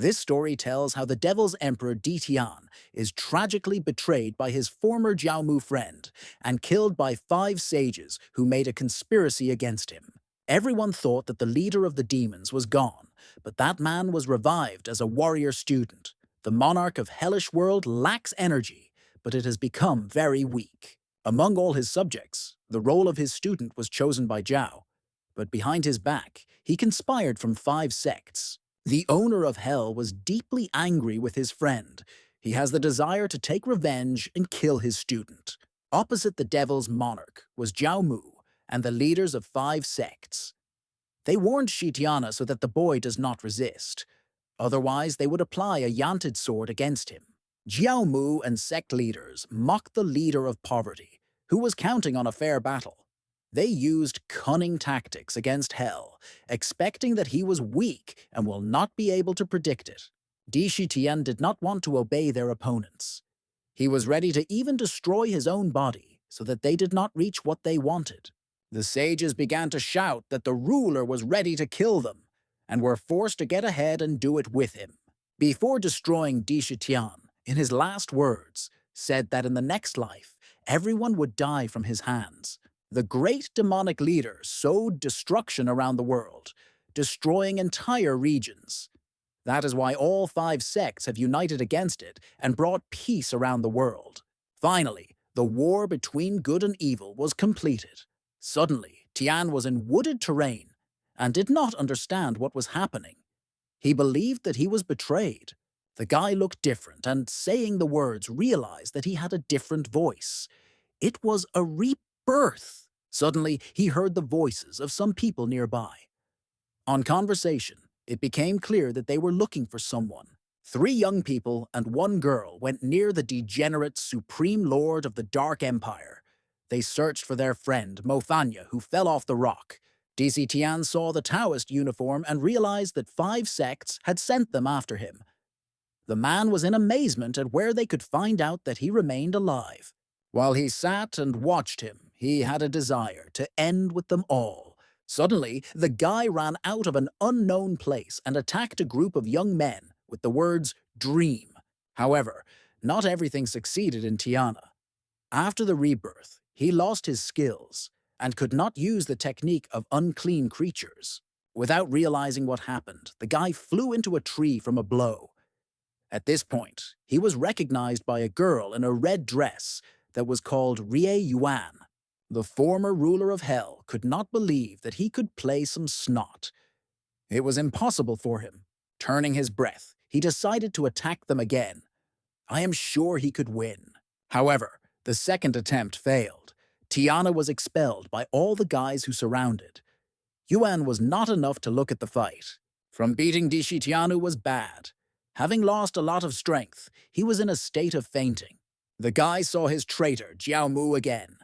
This story tells how the Devil's Emperor Di Tian is tragically betrayed by his former Jiaomu friend and killed by 5 sages who made a conspiracy against him. Everyone thought that the leader of the demons was gone, but that man was revived as a warrior student. The monarch of Hellish World lacks energy, but it has become very weak. Among all his subjects, the role of his student was chosen by Zhao, but behind his back, he conspired from 5 sects. The owner of Hell was deeply angry with his friend. He has the desire to take revenge and kill his student. Opposite the Devil's monarch was Jiao Mu and the leaders of 5 sects. They warned Shitiana so that the boy does not resist. Otherwise, they would apply a Yanted sword against him. Jiao Mu and sect leaders mocked the leader of poverty, who was counting on a fair battle. They used cunning tactics against Hell, expecting that he was weak and will not be able to predict it. Di Shitian did not want to obey their opponents. He was ready to even destroy his own body so that they did not reach what they wanted. The sages began to shout that the ruler was ready to kill them and were forced to get ahead and do it with him. Before destroying Di Shitian, in his last words, said that in the next life, everyone would die from his hands. The great demonic leader sowed destruction around the world, destroying entire regions. That is why all 5 sects have united against it and brought peace around the world. Finally, the war between good and evil was completed. Suddenly, Tian was in wooded terrain and did not understand what was happening. He believed that he was betrayed. The guy looked different and, saying the words, realized that he had a different voice. It was a rebirth. Suddenly, he heard the voices of some people nearby. On conversation, it became clear that they were looking for someone. 3 young people and 1 girl went near the degenerate Supreme Lord of the Dark Empire. They searched for their friend, Mothanya, who fell off the rock. DC Tian saw the Taoist uniform and realized that 5 sects had sent them after him. The man was in amazement at where they could find out that he remained alive. While he sat and watched him, he had a desire to end with them all. Suddenly, the guy ran out of an unknown place and attacked a group of young men with the words, "Dream." However, not everything succeeded in Tiana. After the rebirth, he lost his skills and could not use the technique of unclean creatures. Without realizing what happened, the guy flew into a tree from a blow. At this point, he was recognized by a girl in a red dress that was called Rie Yuan. The former ruler of Hell could not believe that he could play some snot. It was impossible for him. Turning his breath, he decided to attack them again. I am sure he could win. However, the second attempt failed. Tiana was expelled by all the guys who surrounded. Yuan was not enough to look at the fight. From beating Dishitianu was bad. Having lost a lot of strength, he was in a state of fainting. The guy saw his traitor, Jiao Mu, again.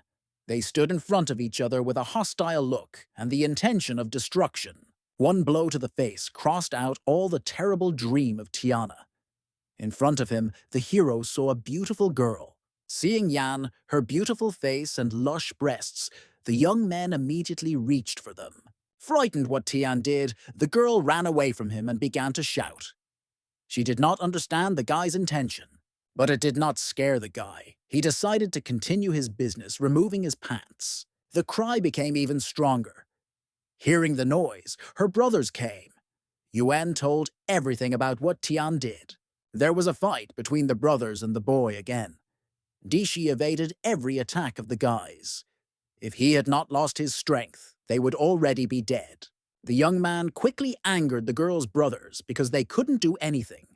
They stood in front of each other with a hostile look and the intention of destruction. 1 blow to the face crossed out all the terrible dream of Tiana. In front of him, the hero saw a beautiful girl. Seeing Yan, her beautiful face and lush breasts, the young men immediately reached for them. Frightened what Tian did, the girl ran away from him and began to shout. She did not understand the guy's intention. But it did not scare the guy. He decided to continue his business, removing his pants. The cry became even stronger. Hearing the noise, her brothers came. Yuan told everything about what Tian did. There was a fight between the brothers and the boy again. Dishi evaded every attack of the guys. If he had not lost his strength, they would already be dead. The young man quickly angered the girl's brothers because they couldn't do anything,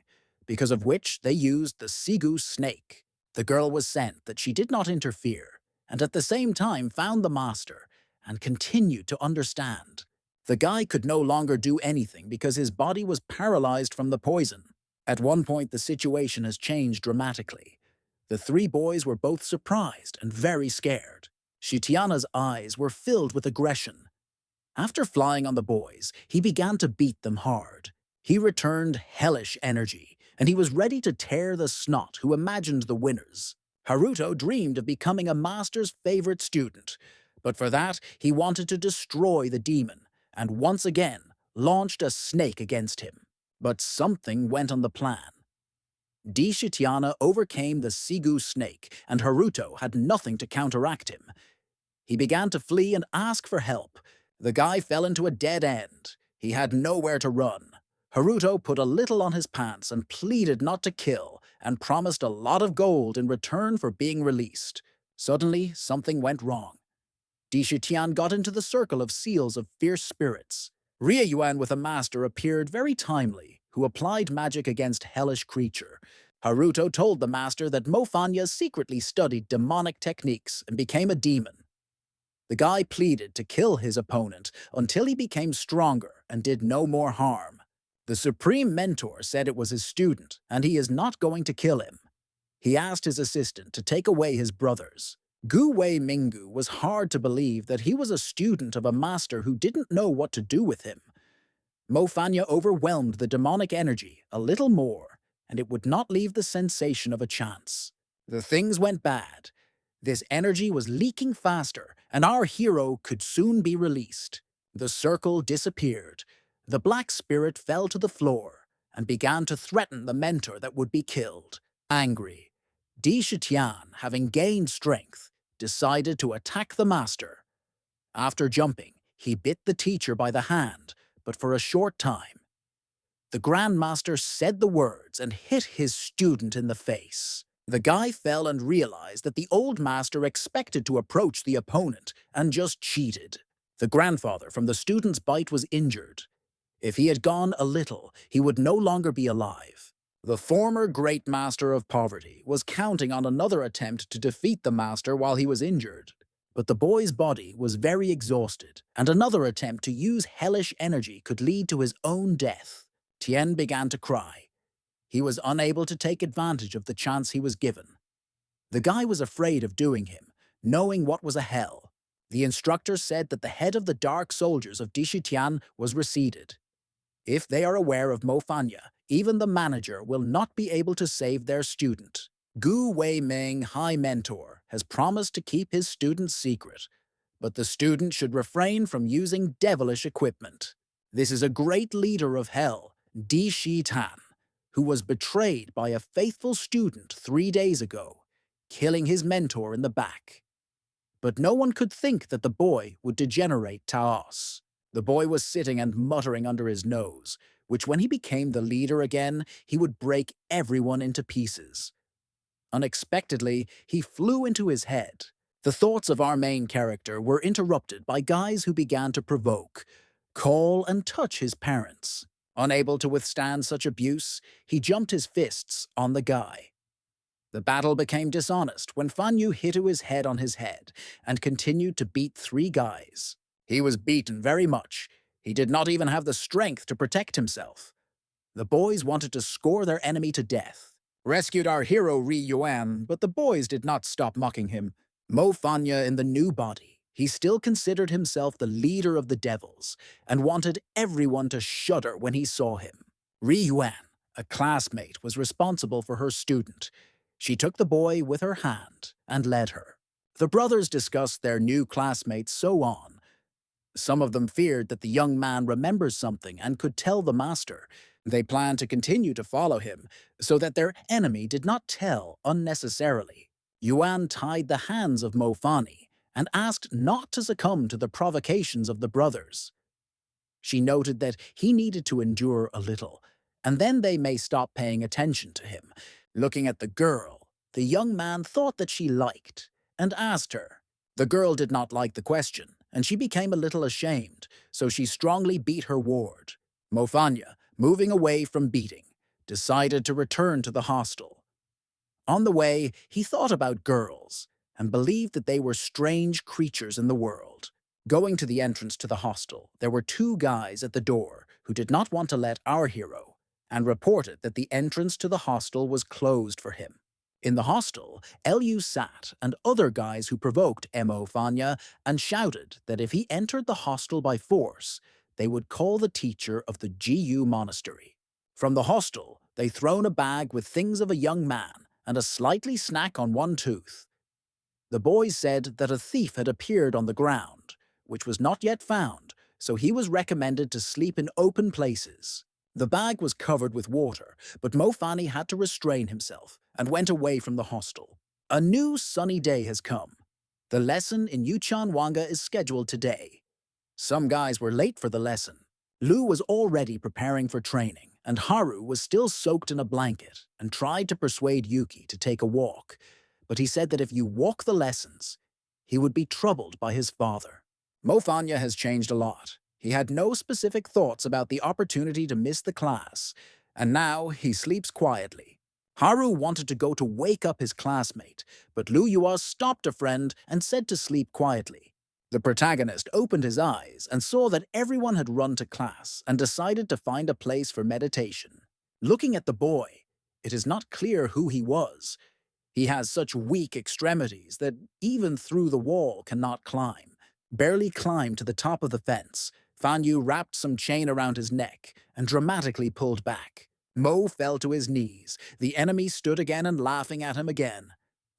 because of which they used the Sigu snake. The girl was sent that she did not interfere, and at the same time found the master and continued to understand. The guy could no longer do anything because his body was paralyzed from the poison. At one point, the situation has changed dramatically. The 3 boys were both surprised and very scared. Shitiana's eyes were filled with aggression. After flying on the boys, he began to beat them hard. He returned hellish energy, and he was ready to tear the snot who imagined the winners. Haruto dreamed of becoming a master's favorite student, but for that he wanted to destroy the demon, and once again launched a snake against him. But something went on the plan. Dishitiana overcame the Sigu snake, and Haruto had nothing to counteract him. He began to flee and ask for help. The guy fell into a dead end. He had nowhere to run. Haruto put a little on his pants and pleaded not to kill, and promised a lot of gold in return for being released. Suddenly, something went wrong. Dishitian got into the circle of seals of fierce spirits. Ryuan with a master appeared very timely, who applied magic against hellish creature. Haruto told the master that Mofanya secretly studied demonic techniques and became a demon. The guy pleaded to kill his opponent until he became stronger and did no more harm. The Supreme Mentor said it was his student, and he is not going to kill him. He asked his assistant to take away his brothers. Gu Wei Minggu was hard to believe that he was a student of a master who didn't know what to do with him. Mofanya overwhelmed the demonic energy a little more, and it would not leave the sensation of a chance. The things went bad. This energy was leaking faster, and our hero could soon be released. The circle disappeared. The black spirit fell to the floor and began to threaten the mentor that would be killed. Angry, Dishitian, having gained strength, decided to attack the master. After jumping, he bit the teacher by the hand, but for a short time. The Grand Master said the words and hit his student in the face. The guy fell and realized that the old master expected to approach the opponent and just cheated. The grandfather from the student's bite was injured. If he had gone a little, he would no longer be alive. The former Great Master of Poverty was counting on another attempt to defeat the master while he was injured. But the boy's body was very exhausted, and another attempt to use hellish energy could lead to his own death. Tien began to cry. He was unable to take advantage of the chance he was given. The guy was afraid of doing him, knowing what was a hell. The instructor said that the head of the dark soldiers of Dishitian was receded. If they are aware of Mofanya, even the manager will not be able to save their student. Gu Wei Ming, High Mentor, has promised to keep his student's secret, but the student should refrain from using devilish equipment. This is a great leader of hell, Di Shi Tan, who was betrayed by a faithful student 3 days ago, killing his mentor in the back. But no one could think that the boy would degenerate Taos. The boy was sitting and muttering under his nose, which when he became the leader again, he would break everyone into pieces. Unexpectedly, he flew into his head. The thoughts of our main character were interrupted by guys who began to provoke, call and touch his parents. Unable to withstand such abuse, he jumped his fists on the guy. The battle became dishonest when Fanyu hit his head on his head and continued to beat 3 guys. He was beaten very much. He did not even have the strength to protect himself. The boys wanted to score their enemy to death. Rescued our hero Ri Yuan, but the boys did not stop mocking him. Mofanya in the new body. He still considered himself the leader of the devils and wanted everyone to shudder when he saw him. Ri Yuan, a classmate, was responsible for her student. She took the boy with her hand and led her. The brothers discussed their new classmate so on. Some of them feared that the young man remembers something and could tell the master. They planned to continue to follow him so that their enemy did not tell unnecessarily. Yuan tied the hands of Mofani and asked not to succumb to the provocations of the brothers. She noted that he needed to endure a little, and then they may stop paying attention to him. Looking at the girl, the young man thought that she liked, and asked her. The girl did not like the question, and she became a little ashamed, so she strongly beat her ward. Mofanya, moving away from beating, decided to return to the hostel. On the way, he thought about girls, and believed that they were strange creatures in the world. Going to the entrance to the hostel, there were 2 guys at the door who did not want to let our hero, and reported that the entrance to the hostel was closed for him. In the hostel, Lu sat and other guys who provoked Mo Fanya and shouted that if he entered the hostel by force, they would call the teacher of the GU monastery. From the hostel, they thrown a bag with things of a young man and a slightly snack on one tooth. The boys said that a thief had appeared on the ground, which was not yet found, so he was recommended to sleep in open places. The bag was covered with water, but Mo Fani had to restrain himself and went away from the hostel. A new sunny day has come. The lesson in Yuchan Wanga is scheduled today. Some guys were late for the lesson. Lu was already preparing for training, and Haru was still soaked in a blanket and tried to persuade Yuki to take a walk. But he said that if you walk the lessons, he would be troubled by his father. Mofanya has changed a lot. He had no specific thoughts about the opportunity to miss the class, and now he sleeps quietly. Haru wanted to go to wake up his classmate, but Lu Yua stopped a friend and said to sleep quietly. The protagonist opened his eyes and saw that everyone had run to class and decided to find a place for meditation. Looking at the boy, it is not clear who he was. He has such weak extremities that even through the wall cannot climb. Barely climbed to the top of the fence, Fan Yu wrapped some chain around his neck and dramatically pulled back. Mo fell to his knees. The enemy stood again and laughing at him again.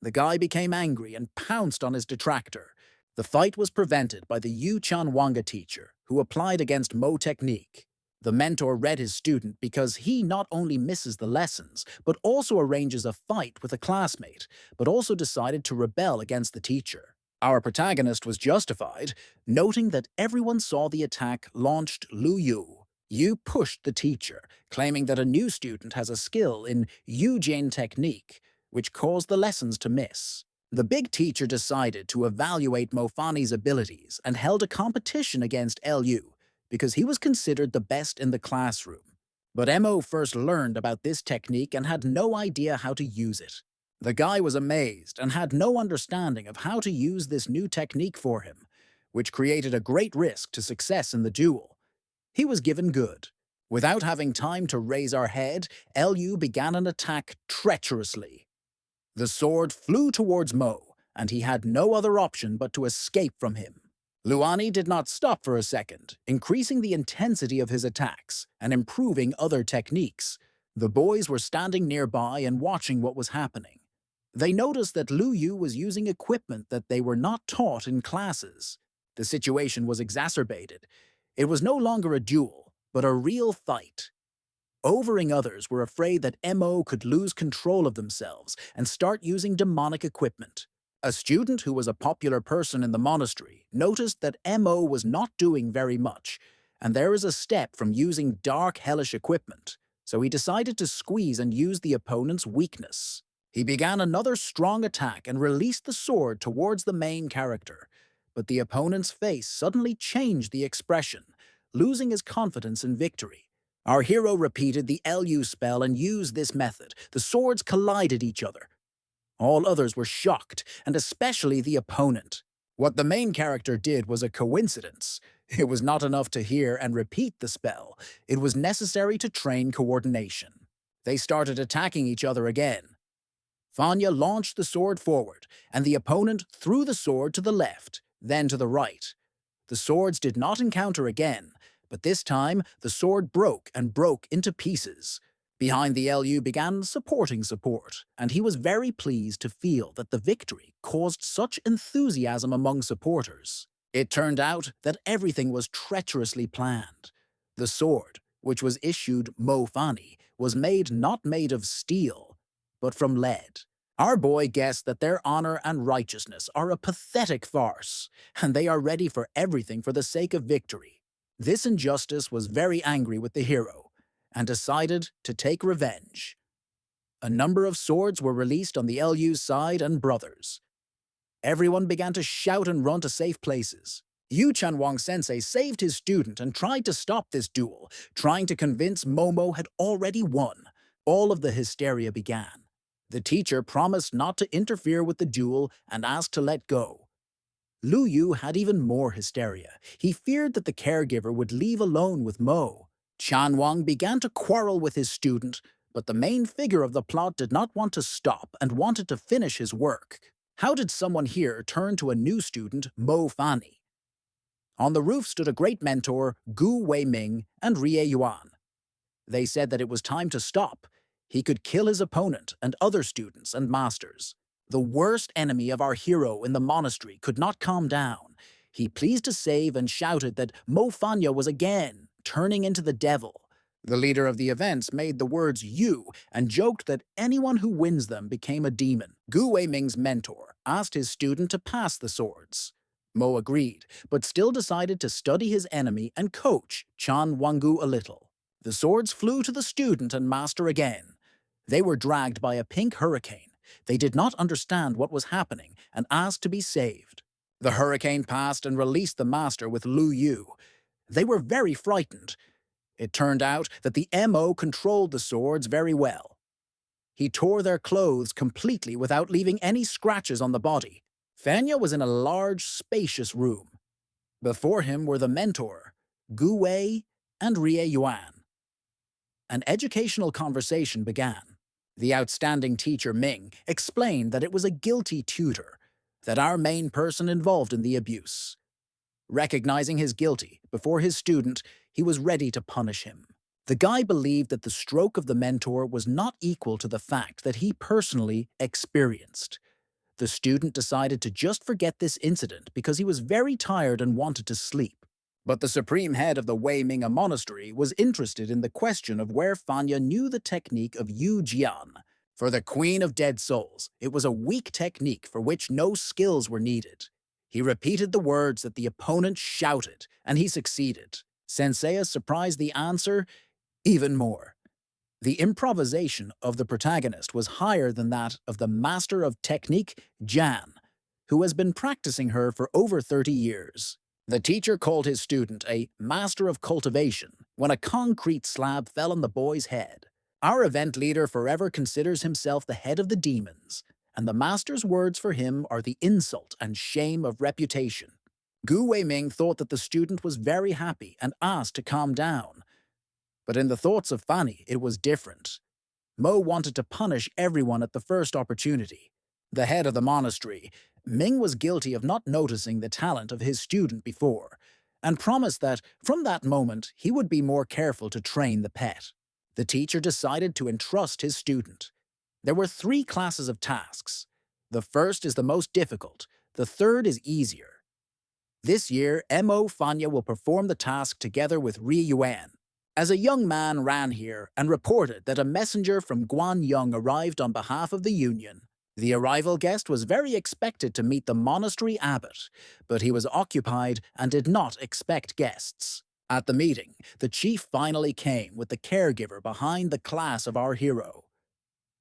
The guy became angry and pounced on his detractor. The fight was prevented by the Yu Chan Wanga teacher, who applied against Mo technique. The mentor read his student because he not only misses the lessons, but also arranges a fight with a classmate, but also decided to rebel against the teacher. Our protagonist was justified, noting that everyone saw the attack launched Lu Yu. Yu pushed the teacher, claiming that a new student has a skill in Yu-Jin technique, which caused the lessons to miss. The big teacher decided to evaluate Mofani's abilities and held a competition against Lu, because he was considered the best in the classroom. But Mo first learned about this technique and had no idea how to use it. The guy was amazed and had no understanding of how to use this new technique for him, which created a great risk to success in the duel. He was given good. Without having time to raise our head, Lu began an attack treacherously. The sword flew towards Mo, and he had no other option but to escape from him. Luani did not stop for a second, increasing the intensity of his attacks and improving other techniques. The boys were standing nearby and watching what was happening. They noticed that Lu Yu was using equipment that they were not taught in classes. The situation was exacerbated. It was no longer a duel, but a real fight. Overing others were afraid that Mo could lose control of themselves and start using demonic equipment. A student who was a popular person in the monastery noticed that Mo was not doing very much, and there is a step from using dark, hellish equipment, so he decided to squeeze and use the opponent's weakness. He began another strong attack and released the sword towards the main character, but the opponent's face suddenly changed the expression, losing his confidence in victory. Our hero repeated the Lu spell and used this method. The swords collided each other. All others were shocked, and especially the opponent. What the main character did was a coincidence. It was not enough to hear and repeat the spell. It was necessary to train coordination. They started attacking each other again. Fanya launched the sword forward, and the opponent threw the sword to the left, then to the right. The swords did not encounter again, but this time the sword broke into pieces. Behind the Lu began supporting support, and he was very pleased to feel that the victory caused such enthusiasm among supporters. It turned out that everything was treacherously planned. The sword, which was issued Mo Fani, was not made of steel, but from lead. Our boy guessed that their honor and righteousness are a pathetic farce, and they are ready for everything for the sake of victory. This injustice was very angry with the hero, and decided to take revenge. A number of swords were released on the Lu's side and brothers. Everyone began to shout and run to safe places. Yu Chanwang Sensei saved his student and tried to stop this duel, trying to convince Momo had already won. All of the hysteria began. The teacher promised not to interfere with the duel and asked to let go. Lu Yu had even more hysteria. He feared that the caregiver would leave alone with Mo. Chan Wang began to quarrel with his student, but the main figure of the plot did not want to stop and wanted to finish his work. How did someone here turn to a new student, Mo Fani? On the roof stood a great mentor, Gu Wei Ming and Rie Yuan. They said that it was time to stop. He could kill his opponent and other students and masters. The worst enemy of our hero in the monastery could not calm down. He pleased to save and shouted that Mo Fanya was again turning into the devil. The leader of the events made the words "you" and joked that anyone who wins them became a demon. Gu Weiming's mentor asked his student to pass the swords. Mo agreed, but still decided to study his enemy and coach Chan Wangu a little. The swords flew to the student and master again. They were dragged by a pink hurricane. They did not understand what was happening and asked to be saved. The hurricane passed and released the master with Lu Yu. They were very frightened. It turned out that the MO controlled the swords very well. He tore their clothes completely without leaving any scratches on the body. Fanya was in a large, spacious room. Before him were the mentor, Gu Wei and Rie Yuan. An educational conversation began. The outstanding teacher Ming explained that it was a guilty tutor, that our main person involved in the abuse. Recognizing his guilty before his student, he was ready to punish him. The guy believed that the stroke of the mentor was not equal to the fact that he personally experienced. The student decided to just forget this incident because he was very tired and wanted to sleep. But the supreme head of the Wei Ming monastery was interested in the question of where Fanya knew the technique of Yu Jian. For the Queen of Dead Souls, it was a weak technique for which no skills were needed. He repeated the words that the opponent shouted, and he succeeded. Senseiya surprised the answer even more. The improvisation of the protagonist was higher than that of the master of technique, Jan, who has been practicing her for over 30 years. The teacher called his student a master of cultivation when a concrete slab fell on the boy's head. Our event leader forever considers himself the head of the demons, and the master's words for him are the insult and shame of reputation. Gu Weiming thought that the student was very happy and asked to calm down. But in the thoughts of Fanny, it was different. Mo wanted to punish everyone at the first opportunity. The head of the monastery, Ming was guilty of not noticing the talent of his student before, and promised that, from that moment, he would be more careful to train the pet. The teacher decided to entrust his student. There were 3 classes of tasks. The first is the most difficult, the third is easier. This year, Mo Fanya will perform the task together with Ri Yuan. As a young man ran here and reported that a messenger from Guanyang arrived on behalf of the Union. The arrival guest was very expected to meet the monastery abbot, but he was occupied and did not expect guests. At the meeting, the chief finally came with the caregiver behind the class of our hero.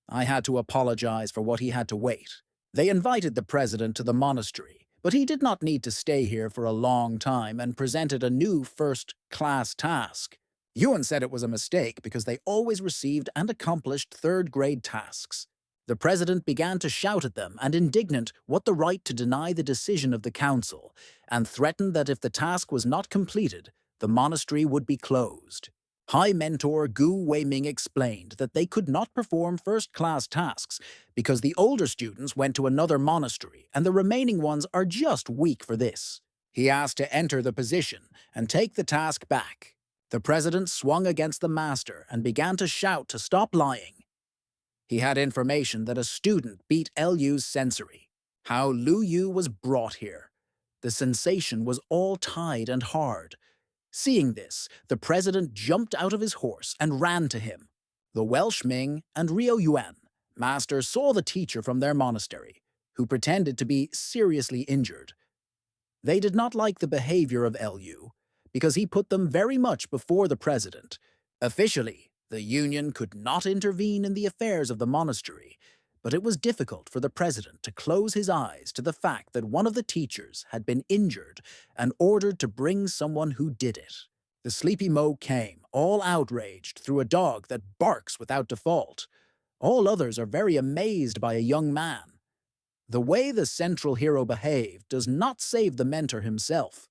I had to apologize for what he had to wait. They invited the president to the monastery, but he did not need to stay here for a long time and presented a new first-class task. Yuan said it was a mistake because they always received and accomplished third-grade tasks. The president began to shout at them and indignant what the right to deny the decision of the council, and threatened that if the task was not completed, the monastery would be closed. High mentor Gu Weiming explained that they could not perform first-class tasks because the older students went to another monastery and the remaining ones are just weak for this. He asked to enter the position and take the task back. The president swung against the master and began to shout to stop lying. He had information that a student beat Lu's sensory, how Lu Yu was brought here. The sensation was all tied and hard. Seeing this, the president jumped out of his horse and ran to him. The Welsh Ming and Rio Yuan master saw the teacher from their monastery, who pretended to be seriously injured. They did not like the behavior of Lu, because he put them very much before the president. Officially, the union could not intervene in the affairs of the monastery, but it was difficult for the president to close his eyes to the fact that one of the teachers had been injured and ordered to bring someone who did it. The sleepy Mo came, all outraged, through a dog that barks without default. All others are very amazed by a young man. The way the central hero behaved does not save the mentor himself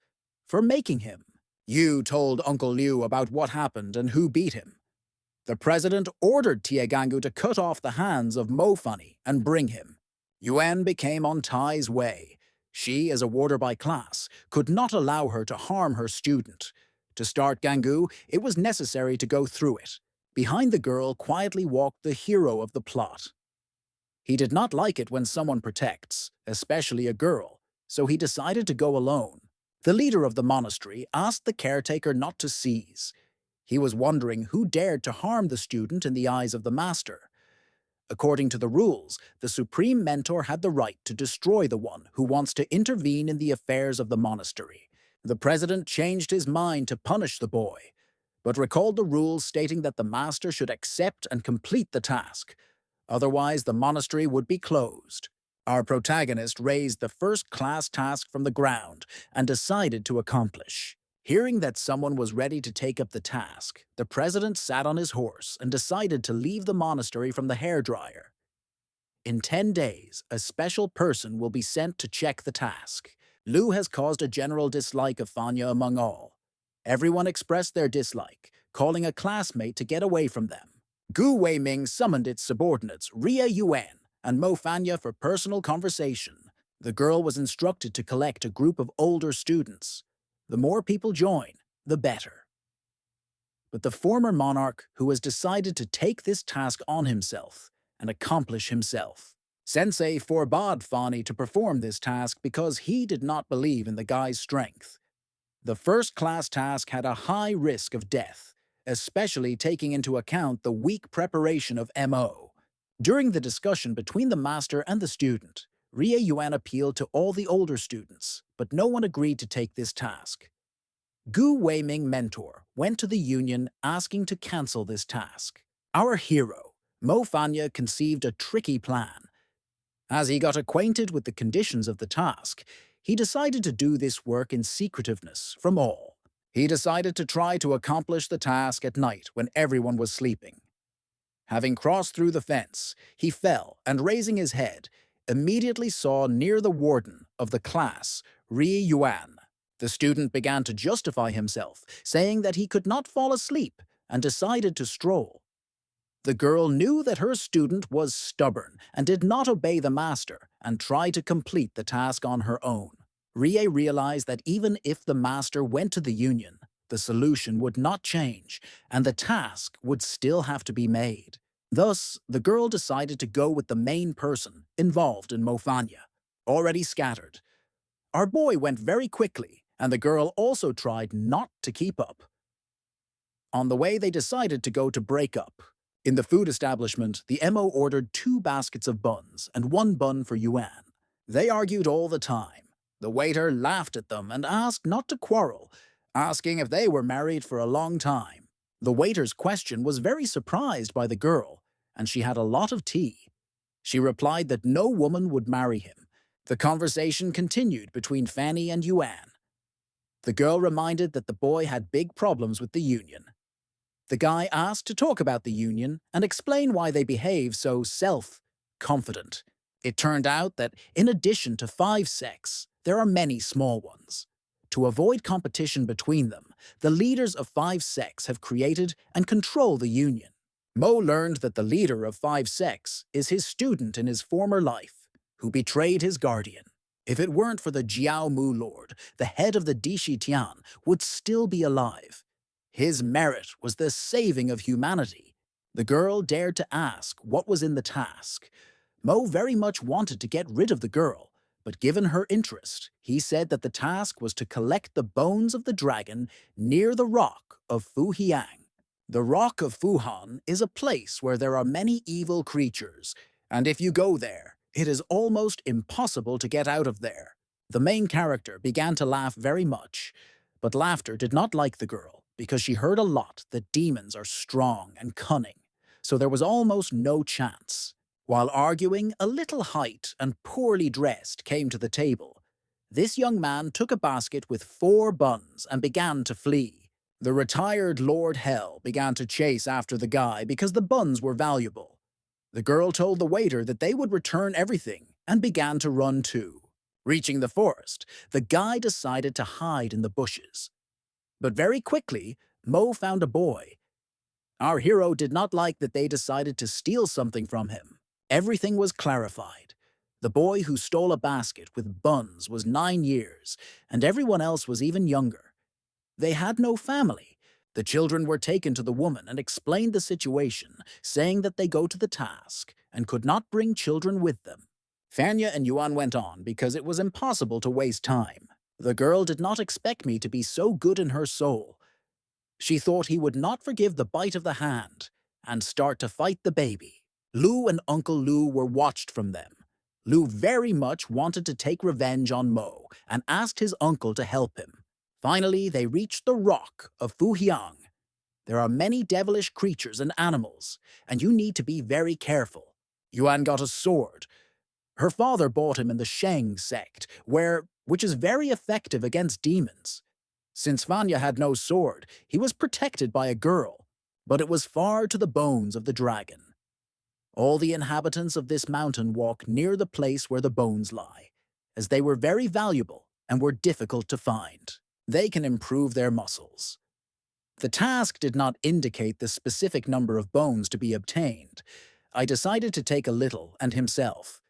for making him. You told Uncle Liu about what happened and who beat him. The president ordered Tiegangu to cut off the hands of Mo Funny and bring him. Yuan became on Tai's way. She, as a warder by class, could not allow her to harm her student. To start Gangu, it was necessary to go through it. Behind the girl quietly walked the hero of the plot. He did not like it when someone protects, especially a girl, so he decided to go alone. The leader of the monastery asked the caretaker not to seize. He was wondering who dared to harm the student in the eyes of the master. According to the rules, the supreme mentor had the right to destroy the one who wants to intervene in the affairs of the monastery. The president changed his mind to punish the boy, but recalled the rules stating that the master should accept and complete the task. Otherwise, the monastery would be closed. Our protagonist raised the first-class task from the ground and decided to accomplish. Hearing that someone was ready to take up the task, the president sat on his horse and decided to leave the monastery from the hairdryer. In 10 days, a special person will be sent to check the task. Lu has caused a general dislike of Fanya among all. Everyone expressed their dislike, calling a classmate to get away from them. Gu Weiming summoned its subordinates, Ria Yuan and Mo Fanya, for personal conversation. The girl was instructed to collect a group of older students. The more people join, the better. But the former monarch, who has decided to take this task on himself and accomplish himself. Sensei forbade Fani to perform this task because he did not believe in the guy's strength. The first-class task had a high risk of death, especially taking into account the weak preparation of MO. During the discussion between the master and the student, Ria Yuan appealed to all the older students, but no one agreed to take this task. Gu Weiming mentor went to the union asking to cancel this task. Our hero, Mo Fanya, conceived a tricky plan. As he got acquainted with the conditions of the task, he decided to do this work in secretiveness from all. He decided to try to accomplish the task at night when everyone was sleeping. Having crossed through the fence, he fell and, raising his head, immediately saw near the warden of the class, Ri Yuan. The student began to justify himself, saying that he could not fall asleep, and decided to stroll. The girl knew that her student was stubborn and did not obey the master and tried to complete the task on her own. Rie realized that even if the master went to the union, the solution would not change and the task would still have to be made. Thus, the girl decided to go with the main person involved in Mo Fanya, already scattered. Our boy went very quickly, and the girl also tried not to keep up. On the way, they decided to go to break up. In the food establishment, the MO ordered 2 baskets of buns and 1 bun for Yuan. They argued all the time. The waiter laughed at them and asked not to quarrel, asking if they were married for a long time. The waiter's question was very surprised by the girl, and she had a lot of tea. She replied that no woman would marry him. The conversation continued between Fanny and Yuan. The girl reminded that the boy had big problems with the union. The guy asked to talk about the union and explain why they behave so self-confident. It turned out that in addition to 5 sects, there are many small ones. To avoid competition between them, the leaders of 5 sects have created and control the union. Mo learned that the leader of 5 sects is his student in his former life, who betrayed his guardian. If it weren't for the Jiao Mu Lord, the head of the Dishi Tian would still be alive. His merit was the saving of humanity. The girl dared to ask what was in the task. Mo very much wanted to get rid of the girl, but given her interest, he said that the task was to collect the bones of the dragon near the rock of Fuhiang. The rock of Fuhan is a place where there are many evil creatures, and if you go there, it is almost impossible to get out of there. The main character began to laugh very much, but laughter did not like the girl because she heard a lot that demons are strong and cunning, so there was almost no chance. While arguing, a little height and poorly dressed came to the table. This young man took a basket with 4 buns and began to flee. The retired Lord Hell began to chase after the guy because the buns were valuable. The girl told the waiter that they would return everything and began to run too. Reaching the forest, the guy decided to hide in the bushes. But very quickly, Mo found a boy. Our hero did not like that they decided to steal something from him. Everything was clarified. The boy who stole a basket with buns was 9 years, and everyone else was even younger. They had no family. The children were taken to the woman and explained the situation, saying that they go to the task and could not bring children with them. Fanya and Yuan went on because it was impossible to waste time. The girl did not expect me to be so good in her soul. She thought he would not forgive the bite of the hand and start to fight the baby. Lu and Uncle Lu were watched from them. Lu very much wanted to take revenge on Mo and asked his uncle to help him. Finally, they reached the rock of Fujiang. There are many devilish creatures and animals, and you need to be very careful. Yuan got a sword. Her father bought him in the Sheng sect, which is very effective against demons. Since Vanya had no sword, he was protected by a girl, but it was far to the bones of the dragon. All the inhabitants of this mountain walk near the place where the bones lie, as they were very valuable and were difficult to find. They can improve their muscles. The task did not indicate the specific number of bones to be obtained. I decided to take a little and himself,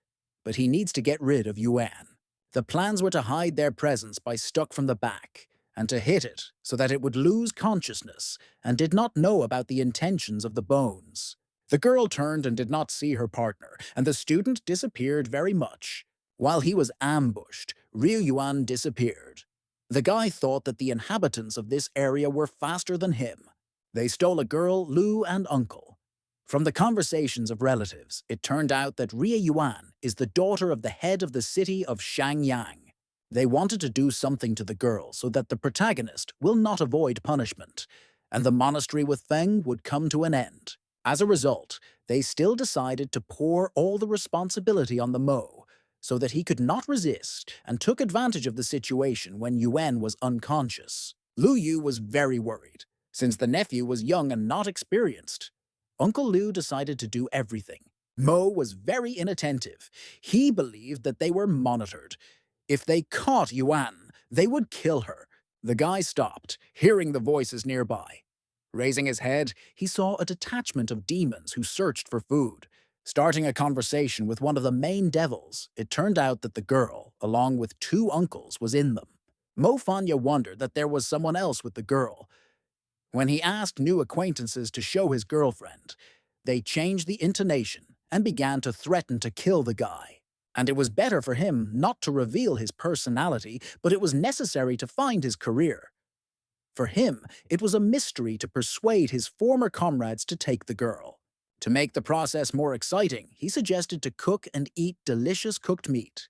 but he needs to get rid of Yuan. The plans were to hide their presence by stuck from the back, and to hit it so that it would lose consciousness and did not know about the intentions of the bones. The girl turned and did not see her partner, and the student disappeared very much. While he was ambushed, Ryu Yuan disappeared. The guy thought that the inhabitants of this area were faster than him. They stole a girl, Lu, and uncle. From the conversations of relatives, it turned out that Ria Yuan is the daughter of the head of the city of Shangyang. They wanted to do something to the girl so that the protagonist will not avoid punishment, and the monastery with Feng would come to an end. As a result, they still decided to pour all the responsibility on the Mo, so that he could not resist and took advantage of the situation when Yuan was unconscious. Lu Yu was very worried, since the nephew was young and not experienced. Uncle Lu decided to do everything. Mo was very inattentive. He believed that they were monitored. If they caught Yuan, they would kill her. The guy stopped, hearing the voices nearby. Raising his head, he saw a detachment of demons who searched for food. Starting a conversation with one of the main devils, it turned out that the girl, along with two uncles, was in them. Mo Fanya wondered that there was someone else with the girl. When he asked new acquaintances to show his girlfriend, they changed the intonation and began to threaten to kill the guy. And it was better for him not to reveal his personality, but it was necessary to find his career. For him, it was a mystery to persuade his former comrades to take the girl. To make the process more exciting, he suggested to cook and eat delicious cooked meat.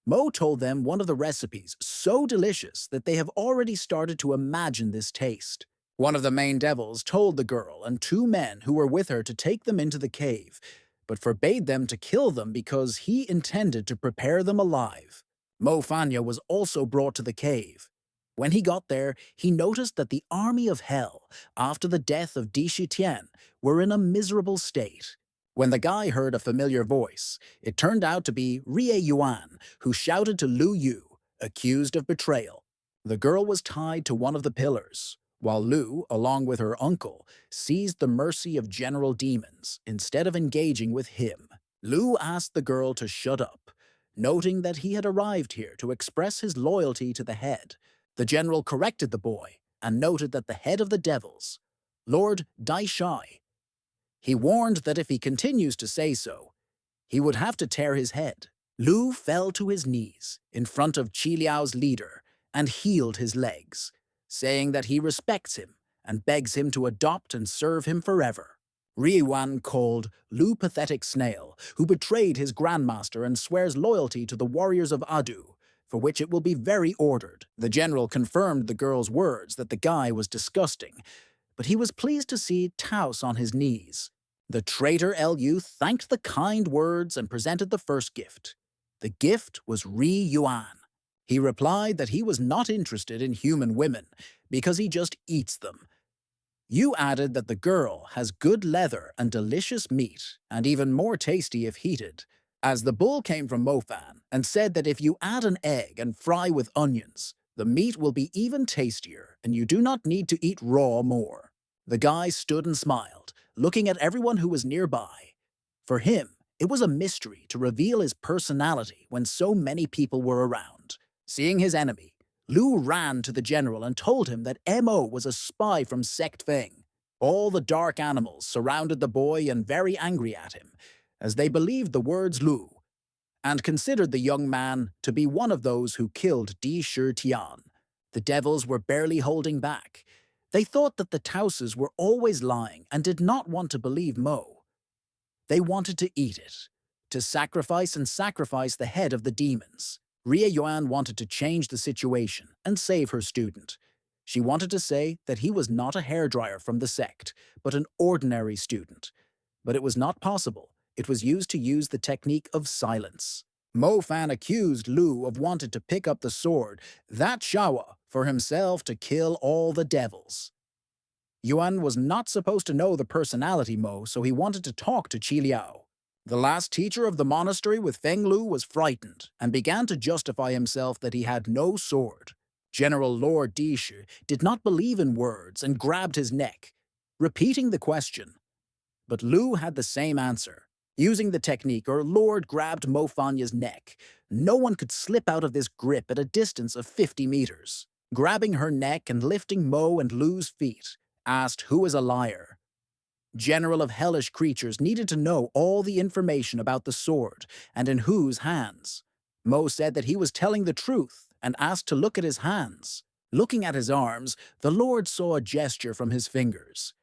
Mo told them one of the recipes so delicious that they have already started to imagine this taste. One of the main devils told the girl and two men who were with her to take them into the cave, but forbade them to kill them because he intended to prepare them alive. Mo Fanya was also brought to the cave. When he got there, he noticed that the army of hell, after the death of Di Shitian, were in a miserable state. When the guy heard a familiar voice, it turned out to be Rie Yuan, who shouted to Lu Yu, accused of betrayal. The girl was tied to one of the pillars, while Lu, along with her uncle, seized the mercy of general demons instead of engaging with him. Lu asked the girl to shut up, noting that he had arrived here to express his loyalty to the head. The general corrected the boy and noted that the head of the devils, Lord Daishai, he warned that if he continues to say so, he would have to tear his head. Lu fell to his knees in front of Qi Liao's leader and healed his legs, saying that he respects him and begs him to adopt and serve him forever. Riyuan called Lu pathetic snail, who betrayed his grandmaster and swears loyalty to the warriors of Adu, for which it will be very ordered. The general confirmed the girl's words that the guy was disgusting, but he was pleased to see Taos on his knees. The traitor Lu thanked the kind words and presented the first gift. The gift was Ri Yuan. He replied that he was not interested in human women because he just eats them. Yu added that the girl has good leather and delicious meat, and even more tasty if heated, as the bull came from Mofan and said that if you add an egg and fry with onions, the meat will be even tastier and you do not need to eat raw more. The guy stood and smiled, looking at everyone who was nearby. For him, it was a mystery to reveal his personality when so many people were around. Seeing his enemy, Lu ran to the general and told him that Mo was a spy from Sect Feng. All the dark animals surrounded the boy and very angry at him, as they believed the words Lu, and considered the young man to be one of those who killed Di Shitian. The devils were barely holding back. They thought that the Tauses were always lying and did not want to believe Mo. They wanted to eat it, to sacrifice the head of the demons. Ria Yuan wanted to change the situation and save her student. She wanted to say that he was not a hairdryer from the sect, but an ordinary student. But it was not possible. It was used to use the technique of silence. Mo Fan accused Lu of wanting to pick up the sword, that Shawa, for himself to kill all the devils. Yuan was not supposed to know the personality Mo, so he wanted to talk to Qi Liao. The last teacher of the monastery with Feng Lu was frightened and began to justify himself that he had no sword. General Lord Dishu did not believe in words and grabbed his neck, repeating the question. But Lu had the same answer. Using the technique, Lord grabbed Mo Fanya's neck. No one could slip out of this grip at a distance of 50 meters. Grabbing her neck and lifting Mo and Lu's feet, asked who is a liar. General of hellish creatures needed to know all the information about the sword and in whose hands. Mo said that he was telling the truth and asked to look at his hands. Looking at his arms, the Lord saw a gesture from his fingers.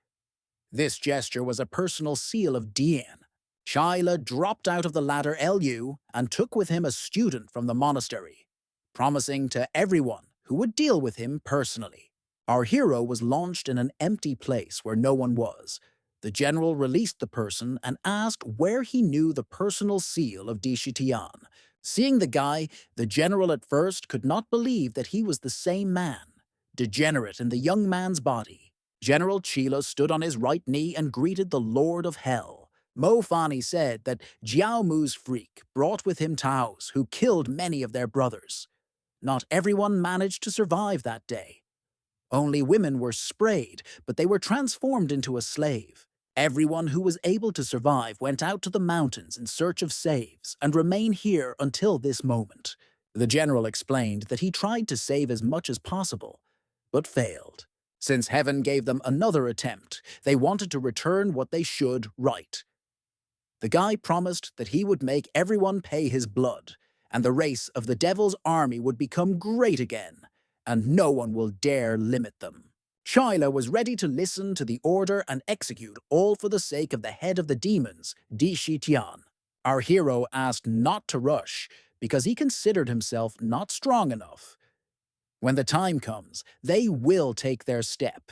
This gesture was a personal seal of Dian. Shaila dropped out of the ladder Lu and took with him a student from the monastery, promising to everyone who would deal with him personally. Our hero was launched in an empty place where no one was. The general released the person and asked where he knew the personal seal of Dishitian. Seeing the guy, the general at first could not believe that he was the same man, degenerate in the young man's body. General Chila stood on his right knee and greeted the Lord of Hell. Mo Fani said that Jiao Mu's freak brought with him Taos, who killed many of their brothers. Not everyone managed to survive that day. Only women were sprayed, but they were transformed into a slave. Everyone who was able to survive went out to the mountains in search of saves and remain here until this moment. The general explained that he tried to save as much as possible, but failed. Since heaven gave them another attempt, they wanted to return what they should right. The guy promised that he would make everyone pay his blood, and the race of the devil's army would become great again, and no one will dare limit them. Shaila was ready to listen to the order and execute, all for the sake of the head of the demons, Di Shitian. Our hero asked not to rush, because he considered himself not strong enough. When the time comes, they will take their step,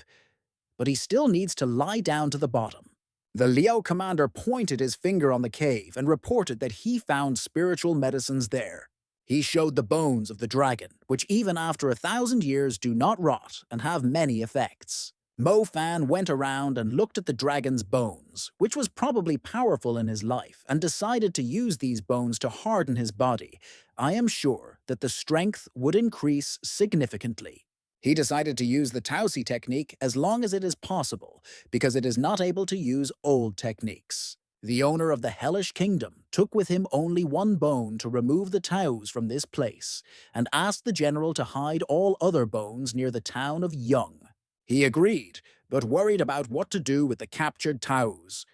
but he still needs to lie down to the bottom. The Liao commander pointed his finger on the cave and reported that he found spiritual medicines there. He showed the bones of the dragon, which even after 1,000 years do not rot and have many effects. Mo Fan went around and looked at the dragon's bones, which was probably powerful in his life, and decided to use these bones to harden his body. I am sure that the strength would increase significantly. He decided to use the Tausi technique as long as it is possible, because it is not able to use old techniques. The owner of the hellish kingdom took with him only one bone to remove the Taos from this place, and asked the general to hide all other bones near the town of Young. He agreed, but worried about what to do with the captured Taos.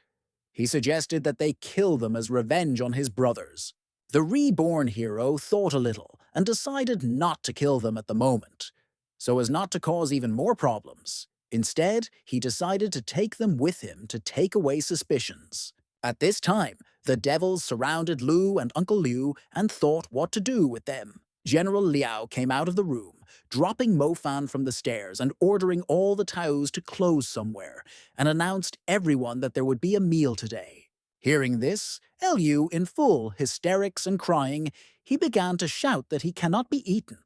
He suggested that they kill them as revenge on his brothers. The reborn hero thought a little and decided not to kill them at the moment, so as not to cause even more problems. Instead, he decided to take them with him to take away suspicions. At this time, the devils surrounded Lu and Uncle Liu and thought what to do with them. General Liao came out of the room, dropping Mo Fan from the stairs and ordering all the Taos to close somewhere, and announced everyone that there would be a meal today. Hearing this, Lu, in full hysterics and crying, he began to shout that he cannot be eaten,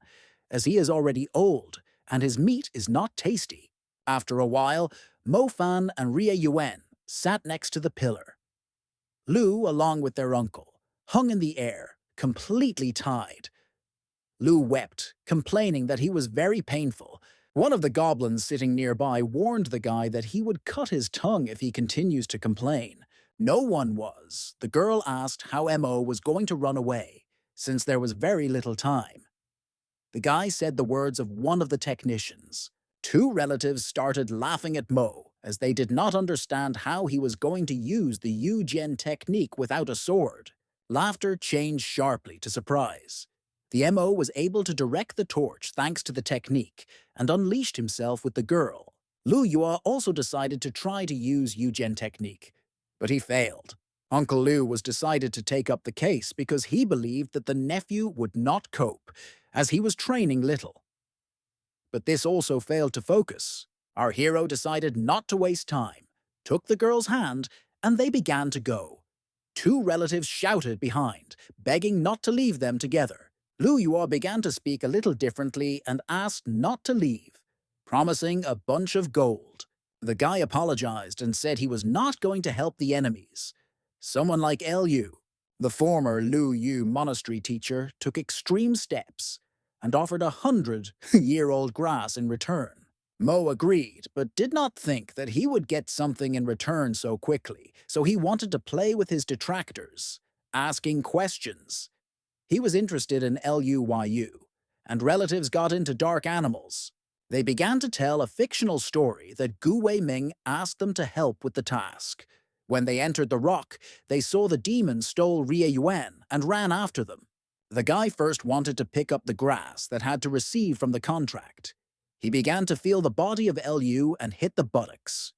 as he is already old, and his meat is not tasty. After a while, Mo Fan and Ria Yuan sat next to the pillar. Lu, along with their uncle, hung in the air, completely tied. Lu wept, complaining that he was very painful. One of the goblins sitting nearby warned the guy that he would cut his tongue if he continues to complain. No one was. The girl asked how Mo was going to run away, since there was very little time. The guy said the words of one of the technicians. Two relatives started laughing at Mo, as they did not understand how he was going to use the Yu-Gen technique without a sword. Laughter changed sharply to surprise. The Mo was able to direct the torch thanks to the technique, and unleashed himself with the girl. Lu Yua also decided to try to use Eugen technique, but he failed. Uncle Liu was decided to take up the case because he believed that the nephew would not cope, as he was training little. But this also failed to focus. Our hero decided not to waste time, took the girl's hand, and they began to go. Two relatives shouted behind, begging not to leave them together. Lu Yua began to speak a little differently and asked not to leave, promising a bunch of gold. The guy apologized and said he was not going to help the enemies. Someone like Lu, the former Lu Yu monastery teacher, took extreme steps and offered 100-year-old grass in return. Mo agreed, but did not think that he would get something in return so quickly, so he wanted to play with his detractors, asking questions. He was interested in Luyu, and relatives got into dark animals. They began to tell a fictional story that Gu Weiming asked them to help with the task. When they entered the rock, they saw the demons stole Rie Yuan and ran after them. The guy first wanted to pick up the grass that had to receive from the contract. He began to feel the body of Lu and hit the buttocks.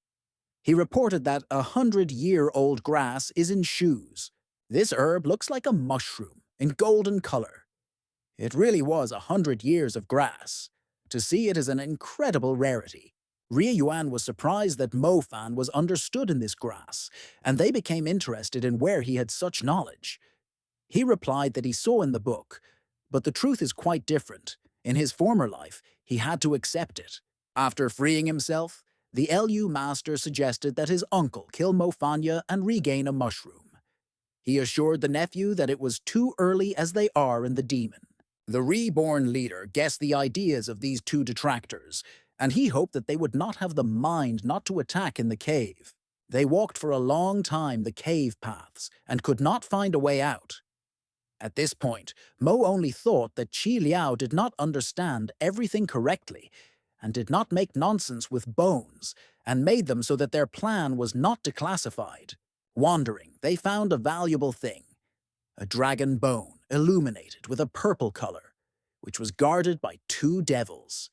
He reported that 100-year-old grass is in shoes. This herb looks like a mushroom in golden color. It really was 100 years of grass. To see it is an incredible rarity. Rie Yuan was surprised that Mo Fan was understood in this grass, and they became interested in where he had such knowledge. He replied that he saw in the book, but the truth is quite different. In his former life, he had to accept it. After freeing himself, the Lu master suggested that his uncle kill Mofanya and regain a mushroom. He assured the nephew that it was too early as they are in the demon. The reborn leader guessed the ideas of these two detractors, and he hoped that they would not have the mind not to attack in the cave. They walked for a long time the cave paths and could not find a way out. At this point, Mo only thought that Qi Liao did not understand everything correctly and did not make nonsense with bones and made them so that their plan was not declassified. Wandering, they found a valuable thing, a dragon bone illuminated with a purple color, which was guarded by two devils.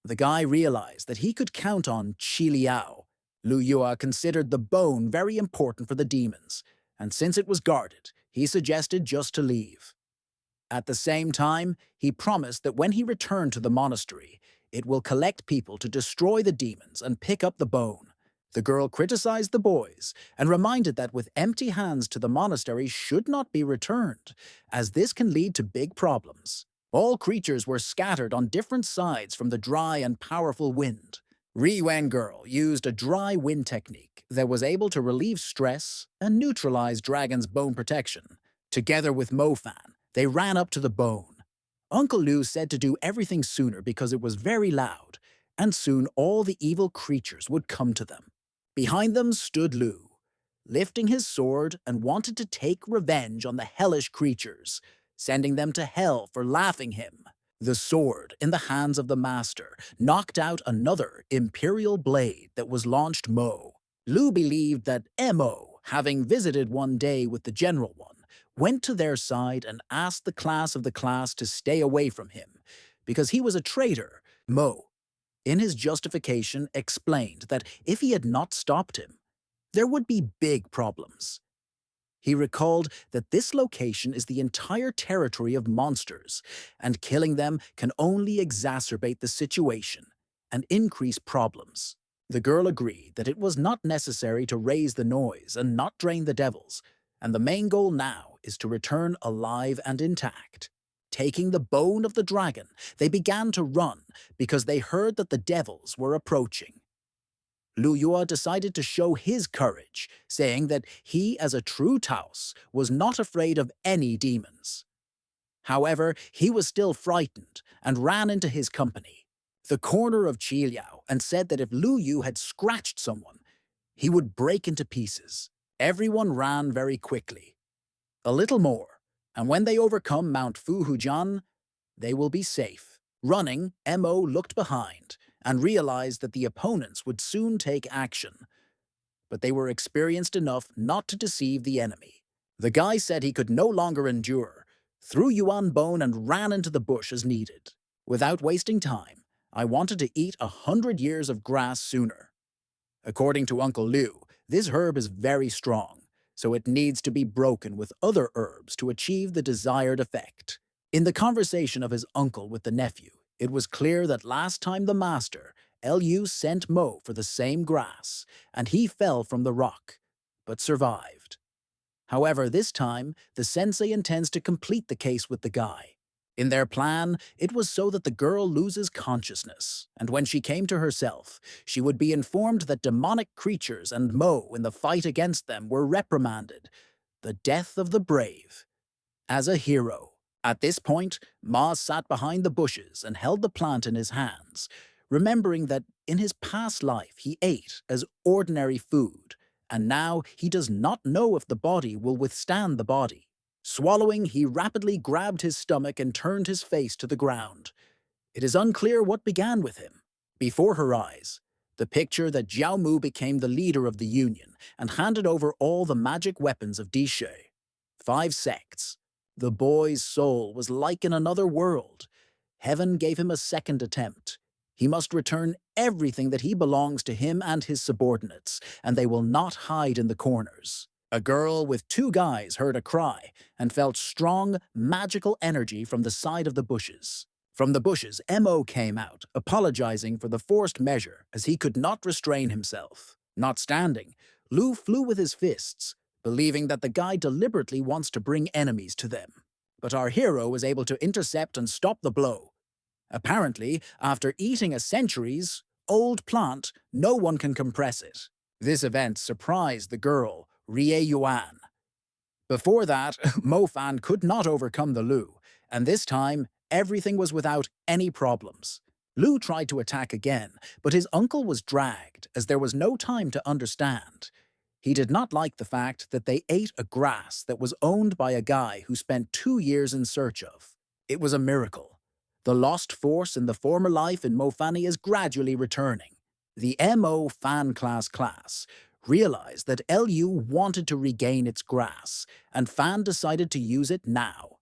The guy realized that he could count on Qi Liao. Lu Yua considered the bone very important for the demons, and since it was guarded, he suggested just to leave. At the same time, he promised that when he returned to the monastery, it will collect people to destroy the demons and pick up the bone. The girl criticized the boys and reminded that with empty hands to the monastery should not be returned, as this can lead to big problems. All creatures were scattered on different sides from the dry and powerful wind. Yuan girl used a dry wind technique that was able to relieve stress and neutralize Dragon's bone protection. Together with Mo Fan, they ran up to the bone. Uncle Liu said to do everything sooner because it was very loud, and soon all the evil creatures would come to them. Behind them stood Liu, lifting his sword and wanted to take revenge on the hellish creatures, sending them to hell for laughing him. The sword in the hands of the master knocked out another imperial blade that was launched Mo. Liu believed that Mo, having visited one day with the general one, went to their side and asked the class of the class to stay away from him, because he was a traitor. Mo, in his justification, explained that if he had not stopped him, there would be big problems. He recalled that this location is the entire territory of monsters, and killing them can only exacerbate the situation and increase problems. The girl agreed that it was not necessary to raise the noise and not drain the devils, and the main goal now is to return alive and intact. Taking the bone of the dragon, they began to run because they heard that the devils were approaching. Lu Yua decided to show his courage, saying that he, as a true Taos, was not afraid of any demons. However, he was still frightened and ran into his company, the corner of Qi Liao, and said that if Lu Yu had scratched someone, he would break into pieces. Everyone ran very quickly. A little more, and when they overcome Mount Fuhujian, they will be safe. Running, Mo looked behind and realized that the opponents would soon take action. But they were experienced enough not to deceive the enemy. The guy said he could no longer endure, threw Yuan Bone and ran into the bush as needed. Without wasting time, I wanted to eat 100 years of grass sooner. According to Uncle Liu, this herb is very strong, so it needs to be broken with other herbs to achieve the desired effect. In the conversation of his uncle with the nephew, it was clear that last time the master, Lu, sent Mo for the same grass, and he fell from the rock, but survived. However, this time, the sensei intends to complete the case with the guy. In their plan, it was so that the girl loses consciousness, and when she came to herself, she would be informed that demonic creatures and Mo in the fight against them were reprimanded. The death of the brave. As a hero. At this point, Ma sat behind the bushes and held the plant in his hands, remembering that in his past life he ate as ordinary food, and now he does not know if the body will withstand the body. Swallowing, he rapidly grabbed his stomach and turned his face to the ground. It is unclear what began with him. Before her eyes, the picture that Jiao Mu became the leader of the Union and handed over all the magic weapons of Dishe. 5 sects. The boy's soul was like in another world. Heaven gave him a second attempt. He must return everything that he belongs to him and his subordinates, and they will not hide in the corners. A girl with 2 guys heard a cry and felt strong, magical energy from the side of the bushes. From the bushes, Mo came out, apologizing for the forced measure as he could not restrain himself. Not standing, Lu flew with his fists, believing that the guy deliberately wants to bring enemies to them. But our hero was able to intercept and stop the blow. Apparently, after eating a centuries-old plant, no one can compress it. This event surprised the girl, Rie Yuan. Before that, Mo Fan could not overcome the Lu, and this time, everything was without any problems. Lu tried to attack again, but his uncle was dragged, as there was no time to understand. He did not like the fact that they ate a grass that was owned by a guy who spent 2 years in search of. It was a miracle. The lost force in the former life in Mofani is gradually returning. The Mo Fan class realized that Lu wanted to regain its grass, and Fan decided to use it now.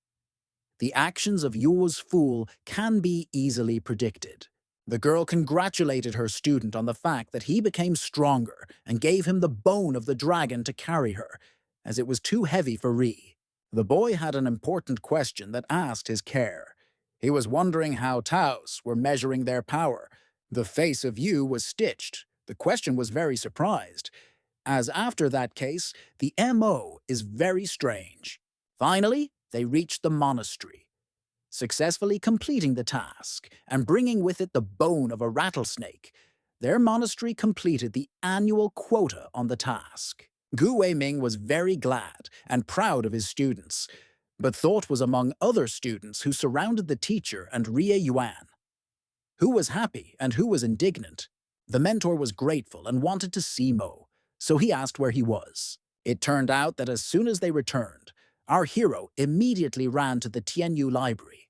The actions of Yu's fool can be easily predicted. The girl congratulated her student on the fact that he became stronger and gave him the bone of the dragon to carry her, as it was too heavy for Ri. The boy had an important question that asked his care. He was wondering how Taos were measuring their power. The face of Yu was stitched. The question was very surprised, as after that case, the MO is very strange. Finally, they reached the monastery, successfully completing the task and bringing with it the bone of a rattlesnake. Their monastery completed the annual quota on the task. Gu Weiming was very glad and proud of his students, but thought was among other students who surrounded the teacher and Rie Yuan. Who was happy and who was indignant? The mentor was grateful and wanted to see Mo, so he asked where he was. It turned out that as soon as they returned, our hero immediately ran to the Tianyu library.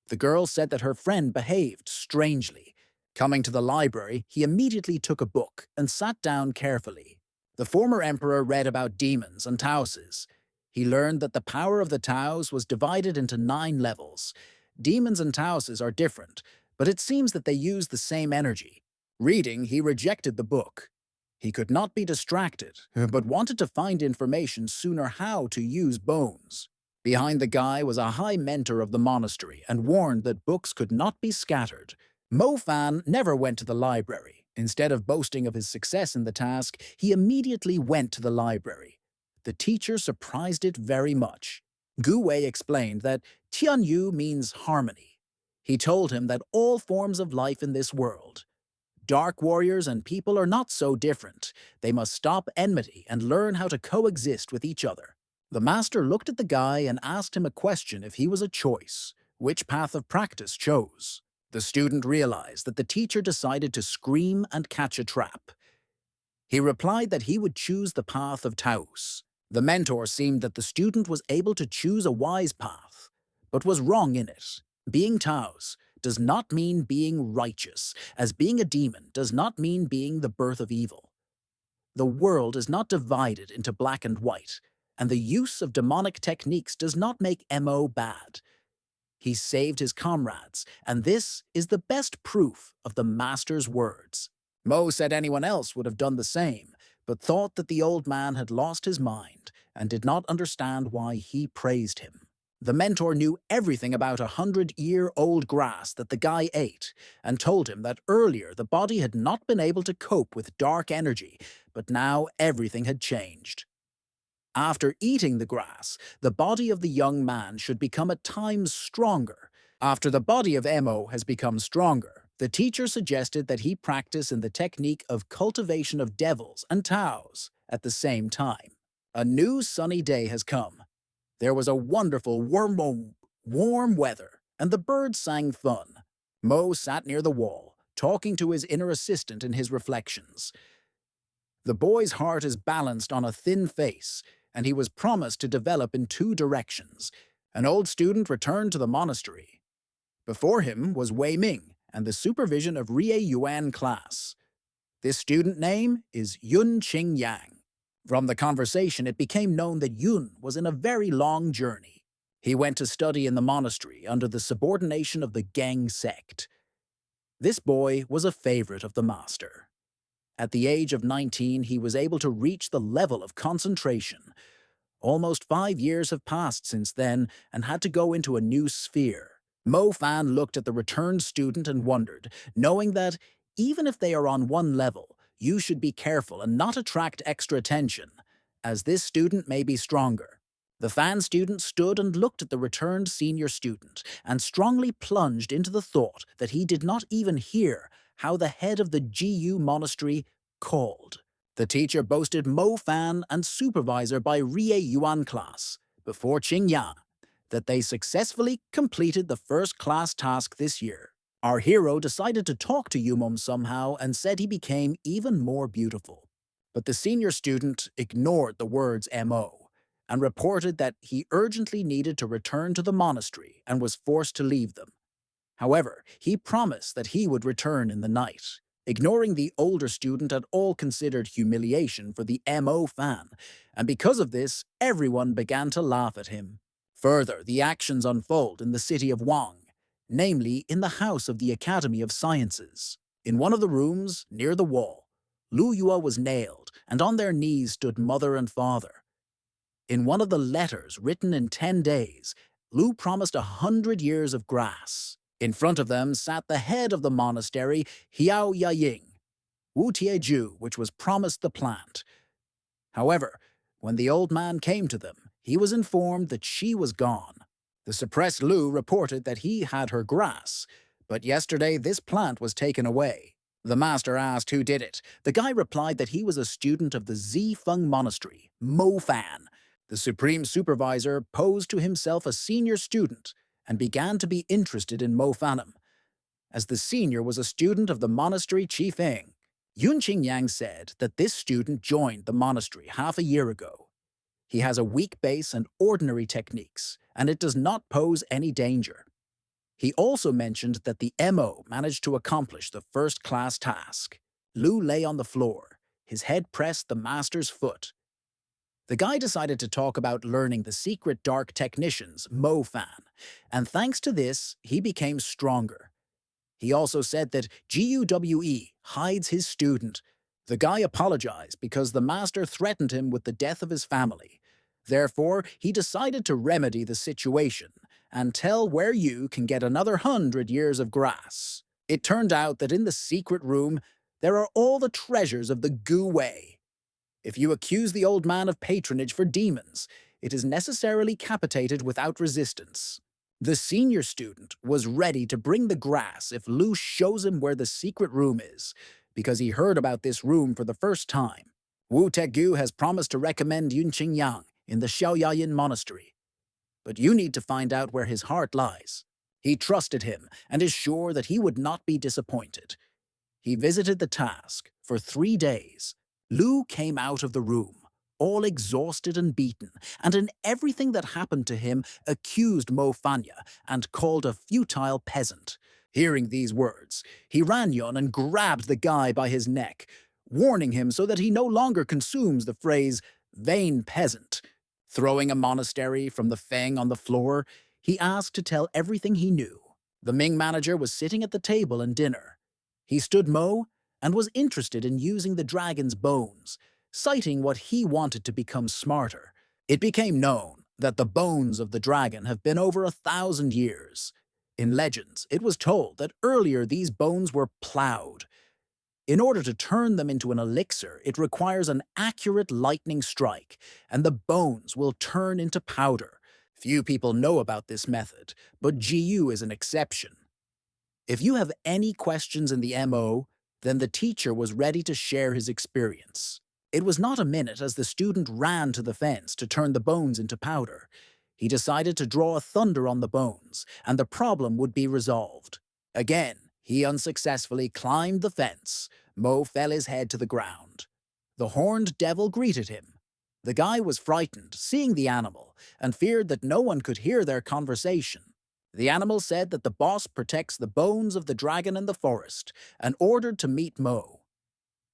The girl said that her friend behaved strangely. Coming to the library, he immediately took a book and sat down carefully. The former emperor read about demons and Taoses. He learned that the power of the Taos was divided into 9 levels. Demons and Taoses are different, but it seems that they use the same energy. Reading, he rejected the book. He could not be distracted, but wanted to find information sooner how to use bones. Behind the guy was a high mentor of the monastery and warned that books could not be scattered. Mo Fan never went to the library. Instead of boasting of his success in the task, he immediately went to the library. The teacher surprised it very much. Gu Wei explained that Tianyu means harmony. He told him that all forms of life in this world, dark warriors and people, are not so different. They must stop enmity and learn how to coexist with each other. The master looked at the guy and asked him a question if he was a choice, which path of practice chose. The student realized that the teacher decided to scream and catch a trap. He replied that he would choose the path of Taos. The mentor seemed that the student was able to choose a wise path, but was wrong in it. Being Taos does not mean being righteous, as being a demon does not mean being the birth of evil. The world is not divided into black and white, and the use of demonic techniques does not make MO bad. He saved his comrades, and this is the best proof of the master's words. Mo said anyone else would have done the same, but thought that the old man had lost his mind and did not understand why he praised him. The mentor knew everything about 100-year-old grass that the guy ate and told him that earlier the body had not been able to cope with dark energy, but now everything had changed. After eating the grass, the body of the young man should become at times stronger. After the body of Mo has become stronger, the teacher suggested that he practice in the technique of cultivation of devils and taos at the same time. A new sunny day has come. There was a wonderful warm weather, and the birds sang fun. Mo sat near the wall, talking to his inner assistant in his reflections. The boy's heart is balanced on a thin face, and he was promised to develop in two directions. An old student returned to the monastery. Before him was Wei Ming and the supervision of Rie Yuan class. This student name is Yun Qing Yang. From the conversation, it became known that Yun was in a very long journey. He went to study in the monastery under the subordination of the Geng sect. This boy was a favorite of the master. At the age of 19, he was able to reach the level of concentration. Almost 5 years have passed since then and had to go into a new sphere. Mo Fan looked at the returned student and wondered, knowing that, even if they are on one level, you should be careful and not attract extra attention, as this student may be stronger. The Fan student stood and looked at the returned senior student and strongly plunged into the thought that he did not even hear how the head of the GU monastery called. The teacher boasted Mo Fan and supervisor by Rie Yuan class, before Qing Ya, that they successfully completed the first class task this year. Our hero decided to talk to Yumom somehow and said he became even more beautiful. But the senior student ignored the words MO and reported that he urgently needed to return to the monastery and was forced to leave them. However, he promised that he would return in the night. Ignoring the older student at all considered humiliation for the MO fan, and because of this, everyone began to laugh at him. Further, the actions unfold in the city of Wang, namely in the house of the Academy of Sciences. In one of the rooms, near the wall, Lu Yua was nailed, and on their knees stood mother and father. In one of the letters written in 10 days, Lu promised 100 years of grass. In front of them sat the head of the monastery, Hiao Yaying, Wu Tieju, which was promised the plant. However, when the old man came to them, he was informed that she was gone. The suppressed Lu reported that he had her grass, but yesterday this plant was taken away. The master asked who did it. The guy replied that he was a student of the Zifeng Monastery, Mo Fan. The supreme supervisor posed to himself a senior student and began to be interested in Mo Fanem. As the senior was a student of the monastery Qifeng, Yun Qingyang said that this student joined the monastery half a year ago. He has a weak base and ordinary techniques, and it does not pose any danger. He also mentioned that the MO managed to accomplish the first-class task. Lu lay on the floor, his head pressed the master's foot. The guy decided to talk about learning the secret dark technicians, Mo Fan, and thanks to this, he became stronger. He also said that GUWE hides his student. The guy apologized because the master threatened him with the death of his family. Therefore, he decided to remedy the situation and tell where you can get another 100 years of grass. It turned out that in the secret room, there are all the treasures of the Gu Wei. If you accuse the old man of patronage for demons, it is necessarily capitated without resistance. The senior student was ready to bring the grass if Lu shows him where the secret room is, because he heard about this room for the first time. Wu Tegu has promised to recommend Yun Qingyang in the Xiaoyayin monastery. But you need to find out where his heart lies. He trusted him and is sure that he would not be disappointed. He visited the task for 3 days. Lu came out of the room, all exhausted and beaten, and in everything that happened to him accused Mo Fanya and called a futile peasant. Hearing these words, he ran Yun and grabbed the guy by his neck, warning him so that he no longer consumes the phrase, vain peasant. Throwing a monastery from the Feng on the floor, He asked to tell everything he knew. The Ming manager was sitting at the table and dinner. He stood Mo and was interested in using the dragon's bones, citing what he wanted to become smarter. It became known that the bones of the dragon have been over 1,000 years. In legends, it was told that earlier these bones were plowed. In order to turn them into an elixir, it requires an accurate lightning strike, and the bones will turn into powder. Few people know about this method, but GU is an exception. If you have any questions in the MO, then the teacher was ready to share his experience. It was not a minute as the student ran to the fence to turn the bones into powder. He decided to draw a thunder on the bones, and the problem would be resolved. Again, he unsuccessfully climbed the fence. Mo fell his head to the ground. The horned devil greeted him. The guy was frightened, seeing the animal, and feared that no one could hear their conversation. The animal said that the boss protects the bones of the dragon in the forest, and ordered to meet Mo.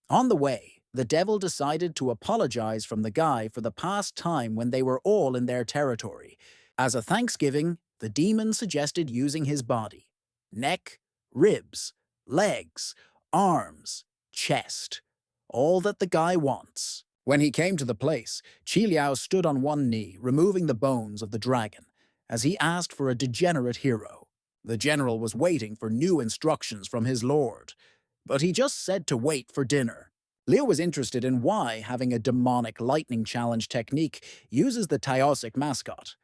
On the way, the devil decided to apologize from the guy for the past time when they were all in their territory. As a thanksgiving, the demon suggested using his body: neck, ribs, legs, arms, chest. All that the guy wants. When he came to the place, Qi Liao stood on one knee, removing the bones of the dragon, as he asked for a degenerate hero. The general was waiting for new instructions from his lord, but he just said to wait for dinner. Liu was interested in why having a demonic lightning challenge technique uses the Taosic mascot.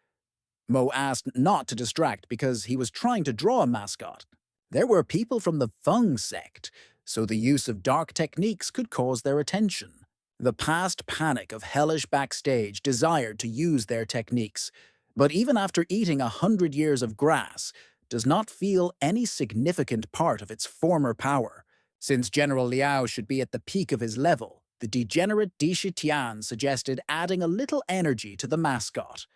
Mo asked not to distract because he was trying to draw a mascot. There were people from the Feng sect, so the use of dark techniques could cause their attention. The past panic of Hellish backstage desired to use their techniques, but even after eating 100 years of grass, does not feel any significant part of its former power. Since General Liao should be at the peak of his level, the degenerate Dishi Tian suggested adding a little energy to the mascot.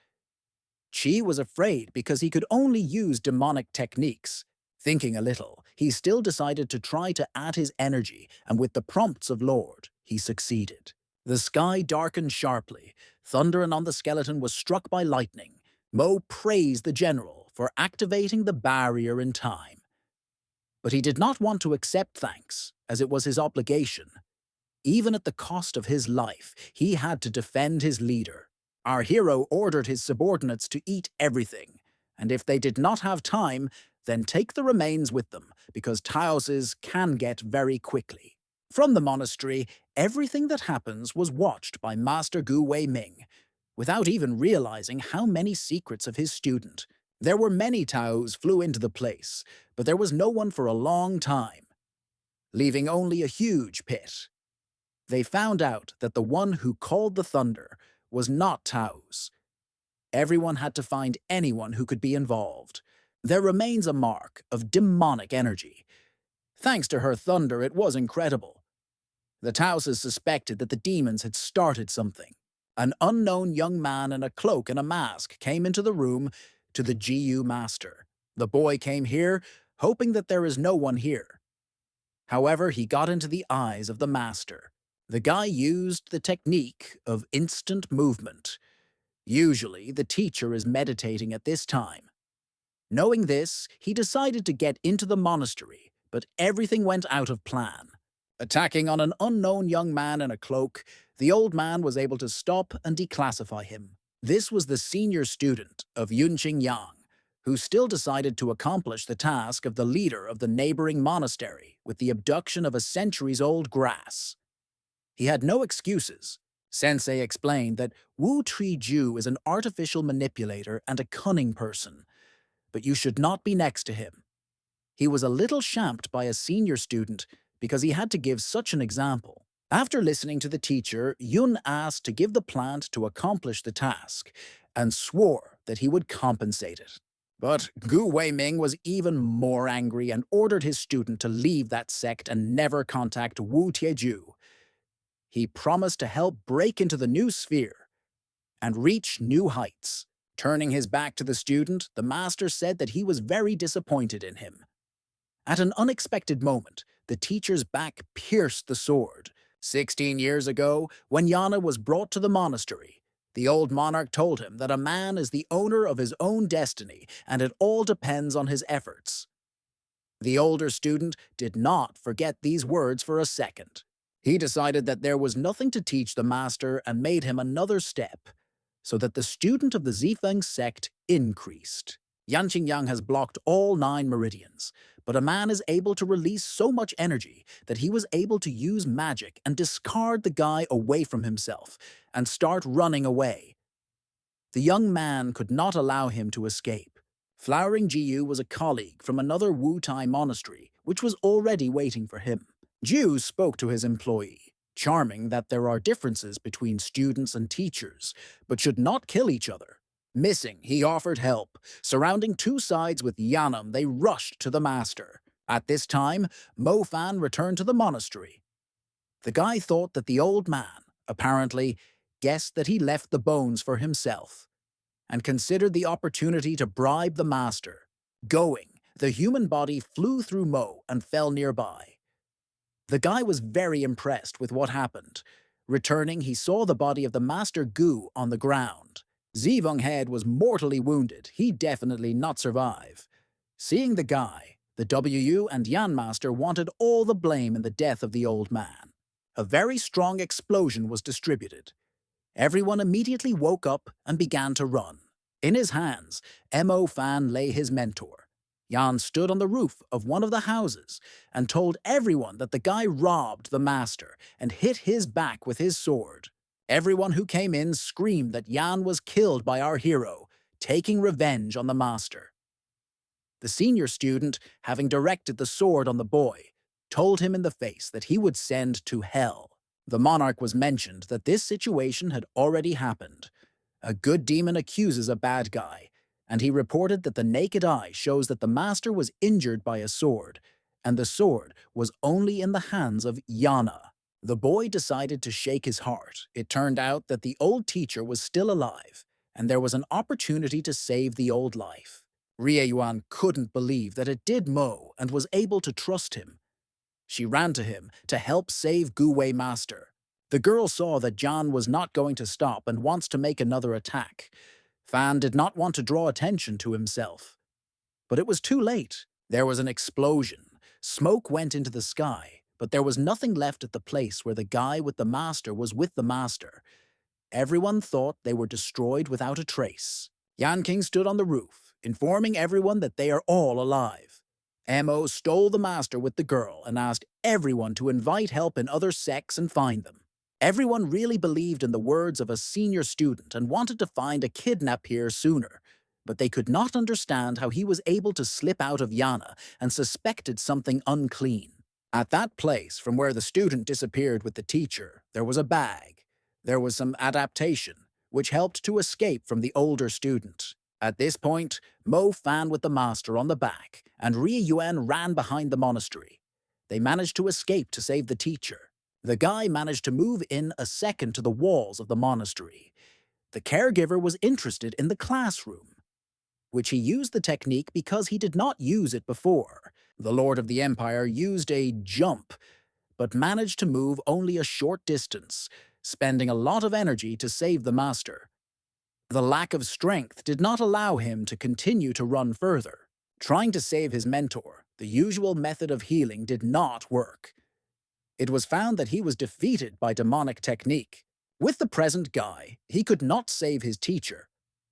Qi was afraid because he could only use demonic techniques. Thinking a little, he still decided to try to add his energy, and with the prompts of Lord, he succeeded. The sky darkened sharply. Thunder on the skeleton was struck by lightning. Mo praised the general for activating the barrier in time. But he did not want to accept thanks, as it was his obligation. Even at the cost of his life, he had to defend his leader. Our hero ordered his subordinates to eat everything, and if they did not have time, then take the remains with them, because Taoses can get very quickly. From the monastery, everything that happens was watched by Master Gu Wei-ming, without even realizing how many secrets of his student. There were many Taos flew into the place, but there was no one for a long time, leaving only a huge pit. They found out that the one who called the thunder was not Taos. Everyone had to find anyone who could be involved. There remains a mark of demonic energy. Thanks to her thunder, it was incredible. The Taoses suspected that the demons had started something. An unknown young man in a cloak and a mask came into the room to the GU master. The boy came here, hoping that there is no one here. However, he got into the eyes of the master. The guy used the technique of instant movement. Usually, the teacher is meditating at this time. Knowing this, he decided to get into the monastery, but everything went out of plan. Attacking on an unknown young man in a cloak, the old man was able to stop and declassify him. This was the senior student of Yunqing Yang, who still decided to accomplish the task of the leader of the neighboring monastery with the abduction of a centuries-old grass. He had no excuses. Sensei explained that Wu Triju is an artificial manipulator and a cunning person, but you should not be next to him. He was a little shamped by a senior student because he had to give such an example. After listening to the teacher, Yun asked to give the plant to accomplish the task, and swore that he would compensate it. But Gu Weiming was even more angry and ordered his student to leave that sect and never contact Wu Tieju. He promised to help break into the new sphere and reach new heights. Turning his back to the student, the master said that he was very disappointed in him. At an unexpected moment, the teacher's back pierced the sword. 16 years ago, when Yana was brought to the monastery, The old monarch told him that a man is the owner of his own destiny and it all depends on his efforts. The older student did not forget these words for a second. He decided that there was nothing to teach the master and made him another step, so that the student of the Zifeng sect increased. Yanqingyang has blocked all 9 meridians, but a man is able to release so much energy that he was able to use magic and discard the guy away from himself and start running away. The young man could not allow him to escape. Flowering Jiyu was a colleague from another Wu-Tai monastery, which was already waiting for him. Jiu spoke to his employee, charming that there are differences between students and teachers, but should not kill each other. Missing, he offered help. Surrounding 2 sides with Yanam, they rushed to the master. At this time, Mo Fan returned to the monastery. The guy thought that the old man, apparently, guessed that he left the bones for himself, and considered the opportunity to bribe the master. Going, the human body flew through Mo and fell nearby. The guy was very impressed with what happened. Returning, he saw the body of the Master Gu on the ground. Zivong Head was mortally wounded. He'd definitely not survive. Seeing the guy, the WU and Yan Master wanted all the blame in the death of the old man. A very strong explosion was distributed. Everyone immediately woke up and began to run. In his hands, Mo Fan lay his mentor. Yan stood on the roof of one of the houses and told everyone that the guy robbed the master and hit his back with his sword. Everyone who came in screamed that Yan was killed by our hero, taking revenge on the master. The senior student, having directed the sword on the boy, told him in the face that he would send to hell. The monarch was mentioned that this situation had already happened. A good demon accuses a bad guy, and he reported that the naked eye shows that the master was injured by a sword, and the sword was only in the hands of Yana. The boy decided to shake his heart. It turned out that the old teacher was still alive, and there was an opportunity to save the old life. Rie Yuan couldn't believe that it did Mo and was able to trust him. She ran to him to help save Gu Wei Master. The girl saw that Jian was not going to stop and wants to make another attack. Fan did not want to draw attention to himself. But it was too late. There was an explosion. Smoke went into the sky, but there was nothing left at the place where the guy with the master was with the master. Everyone thought they were destroyed without a trace. Yan King stood on the roof, informing everyone that they are all alive. Mo stole the master with the girl and asked everyone to invite help in other sects and find them. Everyone really believed in the words of a senior student and wanted to find a kidnap here sooner, but they could not understand how he was able to slip out of Yana and suspected something unclean. At that place from where the student disappeared with the teacher, there was a bag. There was some adaptation, which helped to escape from the older student. At this point, Mo Fan with the master on the back, and Rie Yuan ran behind the monastery. They managed to escape to save the teacher. The guy managed to move in a second to the walls of the monastery. The caregiver was interested in the classroom, which he used the technique because he did not use it before. The Lord of the Empire used a jump, but managed to move only a short distance, spending a lot of energy to save the master. The lack of strength did not allow him to continue to run further. Trying to save his mentor, the usual method of healing did not work. It was found that he was defeated by demonic technique. With the present guy, he could not save his teacher.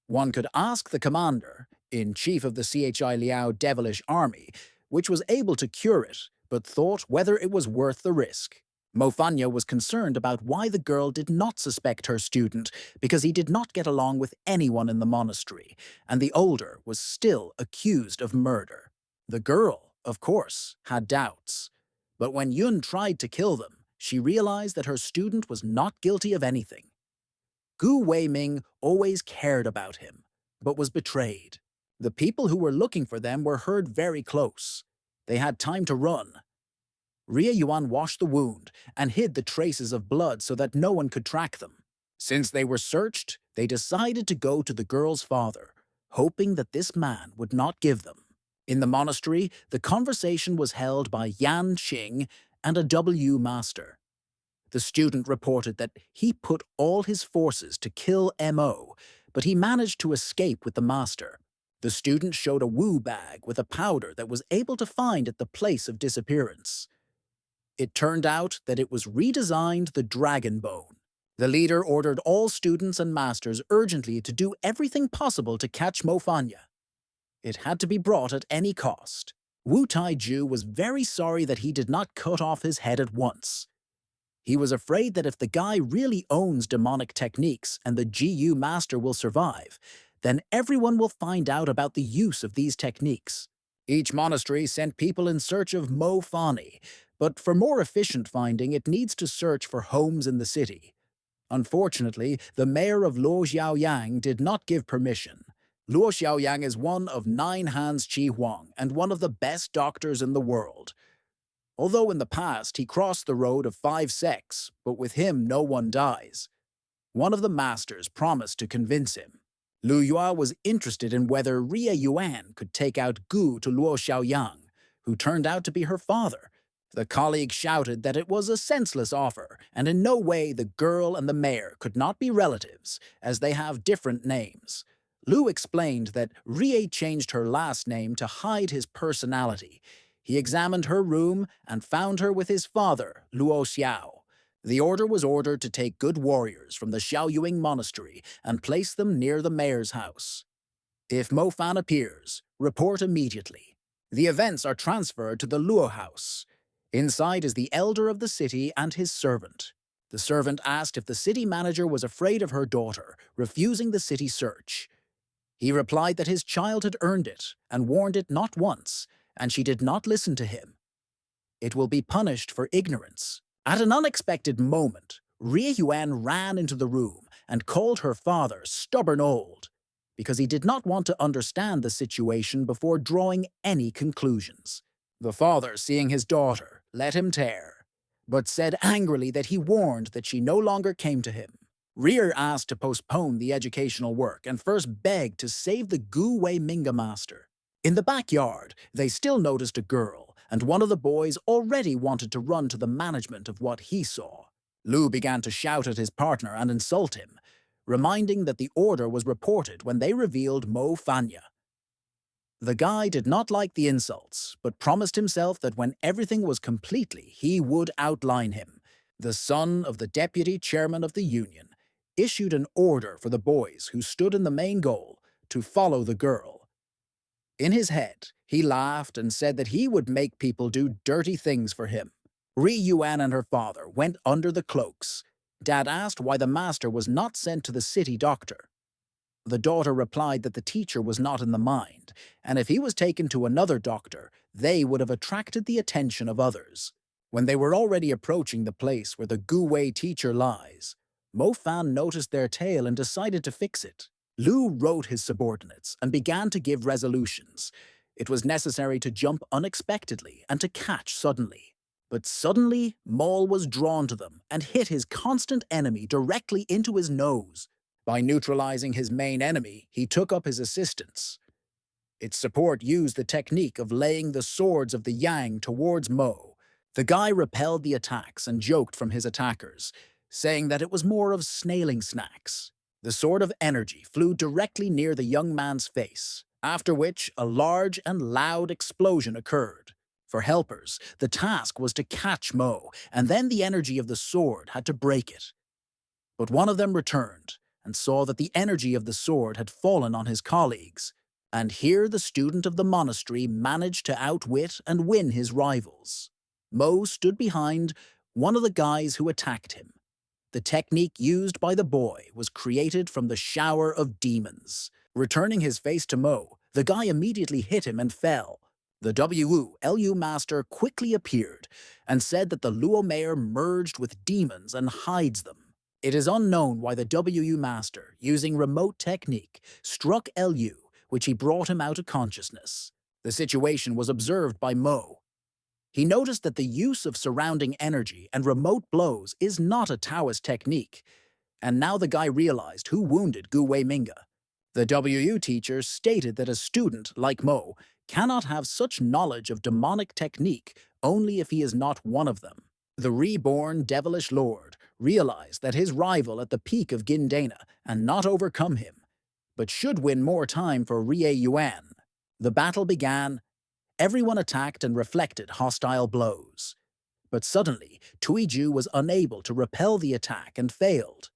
One could ask the commander-in-chief of the Chi Liao devilish army, which was able to cure it, but thought whether it was worth the risk. Mofanya was concerned about why the girl did not suspect her student because he did not get along with anyone in the monastery, and the older was still accused of murder. The girl, of course, had doubts. But when Yun tried to kill them, she realized that her student was not guilty of anything. Gu Weiming always cared about him, but was betrayed. The people who were looking for them were heard very close. They had time to run. Rie Yuan washed the wound and hid the traces of blood so that no one could track them. Since they were searched, they decided to go to the girl's father, hoping that this man would not give them. In the monastery, the conversation was held by Yan Qing and a W master. The student reported that he put all his forces to kill Mo, but he managed to escape with the master. The student showed a Wu bag with a powder that was able to find at the place of disappearance. It turned out that it was redesigned the dragon bone. The leader ordered all students and masters urgently to do everything possible to catch Mo Fanya. It had to be brought at any cost. Wu Taiju was very sorry that he did not cut off his head at once. He was afraid that if the guy really owns demonic techniques and the GU master will survive, then everyone will find out about the use of these techniques. Each monastery sent people in search of Mo Fani, but for more efficient finding, it needs to search for homes in the city. Unfortunately, the mayor of Luo Xiaoyang did not give permission. Luo Xiaoyang is one of 9 hands Qi Huang and one of the best doctors in the world. Although in the past he crossed the road of 5 sects, but with him no one dies. One of the masters promised to convince him. Lu Yua was interested in whether Ria Yuan could take out Gu to Luo Xiaoyang, who turned out to be her father. The colleague shouted that it was a senseless offer, and in no way the girl and the mayor could not be relatives, as they have different names. Lu explained that Rie changed her last name to hide his personality. He examined her room and found her with his father, Luo Xiao. The order was ordered to take good warriors from the Xiaoyuing monastery and place them near the mayor's house. If Mo Fan appears, report immediately. The events are transferred to the Luo house. Inside is the elder of the city and his servant. The servant asked if the city manager was afraid of her daughter, refusing the city search. He replied that his child had earned it and warned it not once, and she did not listen to him. It will be punished for ignorance. At an unexpected moment, Rie Yuan ran into the room and called her father stubborn old, because he did not want to understand the situation before drawing any conclusions. The father, seeing his daughter, let him tear, but said angrily that he warned that she no longer came to him. Rie asked to postpone the educational work and first begged to save the Gu Wei Minga master. In the backyard, they still noticed a girl, and one of the boys already wanted to run to the management of what he saw. Lu began to shout at his partner and insult him, reminding that the order was reported when they revealed Mo Fanya. The guy did not like the insults, but promised himself that when everything was completely, he would outline him. The son of the deputy chairman of the union issued an order for the boys who stood in the main goal to follow the girl. In his head, he laughed and said that he would make people do dirty things for him. Ri Yuan and her father went under the cloaks. Dad asked why the master was not sent to the city doctor. The daughter replied that the teacher was not in the mind, and if he was taken to another doctor, they would have attracted the attention of others. When they were already approaching the place where the Gu Wei teacher lies, Mo Fan noticed their tale and decided to fix it. Lu wrote his subordinates and began to give resolutions. It was necessary to jump unexpectedly and to catch suddenly. But suddenly, Maul was drawn to them and hit his constant enemy directly into his nose. By neutralizing his main enemy, he took up his assistance. Its support used the technique of laying the swords of the Yang towards Mo. The guy repelled the attacks and joked from his attackers, saying that it was more of snailing snacks. The sword of energy flew directly near the young man's face, after which a large and loud explosion occurred. For helpers, the task was to catch Mo, and then the energy of the sword had to break it. But one of them returned and saw that the energy of the sword had fallen on his colleagues, and here the student of the monastery managed to outwit and win his rivals. Mo stood behind one of the guys who attacked him. The technique used by the boy was created from the shower of demons. Returning his face to Mo, the guy immediately hit him and fell. The WU master quickly appeared and said that the Luo mayor merged with demons and hides them. It is unknown why the WU master, using remote technique, struck Lu, which he brought him out of consciousness. The situation was observed by Mo. He noticed that the use of surrounding energy and remote blows is not a Taoist technique, and now the guy realized who wounded Gu Wei Minga. The WU teacher stated that a student like Mo cannot have such knowledge of demonic technique only if he is not one of them. The reborn devilish lord realized that his rival at the peak of Gindana and not overcome him, but should win more time for Rie Yuan. The battle began. Everyone attacked and reflected hostile blows. But suddenly, Tuiju was unable to repel the attack and failed.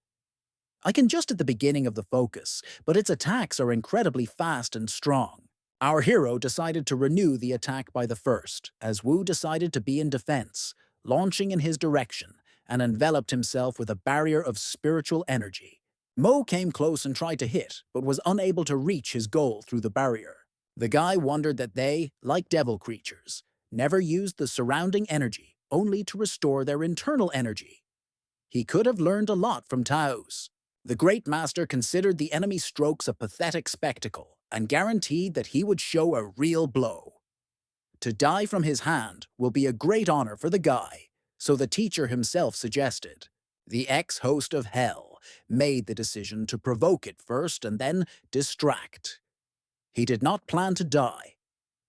I can just at the beginning of the focus, but its attacks are incredibly fast and strong. Our hero decided to renew the attack by the first, as Wu decided to be in defense, launching in his direction, and enveloped himself with a barrier of spiritual energy. Mo came close and tried to hit, but was unable to reach his goal through the barrier. The guy wondered that they, like devil creatures, never used the surrounding energy, only to restore their internal energy. He could have learned a lot from Taos. The great master considered the enemy's strokes a pathetic spectacle and guaranteed that he would show a real blow. To die from his hand will be a great honor for the guy, so the teacher himself suggested. The ex-host of Hell made the decision to provoke it first and then distract. He did not plan to die.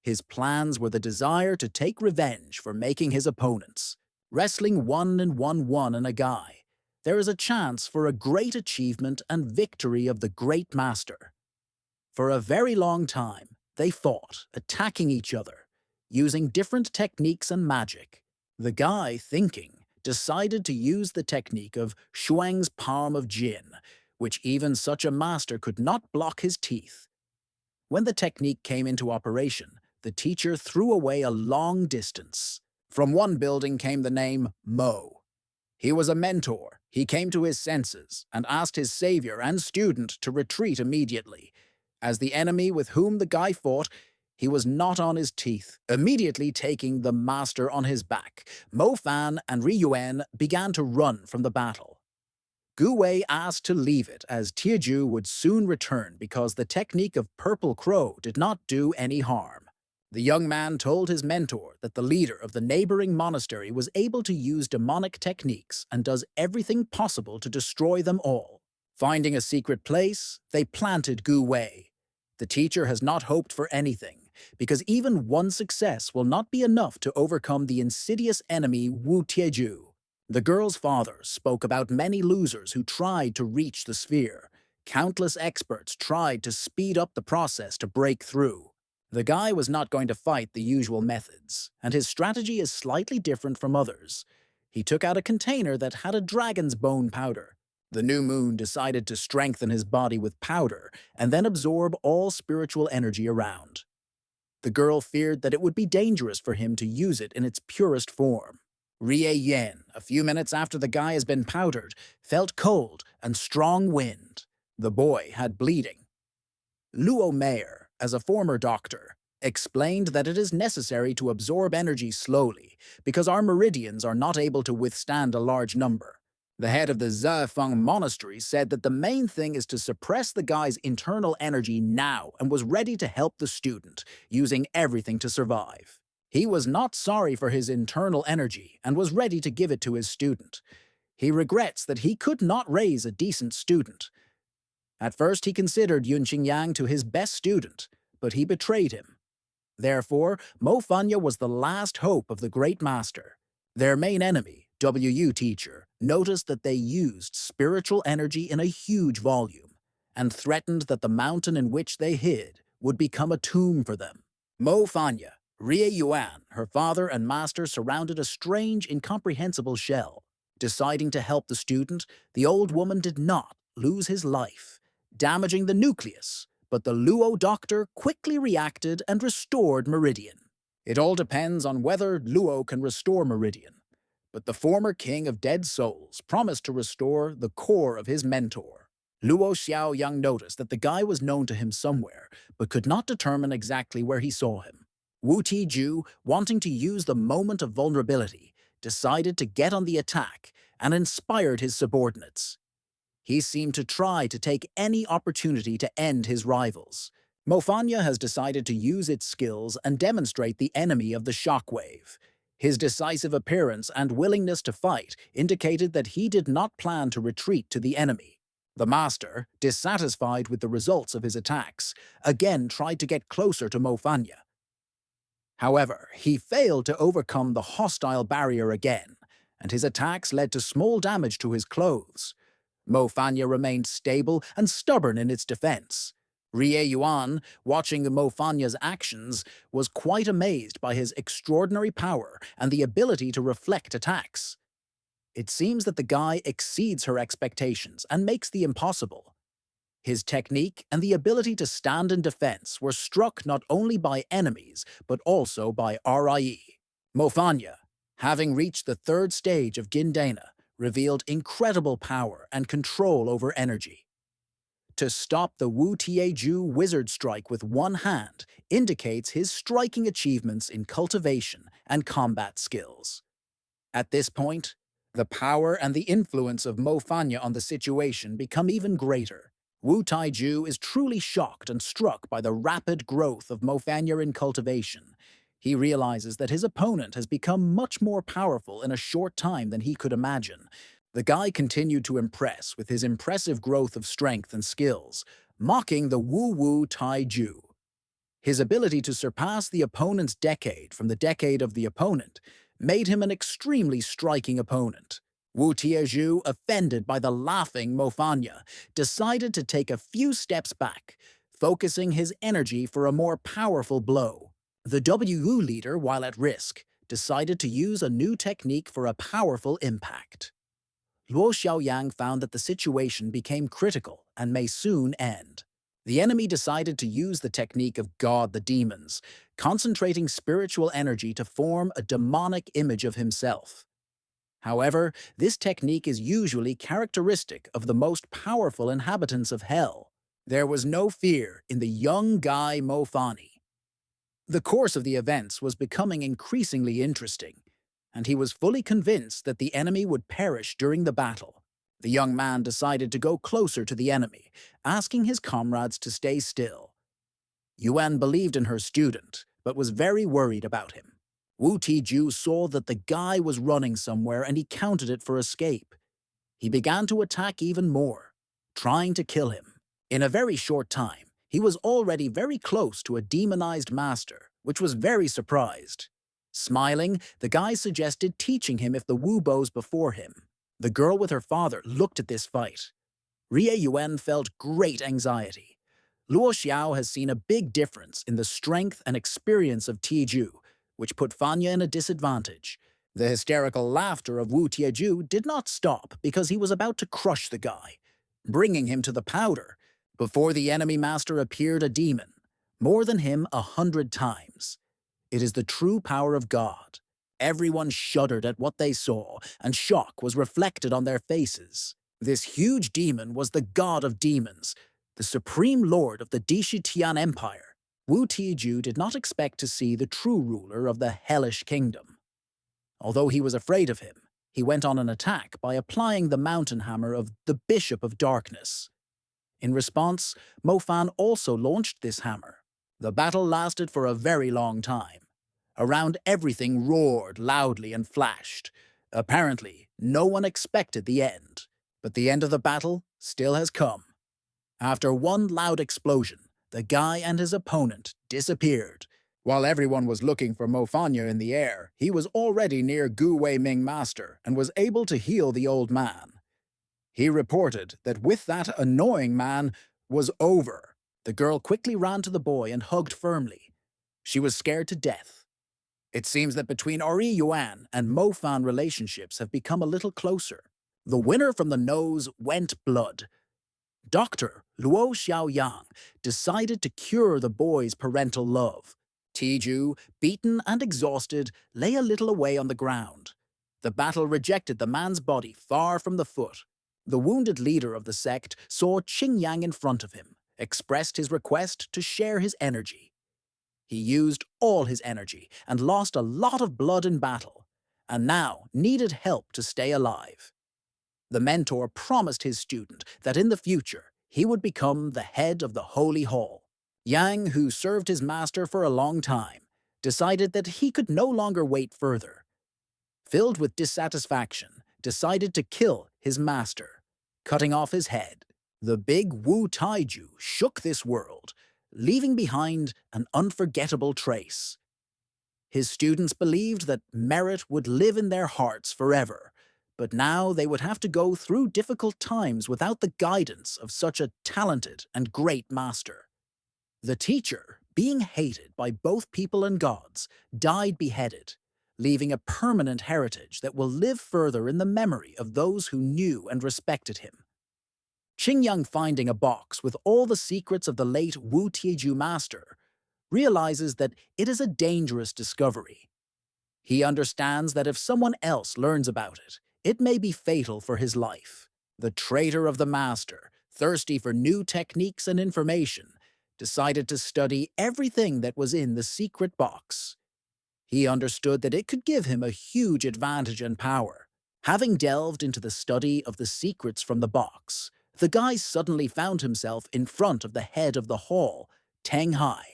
His plans were the desire to take revenge for making his opponents. Wrestling 1-1-1 in a guy, there is a chance for a great achievement and victory of the great master. For a very long time, they fought, attacking each other, using different techniques and magic. The guy, thinking, decided to use the technique of Shuang's palm of Jin, which even such a master could not block his teeth. When the technique came into operation, the teacher threw away a long distance. From one building came the name Mo. He was a mentor. He came to his senses and asked his savior and student to retreat immediately. As the enemy with whom the guy fought, he was not on his teeth. Immediately taking the master on his back, Mo Fan and Ri Yuan began to run from the battle. Gu Wei asked to leave it as Tieju would soon return because the technique of Purple Crow did not do any harm. The young man told his mentor that the leader of the neighboring monastery was able to use demonic techniques and does everything possible to destroy them all. Finding a secret place, they planted Gu Wei. The teacher has not hoped for anything, because even one success will not be enough to overcome the insidious enemy Wu Tieju. The girl's father spoke about many losers who tried to reach the sphere. Countless experts tried to speed up the process to break through. The guy was not going to fight the usual methods, and his strategy is slightly different from others. He took out a container that had a dragon's bone powder. The new moon decided to strengthen his body with powder and then absorb all spiritual energy around. The girl feared that it would be dangerous for him to use it in its purest form. Rie Yen, a few minutes after the guy has been powdered, felt cold and strong wind. The boy had bleeding. Luo Mayer, as a former doctor, explained that it is necessary to absorb energy slowly because our meridians are not able to withstand a large number. The head of the Zefeng monastery said that the main thing is to suppress the guy's internal energy now and was ready to help the student, using everything to survive. He was not sorry for his internal energy and was ready to give it to his student. He regrets that he could not raise a decent student. At first he considered Yun Qingyang to his best student, but he betrayed him. Therefore, Mo Fanya was the last hope of the great master. Their main enemy, WU teacher, noticed that they used spiritual energy in a huge volume and threatened that the mountain in which they hid would become a tomb for them. Mo Fanya, Rie Yuan, her father and master surrounded a strange, incomprehensible shell. Deciding to help the student, the old woman did not lose his life, damaging the nucleus, but the Luo doctor quickly reacted and restored Meridian. It all depends on whether Luo can restore Meridian. But the former king of dead souls promised to restore the core of his mentor. Luo Xiaoyang noticed that the guy was known to him somewhere, but could not determine exactly where he saw him. Wu Tiju, wanting to use the moment of vulnerability, decided to get on the attack and inspired his subordinates. He seemed to try to take any opportunity to end his rivals. Mofanya has decided to use its skills and demonstrate the enemy of the shockwave. His decisive appearance and willingness to fight indicated that he did not plan to retreat to the enemy. The master, dissatisfied with the results of his attacks, again tried to get closer to Mofanya. However, he failed to overcome the hostile barrier again, and his attacks led to small damage to his clothes. Mo Fanya remained stable and stubborn in its defense. Rie Yuan, watching Mo Fanya's actions, was quite amazed by his extraordinary power and the ability to reflect attacks. It seems that the guy exceeds her expectations and makes the impossible. His technique and the ability to stand in defense were struck not only by enemies, but also by Rie. Mofanya, having reached the third stage of Gindana, revealed incredible power and control over energy. To stop the Wu Tieju wizard strike with one hand indicates his striking achievements in cultivation and combat skills. At this point, the power and the influence of Mo Fanya on the situation become even greater. Wu Taiju is truly shocked and struck by the rapid growth of Mo Fanya in cultivation. He realizes that his opponent has become much more powerful in a short time than he could imagine. The guy continued to impress with his impressive growth of strength and skills, mocking the Wu Wu Taiju. His ability to surpass the opponent's decade from the decade of the opponent made him an extremely striking opponent. Wu Tieju, offended by the laughing Mofanya, decided to take a few steps back, focusing his energy for a more powerful blow. The WU leader, while at risk, decided to use a new technique for a powerful impact. Luo Xiaoyang found that the situation became critical and may soon end. The enemy decided to use the technique of God the Demons, concentrating spiritual energy to form a demonic image of himself. However, this technique is usually characteristic of the most powerful inhabitants of Hell. There was no fear in the young guy Mofani. The course of the events was becoming increasingly interesting, and he was fully convinced that the enemy would perish during the battle. The young man decided to go closer to the enemy, asking his comrades to stay still. Yuan believed in her student, but was very worried about him. Wu Tiju saw that the guy was running somewhere and he counted it for escape. He began to attack even more, trying to kill him. In a very short time, he was already very close to a demonized master, which was very surprised. Smiling, the guy suggested teaching him if the Wu bows before him. The girl with her father looked at this fight. Rie Yuan felt great anxiety. Luo Xiao has seen a big difference in the strength and experience of Tiju, which put Fanya in a disadvantage. The hysterical laughter of Wu Tieju did not stop because he was about to crush the guy, bringing him to the powder. Before the enemy master appeared a demon, more than him 100 times. It is the true power of God. Everyone shuddered at what they saw, and shock was reflected on their faces. This huge demon was the god of demons, the supreme lord of the Dishitian Empire. Wu Tiju did not expect to see the true ruler of the hellish kingdom. Although he was afraid of him, he went on an attack by applying the mountain hammer of the Bishop of Darkness. In response, Mofan also launched this hammer. The battle lasted for a very long time. Around everything roared loudly and flashed. Apparently, no one expected the end, but the end of the battle still has come. After one loud explosion, the guy and his opponent disappeared. While everyone was looking for Mofanya in the air, he was already near Gu Wei Ming Master and was able to heal the old man. He reported that with that annoying man was over. The girl quickly ran to the boy and hugged firmly. She was scared to death. It seems that between Ri Yuan and Mo Fan relationships have become a little closer. The winner from the nose went blood. Dr. Luo Xiaoyang decided to cure the boy's parental love. Tiju, beaten and exhausted, lay a little away on the ground. The battle rejected the man's body far from the foot. The wounded leader of the sect saw Qingyang in front of him, expressed his request to share his energy. He used all his energy and lost a lot of blood in battle, and now needed help to stay alive. The mentor promised his student that in the future he would become the head of the Holy Hall. Yang, who served his master for a long time, decided that he could no longer wait further. Filled with dissatisfaction, decided to kill his master, cutting off his head. The big Wu Taiju shook this world, leaving behind an unforgettable trace. His students believed that merit would live in their hearts forever, but now they would have to go through difficult times without the guidance of such a talented and great master. The teacher, being hated by both people and gods, died beheaded, leaving a permanent heritage that will live further in the memory of those who knew and respected him. Qingyang, finding a box with all the secrets of the late Wu Tieju master, realizes that it is a dangerous discovery. He understands that if someone else learns about it, it may be fatal for his life. The traitor of the master, thirsty for new techniques and information, decided to study everything that was in the secret box. He understood that it could give him a huge advantage and power. Having delved into the study of the secrets from the box, the guy suddenly found himself in front of the head of the hall, Teng Hai,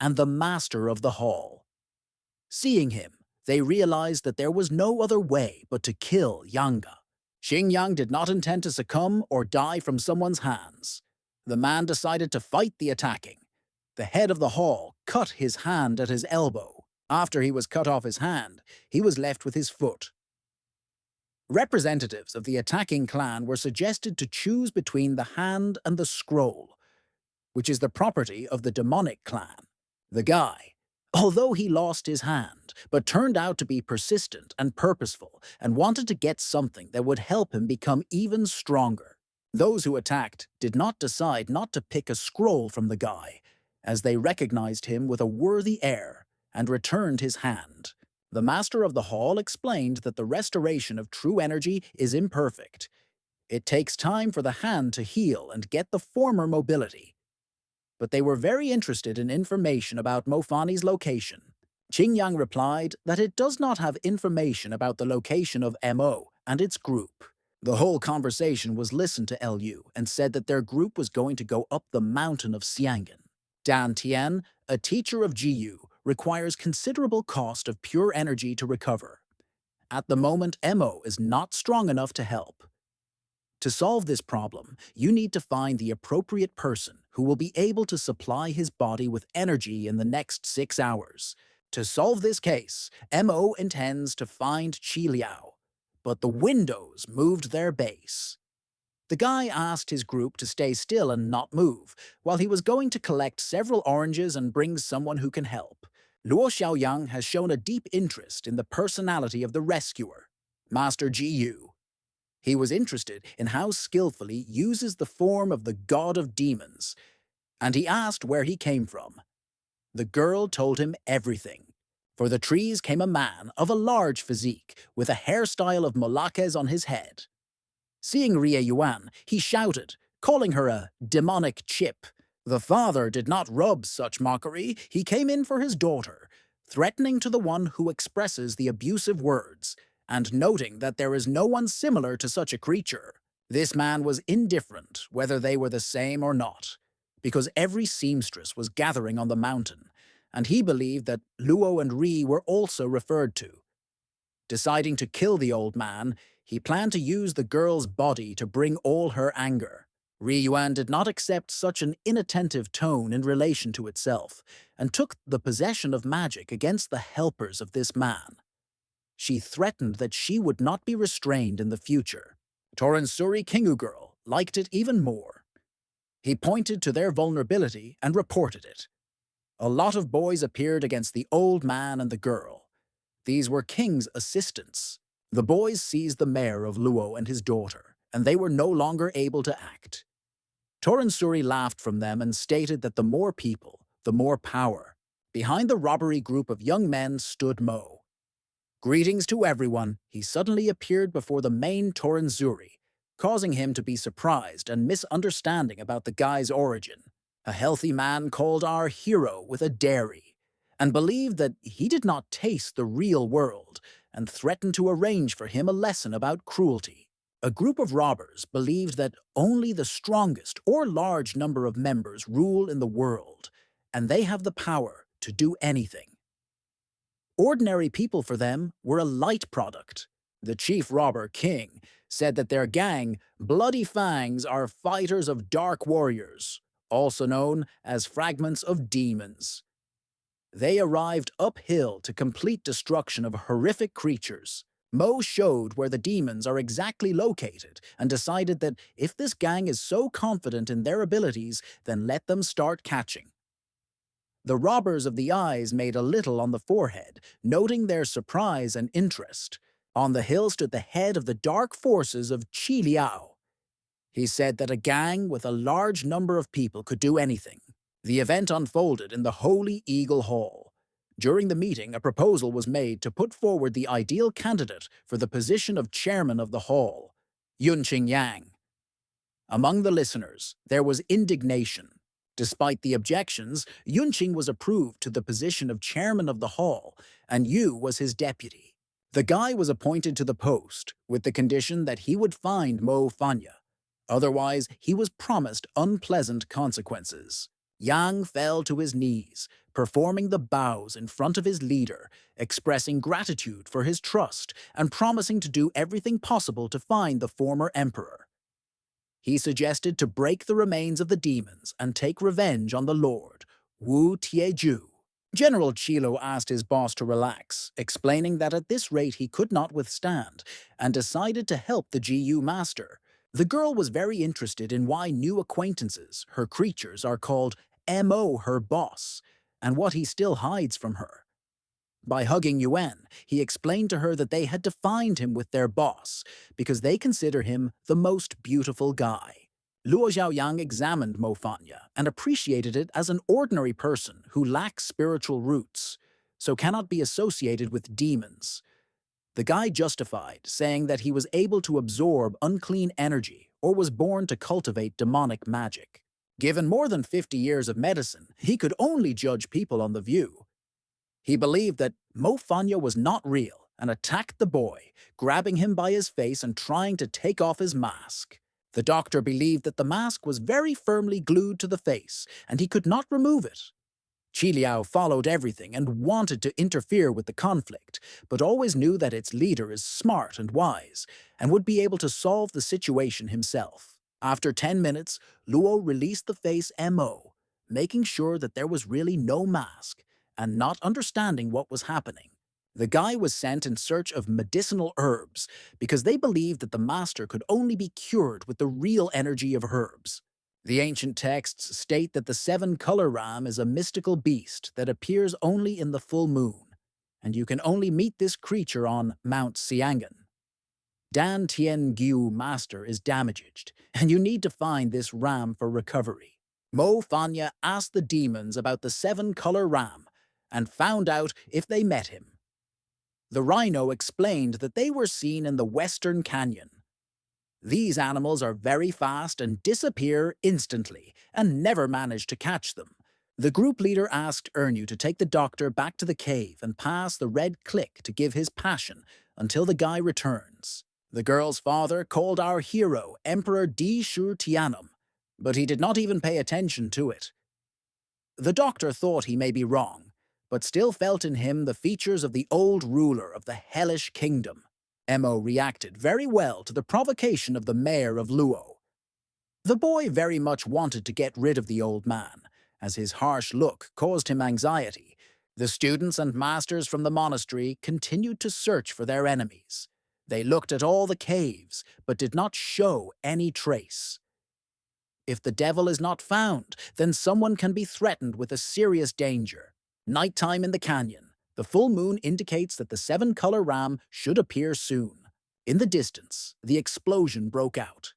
and the master of the hall. Seeing him, they realized that there was no other way but to kill Yanga. Xingyang did not intend to succumb or die from someone's hands. The man decided to fight the attacking. The head of the hall cut his hand at his elbow. After he was cut off his hand, he was left with his foot. Representatives of the attacking clan were suggested to choose between the hand and the scroll, which is the property of the demonic clan. The guy, although he lost his hand, but turned out to be persistent and purposeful and wanted to get something that would help him become even stronger. Those who attacked did not decide not to pick a scroll from the guy, as they recognized him with a worthy air and returned his hand. The master of the hall explained that the restoration of true energy is imperfect. It takes time for the hand to heal and get the former mobility. But they were very interested in information about Mofani's location. Qingyang replied that it does not have information about the location of Mo and its group. The whole conversation was listened to Lu and said that their group was going to go up the mountain of Xiangan. Dan Tian, a teacher of Jiyu, requires considerable cost of pure energy to recover. At the moment, Mo is not strong enough to help. To solve this problem, you need to find the appropriate person who will be able to supply his body with energy in the next 6 hours. To solve this case, Mo intends to find Qi Liao, but the windows moved their base. The guy asked his group to stay still and not move, while he was going to collect several oranges and bring someone who can help. Luo Xiaoyang has shown a deep interest in the personality of the rescuer, Master Ji Yu. He was interested in how skillfully uses the form of the god of demons, and he asked where he came from. The girl told him everything. For the trees came a man of a large physique, with a hairstyle of Molakes on his head. Seeing Rie Yuan, he shouted, calling her a demonic chip. The father did not rub such mockery. He came in for his daughter, threatening to the one who expresses the abusive words, and noting that there is no one similar to such a creature. This man was indifferent whether they were the same or not, because every seamstress was gathering on the mountain, and he believed that Luo and Ri were also referred to. Deciding to kill the old man, he planned to use the girl's body to bring all her anger. Ri Yuan did not accept such an inattentive tone in relation to itself, and took the possession of magic against the helpers of this man. She threatened that she would not be restrained in the future. Torensuri Kingu girl liked it even more. He pointed to their vulnerability and reported it. A lot of boys appeared against the old man and the girl. These were King's assistants. The boys seized the mare of Luo and his daughter, and they were no longer able to act. Torensuri laughed from them and stated that the more people, the more power. Behind the robbery group of young men stood Mo. Greetings to everyone, he suddenly appeared before the main Torensuri, causing him to be surprised and misunderstanding about the guy's origin. A healthy man called our hero with a dairy, and believed that he did not taste the real world, and threatened to arrange for him a lesson about cruelty. A group of robbers believed that only the strongest or large number of members rule in the world, and they have the power to do anything. Ordinary people for them were a light product. The chief robber, King, said that their gang, Bloody Fangs, are fighters of dark warriors, also known as fragments of demons. They arrived uphill to complete destruction of horrific creatures. Mo showed where the demons are exactly located and decided that if this gang is so confident in their abilities, then let them start catching. The robbers of the eyes made a little on the forehead, noting their surprise and interest. On the hill stood the head of the dark forces of Qi Liao. He said that a gang with a large number of people could do anything. The event unfolded in the Holy Eagle Hall. During the meeting, a proposal was made to put forward the ideal candidate for the position of chairman of the hall, Yunqing Yang. Among the listeners, there was indignation. Despite the objections, Yunqing was approved to the position of chairman of the hall, and Yu was his deputy. The guy was appointed to the post with the condition that he would find Mo Fanya. Otherwise, he was promised unpleasant consequences. Yang fell to his knees, performing the bows in front of his leader, expressing gratitude for his trust and promising to do everything possible to find the former emperor. He suggested to break the remains of the demons and take revenge on the lord, Wu Tieju. General Chilo asked his boss to relax, explaining that at this rate he could not withstand, and decided to help the GU master. The girl was very interested in why new acquaintances, her creatures, are called MO, her boss, and what he still hides from her. By hugging Yuan, he explained to her that they had defined him with their boss because they consider him the most beautiful guy. Luo Xiaoyang examined Mo Fanya and appreciated it as an ordinary person who lacks spiritual roots, so cannot be associated with demons. The guy justified, saying that he was able to absorb unclean energy or was born to cultivate demonic magic. Given more than 50 years of medicine, he could only judge people on the view. He believed that Mo Fanya was not real and attacked the boy, grabbing him by his face and trying to take off his mask. The doctor believed that the mask was very firmly glued to the face and he could not remove it. Qi Liao followed everything and wanted to interfere with the conflict, but always knew that its leader is smart and wise and would be able to solve the situation himself. After 10 minutes, Luo released the face Mo, making sure that there was really no mask, and not understanding what was happening. The guy was sent in search of medicinal herbs because they believed that the master could only be cured with the real energy of herbs. The ancient texts state that the seven-color ram is a mystical beast that appears only in the full moon, and you can only meet this creature on Mount Xiangan. Dan Tien Gyu Master is damaged, and you need to find this ram for recovery. Mo Fanya asked the demons about the seven-color ram and found out if they met him. The rhino explained that they were seen in the Western Canyon. These animals are very fast and disappear instantly, and never manage to catch them. The group leader asked Ernu to take the doctor back to the cave and pass the red click to give his passion until the guy returns. The girl's father called our hero Emperor Di Shu Tianum, but he did not even pay attention to it. The doctor thought he may be wrong, but still felt in him the features of the old ruler of the hellish kingdom. Mo reacted very well to the provocation of the mayor of Luo. The boy very much wanted to get rid of the old man, as his harsh look caused him anxiety. The students and masters from the monastery continued to search for their enemies. They looked at all the caves, but did not show any trace. If the devil is not found, then someone can be threatened with a serious danger. Nighttime in the canyon. The full moon indicates that the seven-color ram should appear soon. In the distance, the explosion broke out.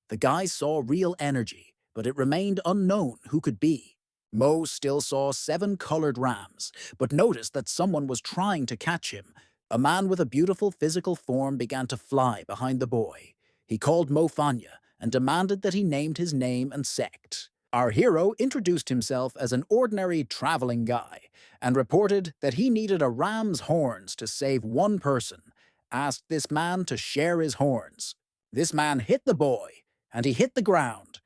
The guy saw real energy, but it remained unknown who could be. Mo still saw seven-colored rams, but noticed that someone was trying to catch him. A man with a beautiful physical form began to fly behind the boy. He called Mo Fanya and demanded that he named his name and sect. Our hero introduced himself as an ordinary traveling guy and reported that he needed a ram's horns to save one person, asked this man to share his horns. This man hit the boy, and he hit the ground.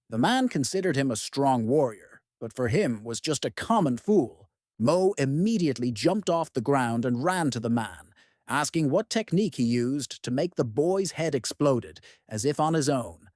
The man considered him a strong warrior, but for him was just a common fool. Mo immediately jumped off the ground and ran to the man, asking what technique he used to make the boy's head exploded, as if on his own.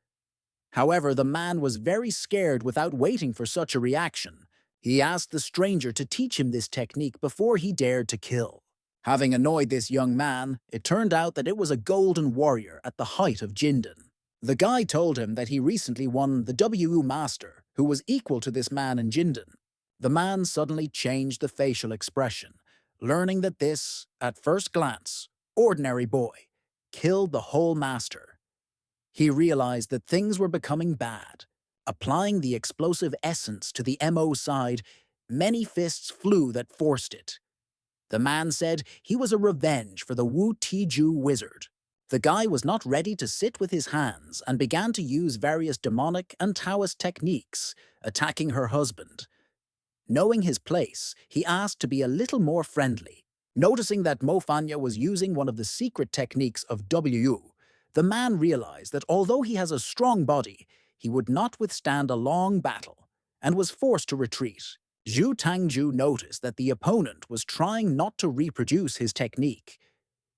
However, the man was very scared without waiting for such a reaction. He asked the stranger to teach him this technique before he dared to kill. Having annoyed this young man, it turned out that it was a golden warrior at the height of Jindan. The guy told him that he recently won the WU Master, who was equal to this man in Jindan. The man suddenly changed the facial expression, learning that this, at first glance, ordinary boy, killed the whole master. He realized that things were becoming bad. Applying the explosive essence to the MO side, many fists flew that forced it. The man said he was a revenge for the Wu Tiju wizard. The guy was not ready to sit with his hands and began to use various demonic and Taoist techniques, attacking her husband. Knowing his place, he asked to be a little more friendly. Noticing that Mo Fanya was using one of the secret techniques of WU, the man realized that although he has a strong body, he would not withstand a long battle, and was forced to retreat. Zhu Tangju noticed that the opponent was trying not to reproduce his technique.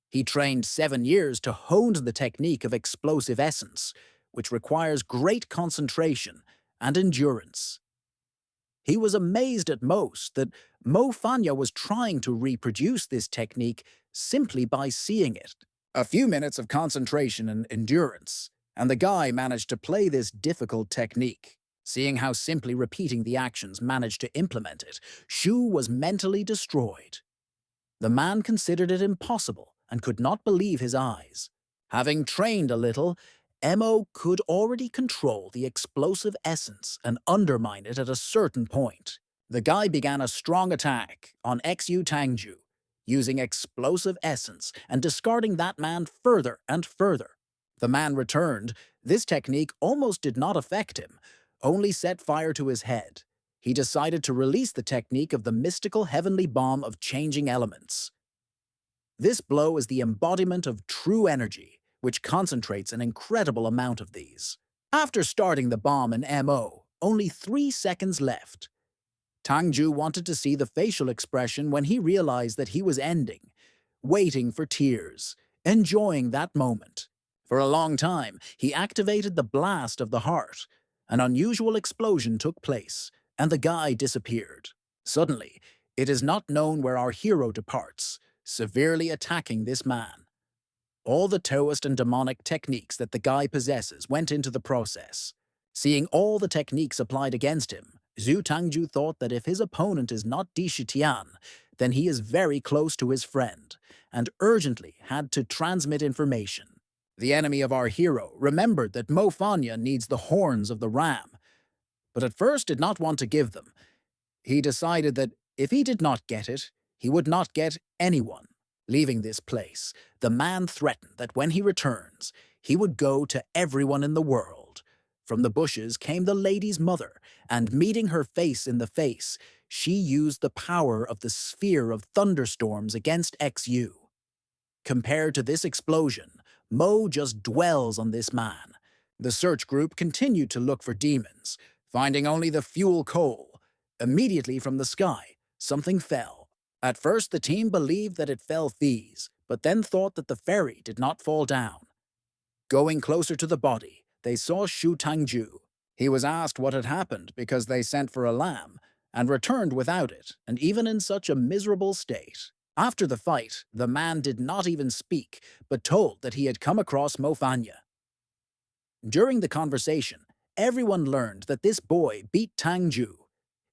He trained 7 years to hone the technique of explosive essence, which requires great concentration and endurance. He was amazed at most that Mo Fanya was trying to reproduce this technique simply by seeing it. A few minutes of concentration and endurance, and the guy managed to play this difficult technique. Seeing how simply repeating the actions managed to implement it, Shu was mentally destroyed. The man considered it impossible and could not believe his eyes. Having trained a little, Mo could already control the explosive essence and undermine it at a certain point. The guy began a strong attack on Xu Tangju, using explosive essence and discarding that man further and further. The man returned. This technique almost did not affect him, only set fire to his head. He decided to release the technique of the mystical heavenly bomb of changing elements. This blow is the embodiment of true energy, which concentrates an incredible amount of these. After starting the bomb in MO, only 3 seconds left. Tangju wanted to see the facial expression when he realized that he was ending, waiting for tears, enjoying that moment. For a long time, he activated the blast of the heart. An unusual explosion took place, and the guy disappeared. Suddenly, it is not known where our hero departs, severely attacking this man. All the Taoist and demonic techniques that the guy possesses went into the process. Seeing all the techniques applied against him, Zhu Tangju thought that if his opponent is not Di Shitian, then he is very close to his friend, and urgently had to transmit information. The enemy of our hero remembered that Mo Fanya needs the horns of the ram, but at first did not want to give them. He decided that if he did not get it, he would not get anyone. Leaving this place, the man threatened that when he returns, he would go to everyone in the world. From the bushes came the lady's mother, and meeting her face in the face, she used the power of the sphere of thunderstorms against XU. Compared to this explosion, Mo just dwells on this man. The search group continued to look for demons, finding only the fuel coal. Immediately from the sky, something fell. At first, the team believed that it fell thieves, but then thought that the ferry did not fall down. Going closer to the body, they saw Shu Tangju. He was asked what had happened because they sent for a lamb, and returned without it, and even in such a miserable state. After the fight, the man did not even speak, but told that he had come across Mo Fanya. During the conversation, everyone learned that this boy beat Tangju.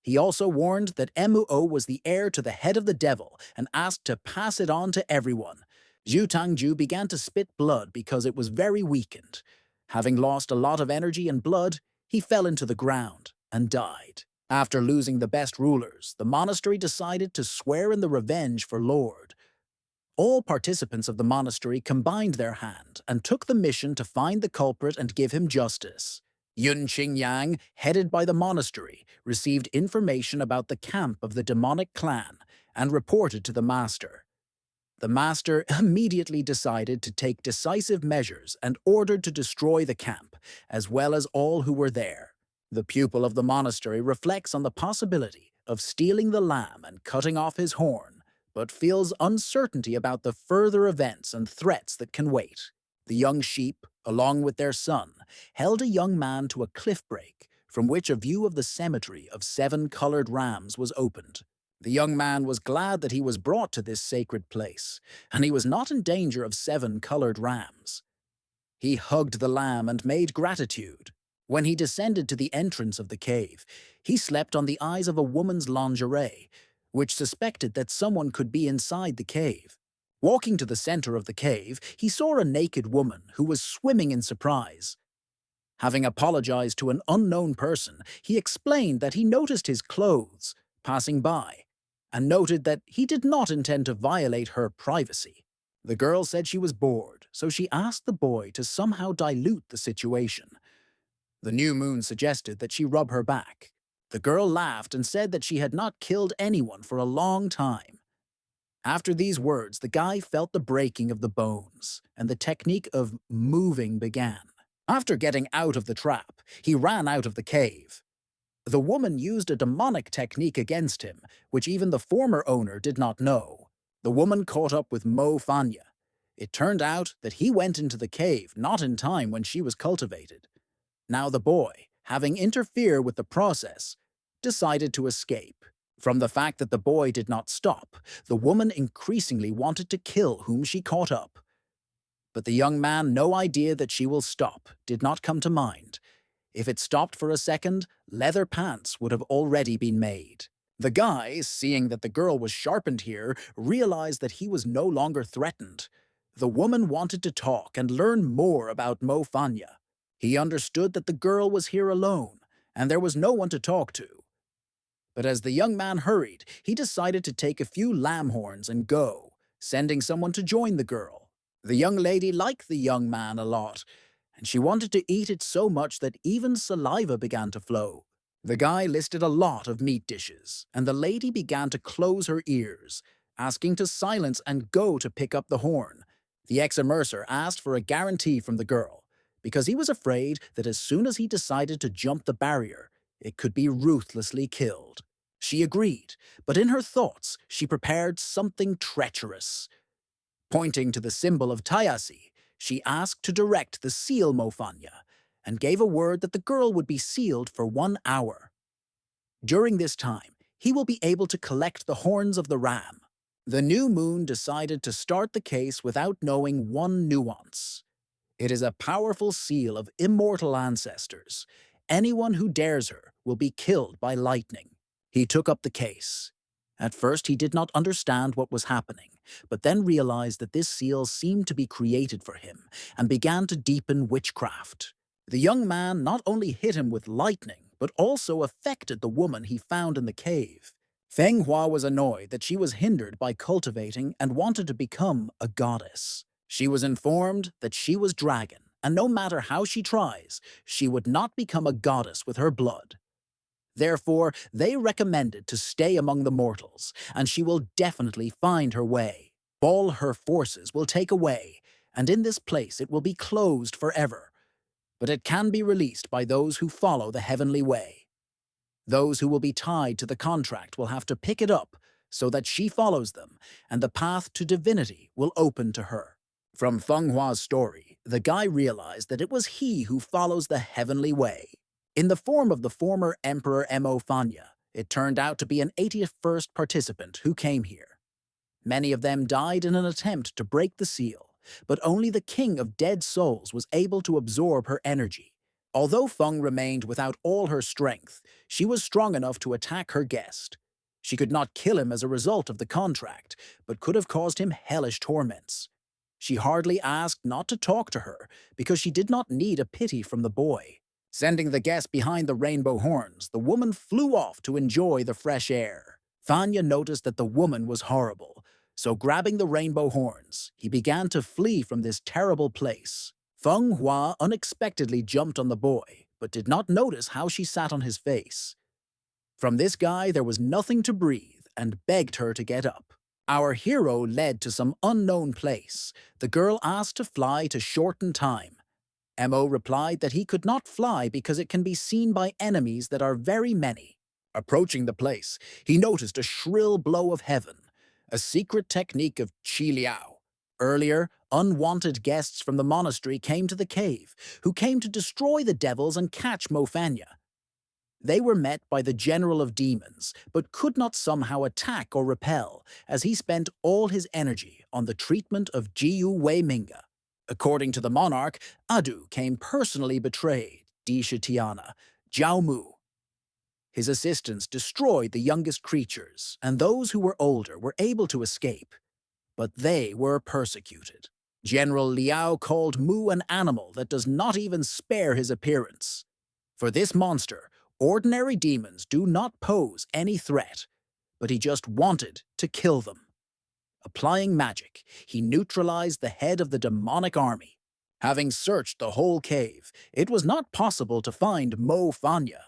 He also warned that Muo was the heir to the head of the devil and asked to pass it on to everyone. Zhu Tangju began to spit blood because it was very weakened. Having lost a lot of energy and blood, he fell into the ground and died. After losing the best rulers, the monastery decided to swear in the revenge for Lord. All participants of the monastery combined their hand and took the mission to find the culprit and give him justice. Yun Qingyang, headed by the monastery, received information about the camp of the demonic clan and reported to the master. The master immediately decided to take decisive measures and ordered to destroy the camp, as well as all who were there. The pupil of the monastery reflects on the possibility of stealing the lamb and cutting off his horn, but feels uncertainty about the further events and threats that can wait. The young sheep, along with their son, held a young man to a cliff break, from which a view of the cemetery of 7 colored rams was opened. The young man was glad that he was brought to this sacred place, and he was not in danger of 7 colored rams. He hugged the lamb and made gratitude. When he descended to the entrance of the cave, he slept on the eyes of a woman's lingerie, which suspected that someone could be inside the cave. Walking to the center of the cave, he saw a naked woman who was swimming in surprise. Having apologized to an unknown person, he explained that he noticed his clothes passing by and noted that he did not intend to violate her privacy. The girl said she was bored, so she asked the boy to somehow dilute the situation. The new moon suggested that she rub her back. The girl laughed and said that she had not killed anyone for a long time. After these words, the guy felt the breaking of the bones, and the technique of moving began. After getting out of the trap, he ran out of the cave. The woman used a demonic technique against him, which even the former owner did not know. The woman caught up with Mo Fanya. It turned out that he went into the cave not in time when she was cultivated. Now the boy, having interfered with the process, decided to escape. From the fact that the boy did not stop, the woman increasingly wanted to kill whom she caught up. But the young man, no idea that she will stop, did not come to mind. If it stopped for a second, leather pants would have already been made. The guy, seeing that the girl was sharpened here, realized that he was no longer threatened. The woman wanted to talk and learn more about Mo Fanya. He understood that the girl was here alone, and there was no one to talk to. But as the young man hurried, he decided to take a few lamb horns and go, sending someone to join the girl. The young lady liked the young man a lot, and she wanted to eat it so much that even saliva began to flow. The guy listed a lot of meat dishes, and the lady began to close her ears, asking to silence and go to pick up the horn. The ex-immerser asked for a guarantee from the girl, because he was afraid that as soon as he decided to jump the barrier, it could be ruthlessly killed. She agreed, but in her thoughts she prepared something treacherous. Pointing to the symbol of Tayasi, she asked to direct the seal Mofanya, and gave a word that the girl would be sealed for 1 hour. During this time, he will be able to collect the horns of the ram. The new moon decided to start the case without knowing one nuance. It is a powerful seal of immortal ancestors. Anyone who dares her will be killed by lightning. He took up the case. At first, he did not understand what was happening, but then realized that this seal seemed to be created for him and began to deepen witchcraft. The young man not only hit him with lightning, but also affected the woman he found in the cave. Feng Hua was annoyed that she was hindered by cultivating and wanted to become a goddess. She was informed that she was dragon, and no matter how she tries, she would not become a goddess with her blood. Therefore, they recommended to stay among the mortals, and she will definitely find her way. All her forces will take away, and in this place it will be closed forever. But it can be released by those who follow the heavenly way. Those who will be tied to the contract will have to pick it up so that she follows them, and the path to divinity will open to her. From Feng Hua's story, the guy realized that it was he who follows the heavenly way. In the form of the former Emperor Mo Fanya, it turned out to be an 81st participant who came here. Many of them died in an attempt to break the seal, but only the King of Dead Souls was able to absorb her energy. Although Feng remained without all her strength, she was strong enough to attack her guest. She could not kill him as a result of the contract, but could have caused him hellish torments. She hardly asked not to talk to her, because she did not need a pity from the boy. Sending the guest behind the rainbow horns, the woman flew off to enjoy the fresh air. Fanya noticed that the woman was horrible, so grabbing the rainbow horns, he began to flee from this terrible place. Feng Hua unexpectedly jumped on the boy, but did not notice how she sat on his face. From this guy there was nothing to breathe, and begged her to get up. Our hero led to some unknown place. The girl asked to fly to shorten time. Mo replied that he could not fly because it can be seen by enemies that are very many. Approaching the place, he noticed a shrill blow of heaven, a secret technique of Qi Liao. Earlier, unwanted guests from the monastery came to the cave, who came to destroy the devils and catch Mo Fanya. They were met by the General of Demons, but could not somehow attack or repel, as he spent all his energy on the treatment of Jiu Wei Minga. According to the monarch, Adu came personally betrayed Di Shitiana, Jiao Mu. His assistants destroyed the youngest creatures, and those who were older were able to escape, but they were persecuted. General Liao called Mu an animal that does not even spare his appearance. For this monster, ordinary demons do not pose any threat, but he just wanted to kill them. Applying magic, he neutralized the head of the demonic army. Having searched the whole cave, it was not possible to find Mo Fanya,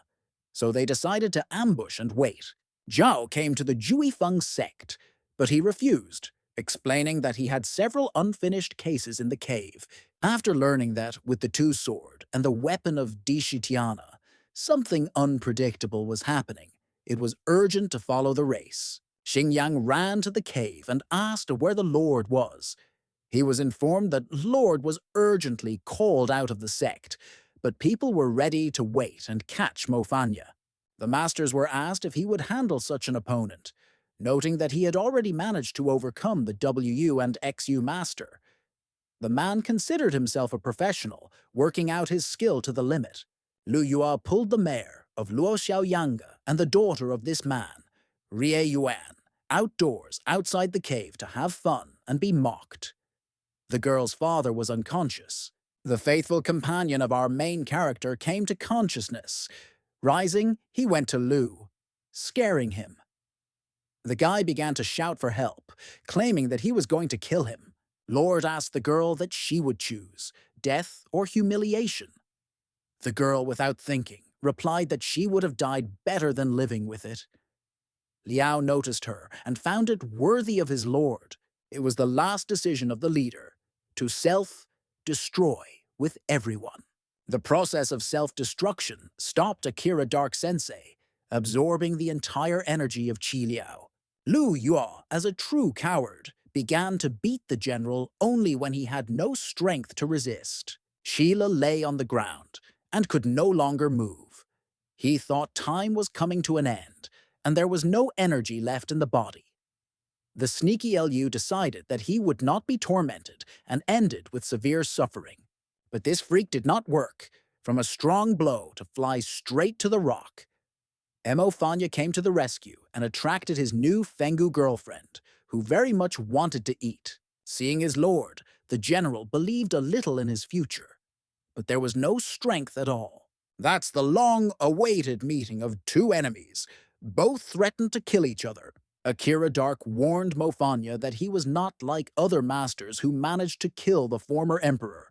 so they decided to ambush and wait. Zhao came to the Juifeng sect, but he refused, explaining that he had several unfinished cases in the cave. After learning that, with the two sword and the weapon of Dishitiana, something unpredictable was happening, it was urgent to follow the race. Xingyang ran to the cave and asked where the Lord was. He was informed that Lord was urgently called out of the sect, but people were ready to wait and catch Mofanya. The masters were asked if he would handle such an opponent, noting that he had already managed to overcome the WU and XU master. The man considered himself a professional, working out his skill to the limit. Lu Yua pulled the mare of Luo Xiaoyanga and the daughter of this man, Rie Yuan, outdoors outside the cave to have fun and be mocked. The girl's father was unconscious. The faithful companion of our main character came to consciousness. Rising, he went to Lu, scaring him. The guy began to shout for help, claiming that he was going to kill him. Lord asked the girl that she would choose, death or humiliation. The girl, without thinking, replied that she would have died better than living with it. Liao noticed her and found it worthy of his lord. It was the last decision of the leader, to self-destroy with everyone. The process of self-destruction stopped Akira Dark Sensei, absorbing the entire energy of Qi Liao. Lu Yua, as a true coward, began to beat the general only when he had no strength to resist. Sheila lay on the ground and could no longer move. He thought time was coming to an end, and there was no energy left in the body. The sneaky Lu decided that he would not be tormented and ended with severe suffering. But this freak did not work. From a strong blow to fly straight to the rock, Mo Fanya came to the rescue and attracted his new Fengu girlfriend, who very much wanted to eat. Seeing his lord, the general believed a little in his future, but there was no strength at all. That's the long-awaited meeting of two enemies. Both threatened to kill each other. Akira Dark warned Mofanya that he was not like other masters who managed to kill the former emperor,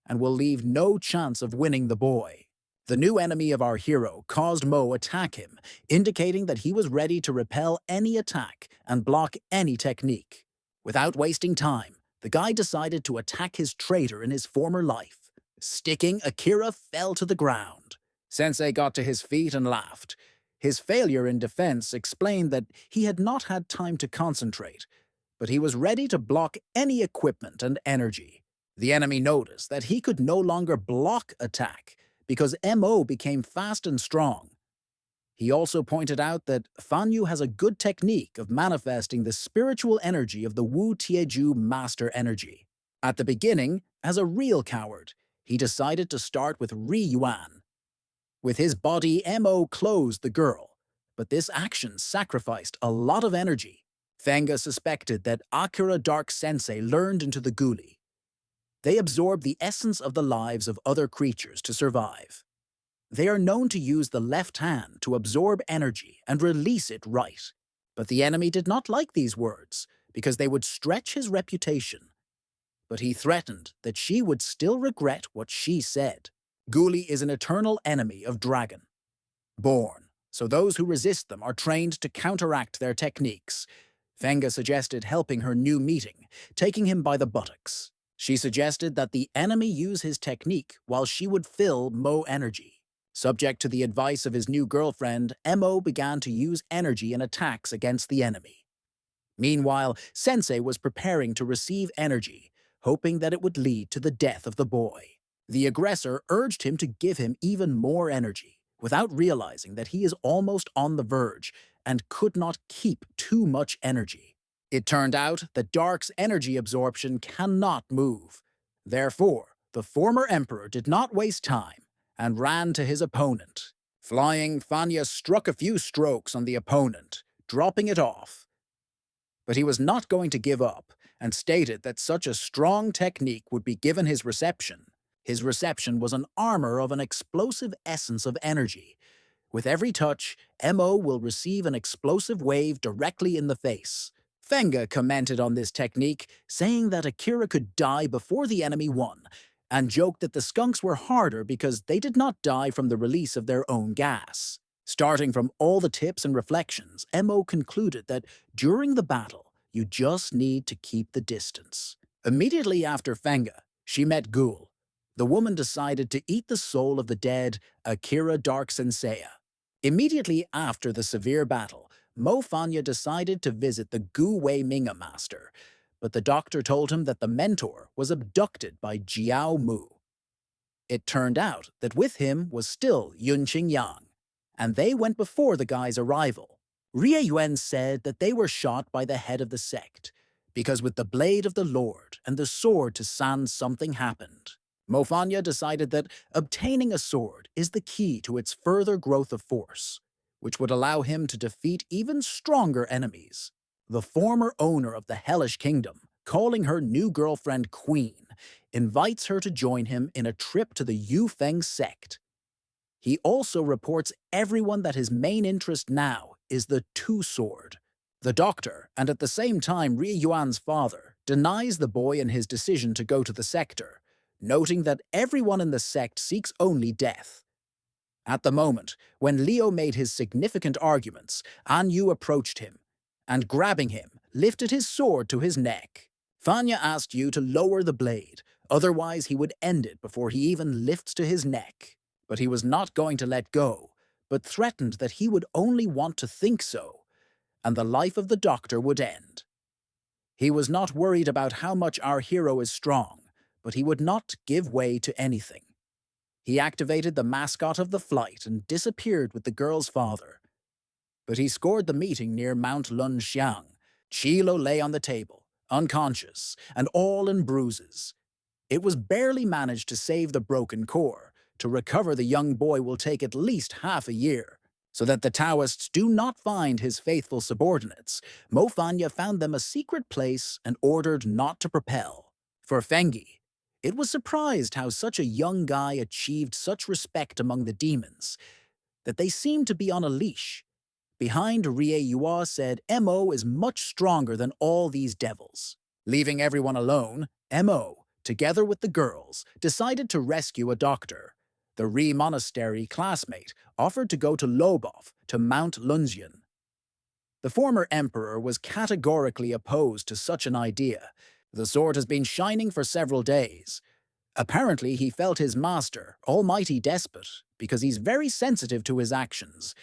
and will leave no chance of winning the boy. The new enemy of our hero caused Mo attack him, indicating that he was ready to repel any attack and block any technique. Without wasting time, the guy decided to attack his traitor in his former life. Sticking, Akira fell to the ground. Sensei got to his feet and laughed. His failure in defense explained that he had not had time to concentrate, but he was ready to block any equipment and energy. The enemy noticed that he could no longer block attack because Mo became fast and strong. He also pointed out that Fanyu has a good technique of manifesting the spiritual energy of the Wu Tieju master energy. At the beginning, as a real coward, he decided to start with Ri Yuan. With his body, Mo closed the girl, but this action sacrificed a lot of energy. Fenga suspected that Akira Dark Sensei learned into the Guli. They absorb the essence of the lives of other creatures to survive. They are known to use the left hand to absorb energy and release it right. But the enemy did not like these words, because they would stretch his reputation. But he threatened that she would still regret what she said. Guli is an eternal enemy of dragon. Born, so those who resist them are trained to counteract their techniques. Fenga suggested helping her new meeting, taking him by the buttocks. She suggested that the enemy use his technique while she would fill Mo energy. Subject to the advice of his new girlfriend, Mo began to use energy in attacks against the enemy. Meanwhile, Sensei was preparing to receive energy, hoping that it would lead to the death of the boy. The aggressor urged him to give him even more energy, without realizing that he is almost on the verge and could not keep too much energy. It turned out that Dark's energy absorption cannot move. Therefore, the former emperor did not waste time and ran to his opponent. Flying, Fanya struck a few strokes on the opponent, dropping it off. But he was not going to give up and stated that such a strong technique would be given his reception. His reception was an armor of an explosive essence of energy. With every touch, MO will receive an explosive wave directly in the face. Fenga commented on this technique, saying that Akira could die before the enemy won, and joked that the skunks were harder because they did not die from the release of their own gas. Starting from all the tips and reflections, MO concluded that during the battle, you just need to keep the distance. Immediately after Fenga, she met Ghoul. The woman decided to eat the soul of the dead Akira Dark Sensei. Immediately after the severe battle, Mo Fanya decided to visit the Gu Wei Minga master, but the doctor told him that the mentor was abducted by Jiao Mu. It turned out that with him was still Yun Qingyang, and they went before the guy's arrival. Rie Yuan said that they were shot by the head of the sect, because with the blade of the Lord and the sword to San something happened. Mofanya decided that obtaining a sword is the key to its further growth of force, which would allow him to defeat even stronger enemies. The former owner of the Hellish Kingdom, calling her new girlfriend Queen, invites her to join him in a trip to the Yu Feng sect. He also reports everyone that his main interest now is the Two-Sword. The doctor, and at the same time Rie Yuan's father, denies the boy in his decision to go to the sector, noting that everyone in the sect seeks only death. At the moment, when Leo made his significant arguments, An Yu approached him, and grabbing him, lifted his sword to his neck. Fanya asked Yu to lower the blade, otherwise he would end it before he even lifts to his neck. But he was not going to let go, but threatened that he would only want to think so, and the life of the doctor would end. He was not worried about how much our hero is strong, but he would not give way to anything. He activated the mascot of the flight and disappeared with the girl's father. But he scored the meeting near Mount Lunxiang. Chilo lay on the table, unconscious, and all in bruises. It was barely managed to save the broken core. To recover the young boy will take at least half a year. So that the Taoists do not find his faithful subordinates, Mofanya found them a secret place and ordered not to propel. For Fengi, it was surprised how such a young guy achieved such respect among the demons, that they seemed to be on a leash. Behind Rie Yua said Mo is much stronger than all these devils. Leaving everyone alone, Mo, together with the girls, decided to rescue a doctor. The Ri monastery classmate offered to go to Lobov to Mount Lunxian. The former emperor was categorically opposed to such an idea. The sword has been shining for several days. Apparently, he felt his master, almighty despot, because he's very sensitive to his actions.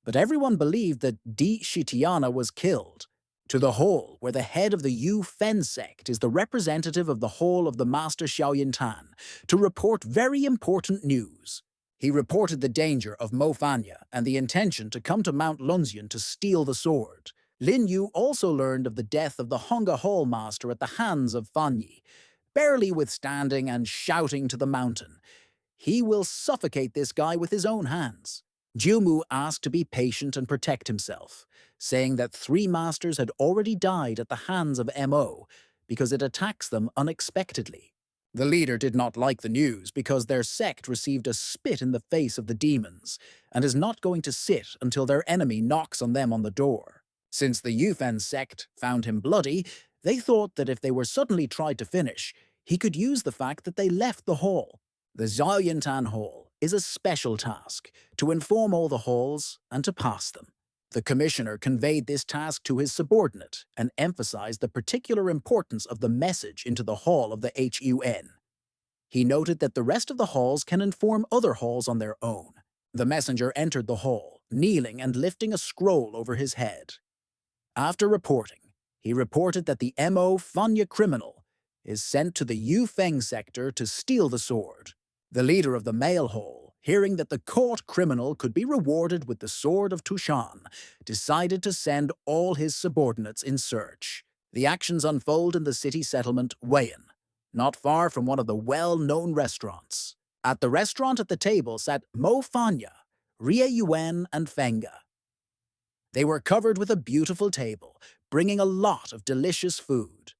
But everyone believed that Di Shitiana was killed. To the hall, where the head of the Yu Fen sect is the representative of the hall of the Master Xiaoyan Tan, to report very important news. He reported the danger of Mo Fanya and the intention to come to Mount Lunxian to steal the sword. Lin Yu also learned of the death of the Honga Hall Master at the hands of Fanyi, barely withstanding and shouting to the mountain. He will suffocate this guy with his own hands. Jiumu asked to be patient and protect himself, saying that 3 masters had already died at the hands of Mo because it attacks them unexpectedly. The leader did not like the news because their sect received a spit in the face of the demons and is not going to sit until their enemy knocks on them on the door. Since the Yufen sect found him bloody, they thought that if they were suddenly tried to finish, he could use the fact that they left the hall. The Xiaoyantan Hall is a special task to inform all the halls and to pass them. The commissioner conveyed this task to his subordinate and emphasized the particular importance of the message into the hall of the HUN. He noted that the rest of the halls can inform other halls on their own. The messenger entered the hall, kneeling and lifting a scroll over his head. After reporting, he reported that the Mo Fanya criminal is sent to the Yu Feng sector to steal the sword. The leader of the male hall, hearing that the caught criminal could be rewarded with the sword of Tushan, decided to send all his subordinates in search. The actions unfold in the city settlement Wayan, not far from one of the well-known restaurants. At the restaurant at the table sat Mo Fanya, Rie Yuen, and Fenga. They were covered with a beautiful table, bringing a lot of delicious food.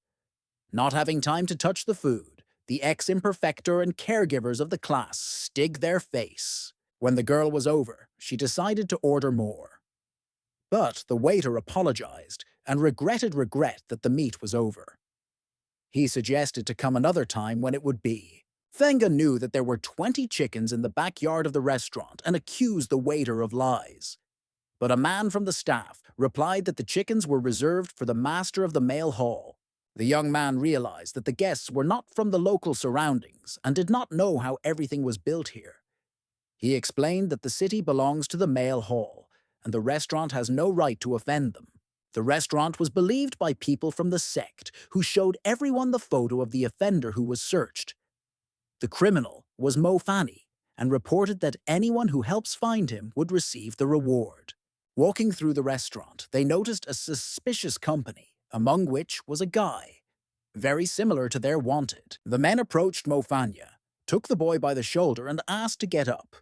Not having time to touch the food, the ex-imperfector and caregivers of the class stig their face. When the girl was over, she decided to order more. But the waiter apologized and regret that the meat was over. He suggested to come another time when it would be. Fenga knew that there were 20 chickens in the backyard of the restaurant and accused the waiter of lies. But a man from the staff replied that the chickens were reserved for the master of the male hall. The young man realized that the guests were not from the local surroundings and did not know how everything was built here. He explained that the city belongs to the male hall, and the restaurant has no right to offend them. The restaurant was believed by people from the sect, who showed everyone the photo of the offender who was searched. The criminal was Mo Fani, and reported that anyone who helps find him would receive the reward. Walking through the restaurant, they noticed a suspicious company, among which was a guy, very similar to their wanted. The men approached Mo Fanya, took the boy by the shoulder, and asked to get up.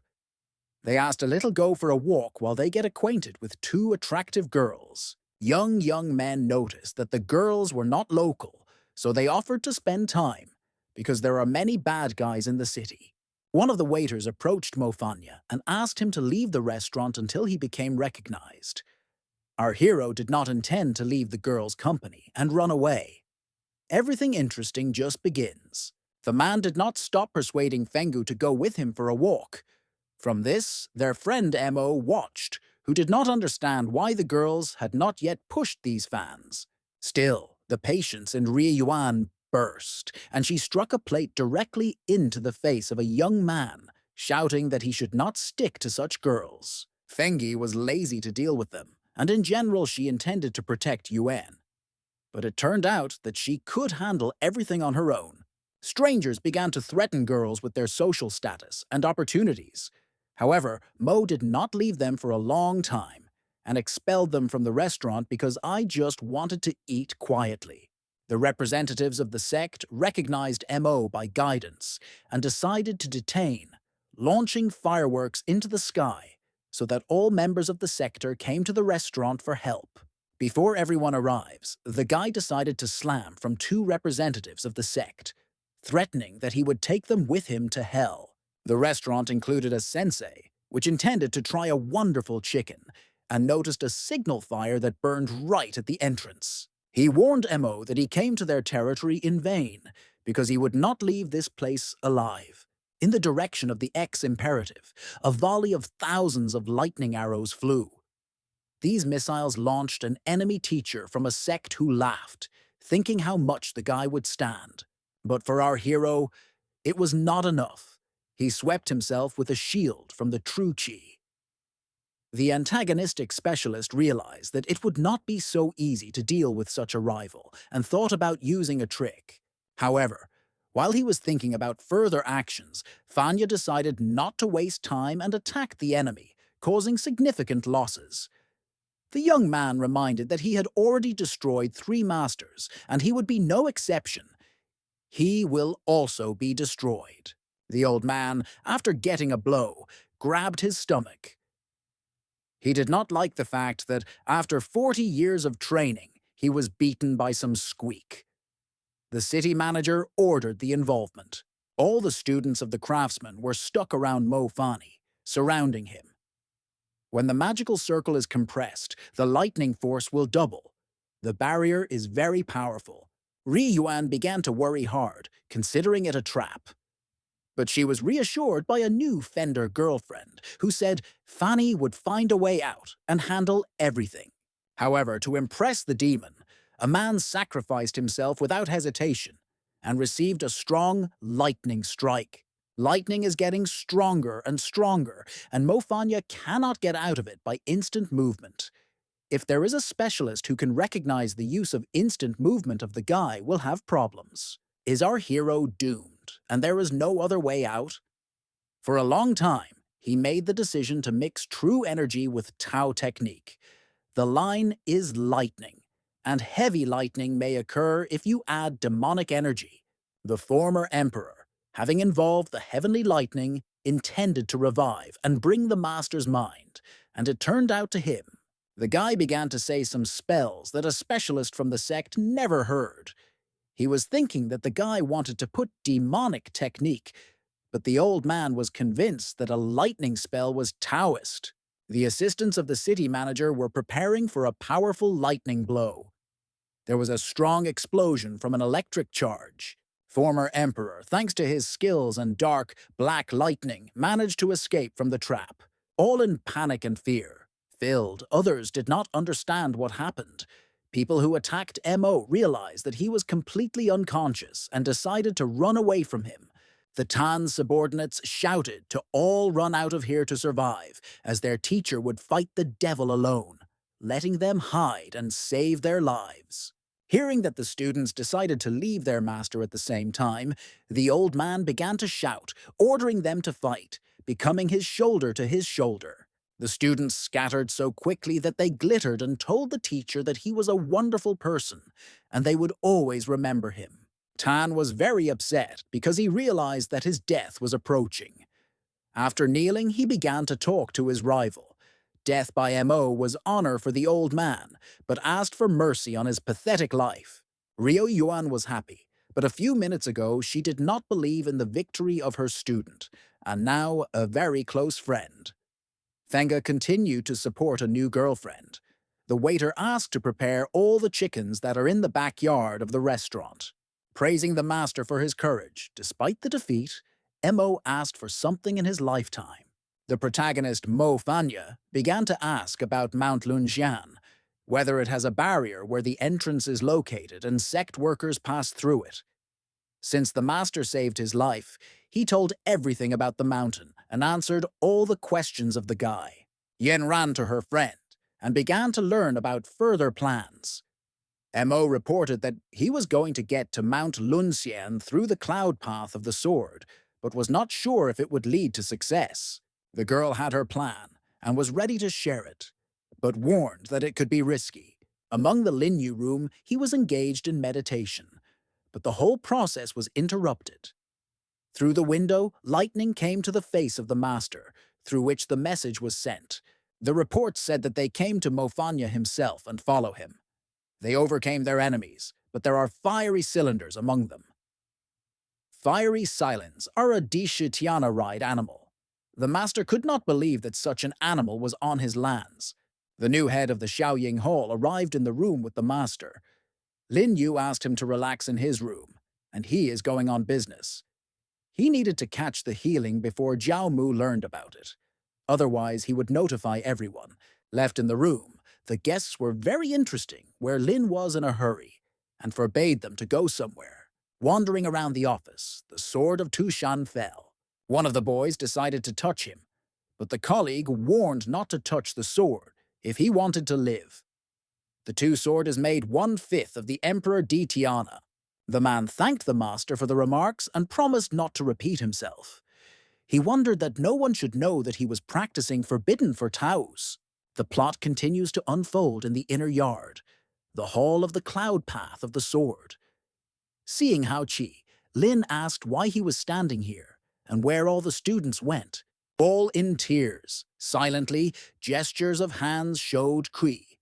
They asked a little go for a walk while they get acquainted with two attractive girls. Young men noticed that the girls were not local, so they offered to spend time, because there are many bad guys in the city. One of the waiters approached Mo Fanya and asked him to leave the restaurant until he became recognized. Our hero did not intend to leave the girl's company and run away. Everything interesting just begins. The man did not stop persuading Fengu to go with him for a walk. From this, their friend Mo watched, who did not understand why the girls had not yet pushed these fans. Still, the patience in Rie Yuan burst, and she struck a plate directly into the face of a young man, shouting that he should not stick to such girls. Fengi was lazy to deal with them, and in general she intended to protect Yuan. But it turned out that she could handle everything on her own. Strangers began to threaten girls with their social status and opportunities. However, Mo did not leave them for a long time and expelled them from the restaurant because I just wanted to eat quietly. The representatives of the sect recognized Mo by guidance and decided to detain, launching fireworks into the sky so that all members of the sector came to the restaurant for help. Before everyone arrives, the guy decided to slam from two representatives of the sect, threatening that he would take them with him to hell. The restaurant included a sensei, which intended to try a wonderful chicken, and noticed a signal fire that burned right at the entrance. He warned Mo that he came to their territory in vain, because he would not leave this place alive. In the direction of the X-imperative, a volley of thousands of lightning arrows flew. These missiles launched an enemy teacher from a sect who laughed, thinking how much the guy would stand. But for our hero, it was not enough. He swept himself with a shield from the true chi. The antagonistic specialist realized that it would not be so easy to deal with such a rival and thought about using a trick. However, while he was thinking about further actions, Fanya decided not to waste time and attacked the enemy, causing significant losses. The young man reminded that he had already destroyed 3 masters, and he would be no exception. He will also be destroyed. The old man, after getting a blow, grabbed his stomach. He did not like the fact that, after 40 years of training, he was beaten by some squeak. The city manager ordered the involvement. All the students of the craftsman were stuck around Mo Fani, surrounding him. When the magical circle is compressed, the lightning force will double. The barrier is very powerful. Ri Yuan began to worry hard, considering it a trap. But she was reassured by a new Fender girlfriend who said Fanny would find a way out and handle everything. However, to impress the demon, a man sacrificed himself without hesitation and received a strong lightning strike. Lightning is getting stronger and stronger, and Mofanya cannot get out of it by instant movement. If there is a specialist who can recognize the use of instant movement of the guy, will have problems. Is our hero doomed, and there is no other way out? For a long time, he made the decision to mix true energy with Tao technique. The line is lightning, and heavy lightning may occur if you add demonic energy. The former emperor, having involved the heavenly lightning, intended to revive and bring the master's mind, and it turned out to him. The guy began to say some spells that a specialist from the sect never heard. He was thinking that the guy wanted to put demonic technique, but the old man was convinced that a lightning spell was Taoist. The assistants of the city manager were preparing for a powerful lightning blow. There was a strong explosion from an electric charge. Former emperor, thanks to his skills and dark, black lightning, managed to escape from the trap, all in panic and fear. Filled, others did not understand what happened. People who attacked Mo realized that he was completely unconscious and decided to run away from him. The Tan subordinates shouted to all run out of here to survive, as their teacher would fight the devil alone, letting them hide and save their lives. Hearing that the students decided to leave their master at the same time, the old man began to shout, ordering them to fight, becoming his shoulder to his shoulder. The students scattered so quickly that they glittered and told the teacher that he was a wonderful person, and they would always remember him. Tan was very upset because he realized that his death was approaching. After kneeling, he began to talk to his rival. Death by Mo was honor for the old man, but asked for mercy on his pathetic life. Ryo Yuan was happy, but a few minutes ago she did not believe in the victory of her student, and now a very close friend. Fenga continued to support a new girlfriend. The waiter asked to prepare all the chickens that are in the backyard of the restaurant. Praising the master for his courage, despite the defeat, Mo asked for something in his lifetime. The protagonist Mo Fanya began to ask about Mount Lunxian, whether it has a barrier where the entrance is located and sect workers pass through it. Since the master saved his life, he told everything about the mountain and answered all the questions of the guy. Yen ran to her friend and began to learn about further plans. Mo reported that he was going to get to Mount Lunxian through the cloud path of the sword, but was not sure if it would lead to success. The girl had her plan and was ready to share it, but warned that it could be risky. Among the Linyu room, he was engaged in meditation, but the whole process was interrupted. Through the window, lightning came to the face of the master, through which the message was sent. The reports said that they came to Mofanya himself and follow him. They overcame their enemies, but there are fiery cylinders among them. Fiery silence are a Dishitiana ride animal. The master could not believe that such an animal was on his lands. The new head of the Xiaoying Hall arrived in the room with the master. Lin Yu asked him to relax in his room, and he is going on business. He needed to catch the healing before Jiao Mu learned about it. Otherwise, he would notify everyone. Left in the room, the guests were very interesting where Lin was in a hurry, and forbade them to go somewhere. Wandering around the office, the sword of Tushan fell. One of the boys decided to touch him, but the colleague warned not to touch the sword if he wanted to live. The two-sword is made 1/5 of the Emperor Ditiana. The man thanked the master for the remarks and promised not to repeat himself. He wondered that no one should know that he was practicing forbidden for Taos. The plot continues to unfold in the inner yard, the hall of the cloud path of the sword. Seeing Hao Qi, Lin asked why he was standing here and where all the students went. All in tears, silently, gestures of hands showed Kui.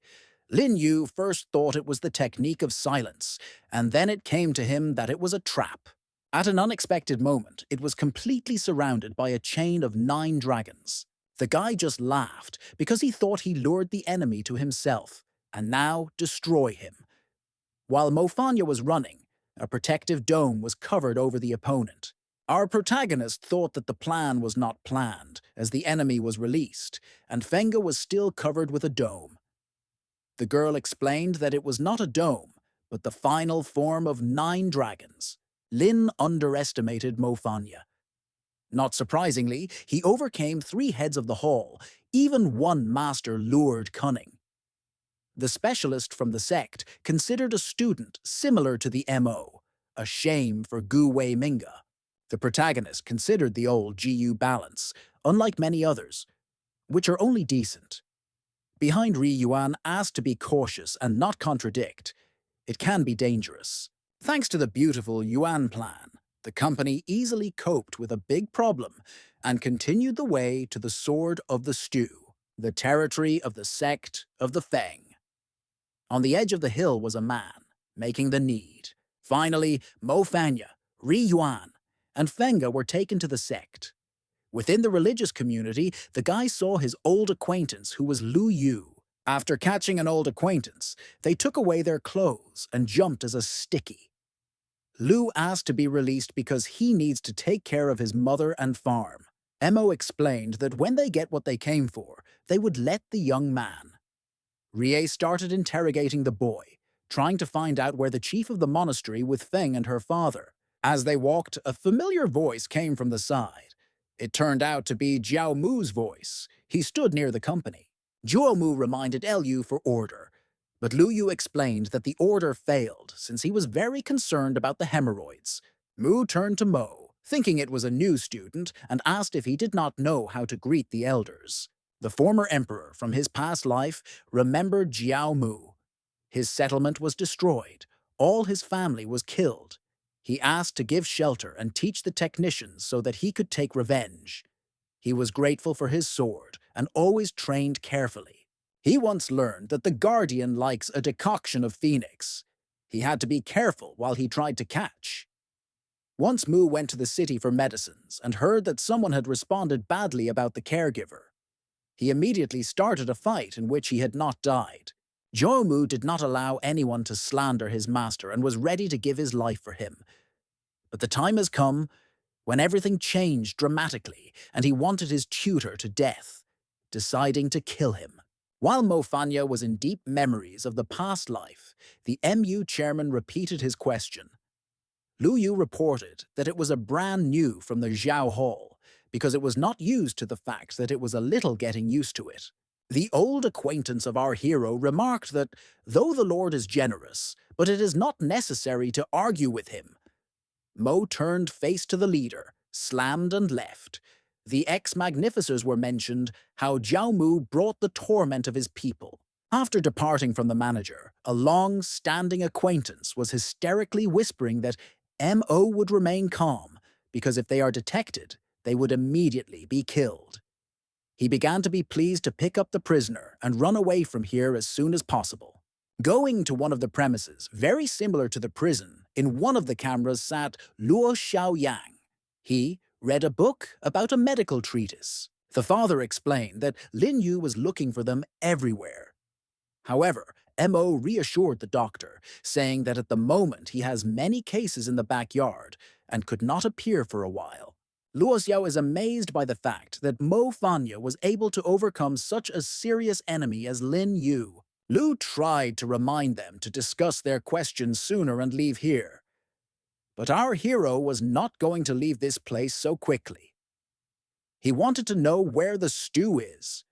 Lin Yu first thought it was the technique of silence, and then it came to him that it was a trap. At an unexpected moment, it was completely surrounded by a chain of 9 dragons. The guy just laughed because he thought he lured the enemy to himself, and now destroy him. While Mofanya was running, a protective dome was covered over the opponent. Our protagonist thought that the plan was not planned, as the enemy was released, and Fenga was still covered with a dome. The girl explained that it was not a dome, but the final form of 9 dragons. Lin underestimated Mofanya. Not surprisingly, he overcame 3 heads of the hall, even one master lured cunning. The specialist from the sect considered a student similar to the MO, a shame for Gu Wei Minga. The protagonist considered the old GU balance, unlike many others, which are only decent. Behind Ri Yuan asked to be cautious and not contradict. It can be dangerous. Thanks to the beautiful Yuan plan, the company easily coped with a big problem and continued the way to the Sword of the Stew, the territory of the sect of the Feng. On the edge of the hill was a man, making the need. Finally, Mo Fanya, Ri Yuan, and Fenga were taken to the sect. Within the religious community, the guy saw his old acquaintance who was Lu Yu. After catching an old acquaintance, they took away their clothes and jumped as a sticky. Lu asked to be released because he needs to take care of his mother and farm. Mo explained that when they get what they came for, they would let the young man. Rie started interrogating the boy, trying to find out where the chief of the monastery with Feng and her father. As they walked, a familiar voice came from the side. It turned out to be Jiao Mu's voice. He stood near the company. Jiao Mu reminded Lu for order, but Lu Yu explained that the order failed since he was very concerned about the hemorrhoids. Mu turned to Mo, thinking it was a new student, and asked if he did not know how to greet the elders. The former emperor from his past life remembered Jiao Mu. His settlement was destroyed. All his family was killed. He asked to give shelter and teach the technicians so that he could take revenge. He was grateful for his sword and always trained carefully. He once learned that the guardian likes a decoction of phoenix. He had to be careful while he tried to catch. Once Mu went to the city for medicines and heard that someone had responded badly about the caregiver. He immediately started a fight in which he had not died. Mu did not allow anyone to slander his master and was ready to give his life for him. But the time has come when everything changed dramatically and he wanted his tutor to death, deciding to kill him. While Mo Fanya was in deep memories of the past life, the MU chairman repeated his question. Lu Yu reported that it was a brand new from the Zhao Hall, because it was not used to the fact that it was a little getting used to it. The old acquaintance of our hero remarked that, though the Lord is generous, but it is not necessary to argue with him. Mo turned face to the leader, slammed and left. The ex-magnificers were mentioned, how Jiao Mu brought the torment of his people. After departing from the manager, a long-standing acquaintance was hysterically whispering that Mo would remain calm, because if they are detected, they would immediately be killed. He began to be pleased to pick up the prisoner and run away from here as soon as possible. Going to one of the premises, very similar to the prison, in one of the cameras sat Luo Xiaoyang. He read a book about a medical treatise. The father explained that Lin Yu was looking for them everywhere. However, Mo reassured the doctor, saying that at the moment he has many cases in the backyard and could not appear for a while. Luo Xiao is amazed by the fact that Mo Fanya was able to overcome such a serious enemy as Lin Yu. Lu tried to remind them to discuss their questions sooner and leave here. But our hero was not going to leave this place so quickly. He wanted to know where the stew is.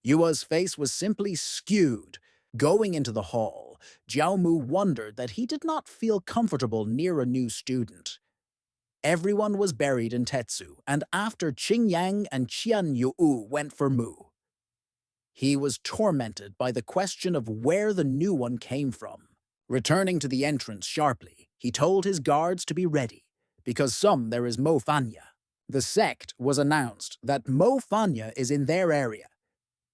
Yua's face was simply skewed. Going into the hall, Jiao Mu wondered that he did not feel comfortable near a new student. Everyone was buried in Tetsu, and after Qing Yang and Qian Yu went for Mu. He was tormented by the question of where the new one came from. Returning to the entrance sharply, he told his guards to be ready, because there is Mo Fanya. The sect was announced that Mo Fanya is in their area.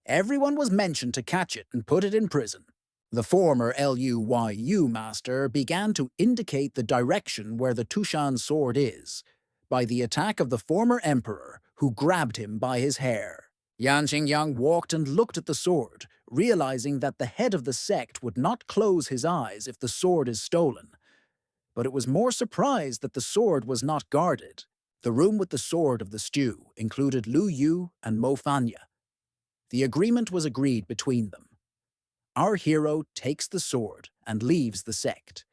Everyone was mentioned to catch it and put it in prison. The former Luyu master began to indicate the direction where the Tushan sword is, by the attack of the former emperor, who grabbed him by his hair. Yan Xingyang walked and looked at the sword, realizing that the head of the sect would not close his eyes if the sword is stolen. But it was more surprised that the sword was not guarded. The room with the sword of the stew included Lu Yu and Mo Fanya. The agreement was agreed between them. Our hero takes the sword and leaves the sect.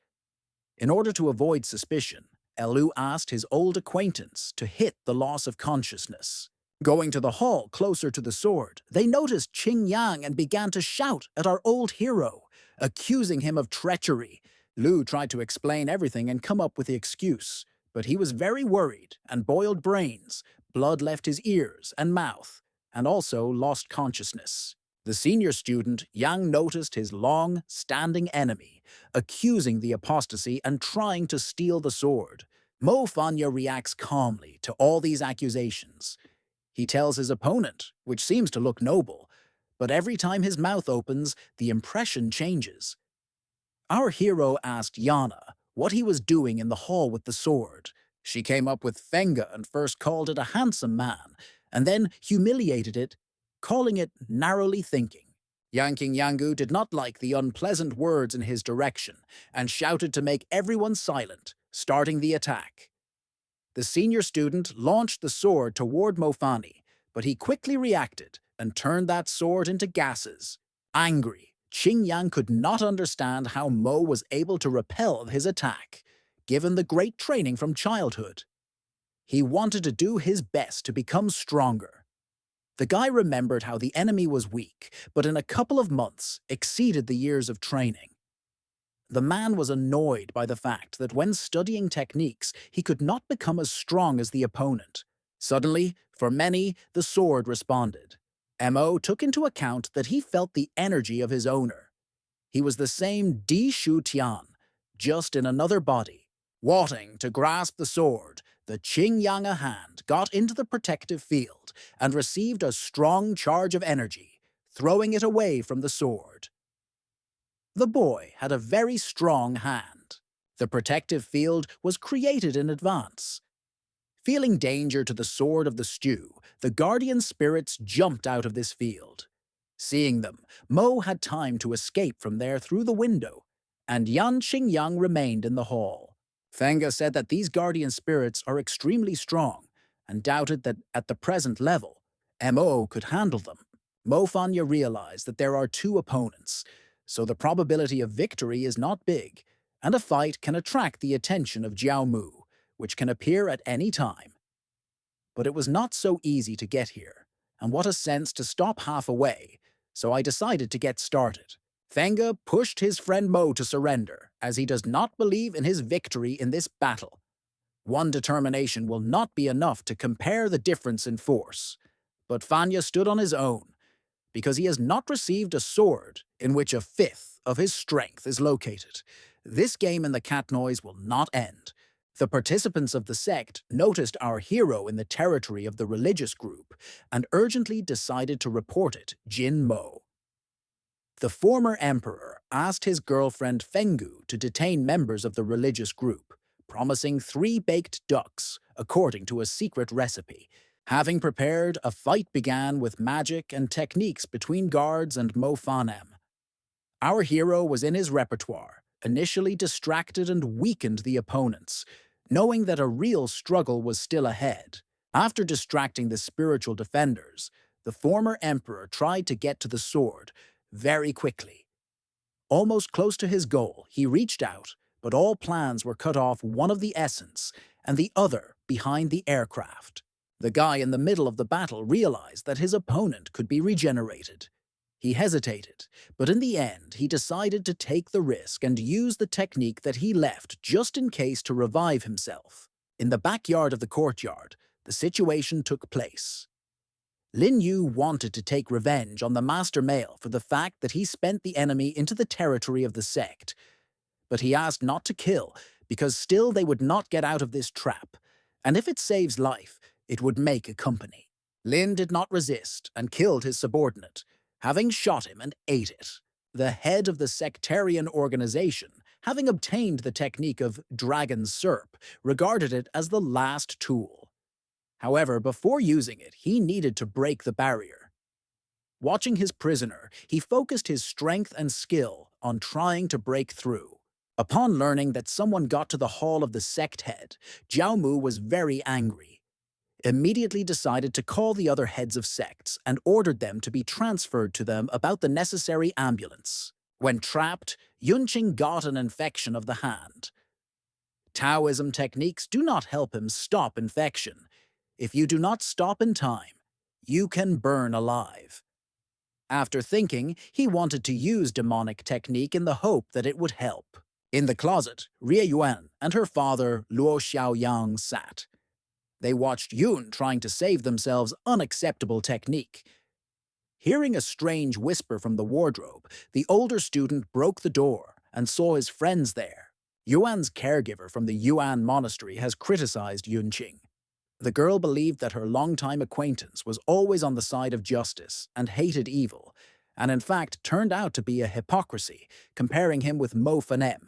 In order to avoid suspicion, Lu asked his old acquaintance to hit the loss of consciousness. Going to the hall closer to the sword, they noticed Qing Yang and began to shout at our old hero, accusing him of treachery. Lu tried to explain everything and come up with the excuse, but he was very worried and boiled brains. Blood left his ears and mouth, and also lost consciousness. The senior student, Yang, noticed his long-standing enemy, accusing the apostasy and trying to steal the sword. Mo Fanya reacts calmly to all these accusations. He tells his opponent, which seems to look noble, but every time his mouth opens, the impression changes. Our hero asked Yana what he was doing in the hall with the sword. She came up with Fenga and first called it a handsome man, and then humiliated it, calling it narrowly thinking. Yanking Yangu did not like the unpleasant words in his direction and shouted to make everyone silent, starting the attack. The senior student launched the sword toward Mofani, but he quickly reacted and turned that sword into gases. Angry, Qing Yang could not understand how Mo was able to repel his attack, given the great training from childhood. He wanted to do his best to become stronger. The guy remembered how the enemy was weak, but in a couple of months exceeded the years of training. The man was annoyed by the fact that when studying techniques, he could not become as strong as the opponent. Suddenly, for many, the sword responded. Mo took into account that he felt the energy of his owner. He was the same Di Shu Tian, just in another body. Wanting to grasp the sword, the Qing Yang hand got into the protective field and received a strong charge of energy, throwing it away from the sword. The boy had a very strong hand. The protective field was created in advance. Feeling danger to the sword of the stew, the guardian spirits jumped out of this field. Seeing them, Mo had time to escape from there through the window, and Yan Qingyang remained in the hall. Fenga said that these guardian spirits are extremely strong, and doubted that at the present level, Mo could handle them. Mo Fanya realized that there are two opponents, so the probability of victory is not big, and a fight can attract the attention of Jiao Mu, which can appear at any time. But it was not so easy to get here, and what a sense to stop halfway, so I decided to get started. Fenga pushed his friend Mo to surrender, as he does not believe in his victory in this battle. One determination will not be enough to compare the difference in force, but Fanya stood on his own, because he has not received a sword in which a fifth of his strength is located. This game in the cat noise will not end. The participants of the sect noticed our hero in the territory of the religious group and urgently decided to report it, Jin Mo. The former emperor asked his girlfriend Fengu to detain members of the religious group, promising 3 baked ducks according to a secret recipe. Having prepared, a fight began with magic and techniques between guards and Mo Fanem. Our hero was in his repertoire, initially distracted and weakened the opponents, knowing that a real struggle was still ahead. After distracting the spiritual defenders, the former emperor tried to get to the sword very quickly. Almost close to his goal, he reached out, but all plans were cut off, one of the essence and the other behind the aircraft. The guy in the middle of the battle realized that his opponent could be regenerated. He hesitated, but in the end he decided to take the risk and use the technique that he left just in case to revive himself. In the backyard of the courtyard, the situation took place. Lin Yu wanted to take revenge on the master male for the fact that he spent the enemy into the territory of the sect, but he asked not to kill because still they would not get out of this trap, and if it saves life, it would make a company. Lin did not resist and killed his subordinate, having shot him and ate it. The head of the sectarian organization, having obtained the technique of Dragon's Serp, regarded it as the last tool. However, before using it, he needed to break the barrier. Watching his prisoner, he focused his strength and skill on trying to break through. Upon learning that someone got to the hall of the sect head, Jiao Mu was very angry. Immediately decided to call the other heads of sects and ordered them to be transferred to them about the necessary ambulance. When trapped, Yunqing got an infection of the hand. Taoism techniques do not help him stop infection. If you do not stop in time, you can burn alive. After thinking, he wanted to use demonic technique in the hope that it would help. In the closet, Rie Yuan and her father Luo Xiaoyang sat. They watched Yun trying to save themselves unacceptable technique. Hearing a strange whisper from the wardrobe, the older student broke the door and saw his friends there. Yuan's caregiver from the Yuan monastery has criticized Yunqing. The girl believed that her longtime acquaintance was always on the side of justice and hated evil, and in fact turned out to be a hypocrisy, comparing him with Mo Fanem.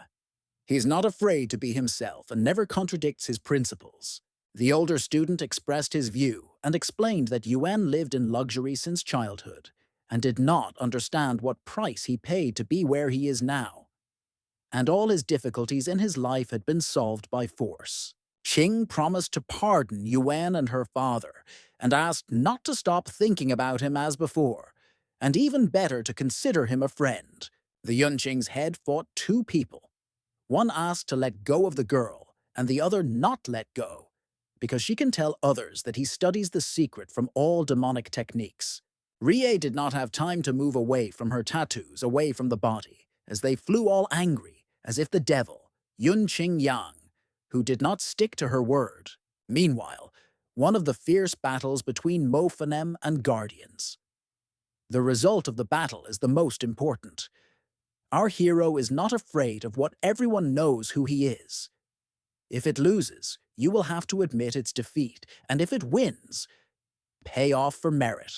He's not afraid to be himself and never contradicts his principles. The older student expressed his view and explained that Yuan lived in luxury since childhood and did not understand what price he paid to be where he is now. And all his difficulties in his life had been solved by force. Qing promised to pardon Yuan and her father and asked not to stop thinking about him as before, and even better to consider him a friend. The Yunqing's head fought two people. One asked to let go of the girl, and the other not let go, because she can tell others that he studies the secret from all demonic techniques. Rie did not have time to move away from her tattoos, away from the body, as they flew all angry, as if the devil, Yunqing Yang, who did not stick to her word. Meanwhile, one of the fierce battles between Mo Fanem and Guardians. The result of the battle is the most important. Our hero is not afraid of what everyone knows who he is. If it loses, you will have to admit its defeat, and if it wins, pay off for merit.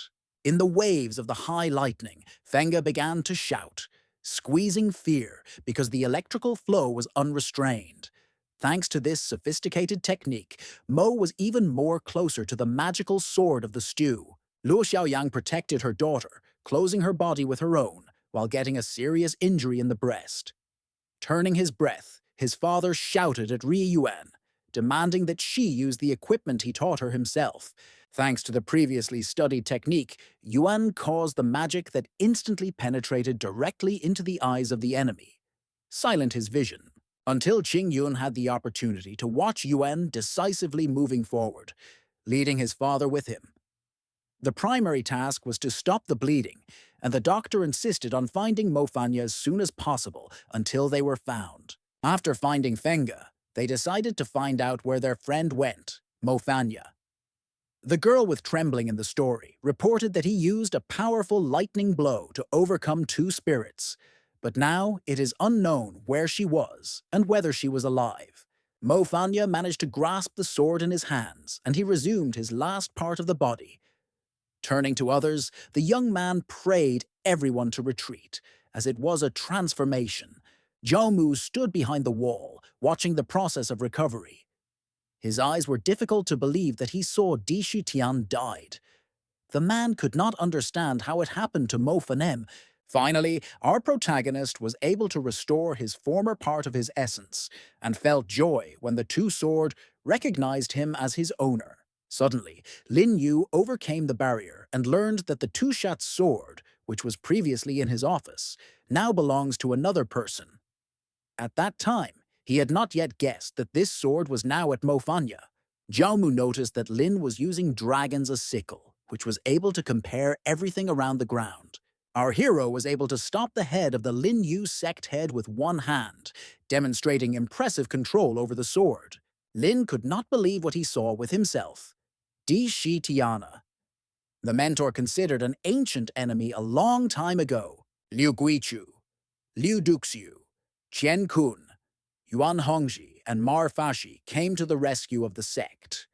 In the waves of the high lightning, Fenga began to shout, squeezing fear because the electrical flow was unrestrained. Thanks to this sophisticated technique, Mo was even more closer to the magical sword of the stew. Luo Xiaoyang protected her daughter, closing her body with her own, while getting a serious injury in the breast. Turning his breath, his father shouted at Ri Yuan, demanding that she use the equipment he taught her himself. Thanks to the previously studied technique, Yuan caused the magic that instantly penetrated directly into the eyes of the enemy, silent his vision, until Qing Yun had the opportunity to watch Yuan decisively moving forward, leading his father with him. The primary task was to stop the bleeding, and the doctor insisted on finding Mo Fanya as soon as possible until they were found. After finding Fenga, they decided to find out where their friend went, Mo Fanya. The girl with trembling in the story reported that he used a powerful lightning blow to overcome two spirits, but now it is unknown where she was and whether she was alive. Mo Fanya managed to grasp the sword in his hands, and he resumed his last part of the body. Turning to others, the young man prayed everyone to retreat, as it was a transformation. Zhao Mu stood behind the wall, watching the process of recovery. His eyes were difficult to believe that he saw Di Shutian died. The man could not understand how it happened to Mo Fanem. Finally, our protagonist was able to restore his former part of his essence, and felt joy when the two-sword recognized him as his owner. Suddenly, Lin Yu overcame the barrier and learned that the Tushat's sword, which was previously in his office, now belongs to another person. At that time, he had not yet guessed that this sword was now at Mo Fanya. Jiaomu noticed that Lin was using dragons as sickle, which was able to compare everything around the ground. Our hero was able to stop the head of the Lin Yu sect head with one hand, demonstrating impressive control over the sword. Lin could not believe what he saw with himself. Di Shi Tiana. The mentor considered an ancient enemy a long time ago. Liu Guichu, Liu Duxiu, Qian Kun, Yuan Hongji, and Mar Fashi came to the rescue of the sect.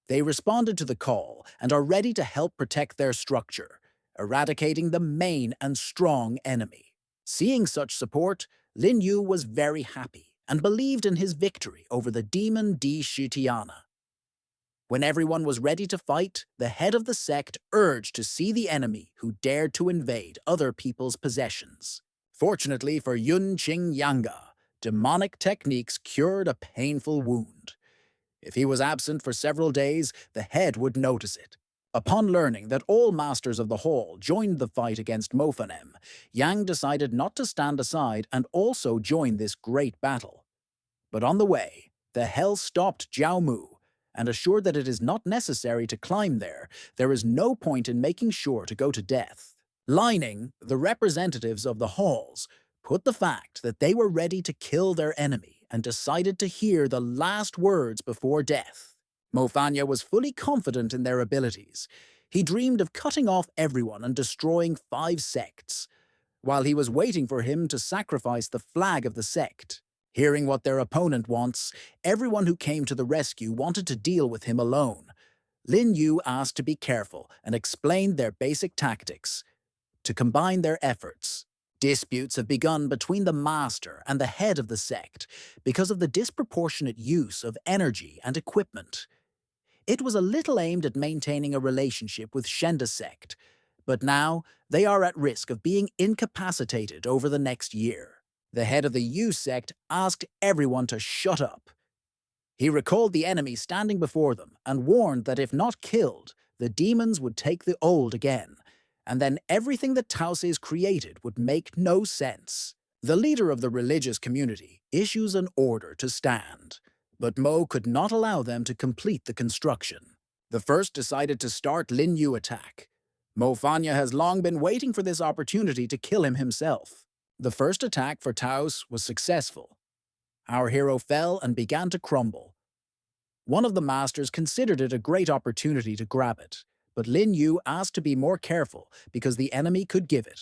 They responded to the call and are ready to help protect their structure, eradicating the main and strong enemy. Seeing such support, Lin Yu was very happy and believed in his victory over the demon Di Shutiana. When everyone was ready to fight, the head of the sect urged to see the enemy who dared to invade other people's possessions. Fortunately for Yunqing Yanga, demonic techniques cured a painful wound. If he was absent for several days, the head would notice it. Upon learning that all masters of the hall joined the fight against Mo Fanem, Yang decided not to stand aside and also join this great battle. But on the way, the hell stopped Zhao Mu, and assured that it is not necessary to climb there is no point in making sure to go to death. Lining, the representatives of the halls, put the fact that they were ready to kill their enemy and decided to hear the last words before death. Mofanya was fully confident in their abilities. He dreamed of cutting off everyone and destroying 5 sects, while he was waiting for him to sacrifice the flag of the sect. Hearing what their opponent wants, everyone who came to the rescue wanted to deal with him alone. Lin Yu asked to be careful and explained their basic tactics. To combine their efforts, disputes have begun between the master and the head of the sect because of the disproportionate use of energy and equipment. It was a little aimed at maintaining a relationship with Shenda sect, but now they are at risk of being incapacitated over the next year. The head of the Yu sect asked everyone to shut up. He recalled the enemy standing before them and warned that if not killed, the demons would take the old again, and then everything that Taosis created would make no sense. The leader of the religious community issues an order to stand, but Mo could not allow them to complete the construction. The first decided to start Lin Yu attack. Mo Fanya has long been waiting for this opportunity to kill him himself. The first attack for Taos was successful. Our hero fell and began to crumble. One of the masters considered it a great opportunity to grab it, but Lin Yu asked to be more careful because the enemy could give it,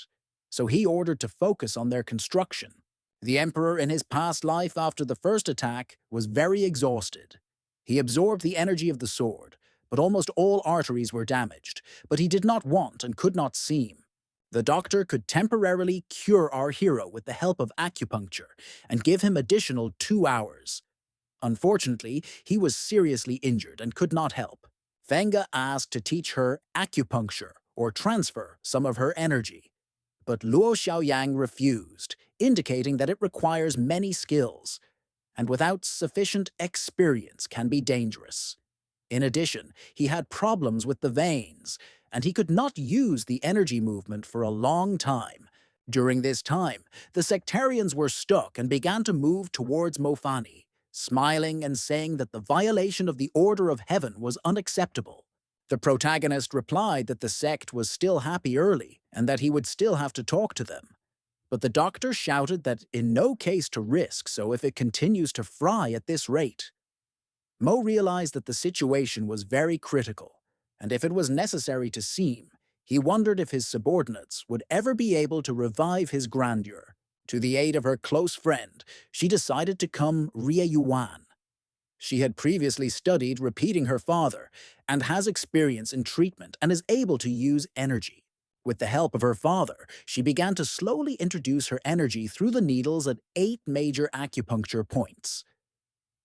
so he ordered to focus on their construction. The emperor in his past life after the first attack was very exhausted. He absorbed the energy of the sword, but almost all arteries were damaged, but he did not want and could not seem. The doctor could temporarily cure our hero with the help of acupuncture and give him additional 2 hours. Unfortunately, he was seriously injured and could not help. Fenga asked to teach her acupuncture or transfer some of her energy, but Luo Xiaoyang refused, indicating that it requires many skills, and without sufficient experience can be dangerous. In addition, he had problems with the veins, and he could not use the energy movement for a long time. During this time, the sectarians were stuck and began to move towards Mofani, smiling and saying that the violation of the order of heaven was unacceptable. The protagonist replied that the sect was still happy early and that he would still have to talk to them. But the doctor shouted that in no case to risk so if it continues to fry at this rate. Mo realized that the situation was very critical, and if it was necessary to seem, he wondered if his subordinates would ever be able to revive his grandeur. To the aid of her close friend, she decided to come Rie Yuan. She had previously studied repeating her father and has experience in treatment and is able to use energy. With the help of her father, she began to slowly introduce her energy through the needles at 8 major acupuncture points.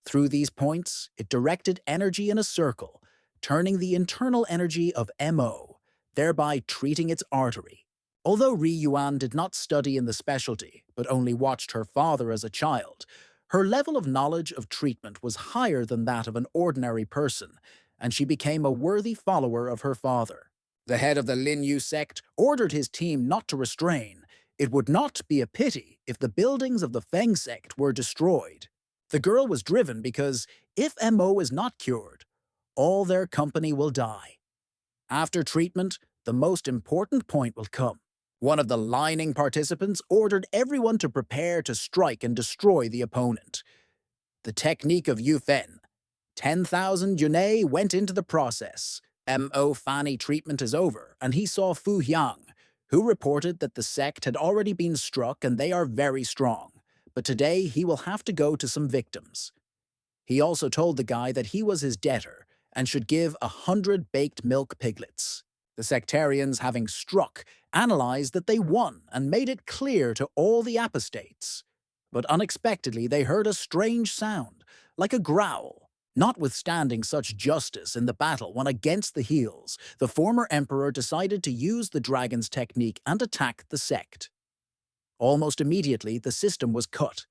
Through these points, it directed energy in a circle, turning the internal energy of Mo, thereby treating its artery. Although Ri Yuan did not study in the specialty, but only watched her father as a child, her level of knowledge of treatment was higher than that of an ordinary person, and she became a worthy follower of her father. The head of the Lin Yu sect ordered his team not to restrain. It would not be a pity if the buildings of the Feng sect were destroyed. The girl was driven because if Mo is not cured, all their company will die. After treatment, the most important point will come. One of the lining participants ordered everyone to prepare to strike and destroy the opponent. The technique of Yufen. 10,000 Junei went into the process. Mo Fani treatment is over, and he saw Fu Hyang, who reported that the sect had already been struck and they are very strong. But today he will have to go to some victims. He also told the guy that he was his debtor and should give 100 baked milk piglets. The sectarians, having struck, analyzed that they won and made it clear to all the apostates. But unexpectedly they heard a strange sound, like a growl. Notwithstanding such justice in the battle when against the heels, the former emperor decided to use the dragon's technique and attack the sect. Almost immediately, the system was cut.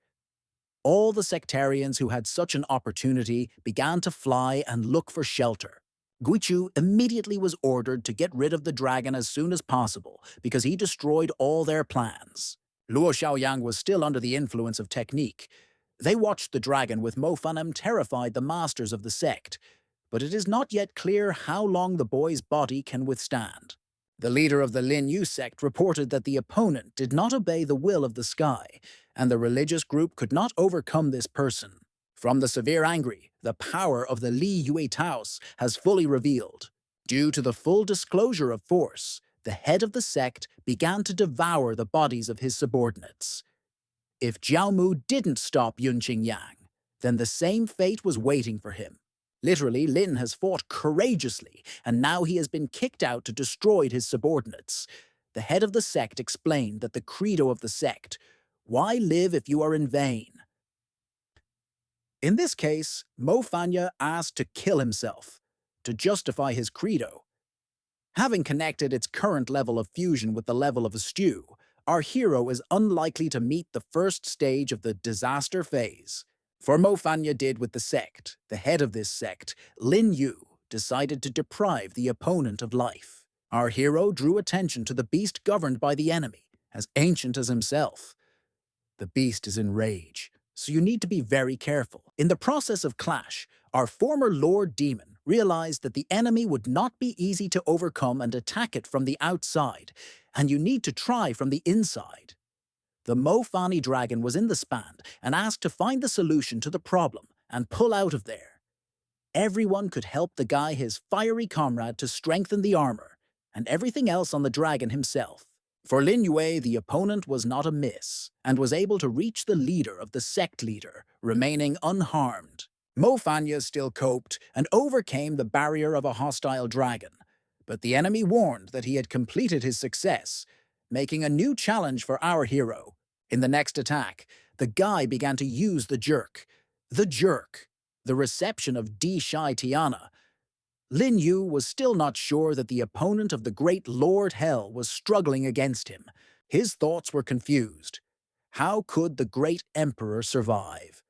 All the sectarians who had such an opportunity began to fly and look for shelter. Guichu immediately was ordered to get rid of the dragon as soon as possible because he destroyed all their plans. Luo Xiaoyang was still under the influence of technique. They watched the dragon with Mo Fanem terrified the masters of the sect, but it is not yet clear how long the boy's body can withstand. The leader of the Lin Yu sect reported that the opponent did not obey the will of the sky, and the religious group could not overcome this person. From the severe angry, The power of the Li Yue Taos has fully revealed. Due to the full disclosure of force, the head of the sect began to devour the bodies of his subordinates. If Jiaomu didn't stop Yunqing Yang, then the same fate was waiting for him. Literally, Lin has fought courageously, and now he has been kicked out to destroy his subordinates. The head of the sect explained that the credo of the sect, "Why live if you are in vain?" In this case, Mo Fanya asked to kill himself, to justify his credo. Having connected its current level of fusion with the level of a stew, our hero is unlikely to meet the first stage of the disaster phase. For Mo Fanya did with the sect, the head of this sect, Lin Yu, decided to deprive the opponent of life. Our hero drew attention to the beast governed by the enemy, as ancient as himself. The beast is in rage, so you need to be very careful. In the process of clash, our former Lord Demon realized that the enemy would not be easy to overcome and attack it from the outside, and you need to try from the inside. The Mo Fani dragon was in the span and asked to find the solution to the problem and pull out of there. Everyone could help the guy his fiery comrade to strengthen the armor, and everything else on the dragon himself. For Lin Yue, the opponent was not a miss, and was able to reach the leader of the sect leader, remaining unharmed. Mo Fanya still coped and overcame the barrier of a hostile dragon, but the enemy warned that he had completed his success, making a new challenge for our hero. In the next attack, the guy began to use the jerk. The jerk. The reception of Di Shai Tiana. Lin Yu was still not sure that the opponent of the great Lord Hell was struggling against him. His thoughts were confused. How could the great emperor survive?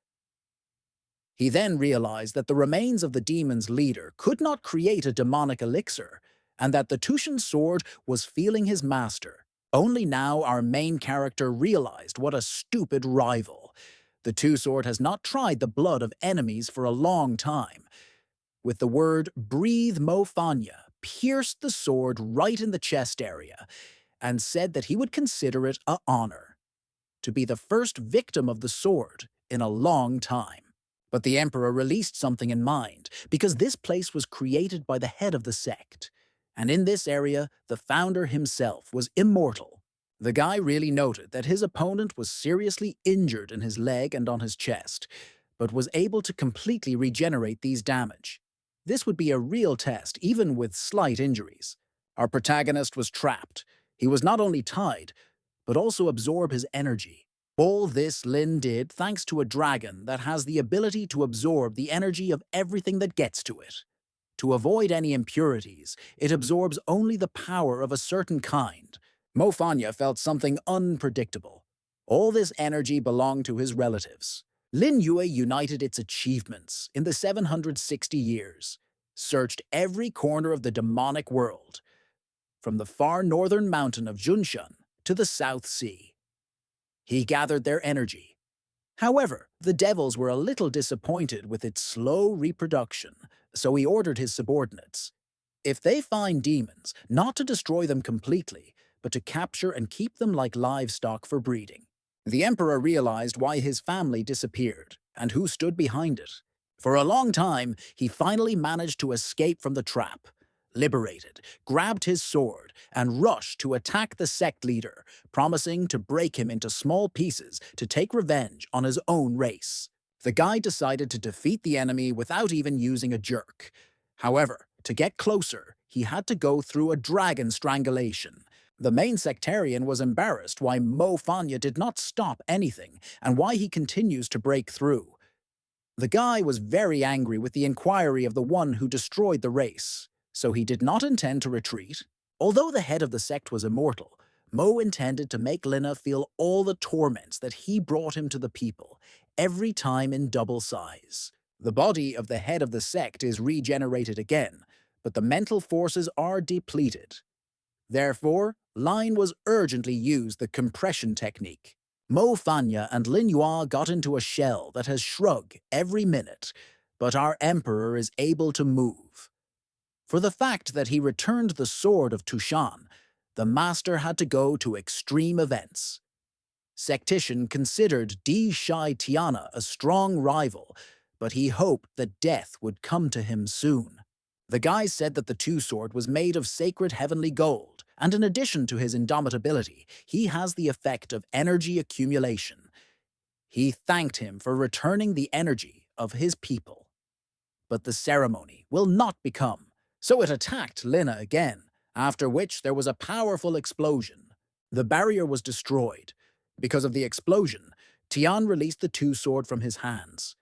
He then realized that the remains of the demon's leader could not create a demonic elixir, and that the Tushan sword was feeling his master. Only now our main character realized what a stupid rival. The Two Sword has not tried the blood of enemies for a long time. With the word "breathe Mo Fanya" pierced the sword right in the chest area, and said that he would consider it an honor to be the first victim of the sword in a long time. But the emperor released something in mind, because this place was created by the head of the sect, and in this area the founder himself was immortal. The guy really noted that his opponent was seriously injured in his leg and on his chest, but was able to completely regenerate these damage. This would be a real test, even with slight injuries. Our protagonist was trapped. He was not only tied, but also absorb his energy. All this Lin did thanks to a dragon that has the ability to absorb the energy of everything that gets to it. To avoid any impurities, it absorbs only the power of a certain kind. Mo Fanya felt something unpredictable. All this energy belonged to his relatives. Lin Yue united its achievements in the 760 years, searched every corner of the demonic world, from the far northern mountain of Junshan to the South Sea. He gathered their energy. However, the devils were a little disappointed with its slow reproduction, so he ordered his subordinates, if they find demons, not to destroy them completely, but to capture and keep them like livestock for breeding. The emperor realized why his family disappeared, and who stood behind it. For a long time, he finally managed to escape from the trap. Liberated, grabbed his sword, and rushed to attack the sect leader, promising to break him into small pieces to take revenge on his own race. The guy decided to defeat the enemy without even using a jerk. However, to get closer, he had to go through a dragon strangulation. The main sectarian was embarrassed why Mo Fanya did not stop anything and why he continues to break through. The guy was very angry with the inquiry of the one who destroyed the race, so he did not intend to retreat. Although the head of the sect was immortal, Mo intended to make Lina feel all the torments that he brought him to the people, every time in double size. The body of the head of the sect is regenerated again, but the mental forces are depleted. Therefore, Line was urgently used the compression technique. Mo Fanya and Lin Yue got into a shell that has shrug every minute, but our emperor is able to move. For the fact that he returned the sword of Tushan, the master had to go to extreme events. Sectitian considered Di Shai Tiana a strong rival, but he hoped that death would come to him soon. The guy said that the two-sword was made of sacred heavenly gold, and in addition to his indomitability, he has the effect of energy accumulation. He thanked him for returning the energy of his people. But the ceremony will not become, so it attacked Lina again, after which there was a powerful explosion. The barrier was destroyed. Because of the explosion, Tian released the two-sword from his hands.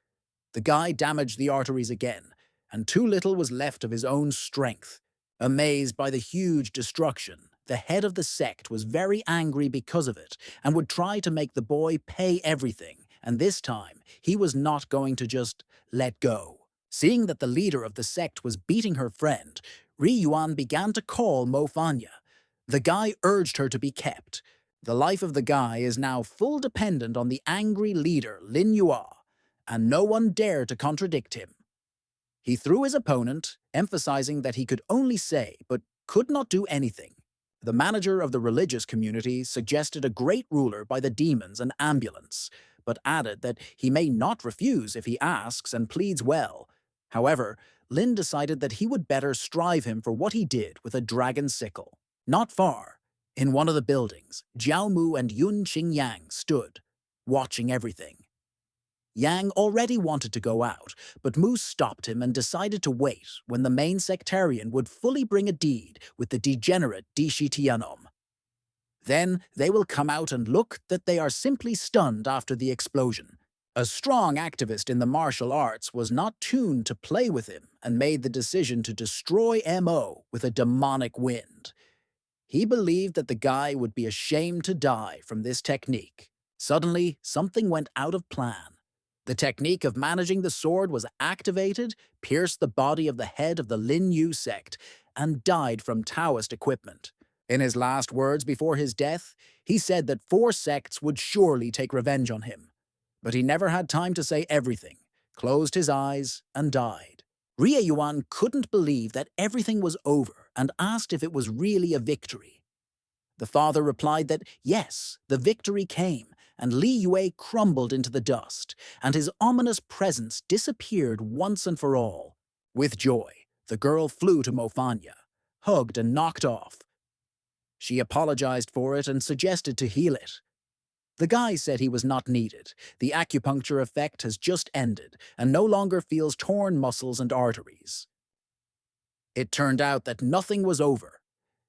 The guy damaged the arteries again, and too little was left of his own strength. Amazed by the huge destruction, the head of the sect was very angry because of it and would try to make the boy pay everything, and this time he was not going to just let go. Seeing that the leader of the sect was beating her friend, Ri Yuan began to call Mo Fanya. The guy urged her to be kept. The life of the guy is now full dependent on the angry leader Lin Yua, and no one dared to contradict him. He threw his opponent, emphasizing that he could only say but could not do anything. The manager of the religious community suggested a great ruler by the demons and ambulance, but added that he may not refuse if he asks and pleads well. However, Lin decided that he would better strive him for what he did with a dragon sickle. Not far, in one of the buildings, Jiao Mu and Yun Qingyang stood, watching everything. Yang already wanted to go out, but Mu stopped him and decided to wait when the main sectarian would fully bring a deed with the degenerate Dishi Tianom. Then they will come out and look that they are simply stunned after the explosion. A strong activist in the martial arts was not tuned to play with him and made the decision to destroy Mo with a demonic wind. He believed that the guy would be ashamed to die from this technique. Suddenly, something went out of plan. The technique of managing the sword was activated, pierced the body of the head of the Lin Yu sect, and died from Taoist equipment. In his last words before his death, he said that 4 sects would surely take revenge on him. But he never had time to say everything, closed his eyes, and died. Rie Yuan couldn't believe that everything was over and asked if it was really a victory. The father replied that yes, the victory came, and Li Yue crumbled into the dust, and his ominous presence disappeared once and for all. With joy, the girl flew to Mo Fanya, hugged and knocked off. She apologized for it and suggested to heal it. The guy said he was not needed. The acupuncture effect has just ended and no longer feels torn muscles and arteries. It turned out that nothing was over.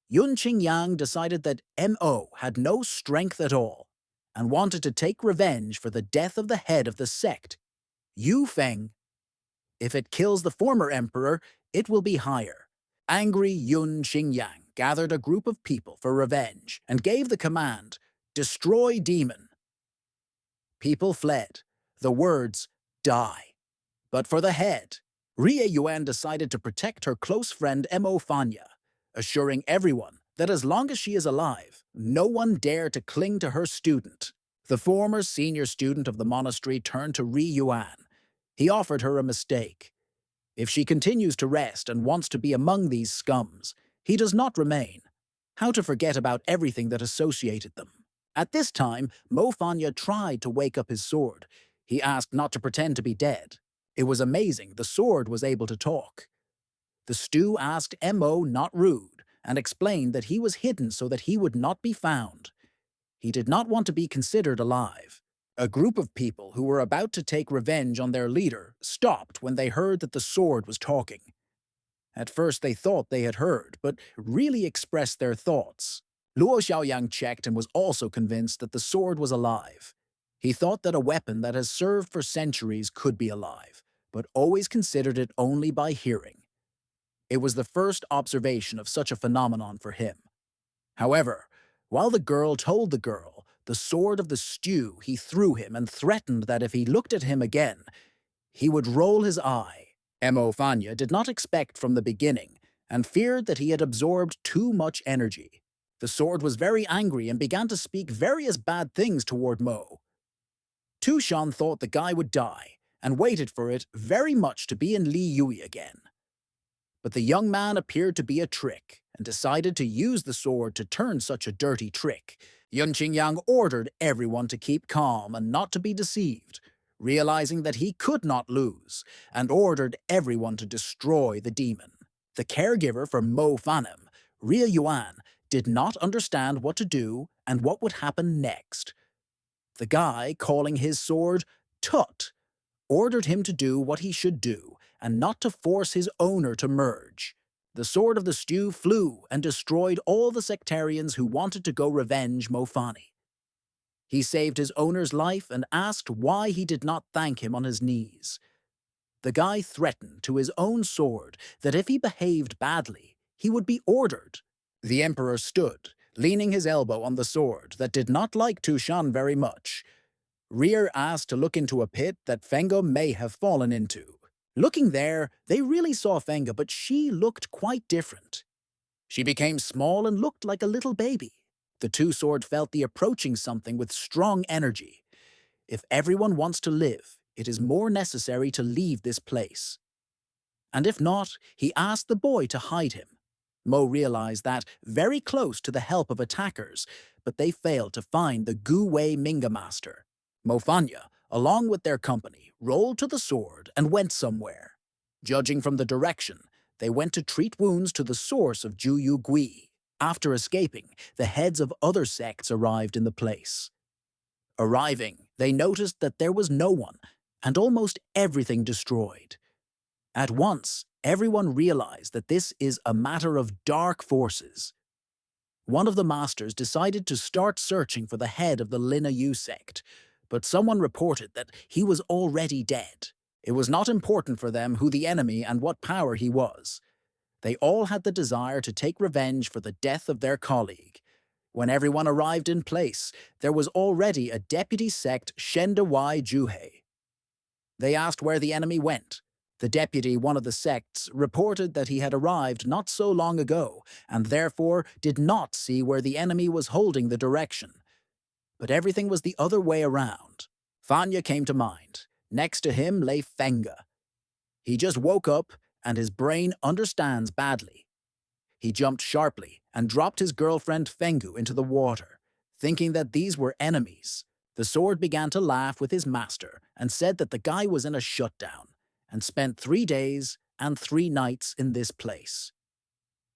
Yun Qingyang decided that Mo had no strength at all and wanted to take revenge for the death of the head of the sect, Yu Feng. If it kills the former emperor, it will be higher. Angry Yun Qingyang gathered a group of people for revenge and gave the command, "Destroy demon." People fled. The words, "Die." But for the head, Rie Yuan decided to protect her close friend Mo Fanya, assuring everyone that as long as she is alive, no one dare to cling to her student. The former senior student of the monastery turned to Rie Yuan. He offered her a mistake. If she continues to rest and wants to be among these scums, he does not remain. How to forget about everything that associated them? At this time, Mo Fanya tried to wake up his sword. He asked not to pretend to be dead. It was amazing, the sword was able to talk. The stew asked Mo not rude and explained that he was hidden so that he would not be found. He did not want to be considered alive. A group of people who were about to take revenge on their leader stopped when they heard that the sword was talking. At first they thought they had heard, but really expressed their thoughts. Luo Xiaoyang checked and was also convinced that the sword was alive. He thought that a weapon that has served for centuries could be alive, but always considered it only by hearing. It was the first observation of such a phenomenon for him. However, while the girl told the girl the sword of the stew he threw him and threatened that if he looked at him again, he would roll his eye. Mo Fanya did not expect from the beginning and feared that he had absorbed too much energy. The sword was very angry and began to speak various bad things toward Mo. Tushan thought the guy would die and waited for it very much to be in Li Yui again. But the young man appeared to be a trick and decided to use the sword to turn such a dirty trick. Yun Qingyang ordered everyone to keep calm and not to be deceived. realizing that he could not lose, and ordered everyone to destroy the demon. The caregiver for Mo Fanem, Ria Yuan, did not understand what to do and what would happen next. The guy, calling his sword Tut, ordered him to do what he should do and not to force his owner to merge. The sword of the stew flew and destroyed all the sectarians who wanted to go revenge Mofani. He saved his owner's life and asked why he did not thank him on his knees. The guy threatened to his own sword that if he behaved badly, he would be ordered. The emperor stood, leaning his elbow on the sword that did not like Tushan very much. Rear asked to look into a pit that Fenga may have fallen into. Looking there, they really saw Fenga, but she looked quite different. She became small and looked like a little baby. The two-sword felt the approaching something with strong energy. If everyone wants to live, it is more necessary to leave this place. And if not, he asked the boy to hide him. Mo realized that, very close to the help of attackers, but they failed to find the Gu Wei Minga master. Mofanya, along with their company, rolled to the sword and went somewhere. Judging from the direction, they went to treat wounds to the source of Juyu Gui. After escaping, the heads of other sects arrived in the place. Arriving, they noticed that there was no one, and almost everything destroyed. At once, everyone realized that this is a matter of dark forces. One of the masters decided to start searching for the head of the Lina Yu sect, but someone reported that he was already dead. It was not important for them who the enemy and what power he was. They all had the desire to take revenge for the death of their colleague. When everyone arrived in place, there was already a deputy sect Shenda Wai Juhei. They asked where the enemy went. The deputy, one of the sects, reported that he had arrived not so long ago and therefore did not see where the enemy was holding the direction. But everything was the other way around. Fanya came to mind. Next to him lay Fenga. He just woke up and his brain understands badly. He jumped sharply and dropped his girlfriend Fengu into the water, thinking that these were enemies. The sword began to laugh with his master and said that the guy was in a shutdown and spent 3 days and 3 nights in this place.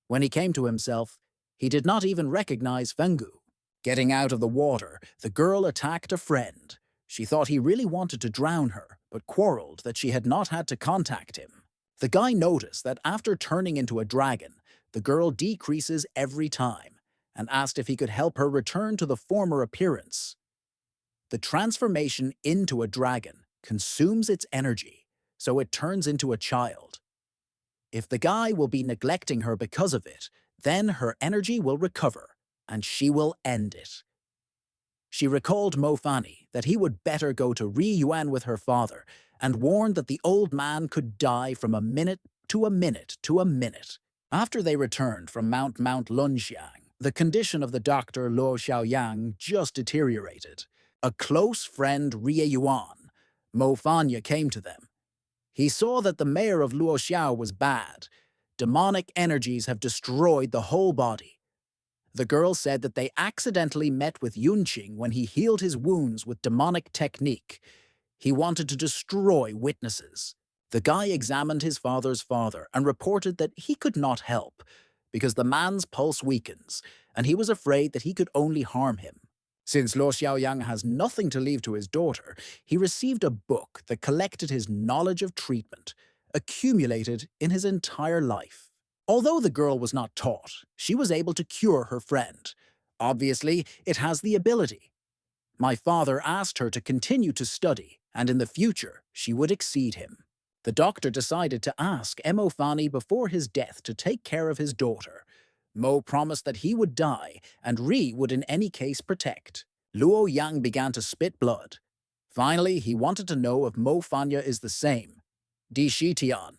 When he came to himself, he did not even recognize Fengu. Getting out of the water, the girl attacked a friend. She thought he really wanted to drown her, but quarreled that she had not had to contact him. The guy noticed that after turning into a dragon, the girl decreases every time, and asked if he could help her return to the former appearance. The transformation into a dragon consumes its energy, so it turns into a child. If the guy will be neglecting her because of it, then her energy will recover, and she will end it. She recalled Mofani that he would better go to Ri Yuan with her father, and warned that the old man could die from a minute to a minute to a minute. After they returned from Mount Lunxiang, the condition of the doctor Luo Xiaoyang just deteriorated. A close friend, Rie Yuan, Mofanya, came to them. He saw that the mayor of Luo Xiao was bad. Demonic energies have destroyed the whole body. The girl said that they accidentally met with Yunqing when he healed his wounds with demonic technique. He wanted to destroy witnesses. The guy examined his father's father and reported that he could not help, because the man's pulse weakens, and he was afraid that he could only harm him. Since Luo Xiaoyang has nothing to leave to his daughter, he received a book that collected his knowledge of treatment, accumulated in his entire life. Although the girl was not taught, she was able to cure her friend. Obviously, it has the ability. My father asked her to continue to study, and in the future, she would exceed him. The doctor decided to ask Mo Fani before his death to take care of his daughter. Mo promised that he would die, and Ri would in any case protect. Luo Yang began to spit blood. Finally, he wanted to know if Mo Fanya is the same. Di Shitian.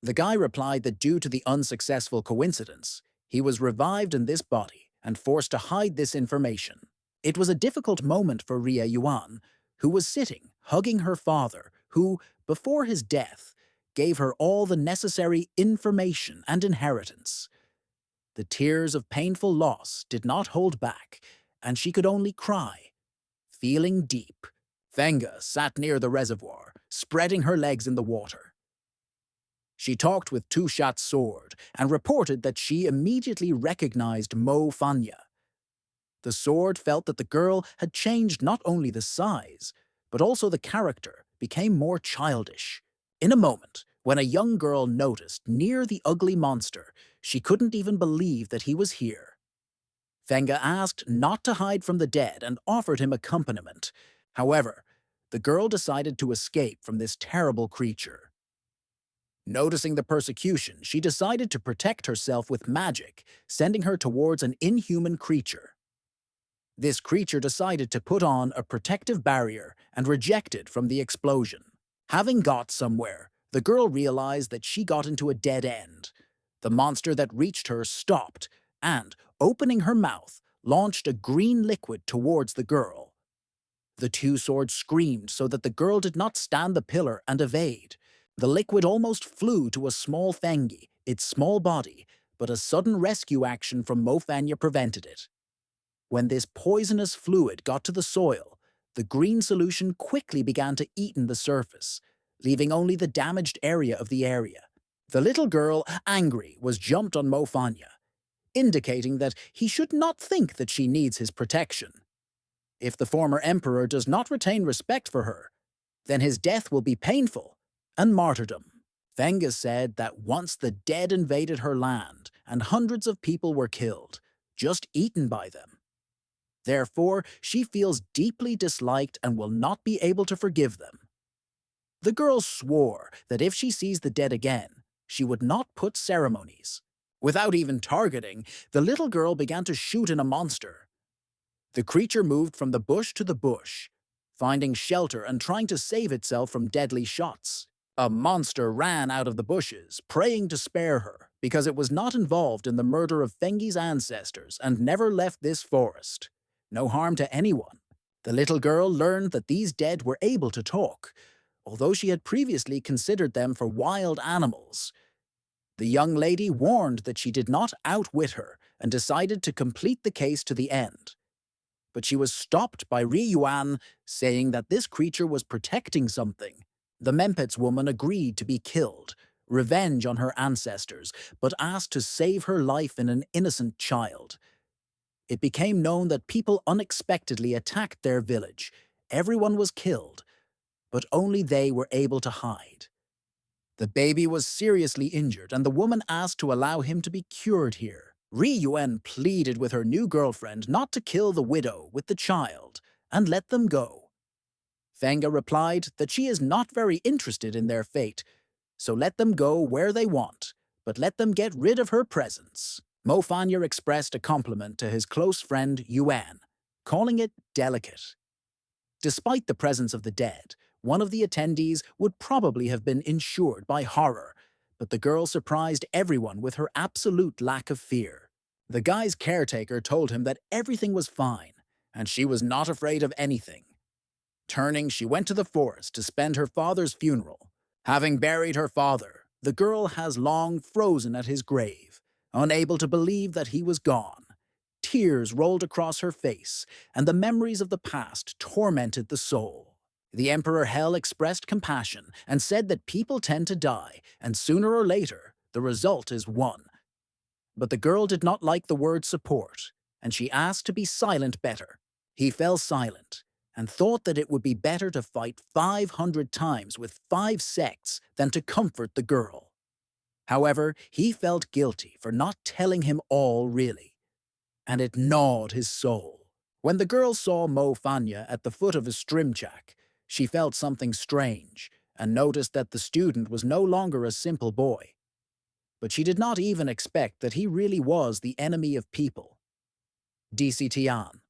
The guy replied that due to the unsuccessful coincidence, he was revived in this body and forced to hide this information. It was a difficult moment for Ria Yuan, who was sitting, hugging her father, who, before his death, gave her all the necessary information and inheritance. The tears of painful loss did not hold back, and she could only cry, feeling deep. Fenga sat near the reservoir, spreading her legs in the water. She talked with Tushat's sword and reported that she immediately recognized Mo Fanya. The sword felt that the girl had changed not only the size, but also the character, became more childish. In a moment, when a young girl noticed near the ugly monster, she couldn't even believe that he was here. Fenga asked not to hide from the dead and offered him accompaniment. However, the girl decided to escape from this terrible creature. Noticing the persecution, she decided to protect herself with magic, sending her towards an inhuman creature. This creature decided to put on a protective barrier and rejected from the explosion. Having got somewhere, the girl realized that she got into a dead end. The monster that reached her stopped and, opening her mouth, launched a green liquid towards the girl. The two swords screamed so that the girl did not stand the pillar and evade. The liquid almost flew to a small Fengi, its small body, but a sudden rescue action from Mofanya prevented it. When this poisonous fluid got to the soil, the green solution quickly began to eaten the surface, leaving only the damaged area of the area. The little girl, angry, was jumped on Mofanya, indicating that he should not think that she needs his protection. If the former emperor does not retain respect for her, then his death will be painful and martyrdom. Fenga said that once the dead invaded her land and hundreds of people were killed, just eaten by them. Therefore, she feels deeply disliked and will not be able to forgive them. The girl swore that if she sees the dead again, she would not put ceremonies. Without even targeting, the little girl began to shoot in a monster. The creature moved from the bush to the bush, finding shelter and trying to save itself from deadly shots. A monster ran out of the bushes, praying to spare her, because it was not involved in the murder of Fengi's ancestors and never left this forest. No harm to anyone. The little girl learned that these dead were able to talk, although she had previously considered them for wild animals. The young lady warned that she did not outwit her and decided to complete the case to the end. But she was stopped by Ri Yuan, saying that this creature was protecting something. The Mempet's woman agreed to be killed, revenge on her ancestors, but asked to save her life in an innocent child. It became known that people unexpectedly attacked their village. Everyone was killed, but only they were able to hide. The baby was seriously injured, and the woman asked to allow him to be cured here. Ri Yuan pleaded with her new girlfriend not to kill the widow with the child and let them go. Fenga replied that she is not very interested in their fate, so let them go where they want, but let them get rid of her presence. Mofanya expressed a compliment to his close friend Yuan, calling it delicate. Despite the presence of the dead, one of the attendees would probably have been insured by horror, but the girl surprised everyone with her absolute lack of fear. The guy's caretaker told him that everything was fine, and she was not afraid of anything. Turning, she went to the forest to spend her father's funeral. Having buried her father, the girl has long frozen at his grave, unable to believe that he was gone. Tears rolled across her face, and the memories of the past tormented the soul. The Emperor Hell expressed compassion and said that people tend to die, and sooner or later, the result is one. But the girl did not like the word support, and she asked to be silent better. He fell silent, and thought that it would be better to fight 500 times with 5 sects than to comfort the girl. However, he felt guilty for not telling him all really, and it gnawed his soul. When the girl saw Mo Fanya at the foot of a strimchak, she felt something strange and noticed that the student was no longer a simple boy. But she did not even expect that he really was the enemy of people. DC Tian.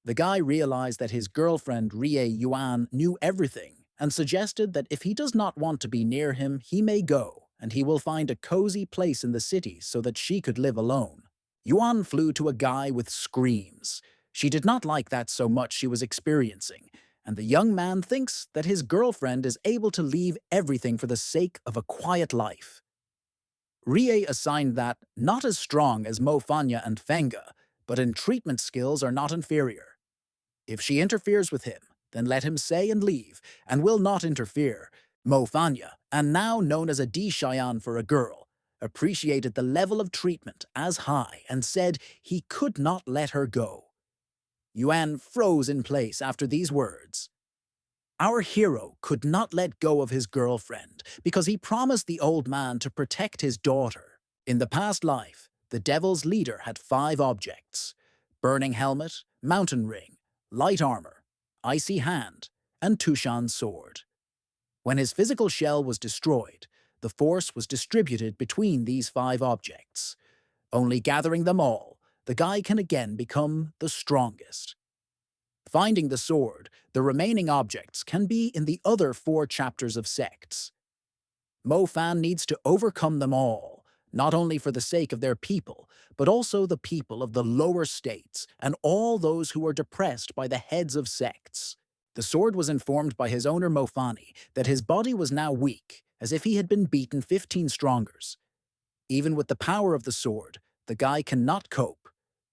The guy realized that his girlfriend Rie Yuan knew everything and suggested that if he does not want to be near him, he may go, and he will find a cozy place in the city so that she could live alone. Yuan flew to a guy with screams. She did not like that so much she was experiencing, and the young man thinks that his girlfriend is able to leave everything for the sake of a quiet life. Rie assigned that not as strong as Mo Fanya and Fenga, but in treatment skills are not inferior. If she interferes with him, then let him say and leave, and will not interfere. Mo Fanya, and now known as a Di Cheyenne for a girl, appreciated the level of treatment as high and said he could not let her go. Yuan froze in place after these words. Our hero could not let go of his girlfriend because he promised the old man to protect his daughter. In the past life, the devil's leader had 5 objects: burning helmet, mountain ring, light armor, icy hand, and Tushan's sword. When his physical shell was destroyed, the force was distributed between these 5 objects. Only gathering them all, the guy can again become the strongest. Finding the sword, the remaining objects can be in the other 4 chapters of sects. Mo Fan needs to overcome them all, not only for the sake of their people, but also the people of the lower states and all those who are depressed by the heads of sects. The sword was informed by his owner Mofani that his body was now weak, as if he had been beaten 15 strongers. Even with the power of the sword, the guy cannot cope.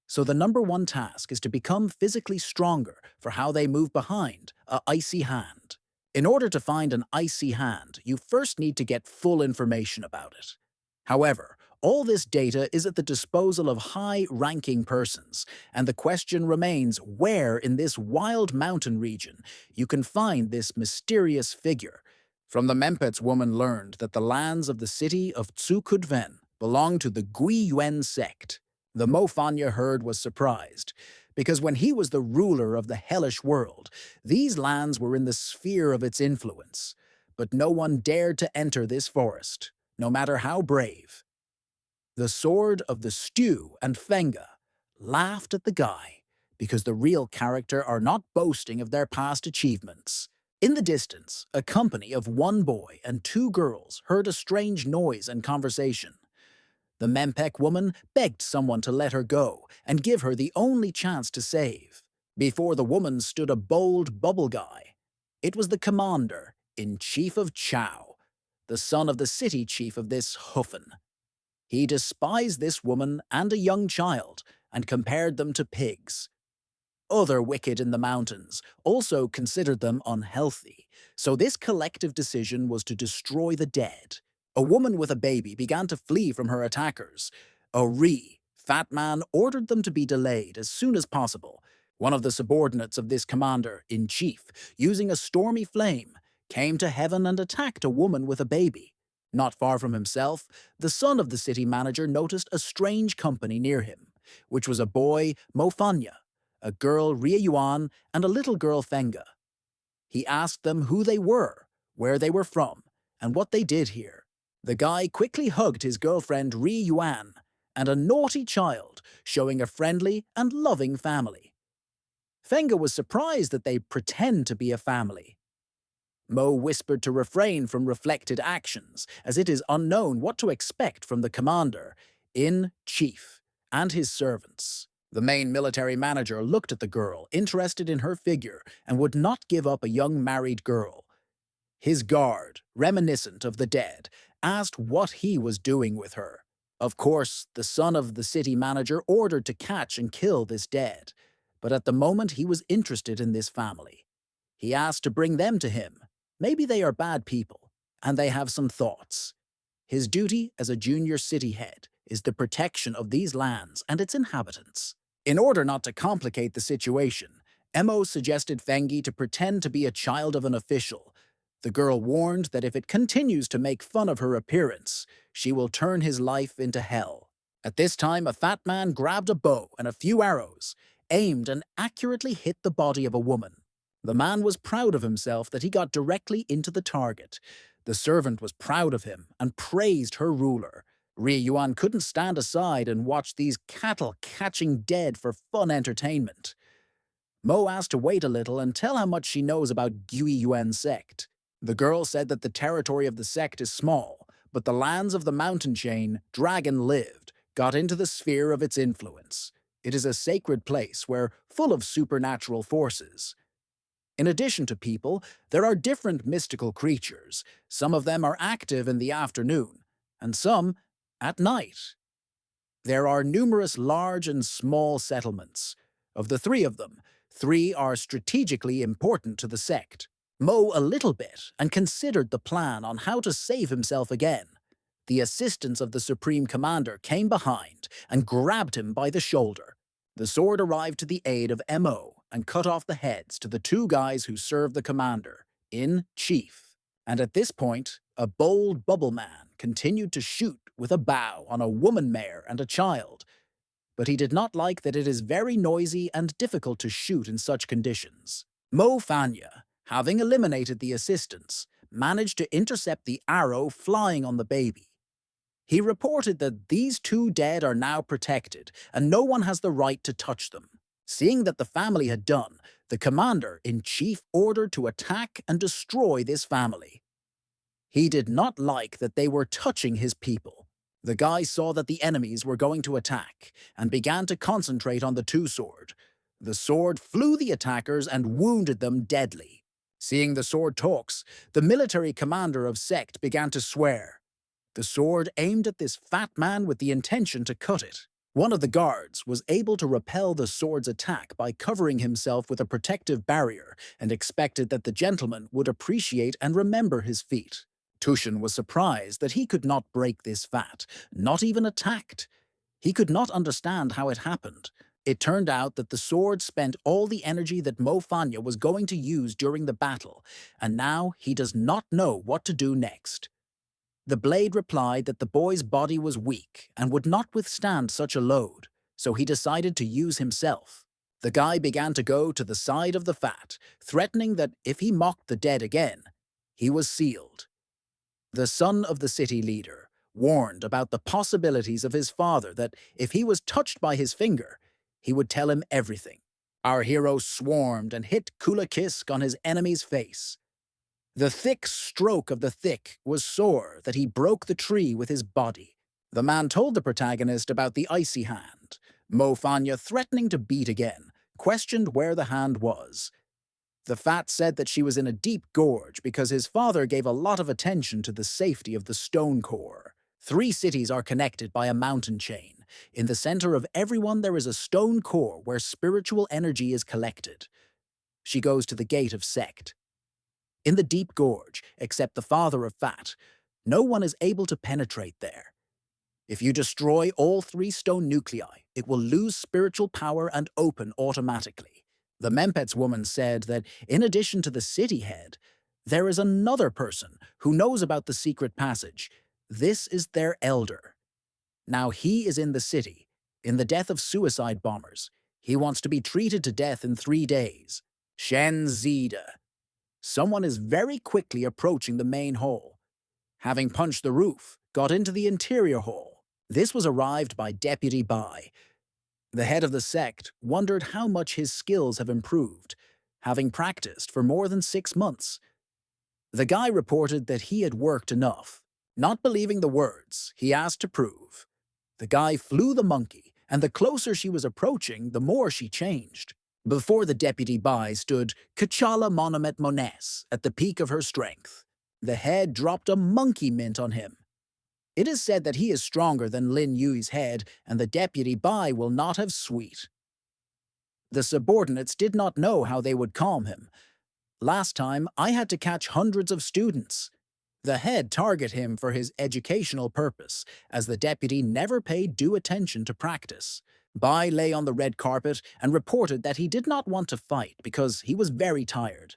So the number 1 task is to become physically stronger for how they move behind a icy hand. In order to find an icy hand, you first need to get full information about it. However, all this data is at the disposal of high-ranking persons, and the question remains where in this wild mountain region you can find this mysterious figure. From the Mempets, woman learned that the lands of the city of Tsukudven belong to the Gui Yuan sect. The Mofanya herd was surprised, because when he was the ruler of the hellish world, these lands were in the sphere of its influence. But no one dared to enter this forest, no matter how brave. The sword of the Stew and Fenga laughed at the guy, because the real character are not boasting of their past achievements. In the distance, a company of 1 boy and 2 girls heard a strange noise and conversation. The Mempek woman begged someone to let her go and give her the only chance to save. Before the woman stood a bold bubble guy. It was the commander-in-chief of Chao, the son of the city chief of this Hufen. He despised this woman and a young child and compared them to pigs. Other wicked in the mountains also considered them unhealthy, so this collective decision was to destroy the dead. A woman with a baby began to flee from her attackers. A fat man ordered them to be delayed as soon as possible. One of the subordinates of this commander-in-chief, using a stormy flame, came to heaven and attacked a woman with a baby. Not far from himself, the son of the city manager noticed a strange company near him, which was a boy, Mofanya, a girl, Ria Yuan, and a little girl, Fenga. He asked them who they were, where they were from, and what they did here. The guy quickly hugged his girlfriend Ri Yuan and a naughty child, showing a friendly and loving family. Fenga was surprised that they pretend to be a family. Mo whispered to refrain from reflected actions, as it is unknown what to expect from the commander-in-chief and his servants. The main military manager looked at the girl, interested in her figure, and would not give up a young married girl. His guard, reminiscent of the dead, asked what he was doing with her. Of course, the son of the city manager ordered to catch and kill this dead, but at the moment he was interested in this family. He asked to bring them to him. Maybe they are bad people, and they have some thoughts. His duty as a junior city head is the protection of these lands and its inhabitants. In order not to complicate the situation, Emo suggested Fengi to pretend to be a child of an official. The girl warned that if it continues to make fun of her appearance, she will turn his life into hell. At this time, a fat man grabbed a bow and a few arrows, aimed and accurately hit the body of a woman. The man was proud of himself that he got directly into the target. The servant was proud of him and praised her ruler. Ria Yuan couldn't stand aside and watch these cattle catching dead for fun entertainment. Mo asked to wait a little and tell how much she knows about Gui Yuan sect. The girl said that the territory of the sect is small, but the lands of the mountain chain, Dragon lived, got into the sphere of its influence. It is a sacred place where full of supernatural forces. In addition to people, there are different mystical creatures. Some of them are active in the afternoon, and some at night. There are numerous large and small settlements. Of the 3 of them, 3 are strategically important to the sect. Mo a little bit and considered the plan on how to save himself again. The assistants of the Supreme Commander came behind and grabbed him by the shoulder. The sword arrived to the aid of Mo and cut off the heads to the 2 guys who served the commander, in chief. And at this point, a bold bubble man continued to shoot with a bow on a woman mare and a child. But he did not like that it is very noisy and difficult to shoot in such conditions. Mo Fanya, having eliminated the assistants, managed to intercept the arrow flying on the baby. He reported that these 2 dead are now protected and no one has the right to touch them. Seeing that the family had done, the commander-in-chief ordered to attack and destroy this family. He did not like that they were touching his people. The guy saw that the enemies were going to attack and began to concentrate on the 2-sword. The sword flew the attackers and wounded them deadly. Seeing the sword talks, the military commander of sect began to swear. The sword aimed at this fat man with the intention to cut it. One of the guards was able to repel the sword's attack by covering himself with a protective barrier and expected that the gentleman would appreciate and remember his feat. Tushin was surprised that he could not break this fat, not even attacked. He could not understand how it happened. It turned out that the sword spent all the energy that Mo Fanya was going to use during the battle, and now he does not know what to do next. The blade replied that the boy's body was weak and would not withstand such a load, so he decided to use himself. The guy began to go to the side of the fat, threatening that if he mocked the dead again, he was sealed. The son of the city leader warned about the possibilities of his father that if he was touched by his finger, he would tell him everything. Our hero swarmed and hit Kula Kisk on his enemy's face. The thick stroke of the thick was sore that he broke the tree with his body. The man told the protagonist about the icy hand. Mo Fanya, threatening to beat again, questioned where the hand was. The fat said that she was in a deep gorge because his father gave a lot of attention to the safety of the stone core. 3 cities are connected by a mountain chain. In the center of everyone there is a stone core where spiritual energy is collected. She goes to the gate of sect. In the deep gorge, except the father of Fat, no one is able to penetrate there. If you destroy all 3 stone nuclei, it will lose spiritual power and open automatically. The Mempets woman said that in addition to the city head, there is another person who knows about the secret passage. This is their elder. Now he is in the city, in the death of suicide bombers. He wants to be treated to death in 3 days. Shen Zida. Someone is very quickly approaching the main hall. Having punched the roof, got into the interior hall. This was arrived by Deputy Bai. The head of the sect wondered how much his skills have improved, having practiced for more than 6 months. The guy reported that he had worked enough. Not believing the words, he asked to prove. The guy flew the monkey, and the closer she was approaching, the more she changed. Before the Deputy Bai stood Kachala Monument Mones at the peak of her strength. The head dropped a monkey mint on him. It is said that he is stronger than Lin Yui's head, and the Deputy Bai will not have sweet. The subordinates did not know how they would calm him. Last time, I had to catch hundreds of students. The head targeted him for his educational purpose, as the deputy never paid due attention to practice. Bai lay on the red carpet and reported that he did not want to fight because he was very tired.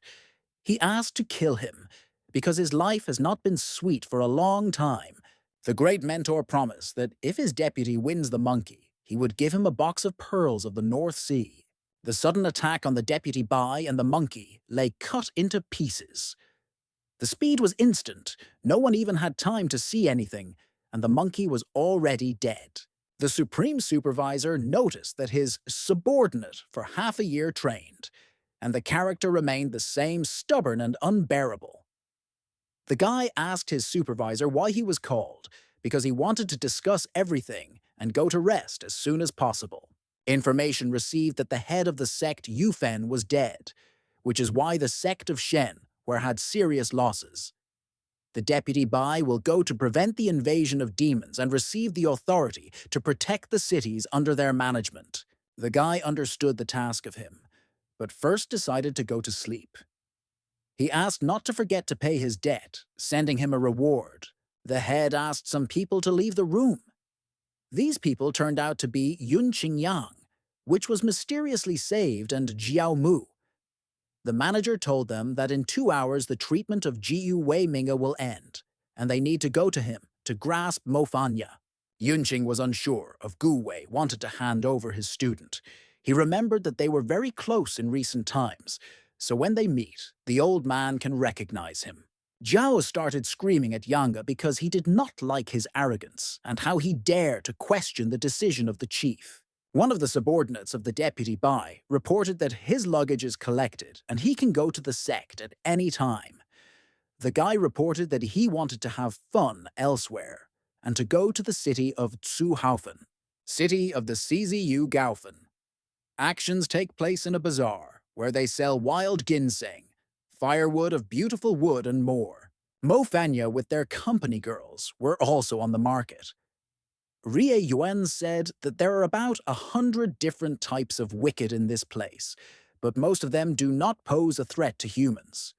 He asked to kill him because his life has not been sweet for a long time. The great mentor promised that if his deputy wins the monkey, he would give him a box of pearls of the North Sea. The sudden attack on the Deputy Bai and the monkey lay cut into pieces. The speed was instant, no one even had time to see anything, and the monkey was already dead. The Supreme Supervisor noticed that his subordinate for half a year trained, and the character remained the same stubborn and unbearable. The guy asked his supervisor why he was called, because he wanted to discuss everything and go to rest as soon as possible. Information received that the head of the sect Yufen was dead, which is why the sect of Shen had serious losses. The Deputy Bai will go to prevent the invasion of demons and receive the authority to protect the cities under their management. The guy understood the task of him. but first decided to go to sleep. He asked not to forget to pay his debt, sending him a reward. The head asked some people to leave the room. These people turned out to be Yun Qingyang, which was mysteriously saved, and Jiao Mu. The manager told them that in 2 hours the treatment of Jiu Wei Minga will end, and they need to go to him to grasp Mo Fanya. Yunqing was unsure if Gu Wei wanted to hand over his student. He remembered that they were very close in recent times, so when they meet, the old man can recognize him. Zhao started screaming at Yanga because he did not like his arrogance and how he dared to question the decision of the chief. One of the subordinates of the deputy Bai reported that his luggage is collected and he can go to the sect at any time. The guy reported that he wanted to have fun elsewhere and to go to the city of Zhuhaufen, city of the CZU Gaufen. Actions take place in a bazaar where they sell wild ginseng, firewood of beautiful wood, and more. Mo Fanya with their company girls were also on the market. Rie Yuan said that there are about 100 different types of wicked in this place, but most of them do not pose a threat to humans.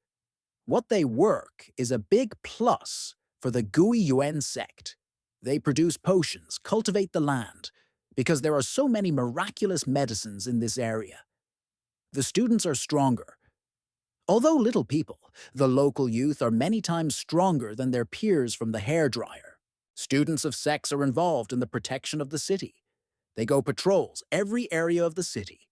What they work is a big plus for the Gui Yuan sect. They produce potions, cultivate the land, because there are so many miraculous medicines in this area. The students are stronger. Although little people, the local youth are many times stronger than their peers from the hairdryer. Students of sects are involved in the protection of the city. They go patrols every area of the city.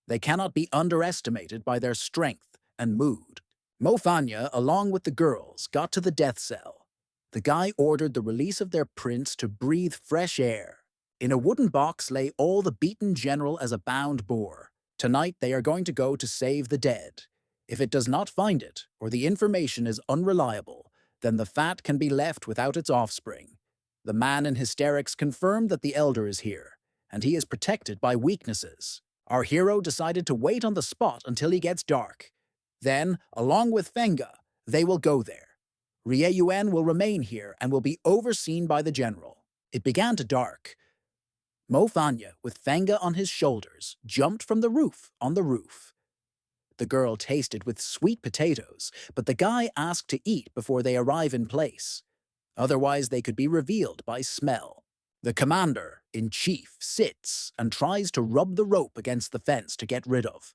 They cannot be underestimated by their strength and mood. Mo Fanya, along with the girls, got to the death cell. The guy ordered the release of their prince to breathe fresh air. In a wooden box lay all the beaten general as a bound boar. Tonight they are going to go to save the dead. If it does not find it, or the information is unreliable, then the fat can be left without its offspring. The man in hysterics confirmed that the elder is here, and he is protected by weaknesses. Our hero decided to wait on the spot until he gets dark. Then, along with Fenga, they will go there. Rie Yuan will remain here and will be overseen by the general. It began to dark. Mo Fanya, with Fenga on his shoulders, jumped from the roof on the roof. The girl tasted with sweet potatoes, but the guy asked to eat before they arrive in place. Otherwise, they could be revealed by smell. The commander-in-chief sits and tries to rub the rope against the fence to get rid of.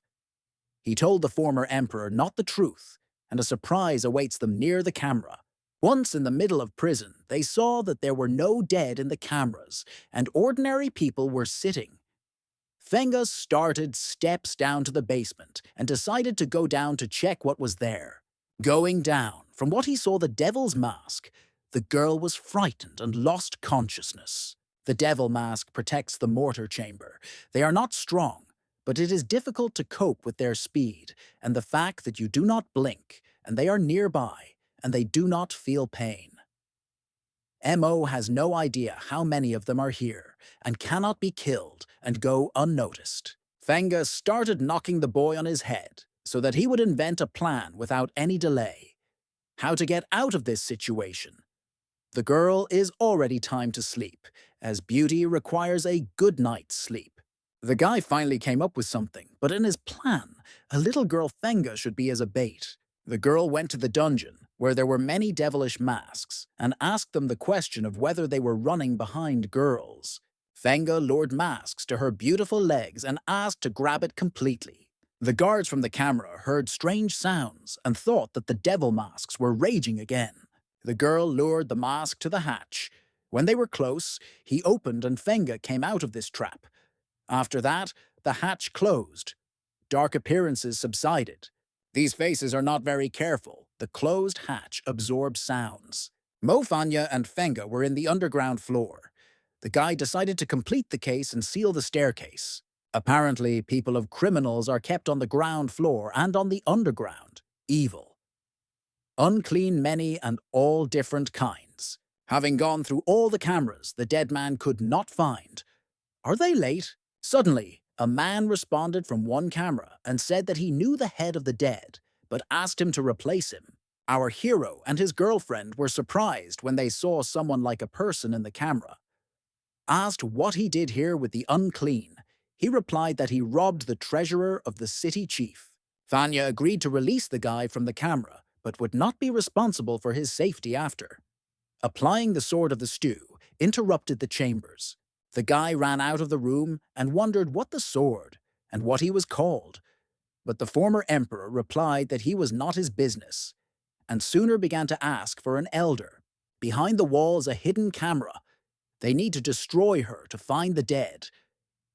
He told the former emperor not the truth, and a surprise awaits them near the camera. Once in the middle of prison, they saw that there were no dead in the cameras, and ordinary people were sitting. Fenga started steps down to the basement and decided to go down to check what was there. Going down, from what he saw the devil's mask, the girl was frightened and lost consciousness. The devil mask protects the mortar chamber. They are not strong, but it is difficult to cope with their speed and the fact that you do not blink, and they are nearby, and they do not feel pain. Mo has no idea how many of them are here, and cannot be killed and go unnoticed. Fenga started knocking the boy on his head so that he would invent a plan without any delay. How to get out of this situation? The girl is already time to sleep, as beauty requires a good night's sleep. The guy finally came up with something, but in his plan, a little girl Fenga should be as a bait. The girl went to the dungeon, where there were many devilish masks, and asked them the question of whether they were running behind girls. Fenga lured masks to her beautiful legs and asked to grab it completely. The guards from the camera heard strange sounds and thought that the devil masks were raging again. The girl lured the mask to the hatch. When they were close, he opened and Fenga came out of this trap. After that, the hatch closed. Dark appearances subsided. These faces are not very careful. The closed hatch absorbs sounds. Mo Fanya and Fenga were in the underground floor. The guy decided to complete the case and seal the staircase. Apparently, people of criminals are kept on the ground floor and on the underground. Evil. Unclean many and all different kinds. Having gone through all the cameras, the dead man could not find. Are they late? Suddenly, a man responded from one camera and said that he knew the head of the dead, but asked him to replace him. Our hero and his girlfriend were surprised when they saw someone like a person in the camera. Asked what he did here with the unclean, He replied that he robbed the treasurer of the city chief. Fanya agreed to release the guy from the camera, but would not be responsible for his safety after. Applying the sword of the stew interrupted the chambers. The guy ran out of the room and wondered what the sword and what he was called. But the former emperor replied that he was not his business, and sooner began to ask for an elder. Behind the walls, a hidden camera. They need to destroy her to find the dead.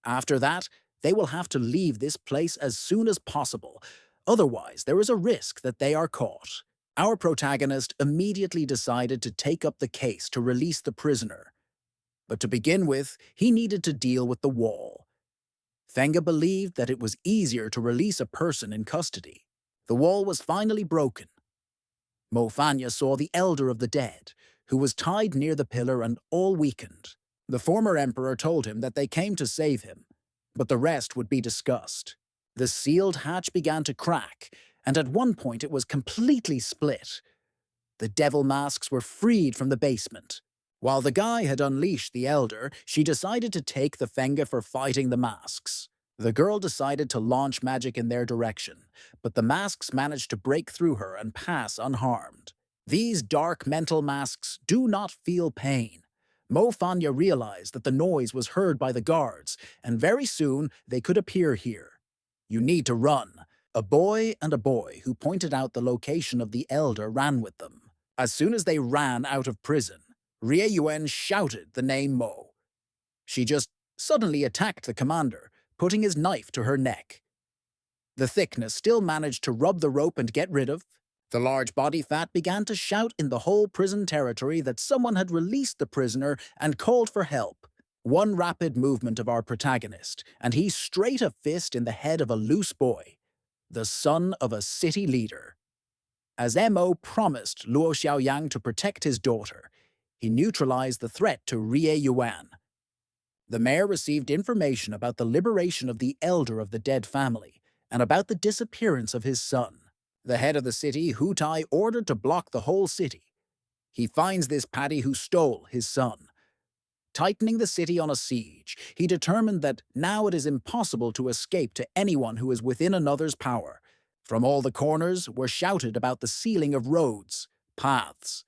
After that, they will have to leave this place as soon as possible. Otherwise, there is a risk that they are caught. Our protagonist immediately decided to take up the case to release the prisoner. But to begin with, he needed to deal with the wall. Fenga believed that it was easier to release a person in custody. The wall was finally broken. Mofanya saw the elder of the dead, who was tied near the pillar and all weakened. The former emperor told him that they came to save him, but the rest would be discussed. The sealed hatch began to crack, and at one point it was completely split. The devil masks were freed from the basement. While the guy had unleashed the elder, she decided to take the Fenga for fighting the masks. The girl decided to launch magic in their direction, but the masks managed to break through her and pass unharmed. These dark mental masks do not feel pain. Mofanya realized that the noise was heard by the guards, and very soon they could appear here. You need to run. A boy who pointed out the location of the elder ran with them. As soon as they ran out of prison, Rie Yuen shouted the name Mo. She just suddenly attacked the commander, putting his knife to her neck. The thickness still managed to rub the rope and get rid of. The large body fat began to shout in the whole prison territory that someone had released the prisoner and called for help. One rapid movement of our protagonist, and he straight a fist in the head of a loose boy, the son of a city leader. As Mo promised Luo Xiaoyang to protect his daughter, he neutralized the threat to Rie Yuan. The mayor received information about the liberation of the elder of the dead family and about the disappearance of his son. The head of the city, Hu Tai, ordered to block the whole city. He finds this Paddy who stole his son. Tightening the city on a siege, he determined that now it is impossible to escape to anyone who is within another's power. From all the corners were shouted about the sealing of roads, paths.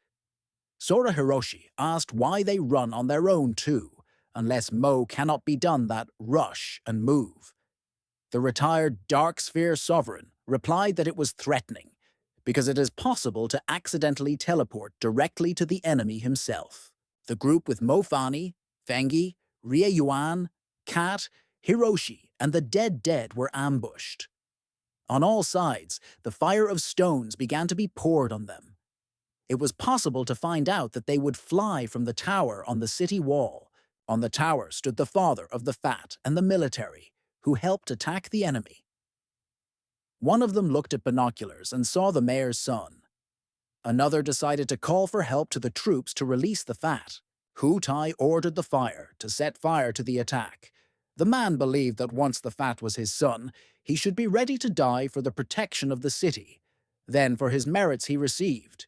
Sora Hiroshi asked why they run on their own too, unless Mo cannot be done that rush and move. The retired Dark Sphere Sovereign replied that it was threatening, because it is possible to accidentally teleport directly to the enemy himself. The group with Mofani, Fengi, Rie Yuan, Kat, Hiroshi, and the dead were ambushed. On all sides, the fire of stones began to be poured on them. It was possible to find out that they would fly from the tower on the city wall. On the tower stood the father of the fat and the military, who helped attack the enemy. One of them looked at binoculars and saw the mayor's son. Another decided to call for help to the troops to release the fat. Hu Tai ordered the fire to set fire to the attack. The man believed that once the fat was his son, he should be ready to die for the protection of the city. Then for his merits he received.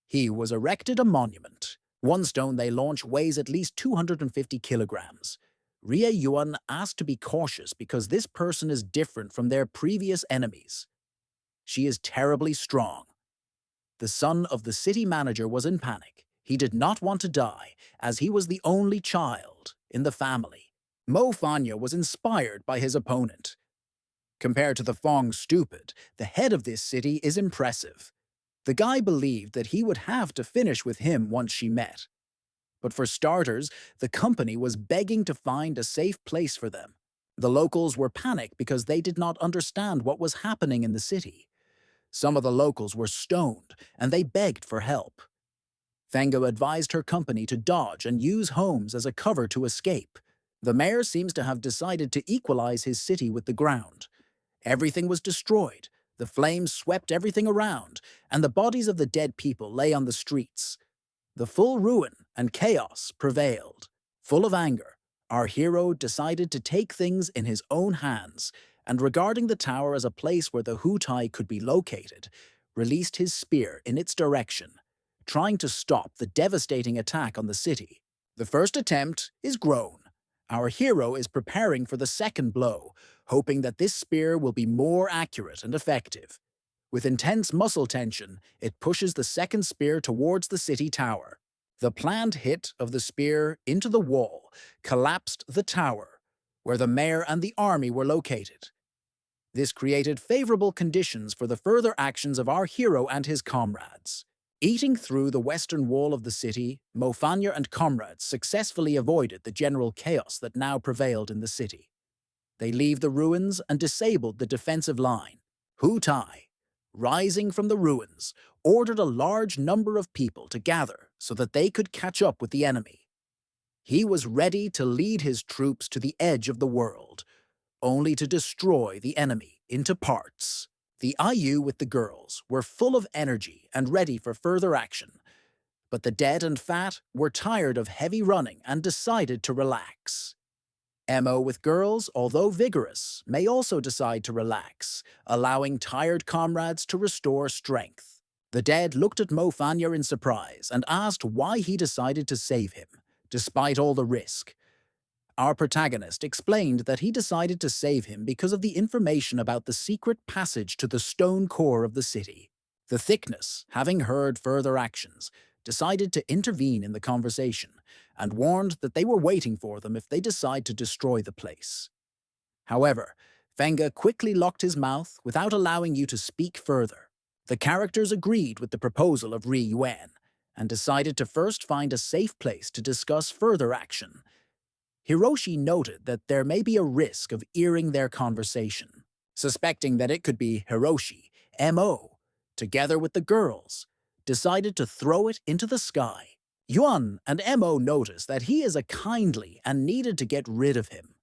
He was erected a monument. One stone they launch weighs at least 250 kilograms. Rie Yuan asked to be cautious because this person is different from their previous enemies. She is terribly strong. The son of the city manager was in panic. He did not want to die, as he was the only child in the family. Mo Fanya was inspired by his opponent. Compared to the Fong Stupid, the head of this city is impressive. The guy believed that he would have to finish with him once she met. But for starters, the company was begging to find a safe place for them. The locals were panicked because they did not understand what was happening in the city. Some of the locals were stoned, and they begged for help. Fango advised her company to dodge and use homes as a cover to escape. The mayor seems to have decided to equalize his city with the ground. Everything was destroyed. The flames swept everything around, and the bodies of the dead people lay on the streets. The full ruin and chaos prevailed. Full of anger, our hero decided to take things in his own hands, and regarding the tower as a place where the Hu Tai could be located, released his spear in its direction, trying to stop the devastating attack on the city. The first attempt is grown. Our hero is preparing for the second blow, hoping that this spear will be more accurate and effective. With intense muscle tension, it pushes the second spear towards the city tower. The planned hit of the spear into the wall collapsed the tower, where the mayor and the army were located. This created favorable conditions for the further actions of our hero and his comrades. Eating through the western wall of the city, Mofanya and comrades successfully avoided the general chaos that now prevailed in the city. They leave the ruins and disabled the defensive line. Hu Tai, rising from the ruins, ordered a large number of people to gather so that they could catch up with the enemy. He was ready to lead his troops to the edge of the world, only to destroy the enemy into parts. The IU with the girls were full of energy and ready for further action, but the dead and fat were tired of heavy running and decided to relax. MO with girls, although vigorous, may also decide to relax, allowing tired comrades to restore strength. The dead looked at Mofanya in surprise and asked why he decided to save him, despite all the risk. Our protagonist explained that he decided to save him because of the information about the secret passage to the stone core of the city. The thickness, having heard further actions, decided to intervene in the conversation and warned that they were waiting for them if they decide to destroy the place. However, Fenga quickly locked his mouth without allowing you to speak further. The characters agreed with the proposal of Ri Yuan and decided to first find a safe place to discuss further action. Hiroshi noted that there may be a risk of earing their conversation. Suspecting that it could be Hiroshi, M.O., together with the girls, decided to throw it into the sky. Yuan and M.O. noticed that he is a kindly and needed to get rid of him.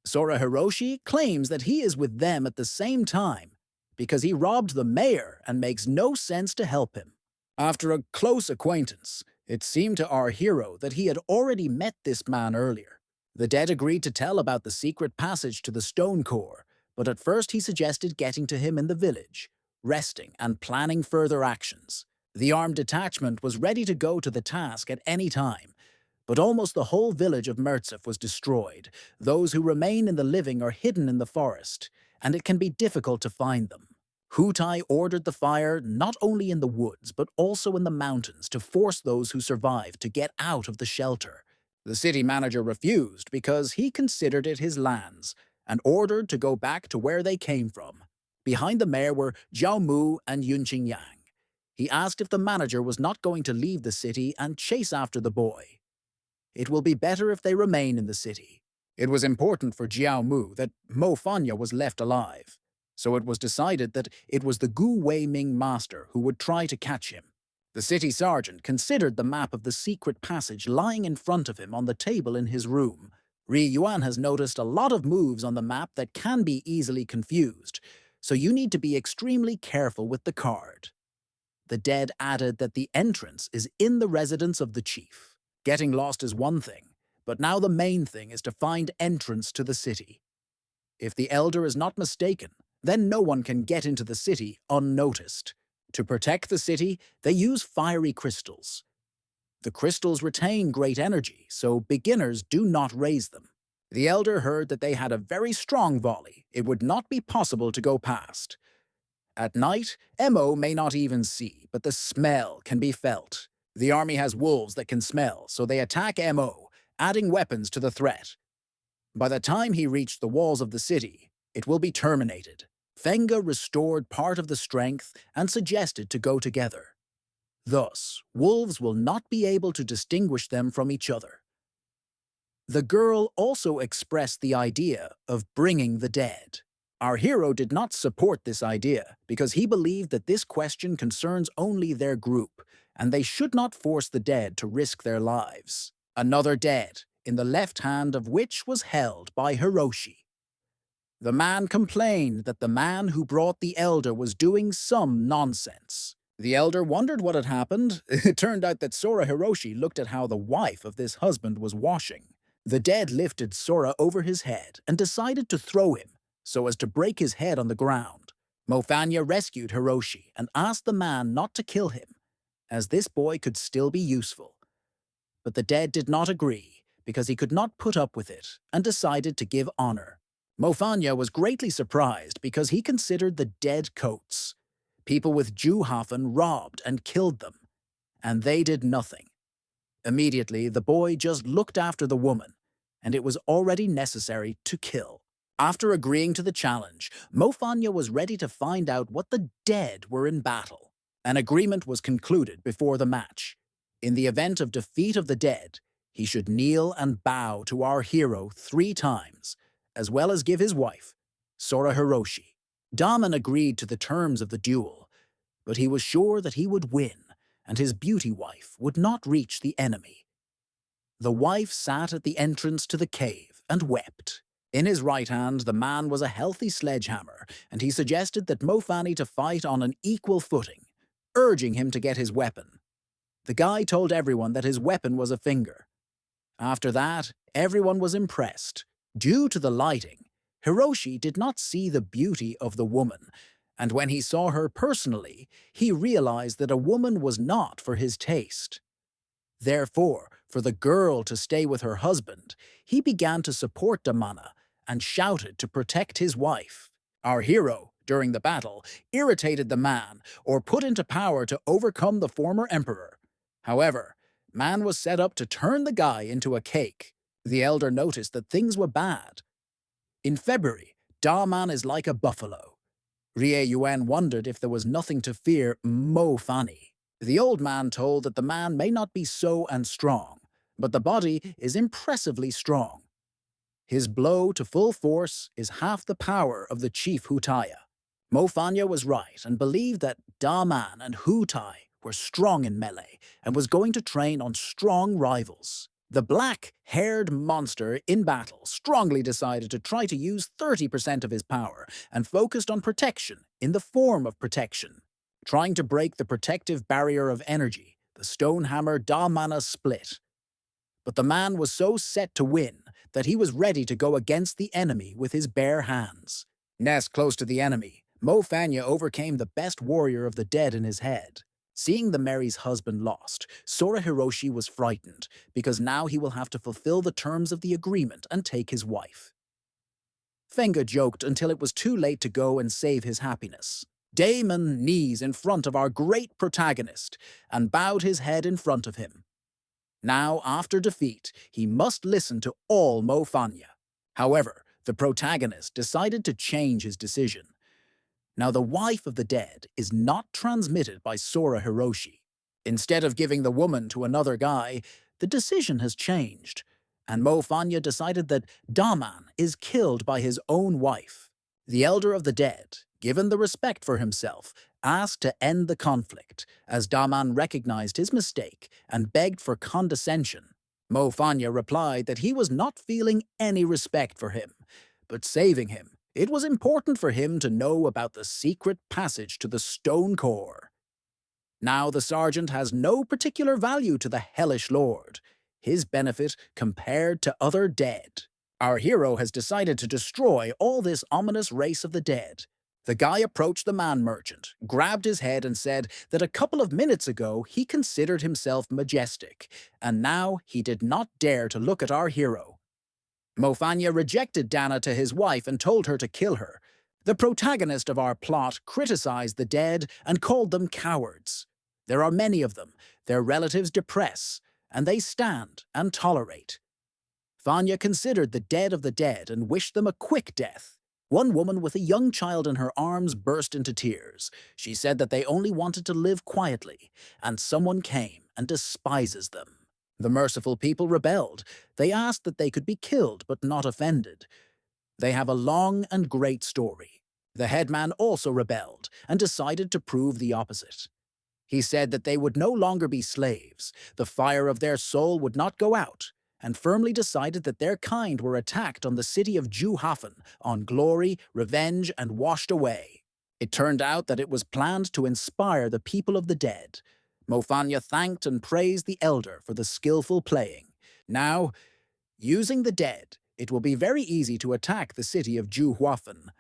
Sora Hiroshi claims that he is with them at the same time because he robbed the mayor and makes no sense to help him. After a close acquaintance, it seemed to our hero that he had already met this man earlier. The dead agreed to tell about the secret passage to the stone core, but at first he suggested getting to him in the village, resting and planning further actions. The armed detachment was ready to go to the task at any time, but almost the whole village of Mertzef was destroyed. Those who remain in the living are hidden in the forest, and it can be difficult to find them. Hutai ordered the fire not only in the woods but also in the mountains to force those who survived to get out of the shelter. The city manager refused because he considered it his lands and ordered to go back to where they came from. Behind the mayor were Jiao Mu and Yun Qingyang. He asked if the manager was not going to leave the city and chase after the boy. It will be better if they remain in the city. It was important for Jiao Mu that Mo Fanya was left alive, so it was decided that it was the Gu Wei Ming master who would try to catch him. The city sergeant considered the map of the secret passage lying in front of him on the table in his room. Ri Yuan has noticed a lot of moves on the map that can be easily confused, so you need to be extremely careful with the card. The dead added that the entrance is in the residence of the chief. Getting lost is one thing, but now the main thing is to find entrance to the city. If the elder is not mistaken, then no one can get into the city unnoticed. To protect the city, they use fiery crystals. The crystals retain great energy, so beginners do not raise them. The elder heard that they had a very strong volley. It would not be possible to go past. At night, MO may not even see, but the smell can be felt. The army has wolves that can smell, so they attack MO, adding weapons to the threat. By the time he reached the walls of the city, it will be terminated. Fenga restored part of the strength and suggested to go together. Thus, wolves will not be able to distinguish them from each other. The girl also expressed the idea of bringing the dead. Our hero did not support this idea because he believed that this question concerns only their group, and they should not force the dead to risk their lives. Another dead, in the left hand of which was held by Hiroshi. The man complained that the man who brought the elder was doing some nonsense. The elder wondered what had happened. It turned out that Sora Hiroshi looked at how the wife of this husband was washing. The dead lifted Sora over his head and decided to throw him, so as to break his head on the ground. Mofanya rescued Hiroshi and asked the man not to kill him, as this boy could still be useful. But the dead did not agree, because he could not put up with it and decided to give honor. Mofanya was greatly surprised because he considered the dead coats. People with Juhafen robbed and killed them, and they did nothing. Immediately, the boy just looked after the woman, and it was already necessary to kill. After agreeing to the challenge, Mofanya was ready to find out what the dead were in battle. An agreement was concluded before the match. In the event of defeat of the dead, he should kneel and bow to our hero 3 times, as well as give his wife, Sora Hiroshi. Daman agreed to the terms of the duel, but he was sure that he would win, and his beauty wife would not reach the enemy. The wife sat at the entrance to the cave and wept. In his right hand, the man was a healthy sledgehammer, and he suggested that Mofani to fight on an equal footing, urging him to get his weapon. The guy told everyone that his weapon was a finger. After that, everyone was impressed. Due to the lighting, Hiroshi did not see the beauty of the woman, and when he saw her personally, he realized that a woman was not for his taste. Therefore, for the girl to stay with her husband, he began to support Damana and shouted to protect his wife. Our hero, during the battle, irritated the man or put into power to overcome the former emperor. However, man was set up to turn the guy into a cake. The elder noticed that things were bad. In February, Daman is like a buffalo. Rie Yuan wondered if there was nothing to fear Mo Fani. The old man told that the man may not be so and strong, but the body is impressively strong. His blow to full force is half the power of the chief Hutaya. Mofanya was right and believed that Daman and Hutai were strong in melee and was going to train on strong rivals. The black-haired monster in battle strongly decided to try to use 30% of his power and focused on protection in the form of protection. Trying to break the protective barrier of energy, the stone hammer Damana split. But the man was so set to win that he was ready to go against the enemy with his bare hands. Nest close to the enemy, Mofanya overcame the best warrior of the dead in his head. Seeing the Mary's husband lost, Sora Hiroshi was frightened, because now he will have to fulfill the terms of the agreement and take his wife. Fenga joked until it was too late to go and save his happiness. Damon knees in front of our great protagonist and bowed his head in front of him. Now, after defeat, he must listen to all Mofanya. However, the protagonist decided to change his decision. Now, the wife of the dead is not transmitted by Sora Hiroshi. Instead of giving the woman to another guy, the decision has changed, and Mofanya decided that Daman is killed by his own wife. The elder of the dead, given the respect for himself, asked to end the conflict, as Daman recognized his mistake and begged for condescension. Mofanya replied that he was not feeling any respect for him, but saving him. It was important for him to know about the secret passage to the stone core. Now the sergeant has no particular value to the hellish lord, his benefit compared to other dead. Our hero has decided to destroy all this ominous race of the dead. The guy approached the man merchant, grabbed his head and said that a couple of minutes ago he considered himself majestic, and now he did not dare to look at our hero. Mofanya rejected Dana to his wife and told her to kill her. The protagonist of our plot criticized the dead and called them cowards. There are many of them, their relatives depress, and they stand and tolerate. Fanya considered the dead of the dead and wished them a quick death. One woman with a young child in her arms burst into tears. She said that they only wanted to live quietly, and someone came and despises them. The merciful people rebelled. They asked that they could be killed but not offended. They have a long and great story. The headman also rebelled and decided to prove the opposite. He said that they would no longer be slaves, the fire of their soul would not go out, and firmly decided that their kind were attacked on the city of Juhafen on glory, revenge, and washed away. It turned out that it was planned to inspire the people of the dead. Mofanya thanked and praised the elder for the skillful playing. Now, using the dead, it will be very easy to attack the city of Juhafen.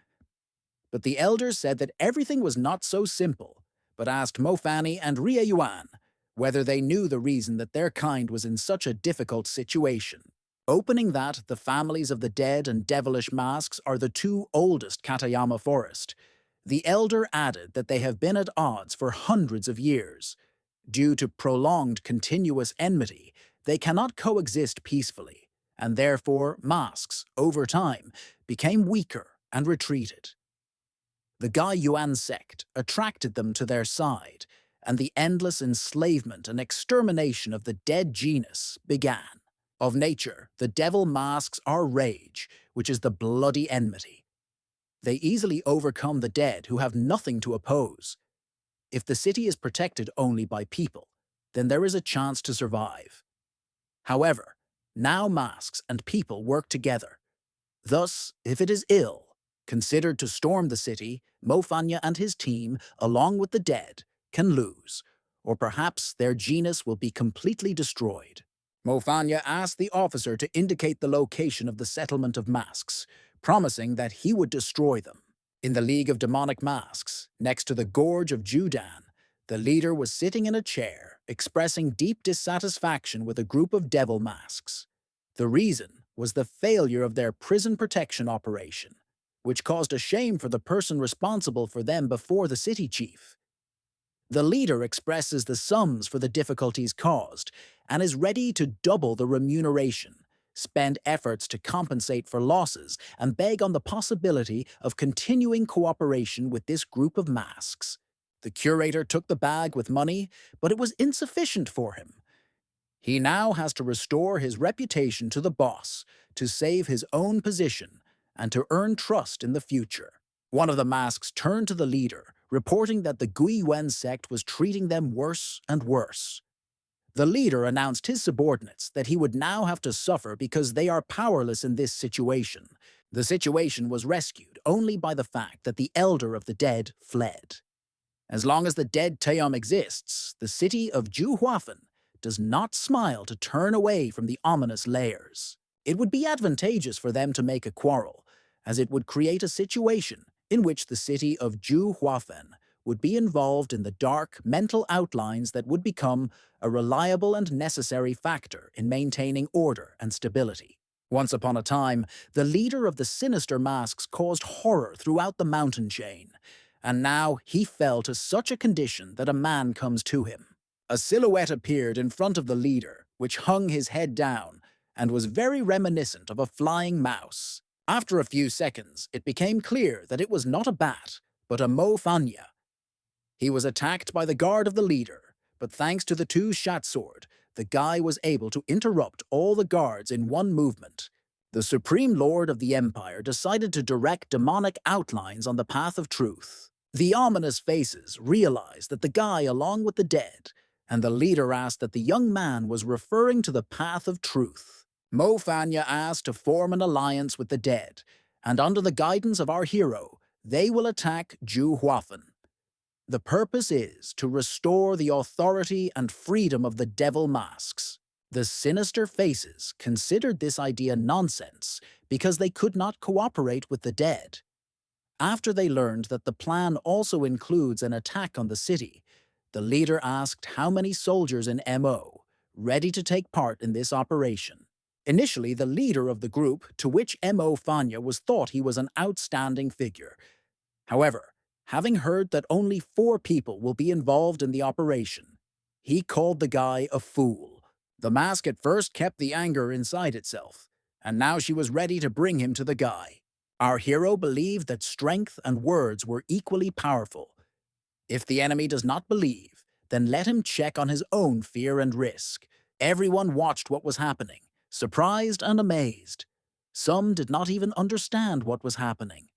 But the elder said that everything was not so simple, but asked Mofani and Rie Yuan whether they knew the reason that their kind was in such a difficult situation. Opening that, the families of the dead and devilish masks are the two oldest Katayama forest. The elder added that they have been at odds for hundreds of years. Due to prolonged continuous enmity, they cannot coexist peacefully, and therefore masks, over time, became weaker and retreated. The Gai Yuan sect attracted them to their side, and the endless enslavement and extermination of the dead genus began. Of nature, the devil masks are rage, which is the bloody enmity. They easily overcome the dead who have nothing to oppose. If the city is protected only by people, then there is a chance to survive. However, now masks and people work together. Thus, if it is ill, considered to storm the city, Mofanya and his team, along with the dead, can lose, or perhaps their genus will be completely destroyed. Mofanya asked the officer to indicate the location of the settlement of masks, promising that he would destroy them. In the League of Demonic Masks, next to the Gorge of Judan, the leader was sitting in a chair, expressing deep dissatisfaction with a group of devil masks. The reason was the failure of their prison protection operation, which caused a shame for the person responsible for them before the city chief. The leader expresses the sums for the difficulties caused and is ready to double the remuneration, spend efforts to compensate for losses, and beg on the possibility of continuing cooperation with this group of masks. The curator took the bag with money, but it was insufficient for him. He now has to restore his reputation to the boss, to save his own position, and to earn trust in the future. One of the masks turned to the leader, reporting that the Guiyuan sect was treating them worse and worse. The leader announced his subordinates that he would now have to suffer because they are powerless in this situation. The situation was rescued only by the fact that the elder of the dead fled. As long as the dead Taeyam exists, the city of Juhuafen does not smile to turn away from the ominous layers. It would be advantageous for them to make a quarrel, as it would create a situation in which the city of Juhuafen would be involved in the dark mental outlines that would become a reliable and necessary factor in maintaining order and stability. Once upon a time, the leader of the sinister masks caused horror throughout the mountain chain, and now he fell to such a condition that a man comes to him. A silhouette appeared in front of the leader, which hung his head down, and was very reminiscent of a flying mouse. After a few seconds, it became clear that it was not a bat, but a Mofanya. He was attacked by the guard of the leader, but thanks to the two-shot sword, the guy was able to interrupt all the guards in one movement. The Supreme Lord of the Empire decided to direct demonic outlines on the path of truth. The ominous faces realized that the guy along with the dead, and the leader asked that the young man was referring to the path of truth. Mofanya asked to form an alliance with the dead, and under the guidance of our hero, they will attack Juhuafen. The purpose is to restore the authority and freedom of the devil masks. The sinister faces considered this idea nonsense because they could not cooperate with the dead. After they learned that the plan also includes an attack on the city, the leader asked how many soldiers in MO ready to take part in this operation. Initially, the leader of the group, to which M.O. Fanya was thought he was an outstanding figure. However, having heard that only 4 people will be involved in the operation, he called the guy a fool. The mask at first kept the anger inside itself, and now she was ready to bring him to the guy. Our hero believed that strength and words were equally powerful. If the enemy does not believe, then let him check on his own fear and risk. Everyone watched what was happening, surprised and amazed. Some did not even understand what was happening.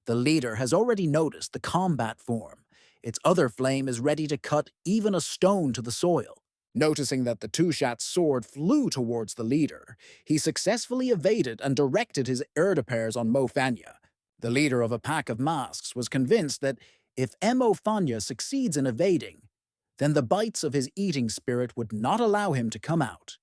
The leader has already noticed the combat form. Its other flame is ready to cut even a stone to the soil. Noticing that the Tushat's sword flew towards the leader, he successfully evaded and directed his Erdapairs on Mofanya. The leader of a pack of masks was convinced that if Mofanya succeeds in evading, then the bites of his eating spirit would not allow him to come out.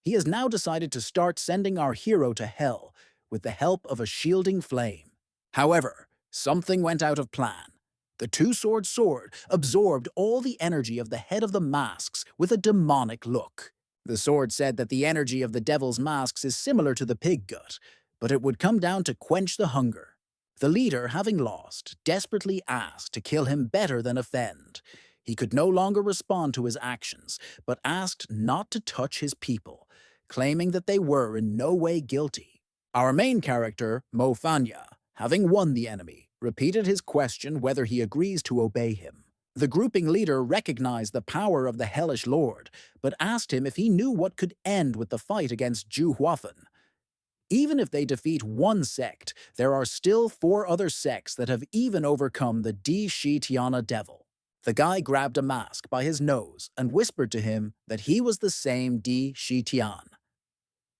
He has now decided to start sending our hero to hell with the help of a shielding flame. However, something went out of plan. The two-sword sword absorbed all the energy of the head of the masks with a demonic look. The sword said that the energy of the devil's masks is similar to the pig gut, but it would come down to quench the hunger. The leader, having lost, desperately asked to kill him better than offend. He could no longer respond to his actions, but asked not to touch his people, claiming that they were in no way guilty. Our main character, Mo Fanya, having won the enemy, repeated his question whether he agrees to obey him. The grouping leader recognized the power of the hellish lord, but asked him if he knew what could end with the fight against Zhu Huafen. Even if they defeat one sect, there are still 4 other sects that have even overcome the Di Shi Tiana devil. The guy grabbed a mask by his nose and whispered to him that he was the same Di Shi Tian.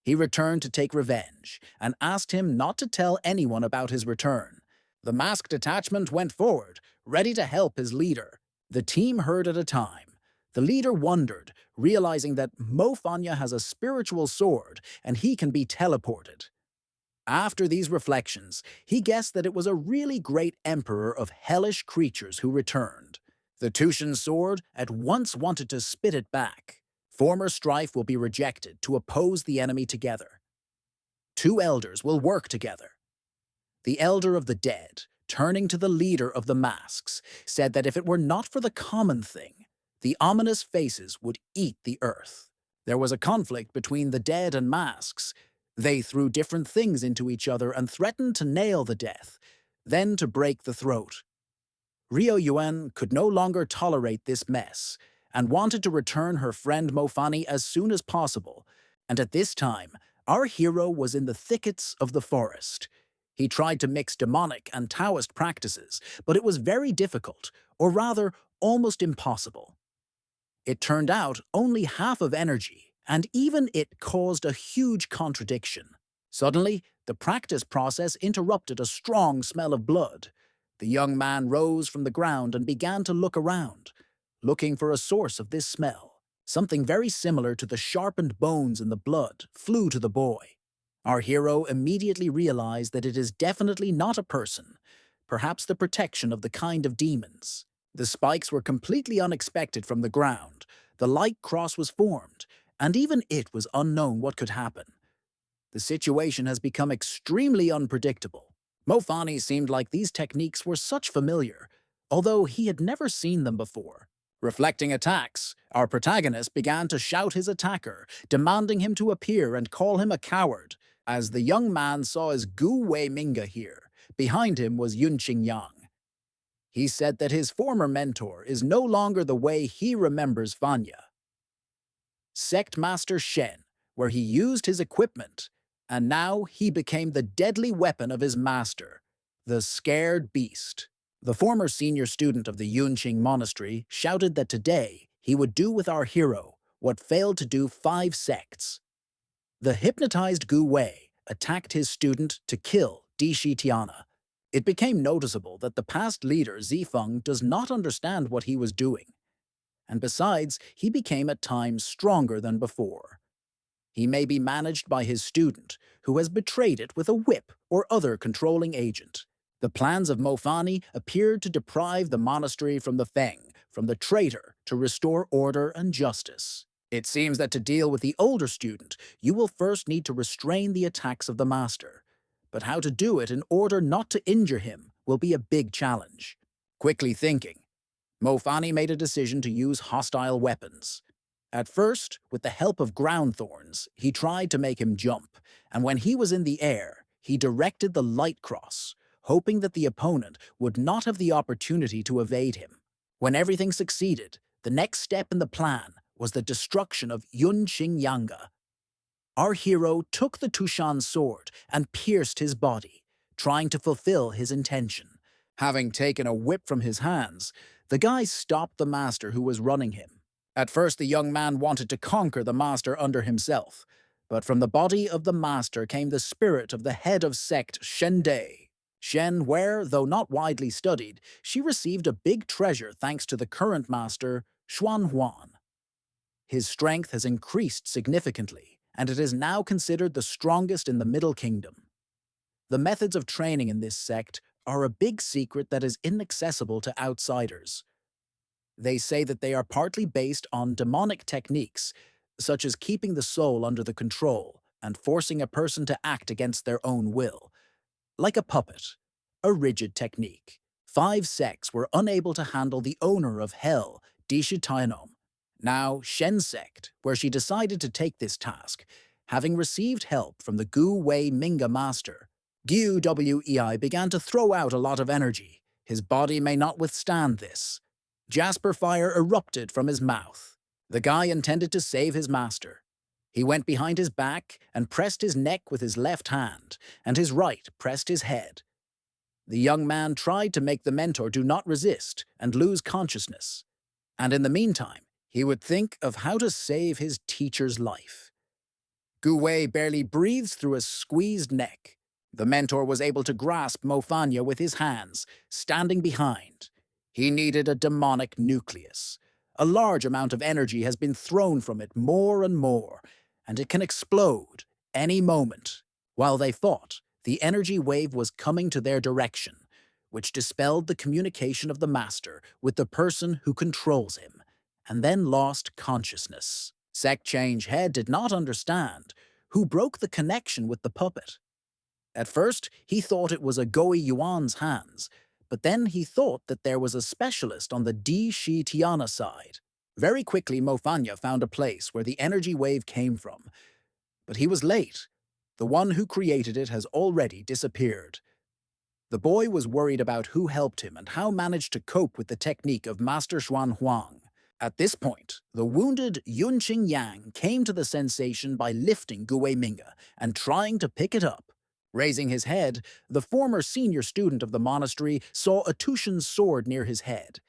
He returned to take revenge and asked him not to tell anyone about his return. The masked detachment went forward, ready to help his leader. The team heard at a time. The leader wondered, realizing that Mo Fanya has a spiritual sword and he can be teleported. After these reflections, he guessed that it was a really great emperor of hellish creatures who returned. The Tushan sword at once wanted to spit it back. Former strife will be rejected to oppose the enemy together. 2 elders will work together. The elder of the dead, turning to the leader of the masks, said that if it were not for the common thing, the ominous faces would eat the earth. There was a conflict between the dead and masks. They threw different things into each other and threatened to nail the death, then to break the throat. Rio Yuan could no longer tolerate this mess and wanted to return her friend Mofani as soon as possible, and at this time, our hero was in the thickets of the forest. He tried to mix demonic and Taoist practices, but it was very difficult, or rather, almost impossible. It turned out only half of energy, and even it caused a huge contradiction. Suddenly, the practice process interrupted a strong smell of blood. The young man rose from the ground and began to look around, looking for a source of this smell. Something very similar to the sharpened bones in the blood flew to the boy. Our hero immediately realized that it is definitely not a person, perhaps the protection of the kind of demons. The spikes were completely unexpected from the ground. The light cross was formed, and even it was unknown what could happen. The situation has become extremely unpredictable. Mofani seemed like these techniques were such familiar, although he had never seen them before. Reflecting attacks, our protagonist began to shout his attacker, demanding him to appear and call him a coward. As the young man saw his Gu Wei Minga here, behind him was Yunqing Yang. He said that his former mentor is no longer the way he remembers Vanya. Sect Master Shen, where he used his equipment, and now he became the deadly weapon of his master, the Scared Beast. The former senior student of the Yunqing Monastery shouted that today he would do with our hero what failed to do 5 sects. The hypnotized Gu Wei attacked his student to kill Di Shi Tiana. It became noticeable that the past leader Zifeng does not understand what he was doing, and besides, he became at times stronger than before. He may be managed by his student, who has betrayed it with a whip or other controlling agent. The plans of Mofani appeared to deprive the monastery from the Feng, from the traitor, to restore order and justice. It seems that to deal with the older student, you will first need to restrain the attacks of the master. But how to do it in order not to injure him will be a big challenge. Quickly thinking, Mofani made a decision to use hostile weapons. At first, with the help of ground thorns, he tried to make him jump, and when he was in the air, he directed the light cross, hoping that the opponent would not have the opportunity to evade him. When everything succeeded, the next step in the plan was the destruction of Yunqing Yanga. Our hero took the Tushan sword and pierced his body, trying to fulfill his intention. Having taken a whip from his hands, the guy stopped the master who was running him. At first, the young man wanted to conquer the master under himself, but from the body of the master came the spirit of the head of sect Shen Dai. Shen, where, though not widely studied, she received a big treasure thanks to the current master, Xuan Huan. His strength has increased significantly, and it is now considered the strongest in the Middle Kingdom. The methods of training in this sect are a big secret that is inaccessible to outsiders. They say that they are partly based on demonic techniques, such as keeping the soul under the control and forcing a person to act against their own will, like a puppet, a rigid technique. 5 sects were unable to handle the owner of Hell, Dishitainom, now Shen sect, where she decided to take this task, having received help from the Gu Wei Manga master. Gu Wei began to throw out a lot of energy. His body may not withstand this. Jasper fire erupted from his mouth. The guy intended to save his master. He went behind his back and pressed his neck with his left hand, and his right pressed his head. The young man tried to make the mentor do not resist and lose consciousness. And in the meantime, he would think of how to save his teacher's life. Gu Wei barely breathes through a squeezed neck. The mentor was able to grasp Mo Fanya with his hands, standing behind. He needed a demonic nucleus. A large amount of energy has been thrown from it more and more, and it can explode any moment. While they fought, the energy wave was coming to their direction, which dispelled the communication of the master with the person who controls him, and then lost consciousness. Sect Change Head did not understand who broke the connection with the puppet. At first, he thought it was a Goi Yuan's hands, but then he thought that there was a specialist on the Di Shi Tiana side. Very quickly, Mo Fanya found a place where the energy wave came from. But he was late. The one who created it has already disappeared. The boy was worried about who helped him and how managed to cope with the technique of Master Xuan Huang. At this point, the wounded Yunqing Yang came to the sensation by lifting Gue Minga and trying to pick it up. Raising his head, the former senior student of the monastery saw a Tushan sword near his head.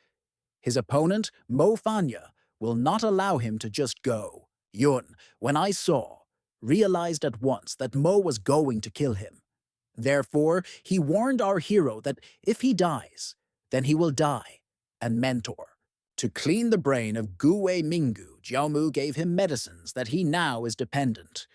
His opponent, Mo Fanya, will not allow him to just go. Yun, when I saw, realized at once that Mo was going to kill him. Therefore, he warned our hero that if he dies, then he will die, and mentor. To clean the brain of Gue Mingu, Jiaomu gave him medicines that he now is dependent.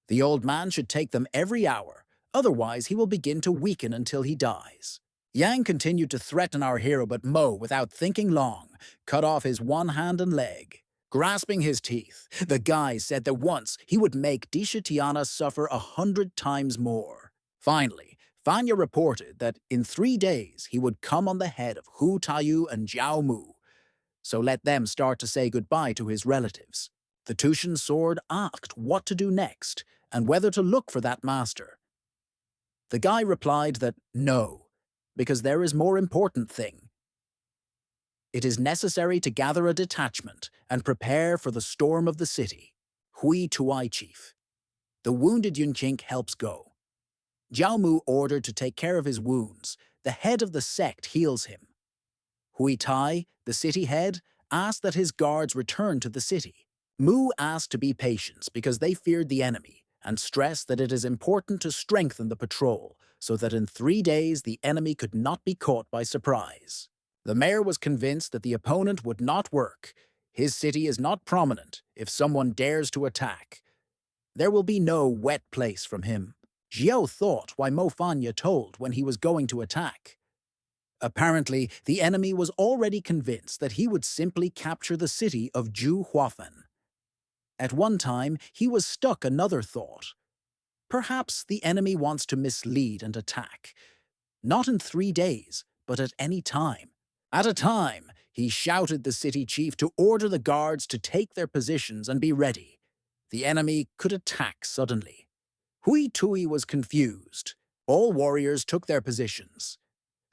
The old man should take them every hour, otherwise he will begin to weaken until he dies. Yang continued to threaten our hero, but Mo, without thinking long, cut off his one hand and leg. Grasping his teeth, the guy said that once he would make Dishitiana suffer 100 times more. Finally, Fanya reported that in 3 days he would come on the head of Hu Taiyu and Jiao Mu. So let them start to say goodbye to his relatives. The Tushan sword asked what to do next and whether to look for that master. The guy replied that no, because there is more important thing. It is necessary to gather a detachment and prepare for the storm of the city. Hui Tuai Chief. The wounded Yunqing helps go. Jiao Mu ordered to take care of his wounds. The head of the sect heals him. Hui Tai, the city head, asked that his guards return to the city. Mu asked to be patient because they feared the enemy, and stressed that it is important to strengthen the patrol so that in 3 days the enemy could not be caught by surprise. The mayor was convinced that the opponent would not work. His city is not prominent if someone dares to attack. There will be no wet place from him. Jiao thought why Mo Fanya told when he was going to attack. Apparently, the enemy was already convinced that he would simply capture the city of Ju Huafen. At one time, he was stuck another thought. Perhaps the enemy wants to mislead and attack. Not in 3 days, but at any time. At a time, he shouted the city chief to order the guards to take their positions and be ready. The enemy could attack suddenly. Hui Tui was confused. All warriors took their positions.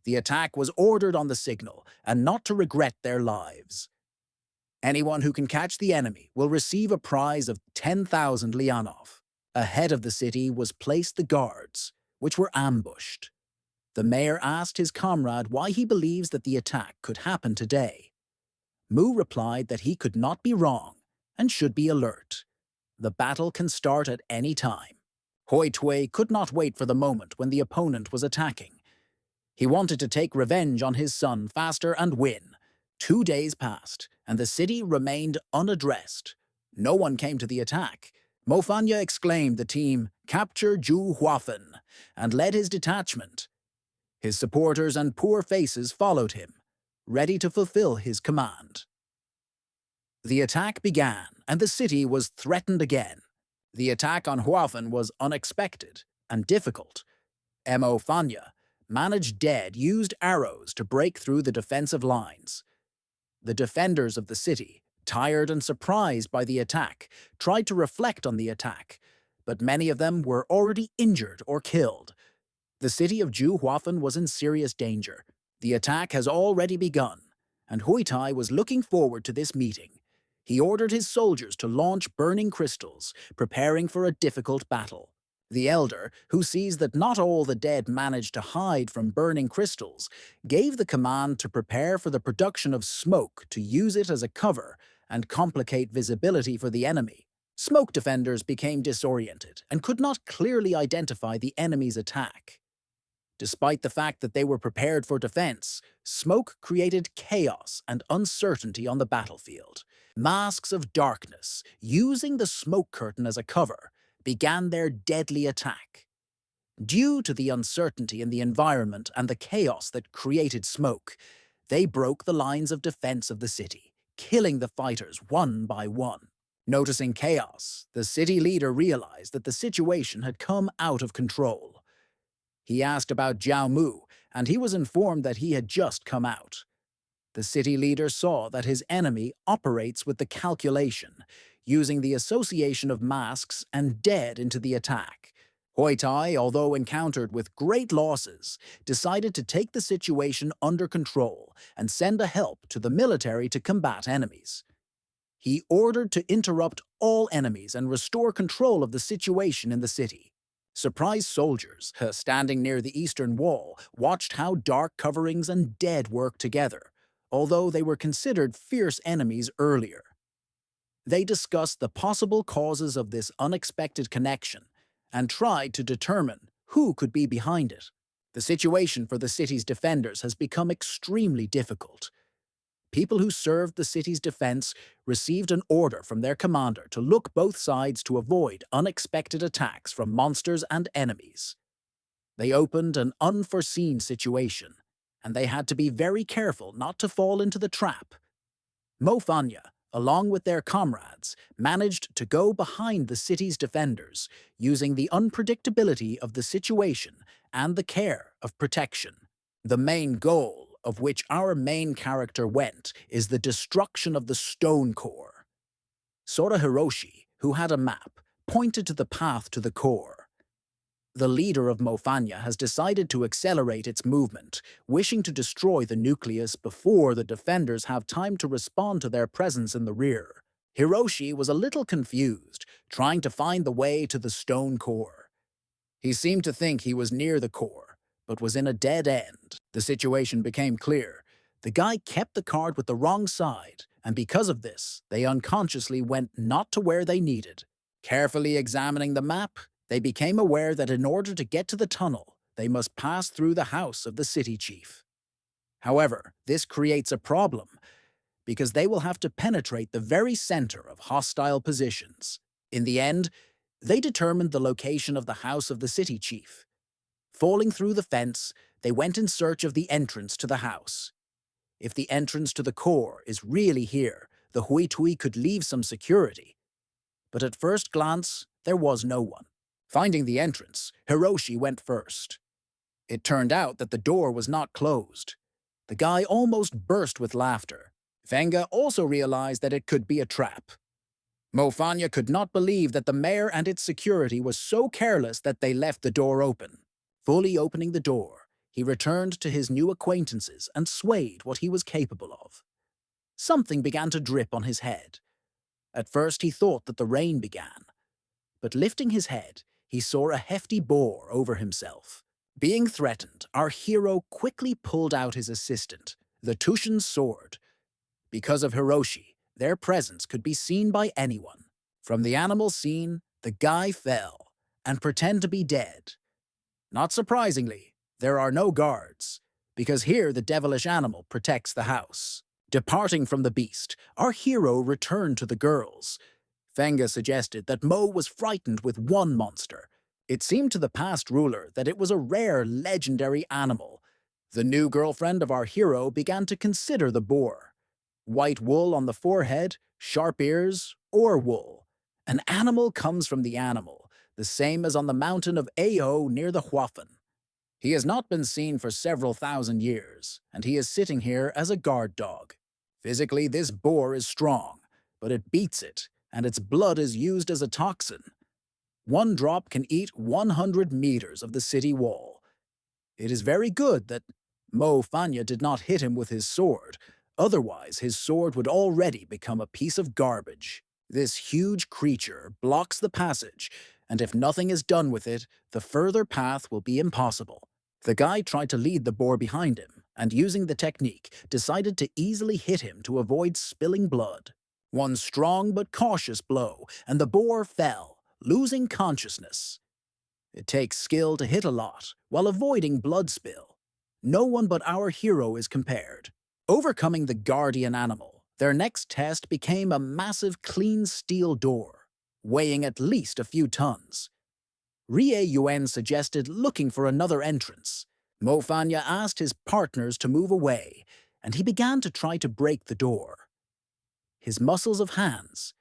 The attack was ordered on the signal, and not to regret their lives. Anyone who can catch the enemy will receive a prize of 10,000 lianov. Ahead of the city was placed the guards, which were ambushed. The mayor asked his comrade why he believes that the attack could happen today. Mu replied that he could not be wrong and should be alert. The battle can start at any time. Hoi Tui could not wait for the moment when the opponent was attacking. He wanted to take revenge on his son faster and win. 2 days passed, and the city remained unaddressed. No one came to the attack. Mo Fanya exclaimed the team, "Capture Ju Huafen," and led his detachment. His supporters and poor faces followed him, ready to fulfill his command. The attack began, and the city was threatened again. The attack on Huafan was unexpected and difficult. Mo Fanya, managed dead, used arrows to break through the defensive lines. The defenders of the city, tired and surprised by the attack, tried to reflect on the attack, but many of them were already injured or killed. The city of Ju Huafan was in serious danger. The attack has already begun, and Huitai was looking forward to this meeting. He ordered his soldiers to launch burning crystals, preparing for a difficult battle. The elder, who sees that not all the dead manage to hide from burning crystals, gave the command to prepare for the production of smoke to use it as a cover and complicate visibility for the enemy. Smoke defenders became disoriented and could not clearly identify the enemy's attack. Despite the fact that they were prepared for defense, smoke created chaos and uncertainty on the battlefield. Masks of darkness, using the smoke curtain as a cover, began their deadly attack. Due to the uncertainty in the environment and the chaos that created smoke, they broke the lines of defense of the city, killing the fighters one by one. Noticing chaos, the city leader realized that the situation had come out of control. He asked about Jiao Mu, and he was informed that he had just come out. The city leader saw that his enemy operates with the calculation, using the association of masks and dead into the attack. Huitai, although encountered with great losses, decided to take the situation under control and send a help to the military to combat enemies. He ordered to interrupt all enemies and restore control of the situation in the city. Surprised soldiers, standing near the eastern wall, watched how dark coverings and dead worked together, although they were considered fierce enemies earlier. They discussed the possible causes of this unexpected connection and tried to determine who could be behind it. The situation for the city's defenders has become extremely difficult. People who served the city's defense received an order from their commander to look both sides to avoid unexpected attacks from monsters and enemies. They opened an unforeseen situation, and they had to be very careful not to fall into the trap. Mo Fanya, along with their comrades, managed to go behind the city's defenders, using the unpredictability of the situation and the care of protection. The main goal of which our main character went is the destruction of the stone core. Sora Hiroshi, who had a map, pointed to the path to the core. The leader of Mofanya has decided to accelerate its movement, wishing to destroy the nucleus before the defenders have time to respond to their presence in the rear. Hiroshi was a little confused, trying to find the way to the stone core. He seemed to think he was near the core, but was in a dead end. The situation became clear. The guy kept the card with the wrong side, and because of this, they unconsciously went not to where they needed. Carefully examining the map, they became aware that in order to get to the tunnel, they must pass through the house of the city chief. However, this creates a problem, because they will have to penetrate the very center of hostile positions. In the end, they determined the location of the house of the city chief. Falling through the fence, they went in search of the entrance to the house. If the entrance to the core is really here, the Huitui could leave some security. But at first glance, there was no one. Finding the entrance, Hiroshi went first. It turned out that the door was not closed. The guy almost burst with laughter. Venga also realized that it could be a trap. Mofanya could not believe that the mayor and its security was so careless that they left the door open. Fully opening the door, he returned to his new acquaintances and swayed what he was capable of. Something began to drip on his head. At first he thought that the rain began, but lifting his head, he saw a hefty boar over himself. Being threatened, our hero quickly pulled out his assistant, the Tushin's sword. Because of Hiroshi, their presence could be seen by anyone. From the animal scene, the guy fell and pretended to be dead. Not surprisingly, there are no guards, because here the devilish animal protects the house. Departing from the beast, our hero returned to the girls. Fenga suggested that Mo was frightened with one monster. It seemed to the past ruler that it was a rare, legendary animal. The new girlfriend of our hero began to consider the boar. White wool on the forehead, sharp ears, or wool. An animal comes from the animal, the same as on the mountain of Ao near the Huafen. He has not been seen for several thousand years, and he is sitting here as a guard dog. Physically, this boar is strong, but it beats it, and its blood is used as a toxin. One drop can eat 100 meters of the city wall. It is very good that Mo Fanya did not hit him with his sword, otherwise his sword would already become a piece of garbage. This huge creature blocks the passage, and if nothing is done with it, the further path will be impossible. The guy tried to lead the boar behind him, and using the technique, decided to easily hit him to avoid spilling blood. One strong but cautious blow, and the boar fell, losing consciousness. It takes skill to hit a lot, while avoiding blood spill. No one but our hero is compared. Overcoming the guardian animal, their next test became a massive clean steel door, weighing at least a few tons. Rie Yuan suggested looking for another entrance. Mo Fanya asked his partners to move away, and he began to try to break the door. His muscles of hands,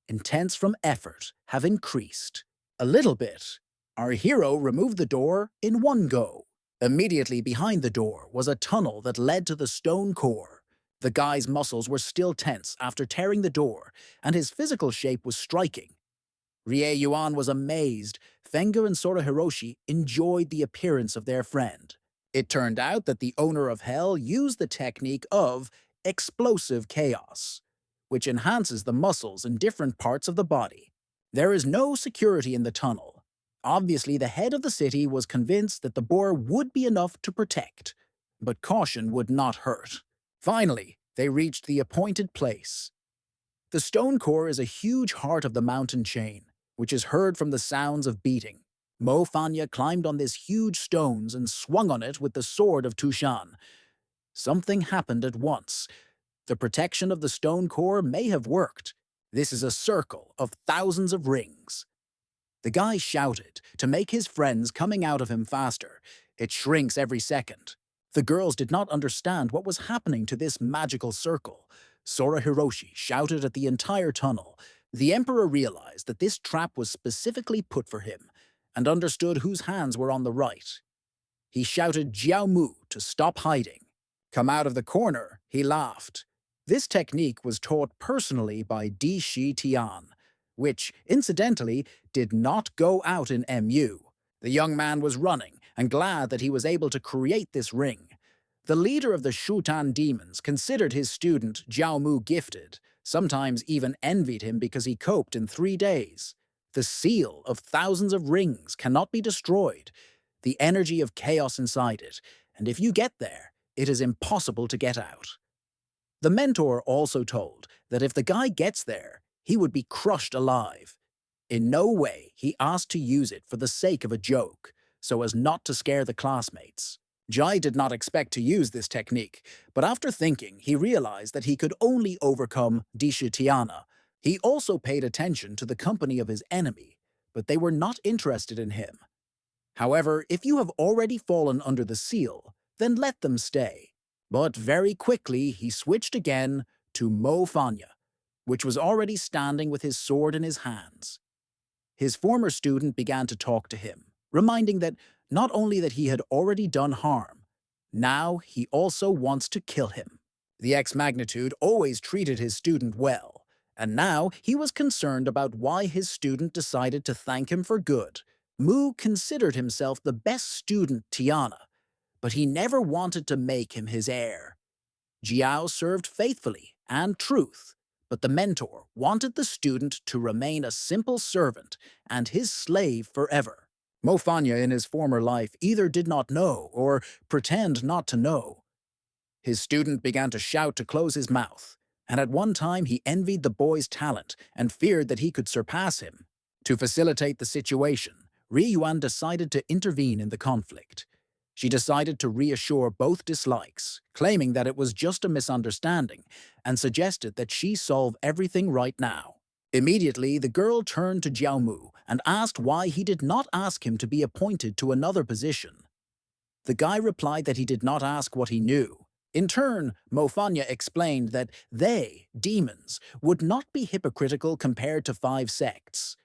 intense from effort, have increased. A little bit. Our hero removed the door in one go. Immediately behind the door was a tunnel that led to the stone core. The guy's muscles were still tense after tearing the door, and his physical shape was striking. Rie Yuan was amazed. Fenga and Sora Hiroshi enjoyed the appearance of their friend. It turned out that the owner of Hell used the technique of explosive chaos, which enhances the muscles in different parts of the body. There is no security in the tunnel. Obviously, the head of the city was convinced that the boar would be enough to protect, but caution would not hurt. Finally, they reached the appointed place. The stone core is a huge heart of the mountain chain, which is heard from the sounds of beating. Mo Fanya climbed on these huge stones and swung on it with the sword of Tushan. Something happened at once. The protection of the stone core may have worked. This is a circle of thousands of rings. The guy shouted to make his friends coming out of him faster. It shrinks every second. The girls did not understand what was happening to this magical circle. Sora Hiroshi shouted at the entire tunnel. The Emperor realized that this trap was specifically put for him, and understood whose hands were on the right. He shouted Jiao Mu to stop hiding. Come out of the corner, he laughed. This technique was taught personally by Di Shi Tian, which, incidentally, did not go out in MU. The young man was running, and glad that he was able to create this ring. The leader of the Shutan demons considered his student Jiao Mu gifted, sometimes even envied him because he coped in 3 days. The seal of thousands of rings cannot be destroyed, the energy of chaos inside it, and if you get there, it is impossible to get out. The mentor also told that if the guy gets there, he would be crushed alive. In no way he asked to use it for the sake of a joke, so as not to scare the classmates. Jai did not expect to use this technique, but after thinking, he realized that he could only overcome Dishitiana. He also paid attention to the company of his enemy, but they were not interested in him. However, if you have already fallen under the seal, then let them stay. But very quickly he switched again to Mo Fanya, which was already standing with his sword in his hands. His former student began to talk to him, reminding that not only that he had already done harm, now he also wants to kill him. The ex-magnitude always treated his student well, and now he was concerned about why his student decided to thank him for good. Mu considered himself the best student Tiana, but he never wanted to make him his heir. Jiao served faithfully and truth, but the mentor wanted the student to remain a simple servant and his slave forever. Mo Fanya in his former life either did not know or pretend not to know. His student began to shout to close his mouth, and at one time he envied the boy's talent and feared that he could surpass him. To facilitate the situation, Ri Yuan decided to intervene in the conflict. She decided to reassure both dislikes, claiming that it was just a misunderstanding, and suggested that she solve everything right now. Immediately, the girl turned to Jiao Mu and asked why he did not ask him to be appointed to another position. The guy replied that he did not ask what he knew. In turn, Mofanya explained that they, demons, would not be hypocritical compared to five sects.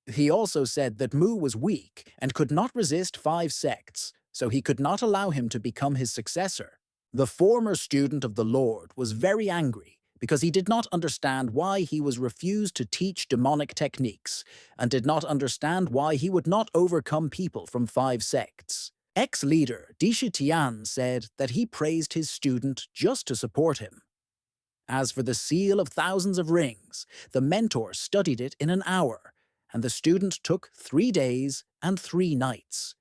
He also said that Mu was weak and could not resist five sects, so he could not allow him to become his successor. The former student of the Lord was very angry because he did not understand why he was refused to teach demonic techniques and did not understand why he would not overcome people from five sects. Ex-leader Disha Tian said that he praised his student just to support him. As for the seal of thousands of rings, the mentor studied it in an hour, and the student took 3 days and 3 nights.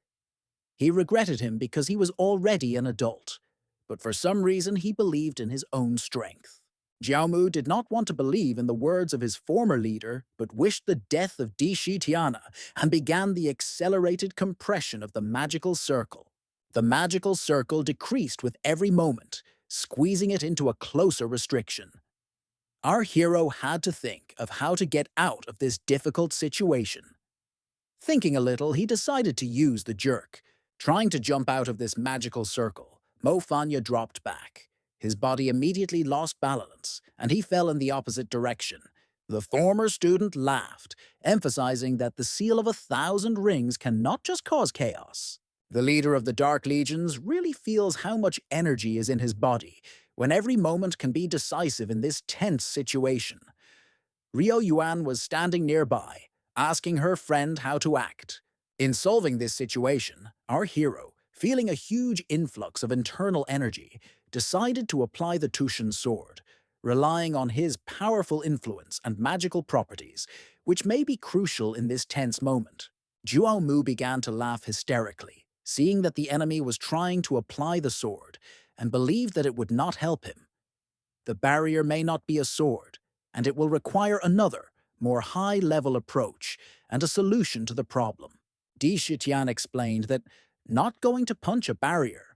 He regretted him because he was already an adult, but for some reason he believed in his own strength. Jiaomu did not want to believe in the words of his former leader, but wished the death of Di Shitiana and began the accelerated compression of the magical circle. The magical circle decreased with every moment, squeezing it into a closer restriction. Our hero had to think of how to get out of this difficult situation. Thinking a little, he decided to use the jerk. Trying to jump out of this magical circle, Mofanya dropped back. His body immediately lost balance, and he fell in the opposite direction. The former student laughed, emphasizing that the seal of 1,000 rings cannot just cause chaos. The leader of the Dark Legions really feels how much energy is in his body, when every moment can be decisive in this tense situation. Ryo Yuan was standing nearby, asking her friend how to act. In solving this situation, our hero, feeling a huge influx of internal energy, decided to apply the Tushan sword, relying on his powerful influence and magical properties, which may be crucial in this tense moment. Zhuo Mu began to laugh hysterically, seeing that the enemy was trying to apply the sword, and believed that it would not help him. The barrier may not be a sword, and it will require another, more high-level approach and a solution to the problem. Di Shitian explained that not going to punch a barrier.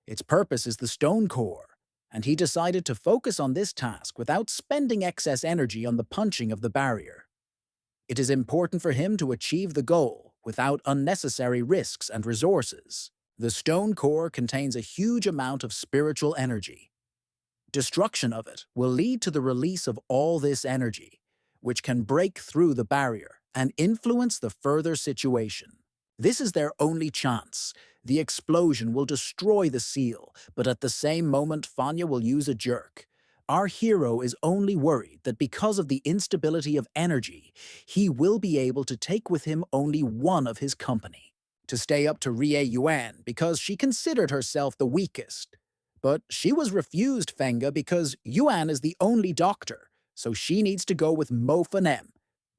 Its purpose is the stone core, and he decided to focus on this task without spending excess energy on the punching of the barrier. It is important for him to achieve the goal without unnecessary risks and resources. The stone core contains a huge amount of spiritual energy. Destruction of it will lead to the release of all this energy, which can break through the barrier and influence the further situation. This is their only chance. The explosion will destroy the seal, but at the same moment Fanya will use a jerk. Our hero is only worried that because of the instability of energy, he will be able to take with him only one of his company. To stay up to Rie Yuan because she considered herself the weakest. But she was refused Fenga because Yuan is the only doctor, so she needs to go with Mo Fanem.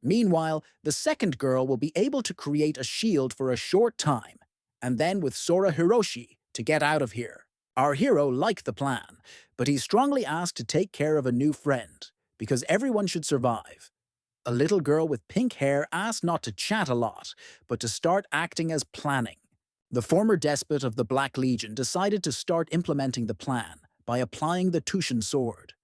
Meanwhile, the second girl will be able to create a shield for a short time, and then with Sora Hiroshi to get out of here. Our hero liked the plan, but he strongly asked to take care of a new friend, because everyone should survive. A little girl with pink hair asked not to chat a lot, but to start acting as planning. The former despot of the Black Legion decided to start implementing the plan by applying the Tushan sword.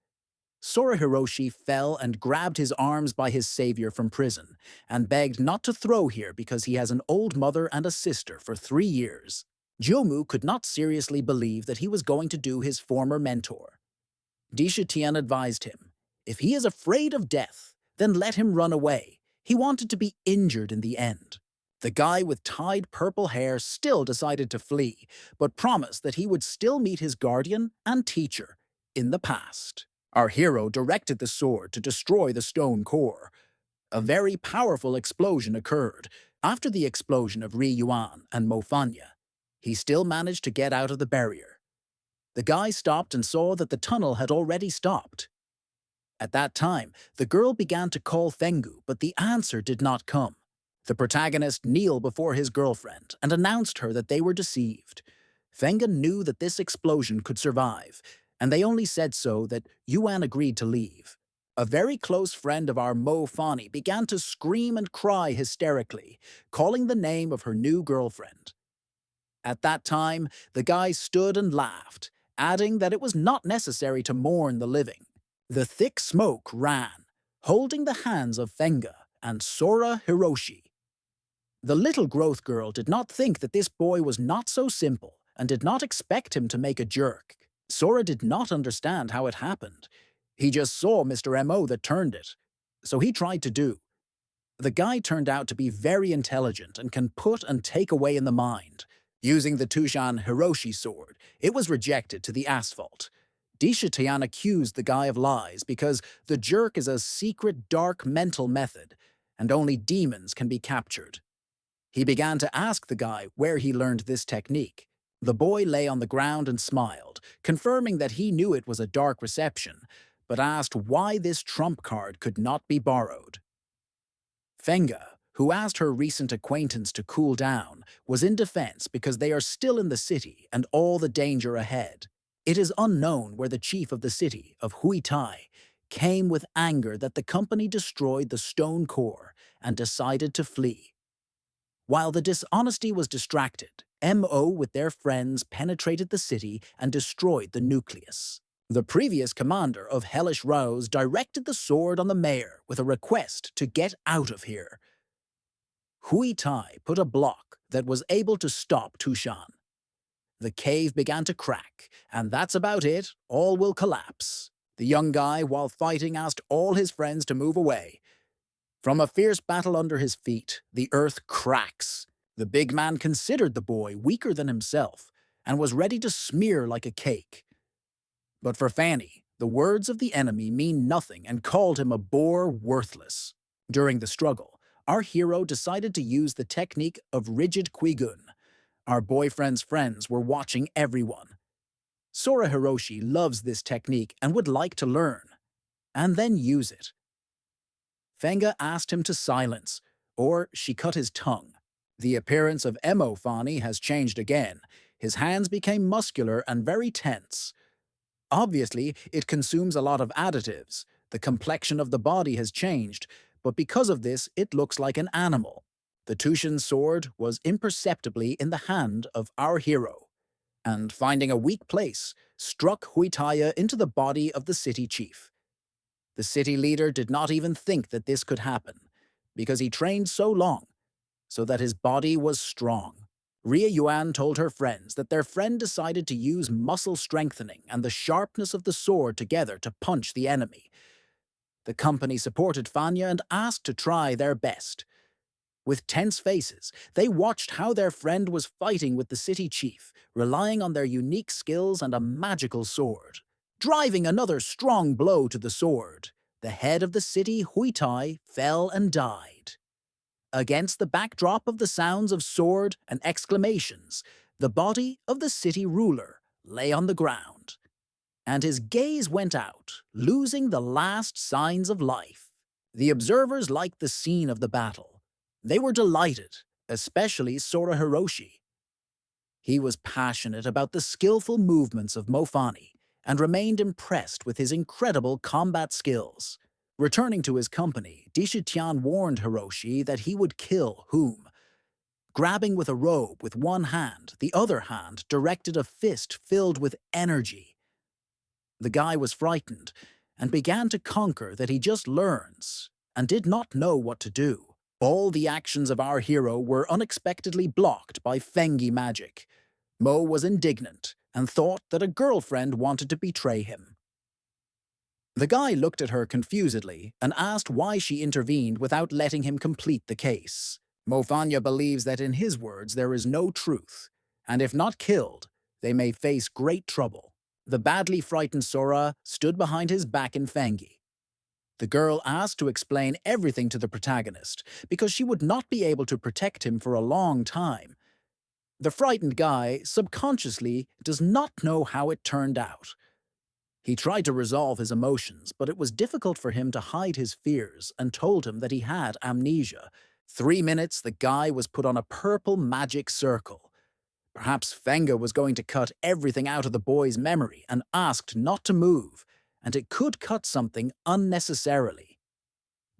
Sora Hiroshi fell and grabbed his arms by his savior from prison, and begged not to throw here because he has an old mother and a sister for 3 years. Jomu could not seriously believe that he was going to do his former mentor. Disha Tian advised him, if he is afraid of death, then let him run away. He wanted to be injured in the end. The guy with tied purple hair still decided to flee, but promised that he would still meet his guardian and teacher in the past. Our hero directed the sword to destroy the stone core. A very powerful explosion occurred. After the explosion of Ri Yuan and Mofanya, he still managed to get out of the barrier. The guy stopped and saw that the tunnel had already stopped. At that time, the girl began to call Fengu, but the answer did not come. The protagonist kneeled before his girlfriend and announced her that they were deceived. Fenga knew that this explosion could survive, and they only said so that Yuan agreed to leave. A very close friend of our Mo Fani began to scream and cry hysterically, calling the name of her new girlfriend. At that time, the guy stood and laughed, adding that it was not necessary to mourn the living. The thick smoke ran, holding the hands of Fenga and Sora Hiroshi. The little growth girl did not think that this boy was not so simple and did not expect him to make a jerk. Sora did not understand how it happened. He just saw Mr. M.O. that turned it. So he tried to do. The guy turned out to be very intelligent and can put and take away in the mind. Using the Tushan Hiroshi sword, it was rejected to the asphalt. Dishitian accused the guy of lies because the jerk is a secret dark mental method, and only demons can be captured. He began to ask the guy where he learned this technique. The boy lay on the ground and smiled, confirming that he knew it was a dark reception, but asked why this trump card could not be borrowed. Fenga, who asked her recent acquaintance to cool down, was in defense because they are still in the city and all the danger ahead. It is unknown where the chief of the city, of Huitai, came with anger that the company destroyed the stone core and decided to flee. While the dishonesty was distracted, M.O. with their friends penetrated the city and destroyed the nucleus. The previous commander of Hellish Rose directed the sword on the mayor with a request to get out of here. Hui Tai put a block that was able to stop Tushan. The cave began to crack, and that's about it, all will collapse. The young guy, while fighting, asked all his friends to move away. From a fierce battle under his feet, the earth cracks. The big man considered the boy weaker than himself and was ready to smear like a cake. But for Fanny, the words of the enemy mean nothing and called him a boor worthless. During the struggle, our hero decided to use the technique of rigid Quigun. Our boyfriend's friends were watching everyone. Sora Hiroshi loves this technique and would like to learn, and then use it. Fenga asked him to silence, or she cut his tongue. The appearance of Emo Fani has changed again. His hands became muscular and very tense. Obviously, it consumes a lot of additives. The complexion of the body has changed, but because of this, it looks like an animal. The Tushan sword was imperceptibly in the hand of our hero, and finding a weak place, struck Huitaya into the body of the city chief. The city leader did not even think that this could happen, because he trained so long, so that his body was strong. Ria Yuan told her friends that their friend decided to use muscle strengthening and the sharpness of the sword together to punch the enemy. The company supported Fanya and asked to try their best. With tense faces, they watched how their friend was fighting with the city chief, relying on their unique skills and a magical sword. Driving another strong blow to the sword, the head of the city, Huitai, fell and died. Against the backdrop of the sounds of sword and exclamations, the body of the city ruler lay on the ground, and his gaze went out, losing the last signs of life. The observers liked the scene of the battle. They were delighted, especially Sora Hiroshi. He was passionate about the skillful movements of Mofani and remained impressed with his incredible combat skills. Returning to his company, Dishitian warned Hiroshi that he would kill whom. Grabbing with a robe with one hand, the other hand directed a fist filled with energy. The guy was frightened and began to conquer that he just learns and did not know what to do. All the actions of our hero were unexpectedly blocked by Fengi magic. Mo was indignant and thought that a girlfriend wanted to betray him. The guy looked at her confusedly and asked why she intervened without letting him complete the case. Mofanya believes that in his words there is no truth, and if not killed, they may face great trouble. The badly frightened Sora stood behind his back in Fengi. The girl asked to explain everything to the protagonist because she would not be able to protect him for a long time. The frightened guy subconsciously does not know how it turned out. He tried to resolve his emotions, but it was difficult for him to hide his fears and told him that he had amnesia. 3 minutes, the guy was put on a purple magic circle. Perhaps Fenga was going to cut everything out of the boy's memory and asked not to move, and it could cut something unnecessarily.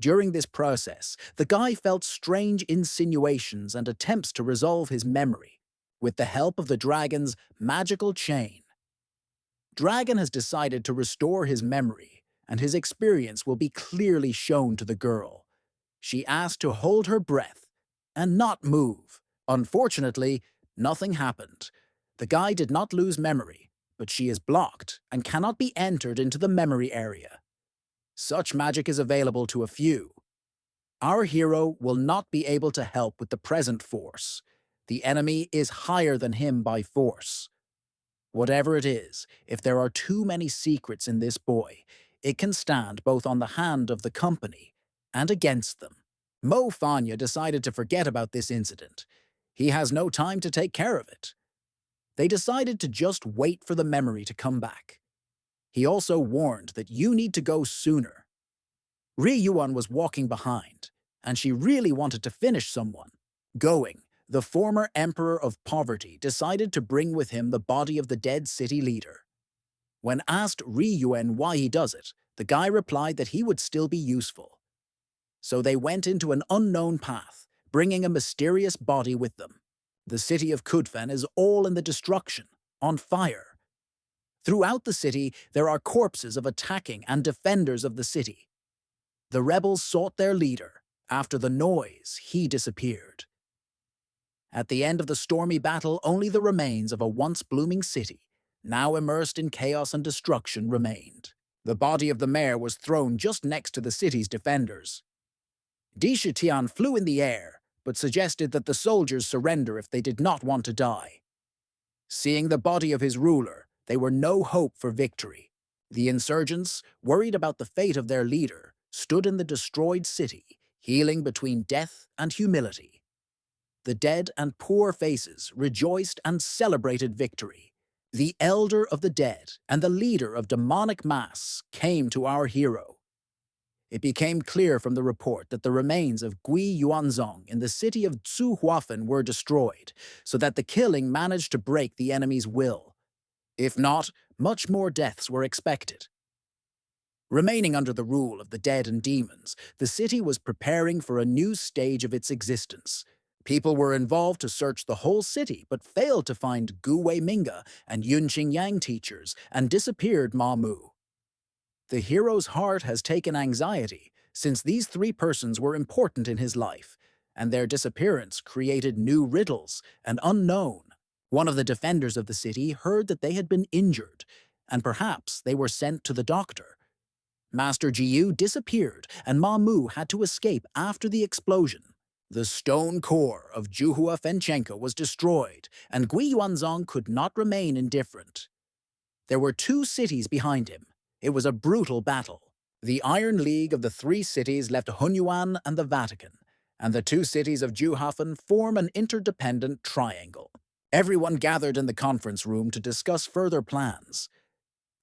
During this process, the guy felt strange insinuations and attempts to resolve his memory, with the help of the dragon's magical chain. Dragon has decided to restore his memory, and his experience will be clearly shown to the girl. She asked to hold her breath and not move. Unfortunately, nothing happened. The guy did not lose memory, but she is blocked and cannot be entered into the memory area. Such magic is available to a few. Our hero will not be able to help with the present force. The enemy is higher than him by force. Whatever it is, if there are too many secrets in this boy, it can stand both on the hand of the company and against them. Mo Fanya decided to forget about this incident. He has no time to take care of it. They decided to just wait for the memory to come back. He also warned that you need to go sooner. Ri Yuan was walking behind, and she really wanted to finish someone. Going, the former Emperor of Poverty decided to bring with him the body of the dead city leader. When asked Ri Yuan why he does it, the guy replied that he would still be useful. So they went into an unknown path, bringing a mysterious body with them. The city of Kudfen is all in the destruction, on fire. Throughout the city, there are corpses of attacking and defenders of the city. The rebels sought their leader. After the noise, he disappeared. At the end of the stormy battle, only the remains of a once blooming city, now immersed in chaos and destruction, remained. The body of the mayor was thrown just next to the city's defenders. Di Shitian flew in the air, but suggested that the soldiers surrender if they did not want to die. Seeing the body of his ruler, they were no hope for victory. The insurgents, worried about the fate of their leader, stood in the destroyed city, healing between death and humility. The dead and poor faces rejoiced and celebrated victory. The elder of the dead and the leader of demonic mass came to our hero. It became clear from the report that the remains of Gui Yuanzong in the city of Zhuhuafen were destroyed, so that the killing managed to break the enemy's will. If not, much more deaths were expected. Remaining under the rule of the dead and demons, the city was preparing for a new stage of its existence. People were involved to search the whole city, but failed to find Gu Wei Minga and Yun Qingyang teachers, and disappeared Ma Mu. The hero's heart has taken anxiety, since these three persons were important in his life, and their disappearance created new riddles and unknown. One of the defenders of the city heard that they had been injured, and perhaps they were sent to the doctor. Master Jiyu disappeared, and Ma Mu had to escape after the explosion. The stone core of Juhua Fenchenko was destroyed, and Gui Yuanzong could not remain indifferent. There were two cities behind him. It was a brutal battle. The Iron League of the three cities left Hunyuan and the Vatican, and the two cities of Juhafen form an interdependent triangle. Everyone gathered in the conference room to discuss further plans.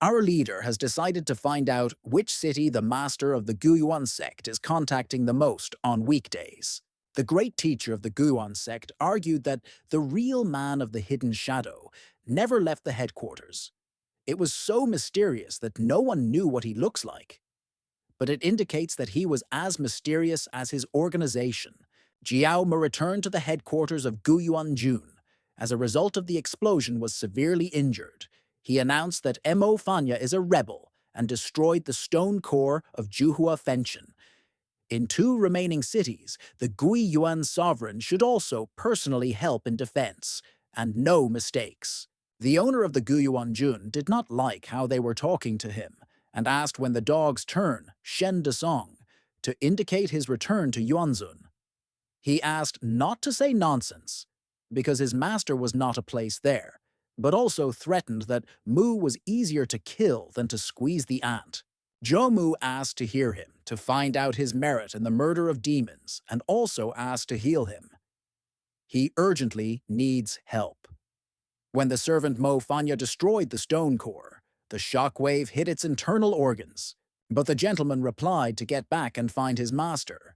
Our leader has decided to find out which city the master of the Guyuan sect is contacting the most on weekdays. The great teacher of the Guyuan sect argued that the real man of the hidden shadow never left the headquarters. It was so mysterious that no one knew what he looks like. But it indicates that he was as mysterious as his organization. Jiao Mu returned to the headquarters of Guyuan Jun. As a result of the explosion, was severely injured. He announced that Mo Fanya is a rebel and destroyed the stone core of Juhua Fenchen. In two remaining cities, the Gui Yuan sovereign should also personally help in defense, and no mistakes. The owner of the Guyuan Jun did not like how they were talking to him, and asked when the dog's turn, Shen Desong, to indicate his return to Yuanzun. He asked not to say nonsense, because his master was not a place there, but also threatened that Mu was easier to kill than to squeeze the ant. Mu asked to hear him, to find out his merit in the murder of demons, and also asked to heal him. He urgently needs help. When the servant Mo Fanya destroyed the stone core, the shockwave hit its internal organs, but the gentleman replied to get back and find his master.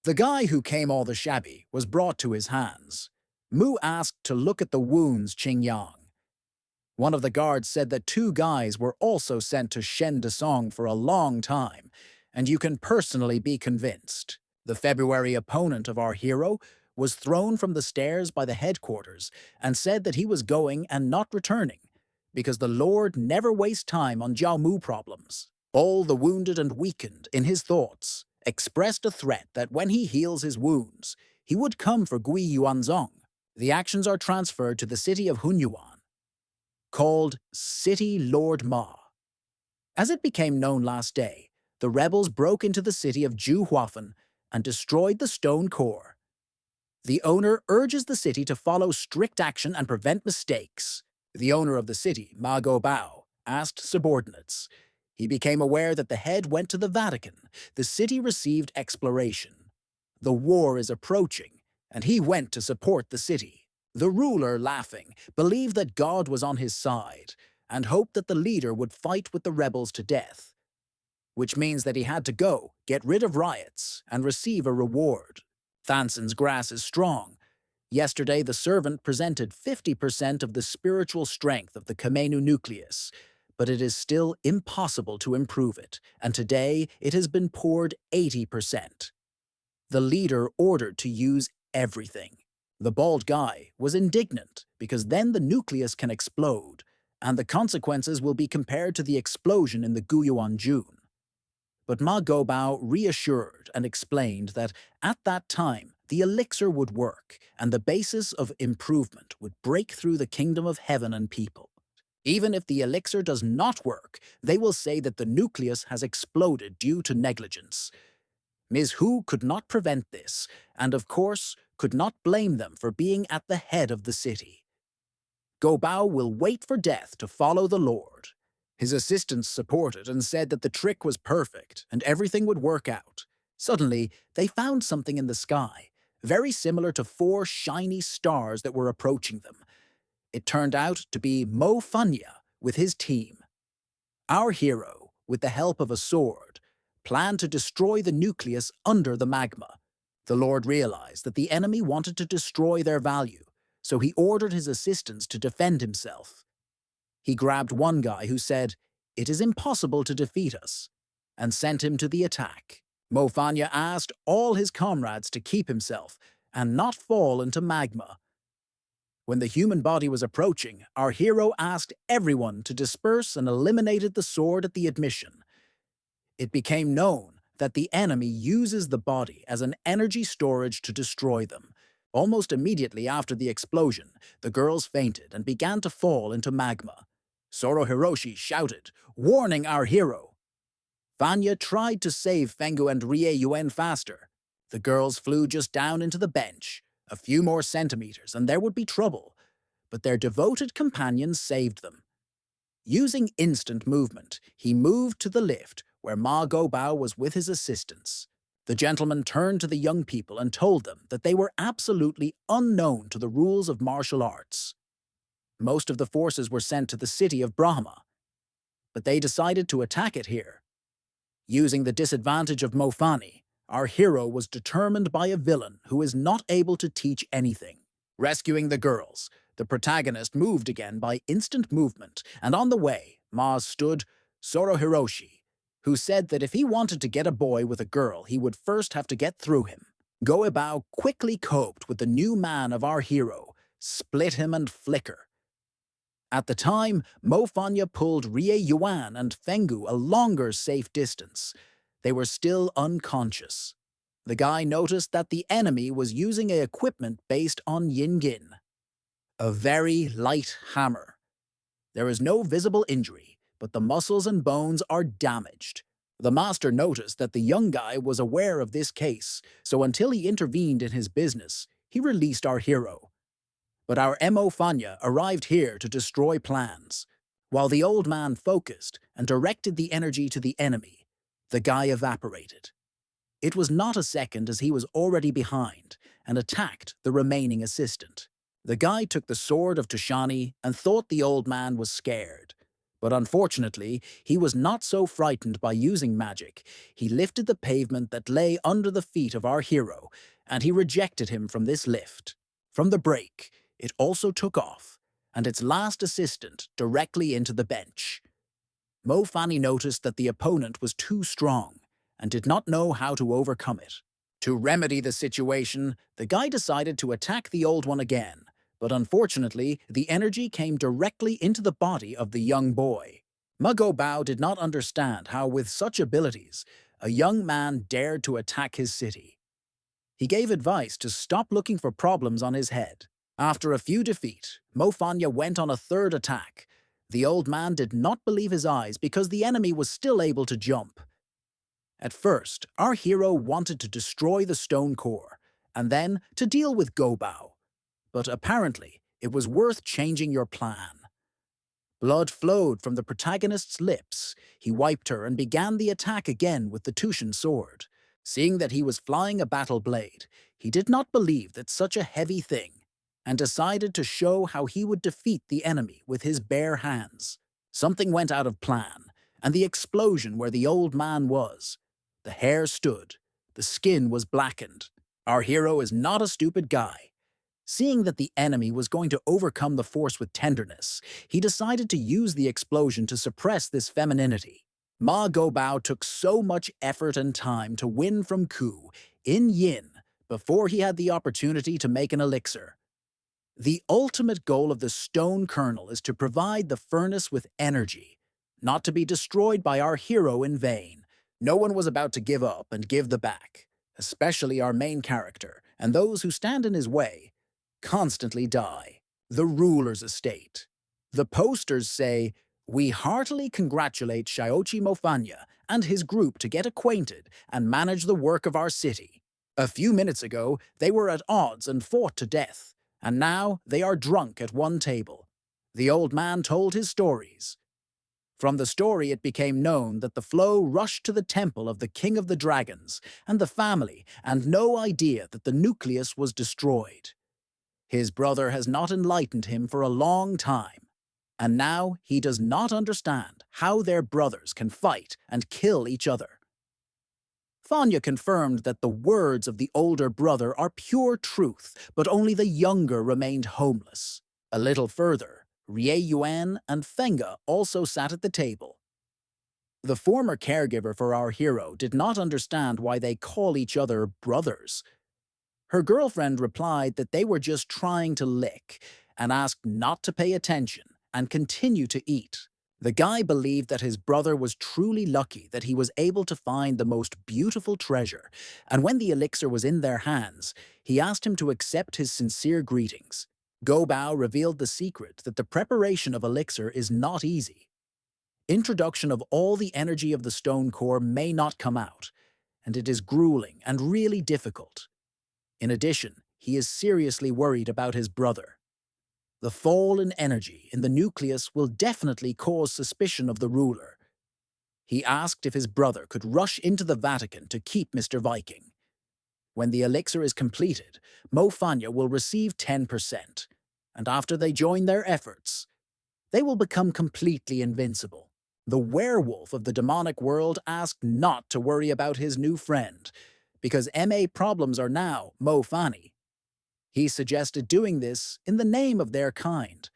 The guy who came all the shabby was brought to his hands. Mu asked to look at the wounds Qingyang. One of the guards said that two guys were also sent to Shen Desong for a long time, and you can personally be convinced. The February opponent of our hero was thrown from the stairs by the headquarters and said that he was going and not returning, because the Lord never wastes time on Jiaomu problems. All the wounded and weakened in his thoughts expressed a threat that when he heals his wounds, he would come for Gui Yuanzong. The actions are transferred to the city of Hunyuan. called City Lord Ma. As it became known last day, the rebels broke into the city of Juhuafen and destroyed the stone core. The owner urges the city to follow strict action and prevent mistakes. The owner of the city, Ma Bao, asked subordinates. He became aware that the head went to the Vatican. The city received exploration. The war is approaching, and he went to support the city. The ruler, laughing, believed that God was on his side and hoped that the leader would fight with the rebels to death, which means that he had to go, get rid of riots, and receive a reward. Thanson's grass is strong. Yesterday, the servant presented 50% of the spiritual strength of the Kamenu nucleus, but it is still impossible to improve it, and today it has been poured 80%. The leader ordered to use everything. The bald guy was indignant because then the nucleus can explode, and the consequences will be compared to the explosion in the Guyuan June. But Ma Gobao reassured and explained that at that time the elixir would work and the basis of improvement would break through the kingdom of heaven and people. Even if the elixir does not work, they will say that the nucleus has exploded due to negligence. Ms. Hu could not prevent this, and of course could not blame them for being at the head of the city. Gobao will wait for death to follow the Lord. His assistants supported and said that the trick was perfect and everything would work out. Suddenly, they found something in the sky, very similar to 4 shiny stars that were approaching them. It turned out to be Mo Funya with his team. Our hero, with the help of a sword, planned to destroy the nucleus under the magma. The Lord realized that the enemy wanted to destroy their value, so he ordered his assistants to defend himself. He grabbed one guy who said, "It is impossible to defeat us," and sent him to the attack. Mofanya asked all his comrades to keep himself and not fall into magma. When the human body was approaching, our hero asked everyone to disperse and eliminated the sword at the admission. It became known that the enemy uses the body as an energy storage to destroy them. Almost immediately after the explosion, the girls fainted and began to fall into magma. Soro Hiroshi shouted, warning our hero. Vanya tried to save Fengu and Rie Yuen faster. The girls flew just down into the bench. A few more centimeters and there would be trouble, but their devoted companions saved them. Using instant movement, he moved to the lift where Ma Gobao was with his assistants. The gentleman turned to the young people and told them that they were absolutely unknown to the rules of martial arts. Most of the forces were sent to the city of Brahma, but they decided to attack it here. Using the disadvantage of Mofani, our hero was determined by a villain who is not able to teach anything. Rescuing the girls, the protagonist moved again by instant movement, and on the way, Ma stood Soro Hiroshi, who said that if he wanted to get a boy with a girl, he would first have to get through him. Goebao quickly coped with the new man of our hero, split him and flicker. At the time, Mofanya pulled Rie Yuan and Fengu a longer safe distance. They were still unconscious. The guy noticed that the enemy was using a equipment based on Yin-Gin, a very light hammer. There is no visible injury, but the muscles and bones are damaged. The master noticed that the young guy was aware of this case, so until he intervened in his business, he released our hero. But our Mo Fanya arrived here to destroy plans. While the old man focused and directed the energy to the enemy, the guy evaporated. It was not a second as he was already behind and attacked the remaining assistant. The guy took the sword of Tushani and thought the old man was scared. But unfortunately, he was not so frightened by using magic. He lifted the pavement that lay under the feet of our hero, and he rejected him from this lift. From the break, it also took off, and its last assistant directly into the bench. Mofani noticed that the opponent was too strong and did not know how to overcome it. To remedy the situation, the guy decided to attack the old one again, but unfortunately, the energy came directly into the body of the young boy. Mugo Bao did not understand how, with such abilities, a young man dared to attack his city. He gave advice to stop looking for problems on his head. After a few defeats, Mofanya went on a third attack, The old man did not believe his eyes because the enemy was still able to jump. At first, our hero wanted to destroy the stone core, and then to deal with Gobao. But apparently, it was worth changing your plan. Blood flowed from the protagonist's lips. He wiped her and began the attack again with the Tushan sword. Seeing that he was flying a battle blade, he did not believe that such a heavy thing, and decided to show how he would defeat the enemy with his bare hands. Something went out of plan, and the explosion where the old man was. The hair stood, the skin was blackened. Our hero is not a stupid guy. Seeing that the enemy was going to overcome the force with tenderness, he decided to use the explosion to suppress this femininity. Ma Gobao took so much effort and time to win from Ku in Yin before he had the opportunity to make an elixir. The ultimate goal of the stone kernel is to provide the furnace with energy, not to be destroyed by our hero in vain. No one was about to give up and give the back, especially our main character, and those who stand in his way constantly die. The ruler's estate. The posters say, "We heartily congratulate Shiochi Mofanya and his group to get acquainted and manage the work of our city. A few minutes ago, they were at odds and fought to death, and now they are drunk at one table." The old man told his stories. From the story it became known that the flow rushed to the temple of the King of the Dragons and the family, and no idea that the nucleus was destroyed. His brother has not enlightened him for a long time, and now he does not understand how their brothers can fight and kill each other. Fanya confirmed that the words of the older brother are pure truth, but only the younger remained homeless. A little further, Rie Yuan and Fenga also sat at the table. The former caregiver for our hero did not understand why they call each other brothers. Her girlfriend replied that they were just trying to lick and asked not to pay attention and continue to eat. The guy believed that his brother was truly lucky that he was able to find the most beautiful treasure, and when the elixir was in their hands, he asked him to accept his sincere greetings. Gobao revealed the secret that the preparation of elixir is not easy. Introduction of all the energy of the stone core may not come out, and it is grueling and really difficult. In addition, he is seriously worried about his brother. The fall in energy in the nucleus will definitely cause suspicion of the ruler. He asked if his brother could rush into the Vatican to keep Mr. Viking. When the elixir is completed, Mofanya will receive 10%, and after they join their efforts, they will become completely invincible. The werewolf of the demonic world asked not to worry about his new friend, because MA problems are now Mofani. He suggested doing this in the name of their kind.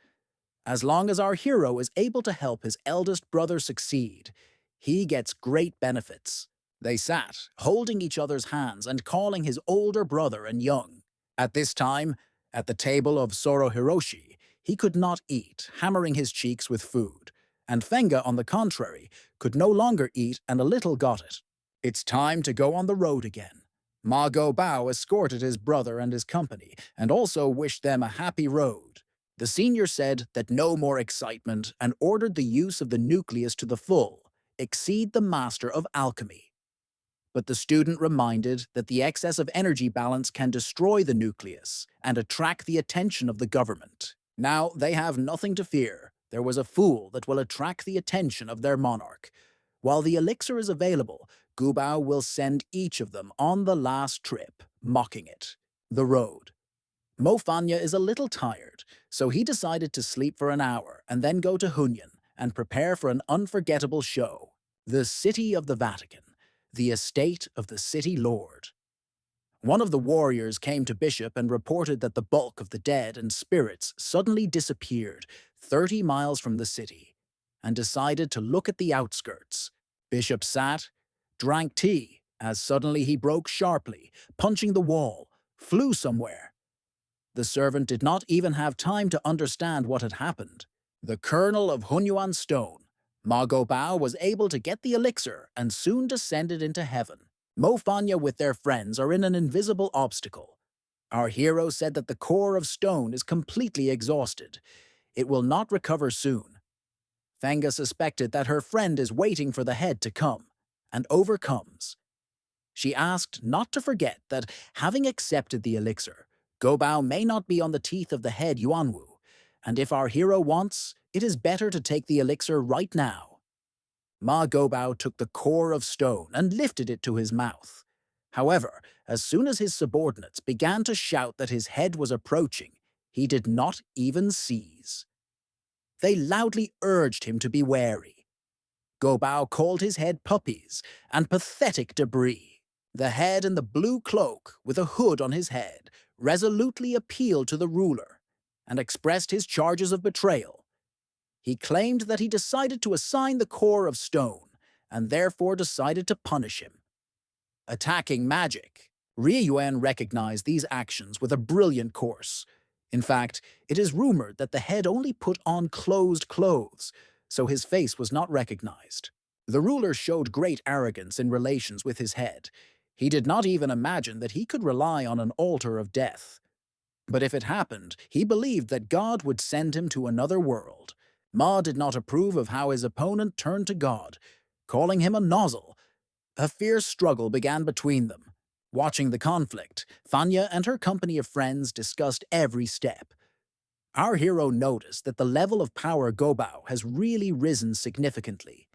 As long as our hero is able to help his eldest brother succeed, he gets great benefits. They sat, holding each other's hands and calling his older brother and young. At this time, at the table of Soro Hiroshi, he could not eat, hammering his cheeks with food, and Fenga, on the contrary, could no longer eat and a little got it. It's time to go on the road again. Ma Gobao escorted his brother and his company, and also wished them a happy road. The senior said that no more excitement and ordered the use of the nucleus to the full, exceed the master of alchemy. But the student reminded that the excess of energy balance can destroy the nucleus and attract the attention of the government. Now they have nothing to fear. There was a fool that will attract the attention of their monarch. While the elixir is available, Gubao will send each of them on the last trip, mocking it. The road. Mofanya is a little tired, so he decided to sleep for an hour and then go to Hunyan and prepare for an unforgettable show. The City of the Vatican, the estate of the city lord. One of the warriors came to Bishop and reported that the bulk of the dead and spirits suddenly disappeared 30 miles from the city, and decided to look at the outskirts. Bishop sat, drank tea, as suddenly he broke sharply, punching the wall, flew somewhere. The servant did not even have time to understand what had happened. The kernel of Hunyuan stone. Ma Gobao was able to get the elixir and soon descended into heaven. Mofanya with their friends are in an invisible obstacle. Our hero said that the core of stone is completely exhausted. It will not recover soon. Fenga suspected that her friend is waiting for the head to come, and overcomes. She asked not to forget that, having accepted the elixir, Gobao may not be on the teeth of the head Yuanwu, and if our hero wants, it is better to take the elixir right now. Ma Gobao took the core of stone and lifted it to his mouth. However, as soon as his subordinates began to shout that his head was approaching, he did not even seize. They loudly urged him to be wary. Gobao called his head puppies and pathetic debris. The head in the blue cloak, with a hood on his head, resolutely appealed to the ruler and expressed his charges of betrayal. He claimed that he decided to assign the core of stone and therefore decided to punish him. Attacking magic. Yuan recognized these actions with a brilliant course. In fact, it is rumored that the head only put on closed clothes, so his face was not recognized. The ruler showed great arrogance in relations with his head. He did not even imagine that he could rely on an altar of death. But if it happened, he believed that God would send him to another world. Ma did not approve of how his opponent turned to God, calling him a nozzle. A fierce struggle began between them. Watching the conflict, Fanya and her company of friends discussed every step. Our hero noticed that the level of power Gobao has really risen significantly.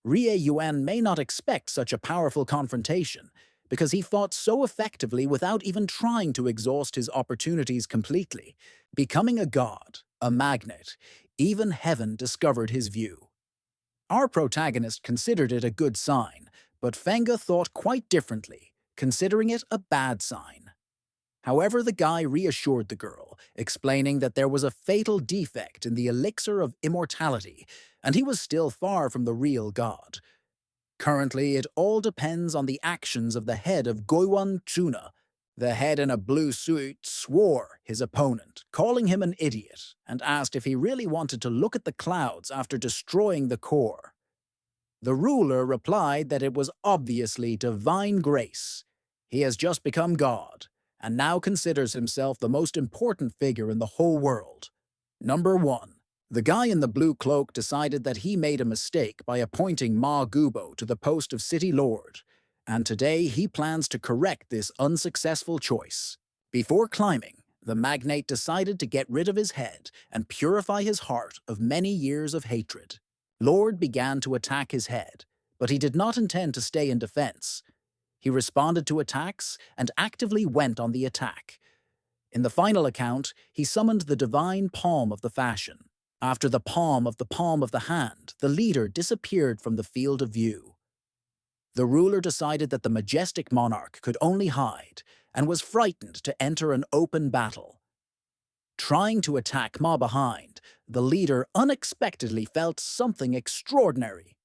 Yuan may not expect such a powerful confrontation, because he fought so effectively without even trying to exhaust his opportunities completely. Becoming a god, a magnet, even heaven discovered his view. Our protagonist considered it a good sign, but Fenga thought quite differently, considering it a bad sign. However, the guy reassured the girl, explaining that there was a fatal defect in the elixir of immortality, and he was still far from the real god. Currently, it all depends on the actions of the head of Goiwan Chuna. The head in a blue suit swore his opponent, calling him an idiot, and asked if he really wanted to look at the clouds after destroying the core. The ruler replied that it was obviously divine grace. He has just become God, and now considers himself the most important figure in the whole world. Number 1. The guy in the blue cloak decided that he made a mistake by appointing Ma Gubo to the post of City Lord, and today he plans to correct this unsuccessful choice. Before climbing, the magnate decided to get rid of his head and purify his heart of many years of hatred. Lord began to attack his head, but he did not intend to stay in defense. He responded to attacks and actively went on the attack. In the final account, he summoned the divine palm of the fashion. After the palm of the hand, the leader disappeared from the field of view. The ruler decided that the majestic monarch could only hide and was frightened to enter an open battle. Trying to attack Ma behind, the leader unexpectedly felt something extraordinary.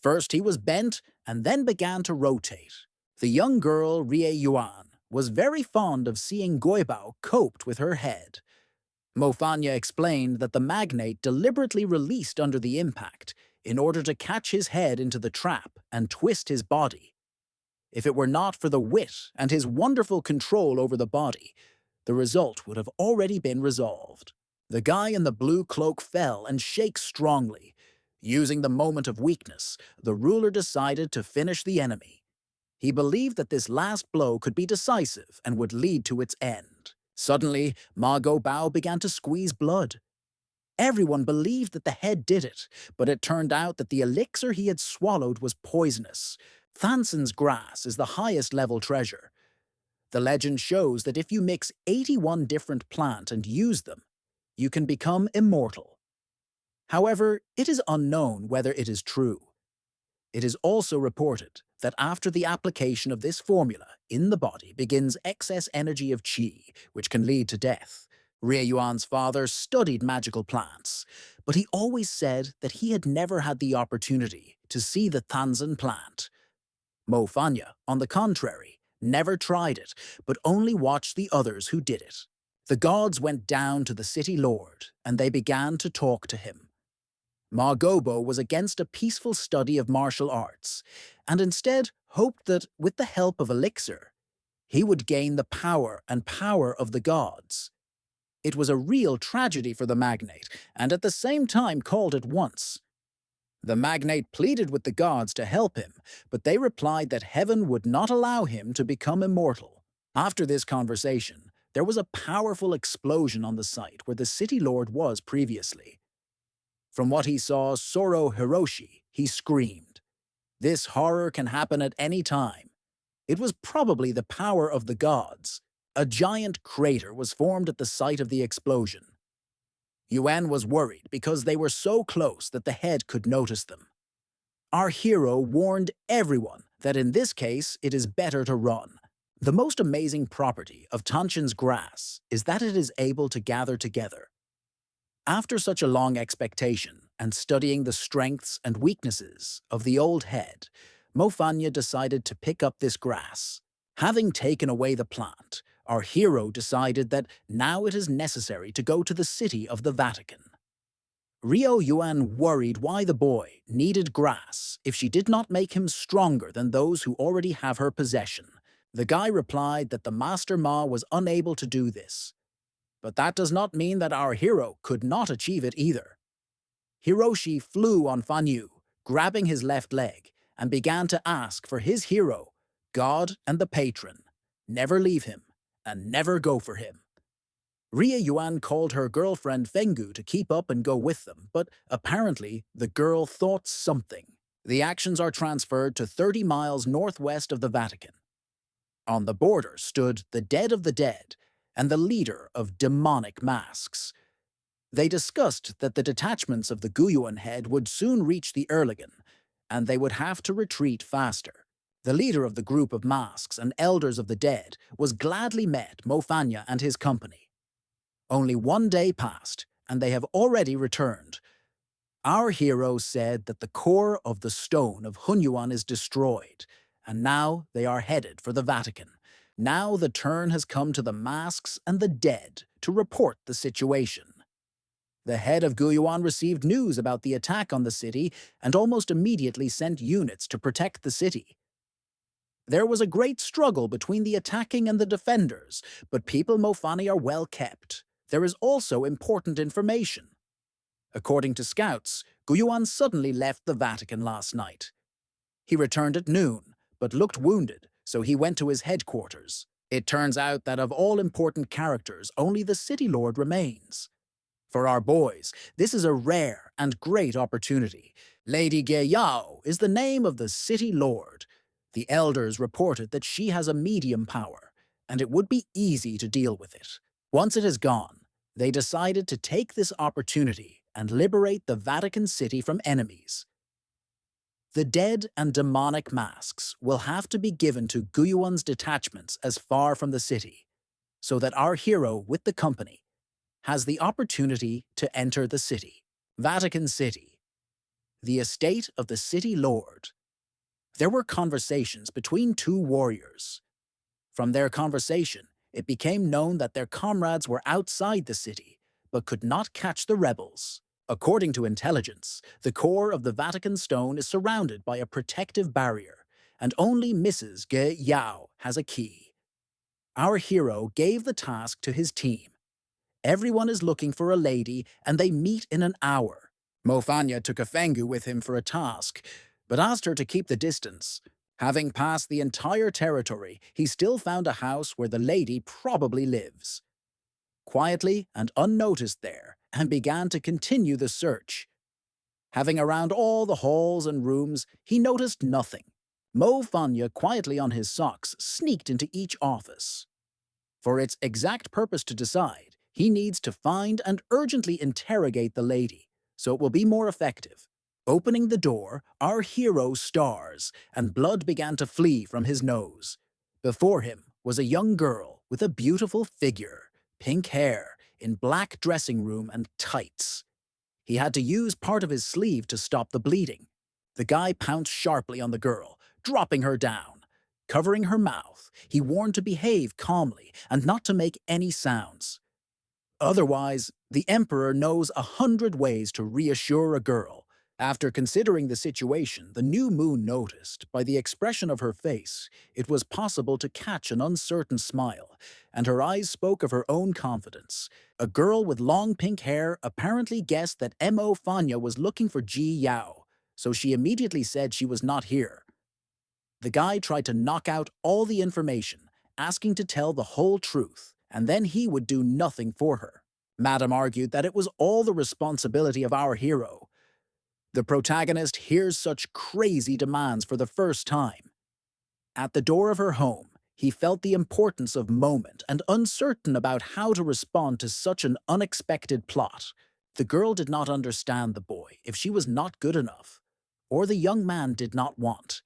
First he was bent and then began to rotate. The young girl, Rie Yuan, was very fond of seeing Goibao coped with her head. Mofanya explained that the magnate deliberately released under the impact in order to catch his head into the trap and twist his body. If it were not for the wit and his wonderful control over the body, the result would have already been resolved. The guy in the blue cloak fell and shook strongly. Using the moment of weakness, the ruler decided to finish the enemy. He believed that this last blow could be decisive and would lead to its end. Suddenly, Ma Gobao began to squeeze blood. Everyone believed that the head did it, but it turned out that the elixir he had swallowed was poisonous. Thanson's grass is the highest level treasure. The legend shows that if you mix 81 different plants and use them, you can become immortal. However, it is unknown whether it is true. It is also reported that after the application of this formula in the body begins excess energy of qi, which can lead to death. Rie Yuan's father studied magical plants, but he always said that he had never had the opportunity to see the Tanzan plant. Mo Fanya, on the contrary, never tried it, but only watched the others who did it. The gods went down to the city lord, and they began to talk to him. Ma Gobo was against a peaceful study of martial arts, and instead hoped that, with the help of elixir, he would gain the power of the gods. It was a real tragedy for the magnate, and at the same time called at once. The magnate pleaded with the gods to help him, but they replied that heaven would not allow him to become immortal. After this conversation, there was a powerful explosion on the site where the city lord was previously. From what he saw Soro Hiroshi, he screamed, "This horror can happen at any time." It was probably the power of the gods. A giant crater was formed at the site of the explosion. Yuan was worried because they were so close that the head could notice them. Our hero warned everyone that in this case it is better to run. The most amazing property of Tanshin's grass is that it is able to gather together. After such a long expectation and studying the strengths and weaknesses of the old head, Mofanya decided to pick up this grass. Having taken away the plant, our hero decided that now it is necessary to go to the city of the Vatican. Rio Yuan worried why the boy needed grass if she did not make him stronger than those who already have her possession. The guy replied that the Master Ma was unable to do this. But that does not mean that our hero could not achieve it either. Hiroshi flew on Fanyu, grabbing his left leg, and began to ask for his hero, God and the patron. Never leave him, and never go for him. Ria Yuan called her girlfriend Fengu to keep up and go with them, but apparently the girl thought something. The actions are transferred to 30 miles northwest of the Vatican. On the border stood the dead of the dead and the leader of demonic masks. They discussed that the detachments of the Guyuan head would soon reach the Erligan, and they would have to retreat faster. The leader of the group of masks and elders of the dead was gladly met Mofanya and his company. Only 1 day passed, and they have already returned. Our hero said that the core of the stone of Hunyuan is destroyed, and now they are headed for the Vatican. Now the turn has come to the masks and the dead to report the situation. The head of Guyuan received news about the attack on the city and almost immediately sent units to protect the city. There was a great struggle between the attacking and the defenders, but people Mofani are well kept. There is also important information. According to scouts, Guyuan suddenly left the Vatican last night. He returned at noon, but looked wounded, so he went to his headquarters. It turns out that of all important characters, only the city lord remains. For our boys, this is a rare and great opportunity. Lady Ge Yao is the name of the city lord. The elders reported that she has a medium power, and it would be easy to deal with it. Once it is gone, they decided to take this opportunity and liberate the Vatican City from enemies. The dead and demonic masks will have to be given to Guyuan's detachments as far from the city, so that our hero with the company has the opportunity to enter the city. Vatican City, the estate of the city lord. There were conversations between two warriors. From their conversation, it became known that their comrades were outside the city, but could not catch the rebels. According to intelligence, the core of the Vatican stone is surrounded by a protective barrier, and only Mrs. Ge Yao has a key. Our hero gave the task to his team. Everyone is looking for a lady, and they meet in an hour. Mofanya took a Fengu with him for a task, but asked her to keep the distance. Having passed the entire territory, he still found a house where the lady probably lives. Quietly and unnoticed there, and began to continue the search. Having around all the halls and rooms, he noticed nothing. Mofanya, quietly on his socks, sneaked into each office. For its exact purpose to decide, he needs to find and urgently interrogate the lady, so it will be more effective. Opening the door, our hero stars, and blood began to flee from his nose. Before him was a young girl with a beautiful figure, pink hair, in black dressing room and tights. He had to use part of his sleeve to stop the bleeding. The guy pounced sharply on the girl, dropping her down. Covering her mouth, he warned to behave calmly and not to make any sounds. Otherwise, the Emperor knows 100 ways to reassure a girl. After considering the situation, the new moon noticed, by the expression of her face, it was possible to catch an uncertain smile, and her eyes spoke of her own confidence. A girl with long pink hair apparently guessed that Mo Fanya was looking for Ji Yao, so she immediately said she was not here. The guy tried to knock out all the information, asking to tell the whole truth, and then he would do nothing for her. Madam argued that it was all the responsibility of our hero. The protagonist hears such crazy demands for the first time. At the door of her home, he felt the importance of moment and uncertain about how to respond to such an unexpected plot. The girl did not understand the boy if she was not good enough, or the young man did not want.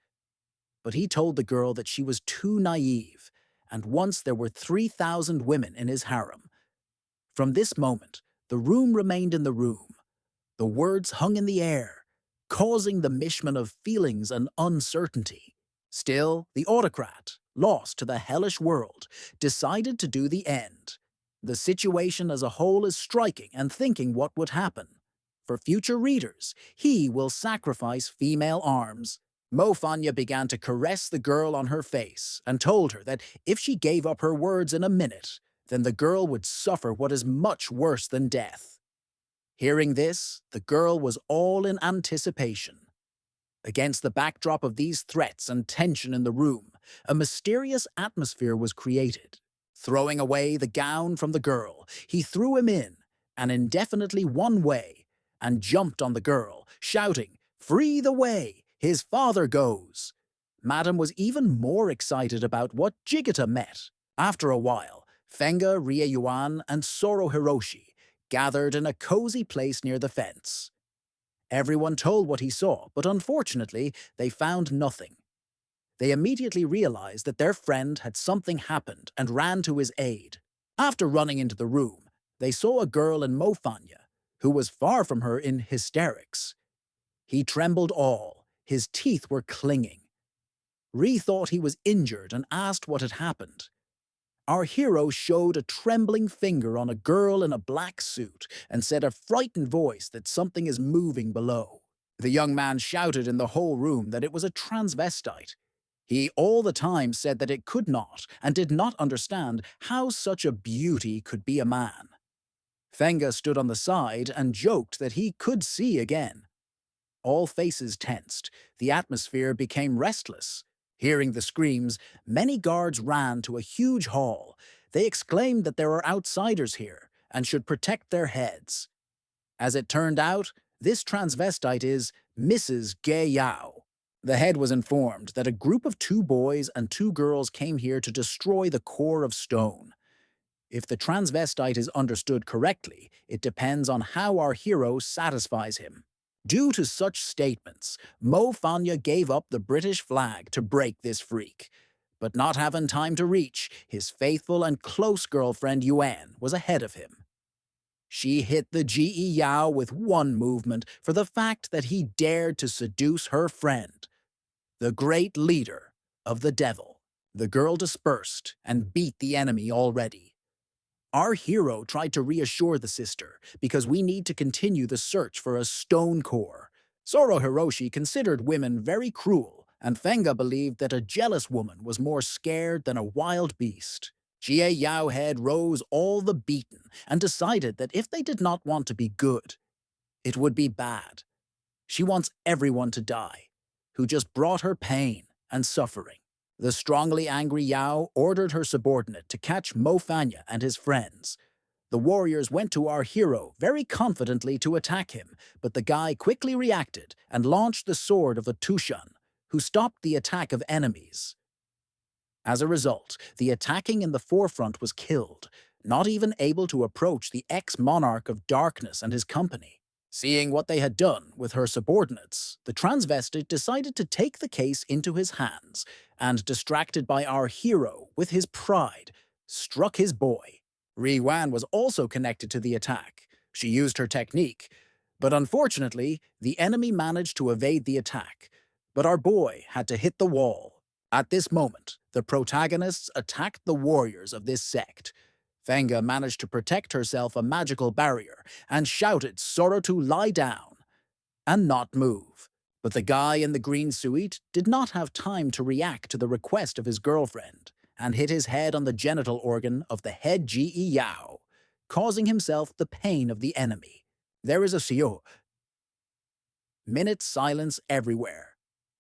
But he told the girl that she was too naive, and once there were 3,000 women in his harem. From this moment, the room remained in the room. The words hung in the air, causing the mishmash of feelings and uncertainty. Still, the autocrat, lost to the hellish world, decided to do the end. The situation as a whole is striking and thinking what would happen. For future readers, he will sacrifice female arms. Mofanya began to caress the girl on her face and told her that if she gave up her words in a minute, then the girl would suffer what is much worse than death. Hearing this, the girl was all in anticipation. Against the backdrop of these threats and tension in the room, a mysterious atmosphere was created. Throwing away the gown from the girl, he threw him in, and indefinitely one way, and jumped on the girl, shouting, "Free the way! His father goes!" Madam was even more excited about what Jigata met. After a while, Fenga, Rieyuan, and Soro Hiroshi gathered in a cozy place near the fence. Everyone told what he saw, but unfortunately, they found nothing. They immediately realized that their friend had something happened and ran to his aid. After running into the room, they saw a girl in Mofanya, who was far from her in hysterics. He trembled all, his teeth were clinging. Ri thought he was injured and asked what had happened. Our hero showed a trembling finger on a girl in a black suit and said a frightened voice that something is moving below. The young man shouted in the whole room that it was a transvestite. He all the time said that it could not and did not understand how such a beauty could be a man. Fenga stood on the side and joked that he could see again. All faces tensed. The atmosphere became restless. Hearing the screams, many guards ran to a huge hall. They exclaimed that there are outsiders here and should protect their heads. As it turned out, this transvestite is Mrs. Ge Yao. The head was informed that a group of 2 boys and 2 girls came here to destroy the core of stone. If the transvestite is understood correctly, it depends on how our hero satisfies him. Due to such statements, Mo Fanya gave up the British flag to break this freak. But not having time to reach, his faithful and close girlfriend Yuan was ahead of him. She hit the Ji Yao with one movement for the fact that he dared to seduce her friend, the great leader of the devil. The girl dispersed and beat the enemy already. Our hero tried to reassure the sister because we need to continue the search for a stone core. Soro Hiroshi considered women very cruel, and Fenga believed that a jealous woman was more scared than a wild beast. Jie Yao head rose all the beaten and decided that if they did not want to be good, it would be bad. She wants everyone to die, who just brought her pain and suffering. The strongly angry Yao ordered her subordinate to catch Mo Fanya and his friends. The warriors went to our hero very confidently to attack him, but the guy quickly reacted and launched the sword of a Tushan, who stopped the attack of enemies. As a result, the attacking in the forefront was killed, not even able to approach the ex-monarch of darkness and his company. Seeing what they had done with her subordinates, the transvestite decided to take the case into his hands, and distracted by our hero with his pride, struck his boy. Ri Wan was also connected to the attack. She used her technique, but unfortunately, the enemy managed to evade the attack, but our boy had to hit the wall. At this moment, the protagonists attacked the warriors of this sect. Fenga managed to protect herself a magical barrier and shouted Soro to lie down. and not move. But the guy in the green suit did not have time to react to the request of his girlfriend and hit his head on the genital organ of the head Ge Yao, causing himself the pain of the enemy. There is a Seo. Minute silence everywhere.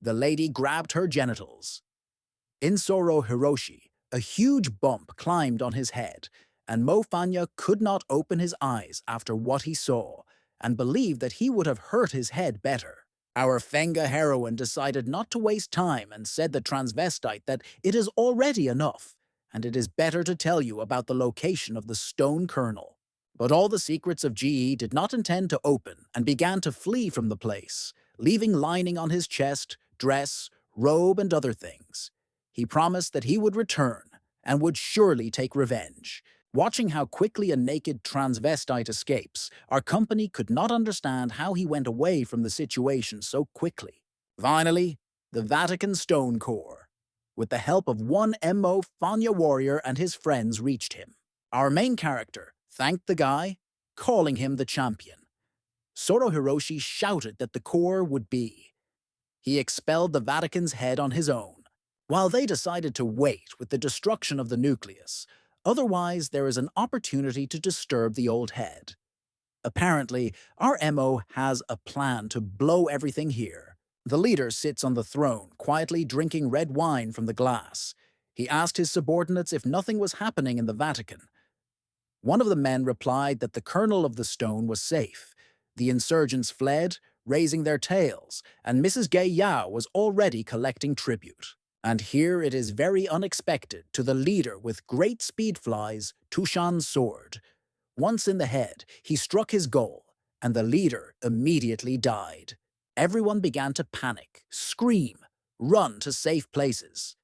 The lady grabbed her genitals. In Soro Hiroshi, a huge bump climbed on his head, and Mo Fanya could not open his eyes after what he saw, and believed that he would have hurt his head better. Our Fenga heroine decided not to waste time and said the transvestite that it is already enough, and it is better to tell you about the location of the stone kernel. But all the secrets of GE did not intend to open and began to flee from the place, leaving lining on his chest, dress, robe, and other things. He promised that he would return and would surely take revenge. Watching how quickly a naked transvestite escapes, our company could not understand how he went away from the situation so quickly. Finally, the Vatican Stone Core, with the help of one MO Fanya warrior and his friends, reached him. Our main character thanked the guy, calling him the champion. Soro Hiroshi shouted that the core would be. He expelled the Vatican's head on his own, while they decided to wait with the destruction of the nucleus. Otherwise, there is an opportunity to disturb the old head. Apparently, our MO has a plan to blow everything here. The leader sits on the throne, quietly drinking red wine from the glass. He asked his subordinates if nothing was happening in the Vatican. One of the men replied that the kernel of the stone was safe. The insurgents fled, raising their tails, and Mrs. Gay Yao was already collecting tribute. And here it is very unexpected to the leader with great speed flies, Tushan's sword. Once in the head, he struck his goal, and the leader immediately died. Everyone began to panic, scream, run to safe places.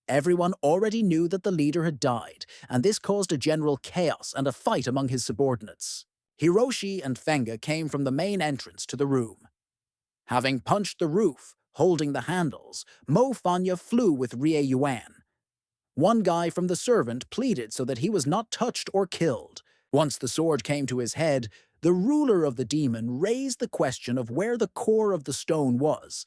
Everyone already knew that the leader had died, and this caused a general chaos and a fight among his subordinates. Hiroshi and Fenga came from the main entrance to the room. Having punched the roof, holding the handles, Mo Fanya flew with Rie Yuan. One guy from the servant pleaded so that he was not touched or killed. Once the sword came to his head, the ruler of the demon raised the question of where the core of the stone was.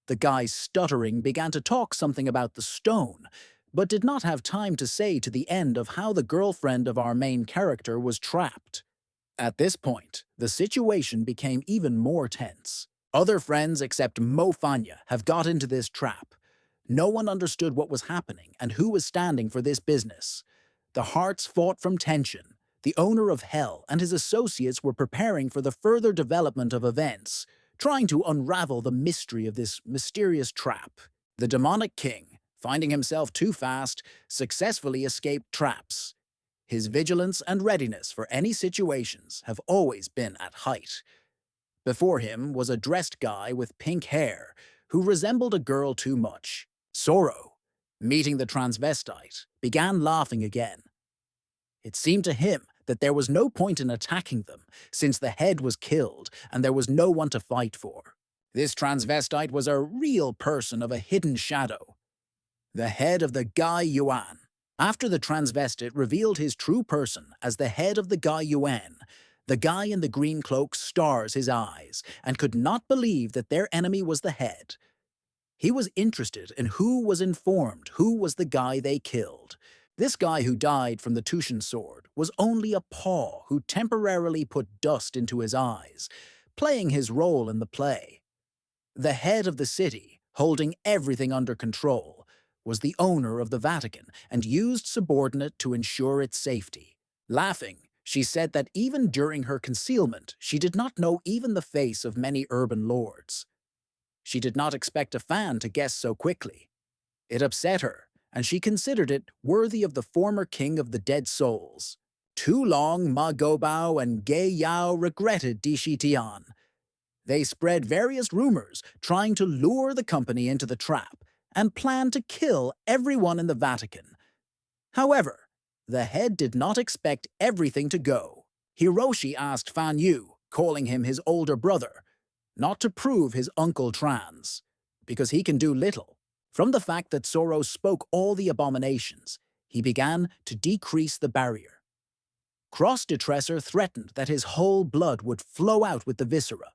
The guy, stuttering, began to talk something about the stone, but did not have time to say to the end of how the girlfriend of our main character was trapped. At this point, the situation became even more tense. Other friends except Mo Fanya have got into this trap. No one understood what was happening and who was standing for this business. The hearts fought from tension. The owner of Hell and his associates were preparing for the further development of events, trying to unravel the mystery of this mysterious trap. The demonic king, finding himself too fast, successfully escaped traps. His vigilance and readiness for any situations have always been at height. Before him was a dressed guy with pink hair who resembled a girl too much. Soro, meeting the transvestite, began laughing again. It seemed to him that there was no point in attacking them, since the head was killed and there was no one to fight for. This transvestite was a real person of a hidden shadow, the head of the Gai Yuan. After the transvestite revealed his true person as the head of the Gai Yuan, the guy in the green cloak stars his eyes and could not believe that their enemy was the head. He was interested in who was informed who was the guy they killed. This guy who died from the Tushan sword was only a paw who temporarily put dust into his eyes, playing his role in the play. The head of the city, holding everything under control, was the owner of the Vatican and used subordinate to ensure its safety. Laughing, she said that even during her concealment, she did not know even the face of many urban lords. She did not expect a fan to guess so quickly. It upset her, and she considered it worthy of the former king of the dead souls. Too long, Ma Gobao and Gei Yao regretted Dishi Tian. They spread various rumors, trying to lure the company into the trap, and planned to kill everyone in the Vatican. However, the head did not expect everything to go. Hiroshi asked Fan Yu, calling him his older brother, not to prove his uncle trans, because he can do little. From the fact that Soro spoke all the abominations, he began to decrease the barrier. Cross-Detresser threatened that his whole blood would flow out with the viscera.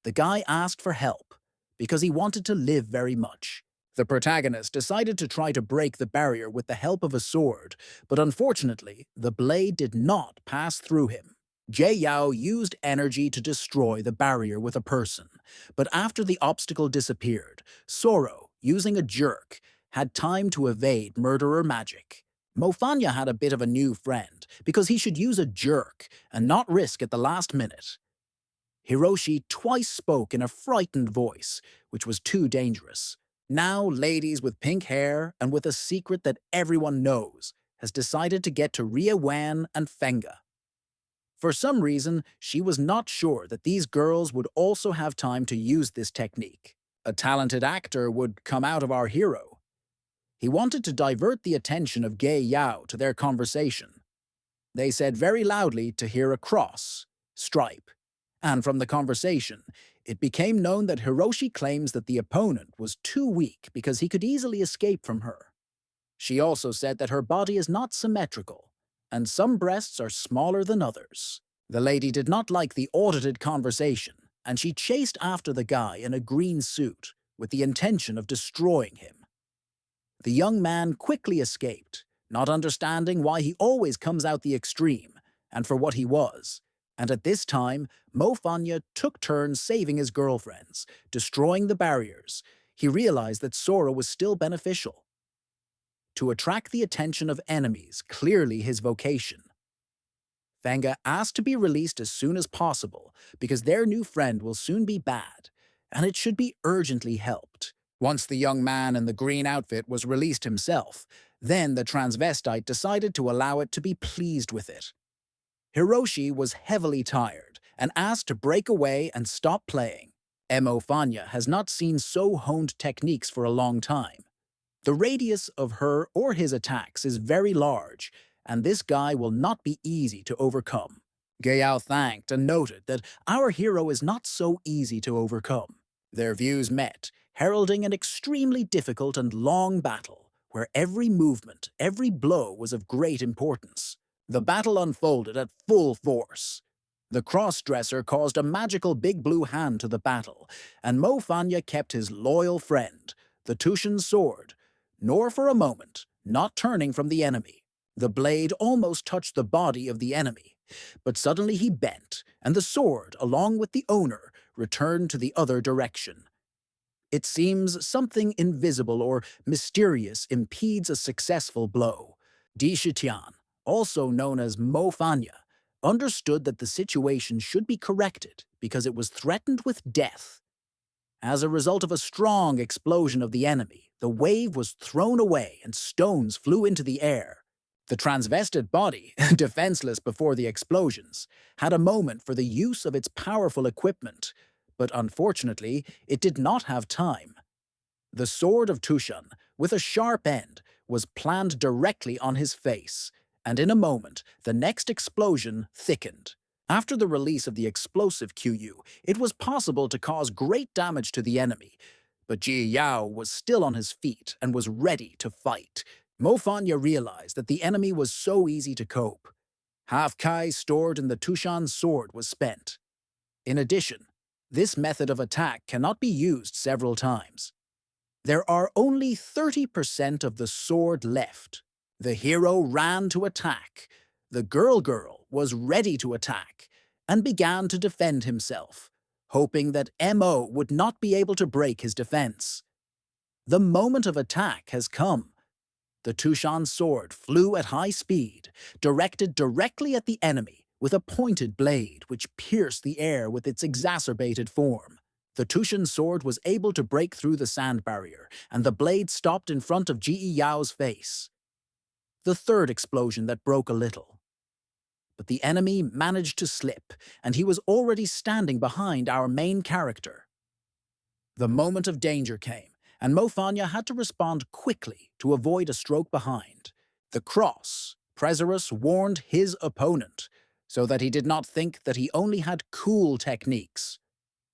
The guy asked for help because he wanted to live very much. The protagonist decided to try to break the barrier with the help of a sword, but unfortunately, the blade did not pass through him. Jie Yao used energy to destroy the barrier with a person, but after the obstacle disappeared, Soro, using a jerk, had time to evade murderer magic. Mofanya had a bit of a new friend because he should use a jerk and not risk at the last minute. Hiroshi twice spoke in a frightened voice, which was too dangerous. Now, ladies with pink hair and with a secret that everyone knows has decided to get to Ria Wan and Fenga. For some reason, she was not sure that these girls would also have time to use this technique. A talented actor would come out of our hero. He wanted to divert the attention of Gei Yao to their conversation. They said very loudly to hear a cross, stripe, and from the conversation, it became known that Hiroshi claims that the opponent was too weak because he could easily escape from her. She also said that her body is not symmetrical, and some breasts are smaller than others. The lady did not like the audited conversation, and she chased after the guy in a green suit with the intention of destroying him. The young man quickly escaped, not understanding why he always comes out the extreme, and for what he was. And at this time, Mofanya took turns saving his girlfriends, destroying the barriers. He realized that Sora was still beneficial. To attract the attention of enemies, clearly his vocation. Fanga asked to be released as soon as possible because their new friend will soon be bad, and it should be urgently helped. Once the young man in the green outfit was released himself, then the transvestite decided to allow it to be pleased with it. Hiroshi was heavily tired and asked to break away and stop playing. Mo Fanya has not seen so honed techniques for a long time. The radius of her or his attacks is very large, and this guy will not be easy to overcome. Gayao thanked and noted that our hero is not so easy to overcome. Their views met, heralding an extremely difficult and long battle, where every movement, every blow was of great importance. The battle unfolded at full force. The cross-dresser caused a magical big blue hand to the battle, and Mo Fanya kept his loyal friend, the Tushan sword, nor for a moment, not turning from the enemy. The blade almost touched the body of the enemy, but suddenly he bent, and the sword, along with the owner, returned to the other direction. It seems something invisible or mysterious impedes a successful blow. Di Shitian, also known as Mo Fanya, understood that the situation should be corrected because it was threatened with death. As a result of a strong explosion of the enemy, the wave was thrown away and stones flew into the air. The transvested body, defenseless before the explosions, had a moment for the use of its powerful equipment, but unfortunately, it did not have time. The sword of Tushan, with a sharp end, was planned directly on his face, and in a moment, the next explosion thickened. After the release of the explosive QU, it was possible to cause great damage to the enemy, but Ji Yao was still on his feet and was ready to fight. Mo Fanya realized that the enemy was so easy to cope. Half Kai stored in the Tushan sword was spent. In addition, this method of attack cannot be used several times. There are only 30% of the sword left. The hero ran to attack. The girl was ready to attack and began to defend himself, hoping that Mo would not be able to break his defense. The moment of attack has come. The Tushan sword flew at high speed, directed directly at the enemy with a pointed blade which pierced the air with its exacerbated form. The Tushan sword was able to break through the sand barrier, and the blade stopped in front of Ji Yao's face. The third explosion that broke a little. But the enemy managed to slip, and he was already standing behind our main character. The moment of danger came, and Mo Fanya had to respond quickly to avoid a stroke behind. The cross, Preserus warned his opponent, so that he did not think that he only had cool techniques.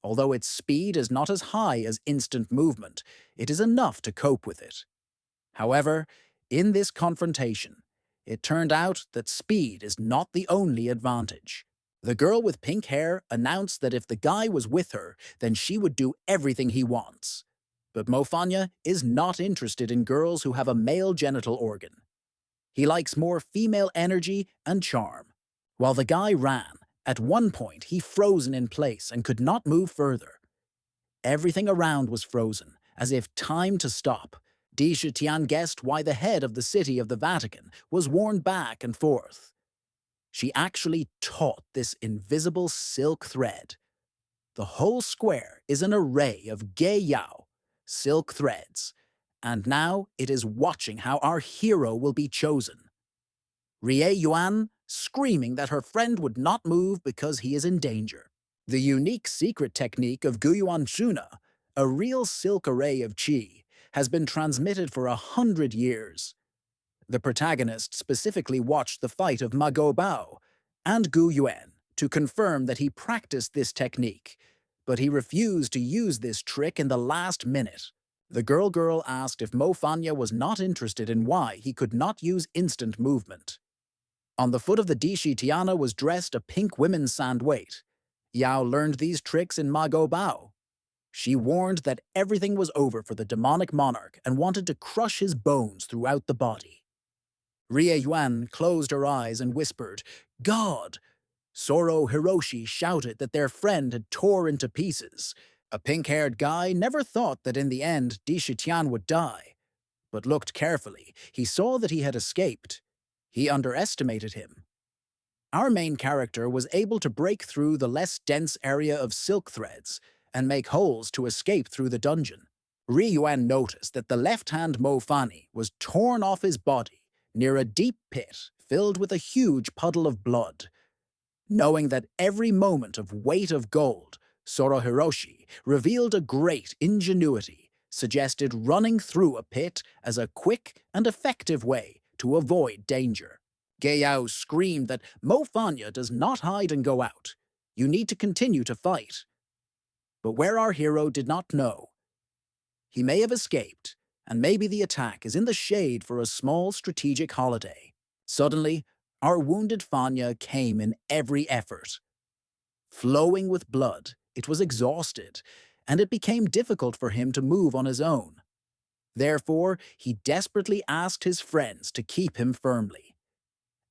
Although its speed is not as high as instant movement, it is enough to cope with it. However, in this confrontation, it turned out that speed is not the only advantage. The girl with pink hair announced that if the guy was with her, then she would do everything he wants. But Mofanya is not interested in girls who have a male genital organ. He likes more female energy and charm. While the guy ran, at one point he frozen in place and could not move further. Everything around was frozen, as if time to stop. Di Shitian guessed why the head of the city of the Vatican was worn back and forth. She actually taught this invisible silk thread. The whole square is an array of gay yao, silk threads, and now it is watching how our hero will be chosen. Rie Yuan screaming that her friend would not move because he is in danger. The unique secret technique of Guyuan Shuna, a real silk array of qi, has been transmitted for 100 years. The protagonist specifically watched the fight of Ma Bao and Gu Yuan to confirm that he practiced this technique, but he refused to use this trick in the last minute. The girl asked if Mo Fanya was not interested in why he could not use instant movement. On the foot of the Dishi Tiana was dressed a pink women's sandweight. Yao learned these tricks in Ma Bao. She warned that everything was over for the demonic monarch and wanted to crush his bones throughout the body. Rie Yuan closed her eyes and whispered, "God!" Soro Hiroshi shouted that their friend had tore into pieces. A pink-haired guy never thought that in the end Di Shitian would die, but looked carefully. He saw that he had escaped. He underestimated him. Our main character was able to break through the less dense area of silk threads and make holes to escape through the dungeon. Ri Yuan noticed that the left-hand Mo Fani was torn off his body near a deep pit filled with a huge puddle of blood. Knowing that every moment of weight of gold, Soro Hiroshi revealed a great ingenuity, suggested running through a pit as a quick and effective way to avoid danger. Gayao screamed that Mo Fanya does not hide and go out. You need to continue to fight. But where our hero did not know. He may have escaped, and maybe the attack is in the shade for a small strategic holiday. Suddenly, our wounded Fanya came in every effort. Flowing with blood, it was exhausted, and it became difficult for him to move on his own. Therefore, he desperately asked his friends to keep him firmly.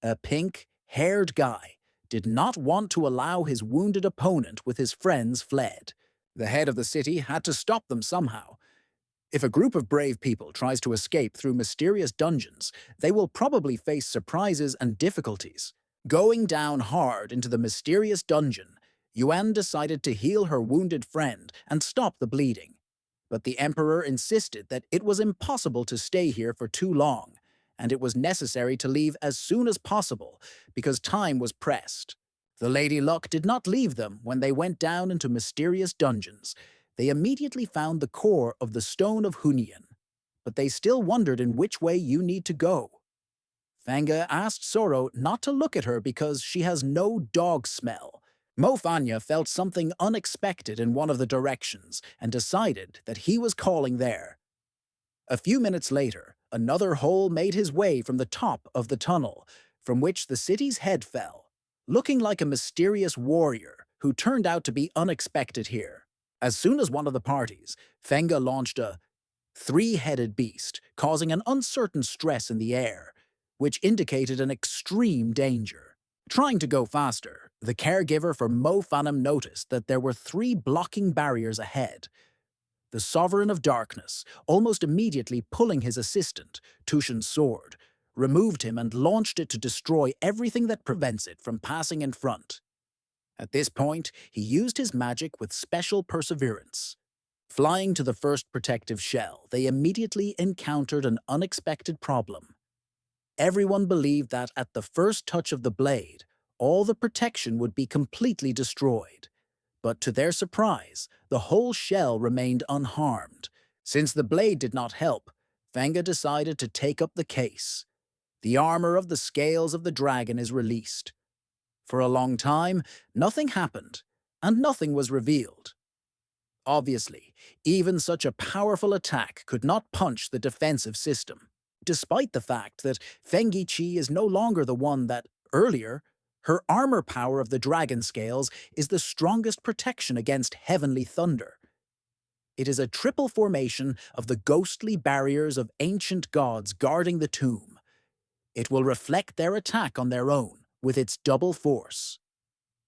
A pink-haired guy did not want to allow his wounded opponent with his friends fled. The head of the city had to stop them somehow. If a group of brave people tries to escape through mysterious dungeons, they will probably face surprises and difficulties. Going down hard into the mysterious dungeon, Yuan decided to heal her wounded friend and stop the bleeding. But the emperor insisted that it was impossible to stay here for too long, and it was necessary to leave as soon as possible because time was pressed. The Lady Luck did not leave them when they went down into mysterious dungeons. They immediately found the core of the Stone of Hunyan, but they still wondered in which way you need to go. Fanga asked Soro not to look at her because she has no dog smell. Mo Fanya felt something unexpected in one of the directions and decided that he was calling there. A few minutes later, another hole made his way from the top of the tunnel, from which the city's head fell, looking like a mysterious warrior who turned out to be unexpected here. As soon as one of the parties, Fenga launched a three-headed beast, causing an uncertain stress in the air, which indicated an extreme danger. Trying to go faster, the caregiver for Mo Fanam noticed that there were 3 blocking barriers ahead. The Sovereign of Darkness, almost immediately pulling his assistant, Tushan's sword, removed him and launched it to destroy everything that prevents it from passing in front. At this point, he used his magic with special perseverance. Flying to the first protective shell, they immediately encountered an unexpected problem. Everyone believed that at the first touch of the blade, all the protection would be completely destroyed. But to their surprise, the whole shell remained unharmed. Since the blade did not help, Fanga decided to take up the case. The armor of the scales of the dragon is released. For a long time, nothing happened, and nothing was revealed. Obviously, even such a powerful attack could not punch the defensive system, despite the fact that Fengi Chi is no longer the one that, earlier, Her armor power of the dragon scales is the strongest protection against heavenly thunder. It is a triple formation of the ghostly barriers of ancient gods guarding the tomb. It will reflect their attack on their own with its double force.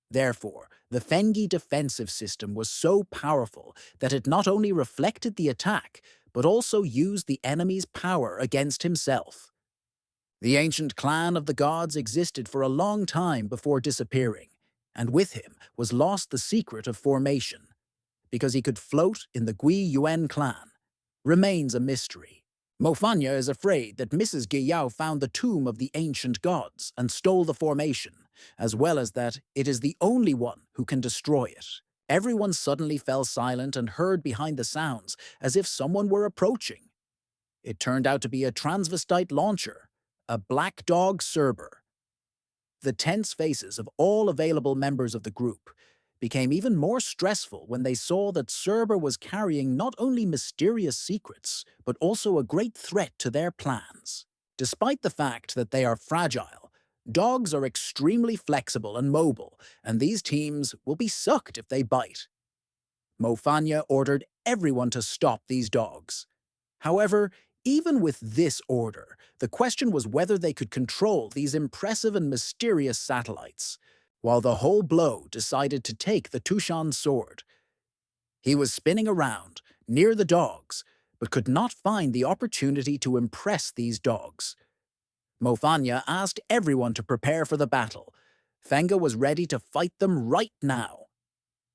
Therefore, the Fengi defensive system was so powerful that it not only reflected the attack, but also used the enemy's power against himself. The ancient clan of the gods existed for a long time before disappearing, and with him was lost the secret of formation. Because he could float in the Gui Yuan clan, remains a mystery. Mofanya is afraid that Mrs. Guiyao found the tomb of the ancient gods and stole the formation, as well as that it is the only one who can destroy it. Everyone suddenly fell silent and heard behind the sounds as if someone were approaching. It turned out to be a transvestite launcher, a black dog Cerber. The tense faces of all available members of the group became even more stressful when they saw that Cerber was carrying not only mysterious secrets, but also a great threat to their plans. Despite the fact that they are fragile, dogs are extremely flexible and mobile, and these teams will be sucked if they bite. Mofanya ordered everyone to stop these dogs. However, even with this order, the question was whether they could control these impressive and mysterious satellites, while the whole blow decided to take the Tushan sword. He was spinning around, near the dogs, but could not find the opportunity to impress these dogs. Mofanya asked everyone to prepare for the battle. Fenga was ready to fight them right now.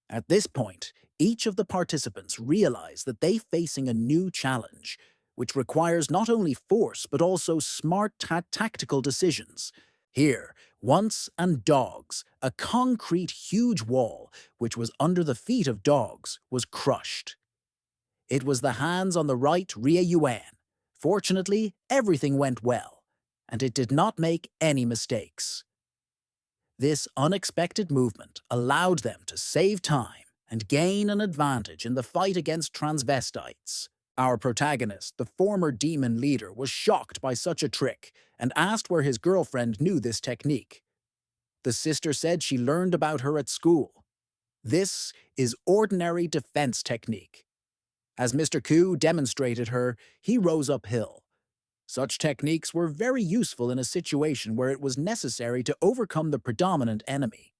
At this point, each of the participants realized that they facing a new challenge, which requires not only force but also smart tactical decisions. Here, once and dogs, a concrete huge wall, which was under the feet of dogs, was crushed. It was the hands on the right Ria Yuan. Fortunately, everything went well, and it did not make any mistakes. This unexpected movement allowed them to save time and gain an advantage in the fight against transvestites. Our protagonist, the former demon leader, was shocked by such a trick and asked where his girlfriend knew this technique. The sister said she learned about her at school. This is ordinary defense technique. As Mr. Ku demonstrated her, he rose uphill. Such techniques were very useful in a situation where it was necessary to overcome the predominant enemy.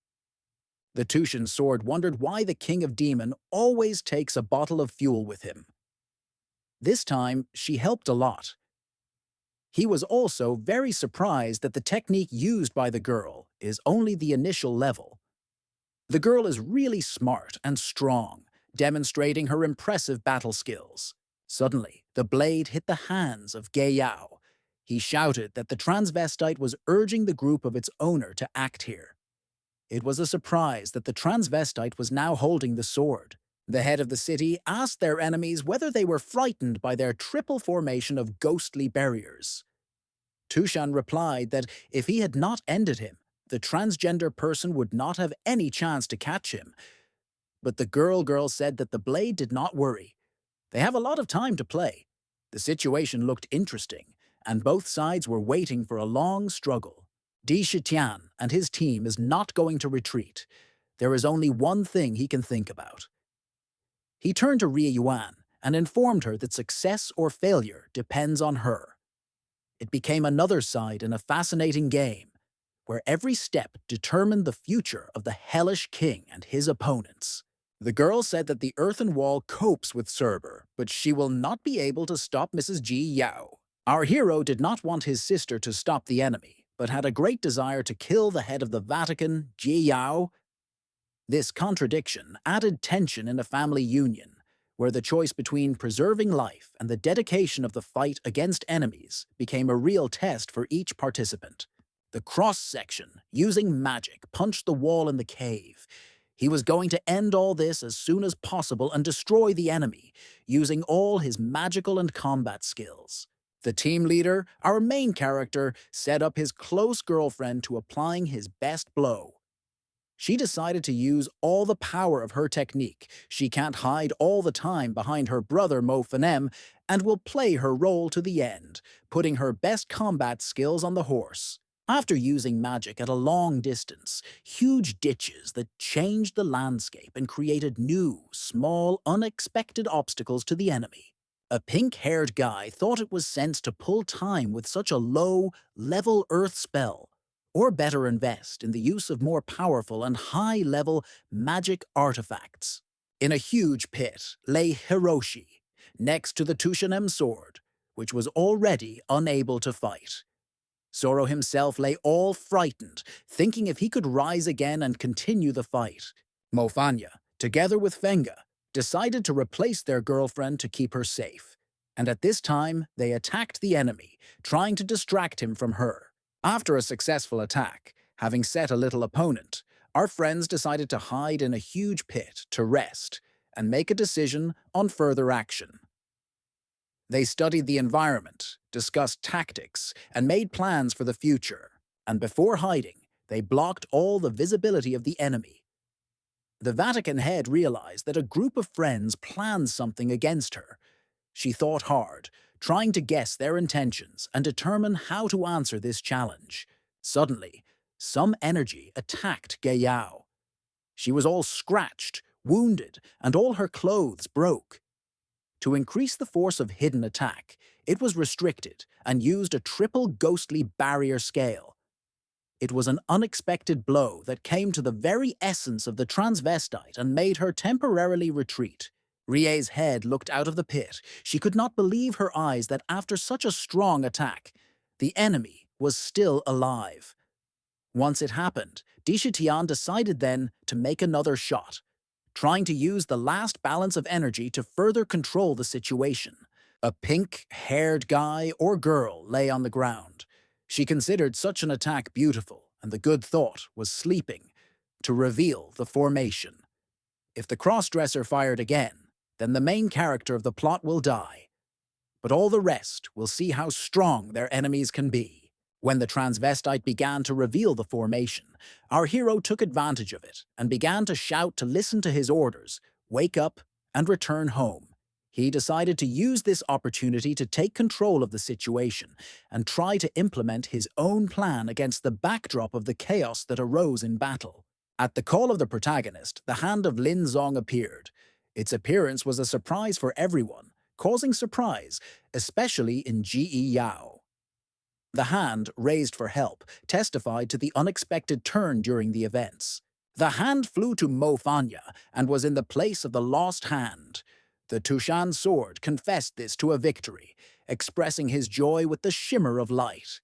The Tushan sword wondered why the King of Demon always takes a bottle of fuel with him. This time, she helped a lot. He was also very surprised that the technique used by the girl is only the initial level. The girl is really smart and strong, demonstrating her impressive battle skills. Suddenly, the blade hit the hands of Ge Yao. He shouted that the transvestite was urging the group of its owner to act here. It was a surprise that the transvestite was now holding the sword. The head of the city asked their enemies whether they were frightened by their triple formation of ghostly barriers. Tushan replied that if he had not ended him, the transgender person would not have any chance to catch him. But the girl said that the blade did not worry. They have a lot of time to play. The situation looked interesting, and both sides were waiting for a long struggle. Di Shitian and his team is not going to retreat. There is only one thing he can think about. He turned to Ria Yuan and informed her that success or failure depends on her. It became another side in a fascinating game, where every step determined the future of the hellish king and his opponents. The girl said that the earthen wall copes with Cerber, but she will not be able to stop Mrs. Ji Yao. Our hero did not want his sister to stop the enemy, but had a great desire to kill the head of the Vatican, Ji Yao. This contradiction added tension in a family union, where the choice between preserving life and the dedication of the fight against enemies became a real test for each participant. The cross-section, using magic, punched the wall in the cave. He was going to end all this as soon as possible and destroy the enemy, using all his magical and combat skills. The team leader, our main character, set up his close girlfriend to applying his best blow. She decided to use all the power of her technique. She can't hide all the time behind her brother Mo Fanem and will play her role to the end, putting her best combat skills on the horse. After using magic at a long distance, huge ditches that changed the landscape and created new, small, unexpected obstacles to the enemy. A pink-haired guy thought it was sense to pull time with such a low, level earth spell, or better invest in the use of more powerful and high-level magic artifacts. In a huge pit lay Hiroshi, next to the Tushanem sword, which was already unable to fight. Zoro himself lay all frightened, thinking if he could rise again and continue the fight. Mofanya, together with Fenga, decided to replace their girlfriend to keep her safe. And at this time, they attacked the enemy, trying to distract him from her. After a successful attack, having set a little opponent, our friends decided to hide in a huge pit to rest and make a decision on further action. They studied the environment, discussed tactics, and made plans for the future. And before hiding, they blocked all the visibility of the enemy. The Vatican head realized that a group of friends planned something against her. She thought hard, trying to guess their intentions and determine how to answer this challenge. Suddenly, some energy attacked Gayao. She was all scratched, wounded, and all her clothes broke. To increase the force of hidden attack, it was restricted and used a triple ghostly barrier scale. It was an unexpected blow that came to the very essence of the transvestite and made her temporarily retreat. Rie's head looked out of the pit. She could not believe her eyes that after such a strong attack, the enemy was still alive. Once it happened, Dishitian decided then to make another shot, trying to use the last balance of energy to further control the situation. A pink-haired guy or girl lay on the ground. She considered such an attack beautiful, and the good thought was sleeping, to reveal the formation. If the crossdresser fired again, then the main character of the plot will die. But all the rest will see how strong their enemies can be. When the transvestite began to reveal the formation, our hero took advantage of it and began to shout to listen to his orders, wake up, and return home. He decided to use this opportunity to take control of the situation and try to implement his own plan against the backdrop of the chaos that arose in battle. At the call of the protagonist, the hand of Lin Zong appeared. Its appearance was a surprise for everyone, causing surprise, especially in Ji Yao. The hand, raised for help, testified to the unexpected turn during the events. The hand flew to Mofanya and was in the place of the lost hand. The Tushan sword confessed this to a victory, expressing his joy with the shimmer of light.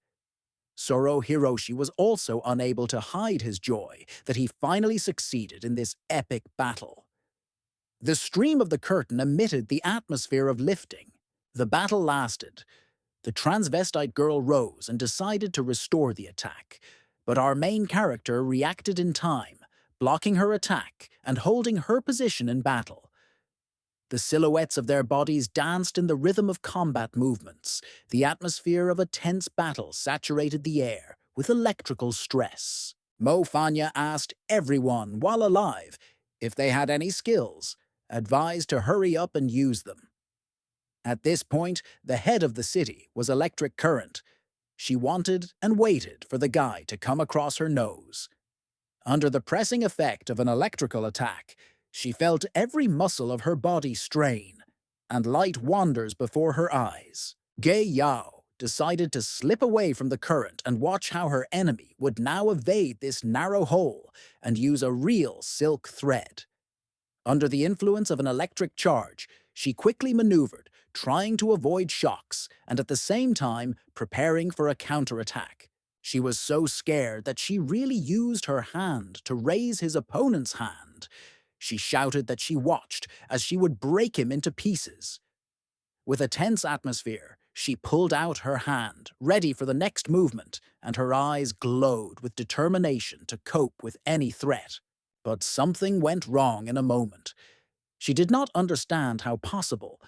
Zoro Hiroshi was also unable to hide his joy that he finally succeeded in this epic battle. The stream of the curtain emitted the atmosphere of lifting. The battle lasted. The transvestite girl rose and decided to restore the attack, but our main character reacted in time, blocking her attack and holding her position in battle. The silhouettes of their bodies danced in the rhythm of combat movements. The atmosphere of a tense battle saturated the air with electrical stress. Mofanya asked everyone, while alive, if they had any skills, advised to hurry up and use them. At this point, the head of the city was Electric Current. She wanted and waited for the guy to come across her nose. Under the pressing effect of an electrical attack, she felt every muscle of her body strain, and light wanders before her eyes. Gay Yao decided to slip away from the current and watch how her enemy would now evade this narrow hole and use a real silk thread. Under the influence of an electric charge, she quickly maneuvered, trying to avoid shocks and at the same time preparing for a counterattack. She was so scared that she really used her hand to raise his opponent's hand. She shouted that she watched as she would break him into pieces. With a tense atmosphere, she pulled out her hand, ready for the next movement, and her eyes glowed with determination to cope with any threat. But something went wrong in a moment. She did not understand how possible.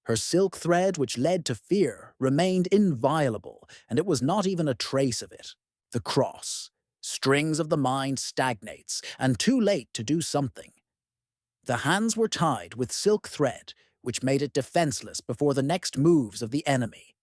Her silk thread, which led to fear, remained inviolable, and it was not even a trace of it. The cross. Strings of the mind stagnates, and too late to do something. The hands were tied with silk thread, which made it defenseless before the next moves of the enemy.